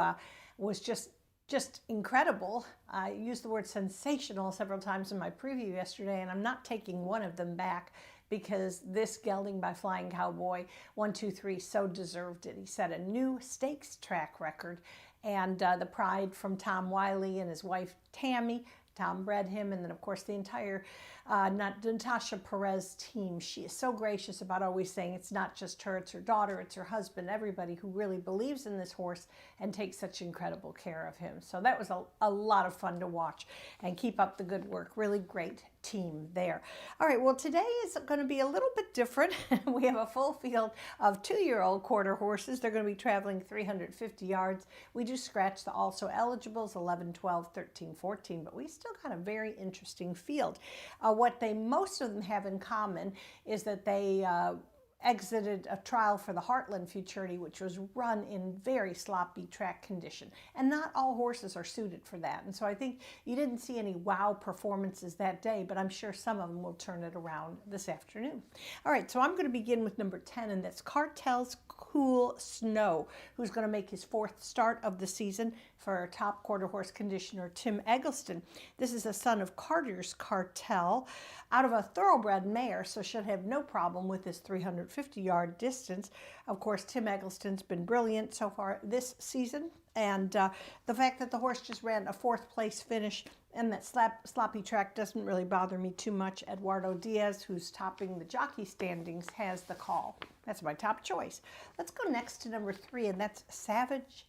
was just incredible. I used the word sensational several times in my preview yesterday, and I'm not taking one of them back because this gelding by Flying Cowboy 1, 2, 3 so deserved it. He set a new stakes track record, and the pride from Tom Wiley and his wife Tammy. Tom bred him, and then of course the entire Natasha Perez team. She is so gracious about always saying it's not just her, it's her daughter, it's her husband, everybody who really believes in this horse and takes such incredible care of him. So that was a lot of fun to watch, and keep up the good work. Really great team there. All right, well, today is going to be a little bit different. We have a full field of 2-year-old quarter horses. They're going to be traveling 350 yards. We do scratch the also eligibles 11, 12, 13, 14, but we still got a very interesting field. What most of them have in common is that they exited a trial for the Heartland Futurity, which was run in very sloppy track condition. And not all horses are suited for that. And so I think you didn't see any wow performances that day, but I'm sure some of them will turn it around this afternoon. All right, so I'm going to begin with number 10, and that's Cartel's Cool Snow, who's going to make his 4th start of the season for top quarter horse conditioner Tim Eggleston. This is a son of Carter's Cartel, out of a thoroughbred mare, so should have no problem with this 350-yard distance. Of course, Tim Eggleston's been brilliant so far this season, and the fact that the horse just ran a 4th place finish and that sloppy track doesn't really bother me too much. Eduardo Diaz, who's topping the jockey standings, has the call. That's my top choice. Let's go next to number 3, and that's Savage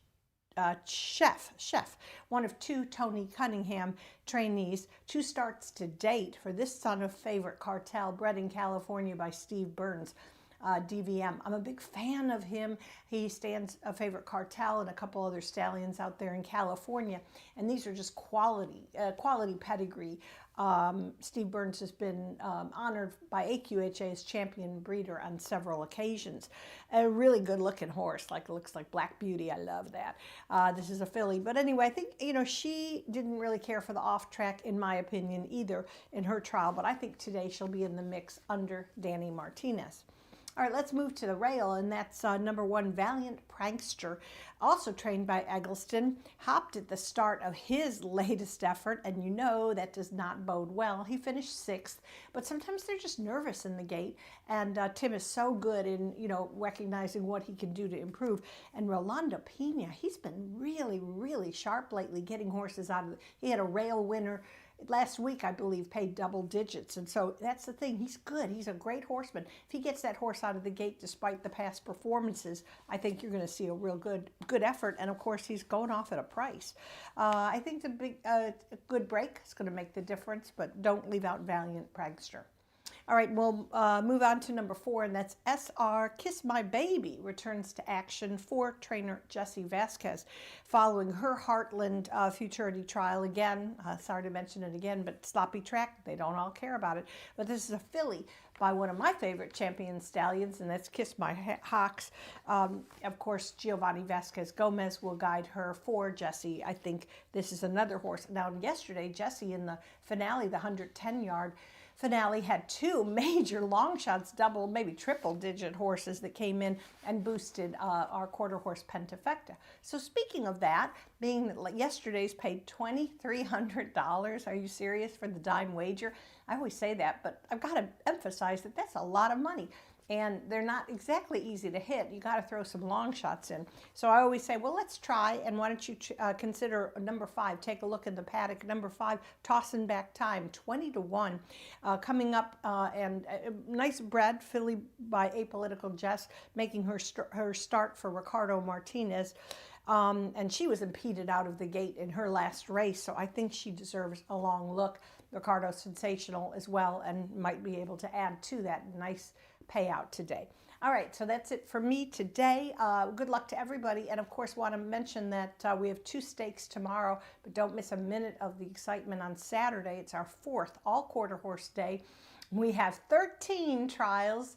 Chef, one of 2 Tony Cunningham trainees, 2 starts to date for this son of Favorite Cartel, bred in California by Steve Burns. DVM. I'm a big fan of him. He stands a Favorite Cartel and a couple other stallions out there in California, and these are just quality pedigree. Steve Burns has been honored by AQHA as champion breeder on several occasions. A really good looking horse, it looks like Black Beauty. I love that. This is a filly, but anyway, I think she didn't really care for the off track, in my opinion, either in her trial, but I think today she'll be in the mix under Danny Martinez. All right, let's move to the rail, and that's number 1, Valiant Prankster, also trained by Eggleston, hopped at the start of his latest effort, and that does not bode well. He finished 6th, but sometimes they're just nervous in the gate, and Tim is so good in, recognizing what he can do to improve. And Rolando Pena, he's been really, really sharp lately, getting horses out of he had a rail winner last week, I believe, paid double digits. And so that's the thing. He's good. He's a great horseman. If he gets that horse out of the gate despite the past performances, I think you're going to see a real good effort. And of course, he's going off at a price. I think a good break is going to make the difference, but don't leave out Valiant Prankster. All right, we'll move on to number 4, and that's SR Kiss My Baby returns to action for trainer Jessie Vasquez following her Heartland Futurity trial again. Sorry to mention it again, but sloppy track, they don't all care about it. But this is a filly by one of my favorite champion stallions, and that's Kiss My Hawks. Of course, Giovanni Vasquez Gomez will guide her for Jessie. I think this is another horse. Now, yesterday, Jessie in the finale, the 110-yard finale, had 2 major long shots, double, maybe triple-digit horses that came in and boosted our quarter horse Pentafecta. So speaking of that, being that yesterday's paid $2,300, are you serious, for the dime wager? I always say that, but I've got to emphasize that that's a lot of money. And they're not exactly easy to hit. You got to throw some long shots in. So I always say, well, let's try, and why don't you consider number 5? Take a look at the paddock. Number 5, Tossin' Back Time, 20-1, coming up, and a nice bred filly by Apolitical Jess, making her start for Ricardo Martinez. And she was impeded out of the gate in her last race, so I think she deserves a long look. Ricardo's sensational as well, and might be able to add to that nice payout today. All right, so that's it for me today. Good luck to everybody, and of course want to mention that we have 2 stakes tomorrow, but don't miss a minute of the excitement on Saturday. It's our 4th all-quarter horse day. We have 13 trials.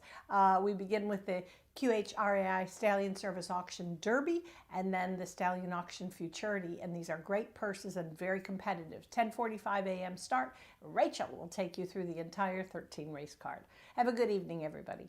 We begin with the QHRAI Stallion Service Auction Derby, and then the Stallion Auction Futurity, and these are great purses and very competitive. 10:45 a.m. start. Rachel will take you through the entire 13 race card. Have a good evening, everybody.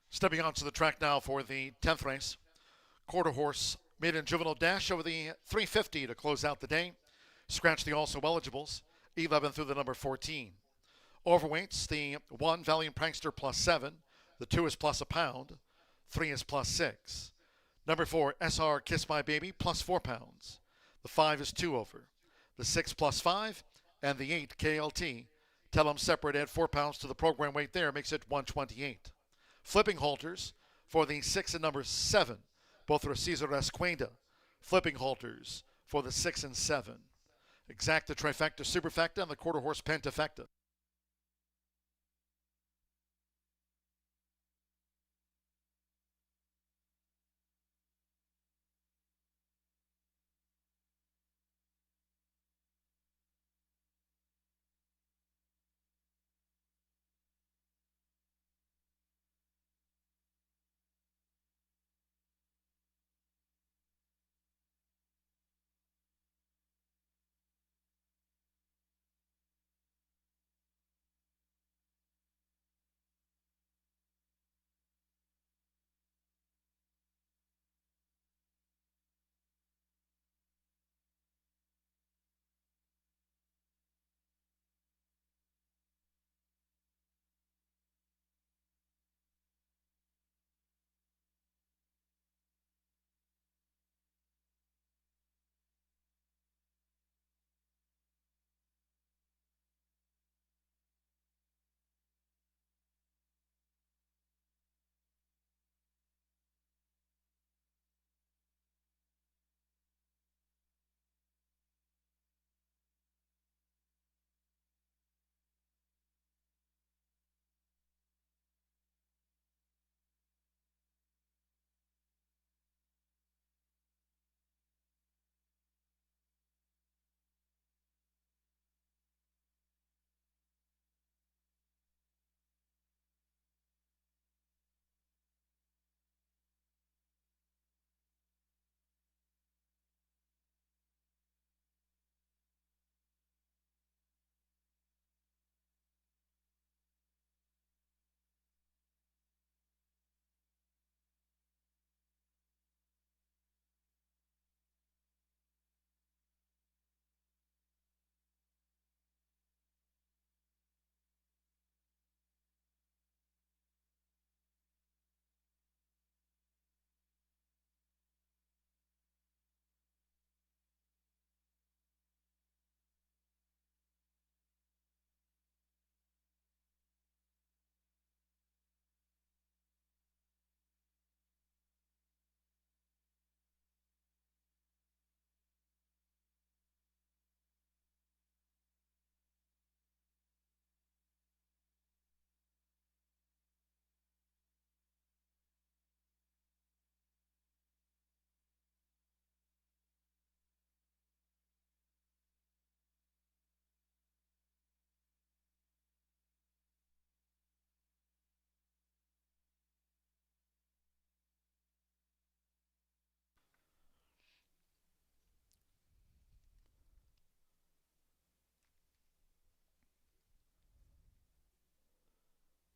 Stepping onto the track now for the 10th race. Quarter horse maiden juvenile dash over the 350 to close out the day. Scratch the also eligibles, 11 through the number 14. Overweights, the 1 Valiant Prankster +7, the 2 is plus a pound, 3 is +6. Number 4 SR Kiss My Baby +4 pounds. The 5 is 2 over. The 6 +5 and the 8 KLT. Tell them separate, add 4 pounds to the program weight there, makes it 128. Flipping halters for the 6 and number 7. Both are Cesar Esquenda. Flipping halters for the 6 and 7. Exacta, trifecta, superfecta, and the quarter horse pentafecta.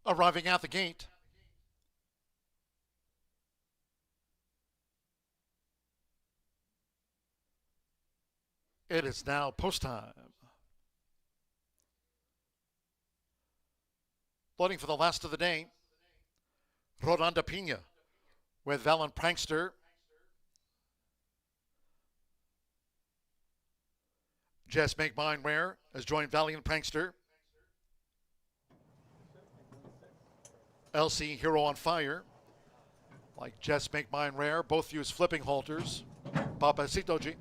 Arriving at the gate. It is now post time. Loading for the last of the day. Rodanda Pina with Valiant Prankster. Just Make Mine Rare has joined Valiant Prankster. LC Hero on Fire. Like Just Make Mine Rare, both use flipping halters. Papacito G.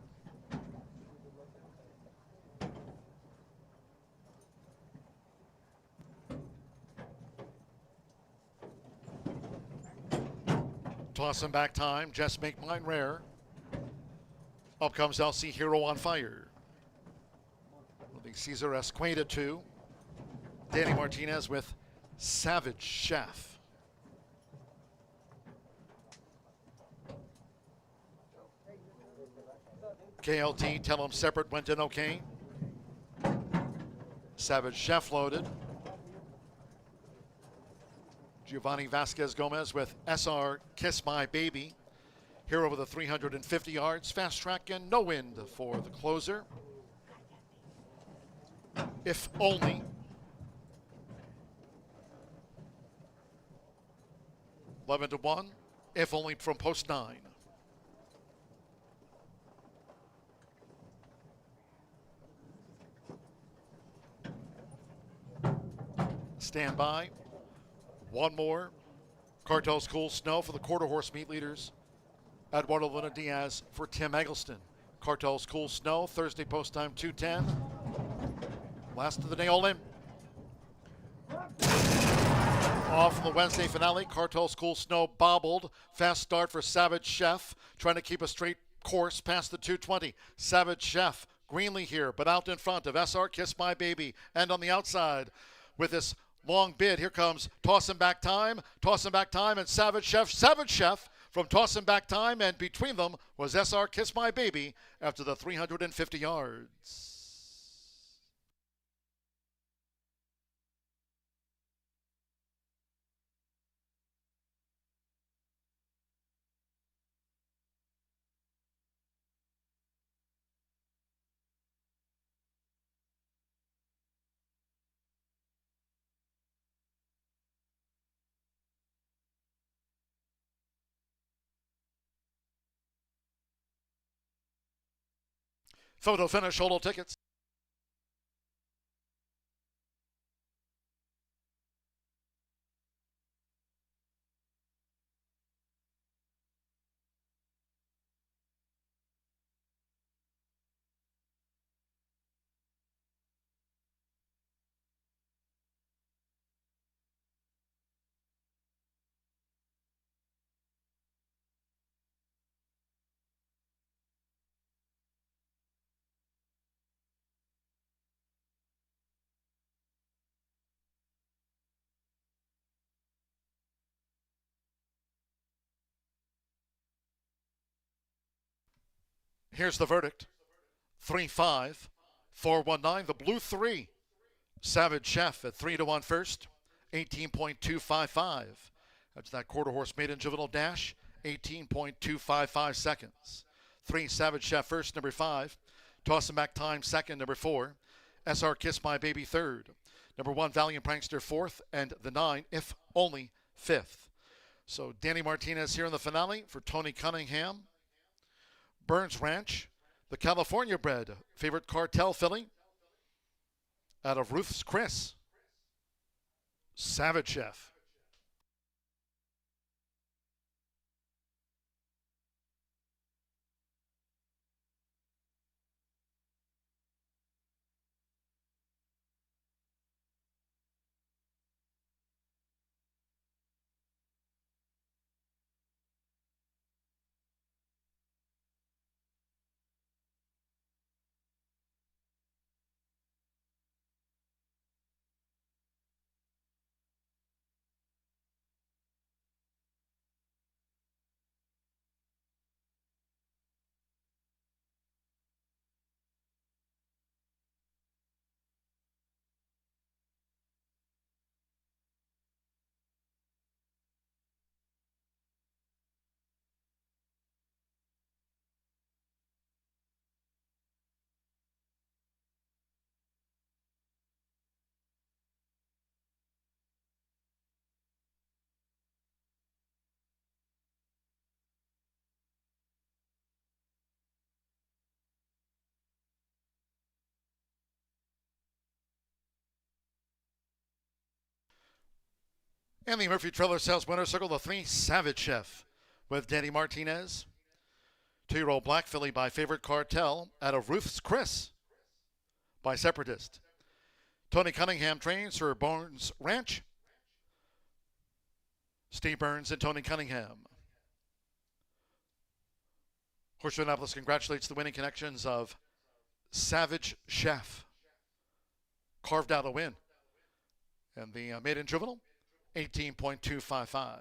Toss and back time, Just Make Mine Rare. Up comes LC Hero on Fire. Moving Cesar Esquenda 2. Danny Martinez with Savage Chef. KLT, tell him separate, went in okay. Savage Chef loaded. Giovanni Vasquez Gomez with SR Kiss My Baby. Here over the 350 yards. Fast track and no wind for the closer. If only. Eleven to 1. If only from post 9. Stand by. One more. Cartel's Cool Snow for the quarter horse meat leaders. Eduardo Luna Diaz for Tim Eggleston. Cartel's Cool Snow, Thursday post time 2:10. Last of the day, all in. Off in the Wednesday finale, Cartel's Cool Snow bobbled. Fast start for Savage Chef, trying to keep a straight course past the 2:20. Savage Chef, greenly here, but out in front of SR Kiss My Baby. And on the outside, with this long bid, here comes Tossin' Back Time, and Savage Chef from Tossin' Back Time, and between them was SR Kiss My Baby after the 350 yards. Photo finish, hold all tickets. Here's the verdict. 3-5, 4-1-9, the blue 3. Savage Chef at 3-1 first, 18.255. That's that quarter horse maiden juvenile dash, 18.255 seconds. 3 Savage Chef first, number 5. Tossin' Back Time second, number 4. SR Kiss My Baby third. Number 1 Valiant Prankster fourth, and the 9 If Only fifth. So Danny Martinez here in the finale for Tony Cunningham. Burns Ranch, the California bred favorite Cartel filly out of Ruth's Chris. Savage Chef. And the Murphy Trailer Sales winner circle, the 3 Savage Chef with Danny Martinez. 2-year-old black filly by favorite Cartel out of Ruth's Chris by Separatist. Tony Cunningham trains for Burns Ranch. Steve Burns and Tony Cunningham. Horseshoe Indianapolis congratulates the winning connections of Savage Chef. Carved out a win. And the maiden juvenile, 18.255.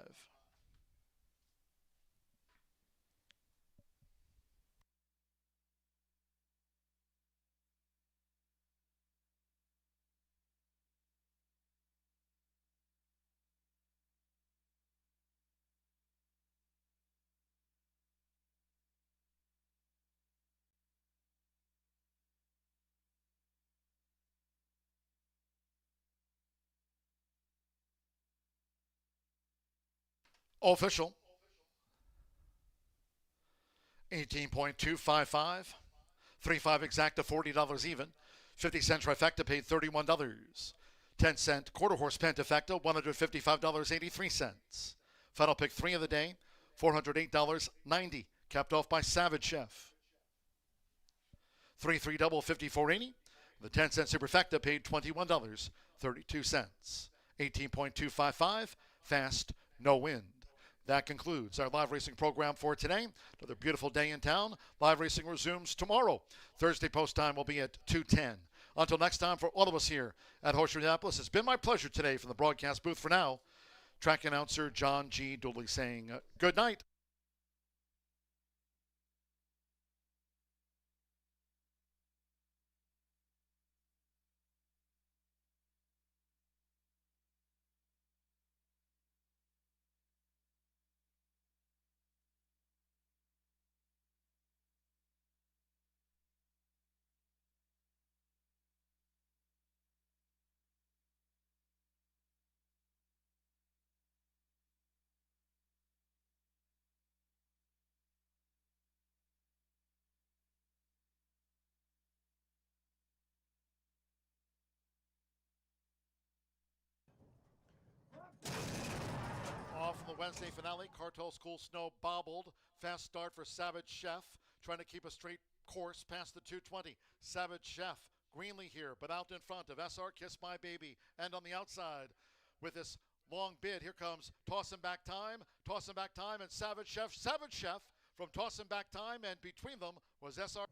Official. 18.255. 3-5 exacta, $40 even. 50-cent trifecta paid $31. 10-cent quarter horse pentafecta, $155.83. Final pick 3 of the day, $408.90. Capped off by Savage Chef. 3-3 double, $54.80. The 10-cent superfecta paid $21.32. 18.255. Fast, no wind. That concludes our live racing program for today. Another beautiful day in town. Live racing resumes tomorrow. Thursday post time will be at 2:10. Until next time, for all of us here at Horseshoe Indianapolis, it's been my pleasure today from the broadcast booth. For now, track announcer John G. Dooley saying good night. Off from the Wednesday finale, Cartel School Snow bobbled. Fast start for Savage Chef, trying to keep a straight course past the 220. Savage Chef, greenly here, but out in front of SR Kiss My Baby. And on the outside, with this long bid, here comes Toss 'em Back Time, and Savage Chef from Toss 'em Back Time, and between them was SR.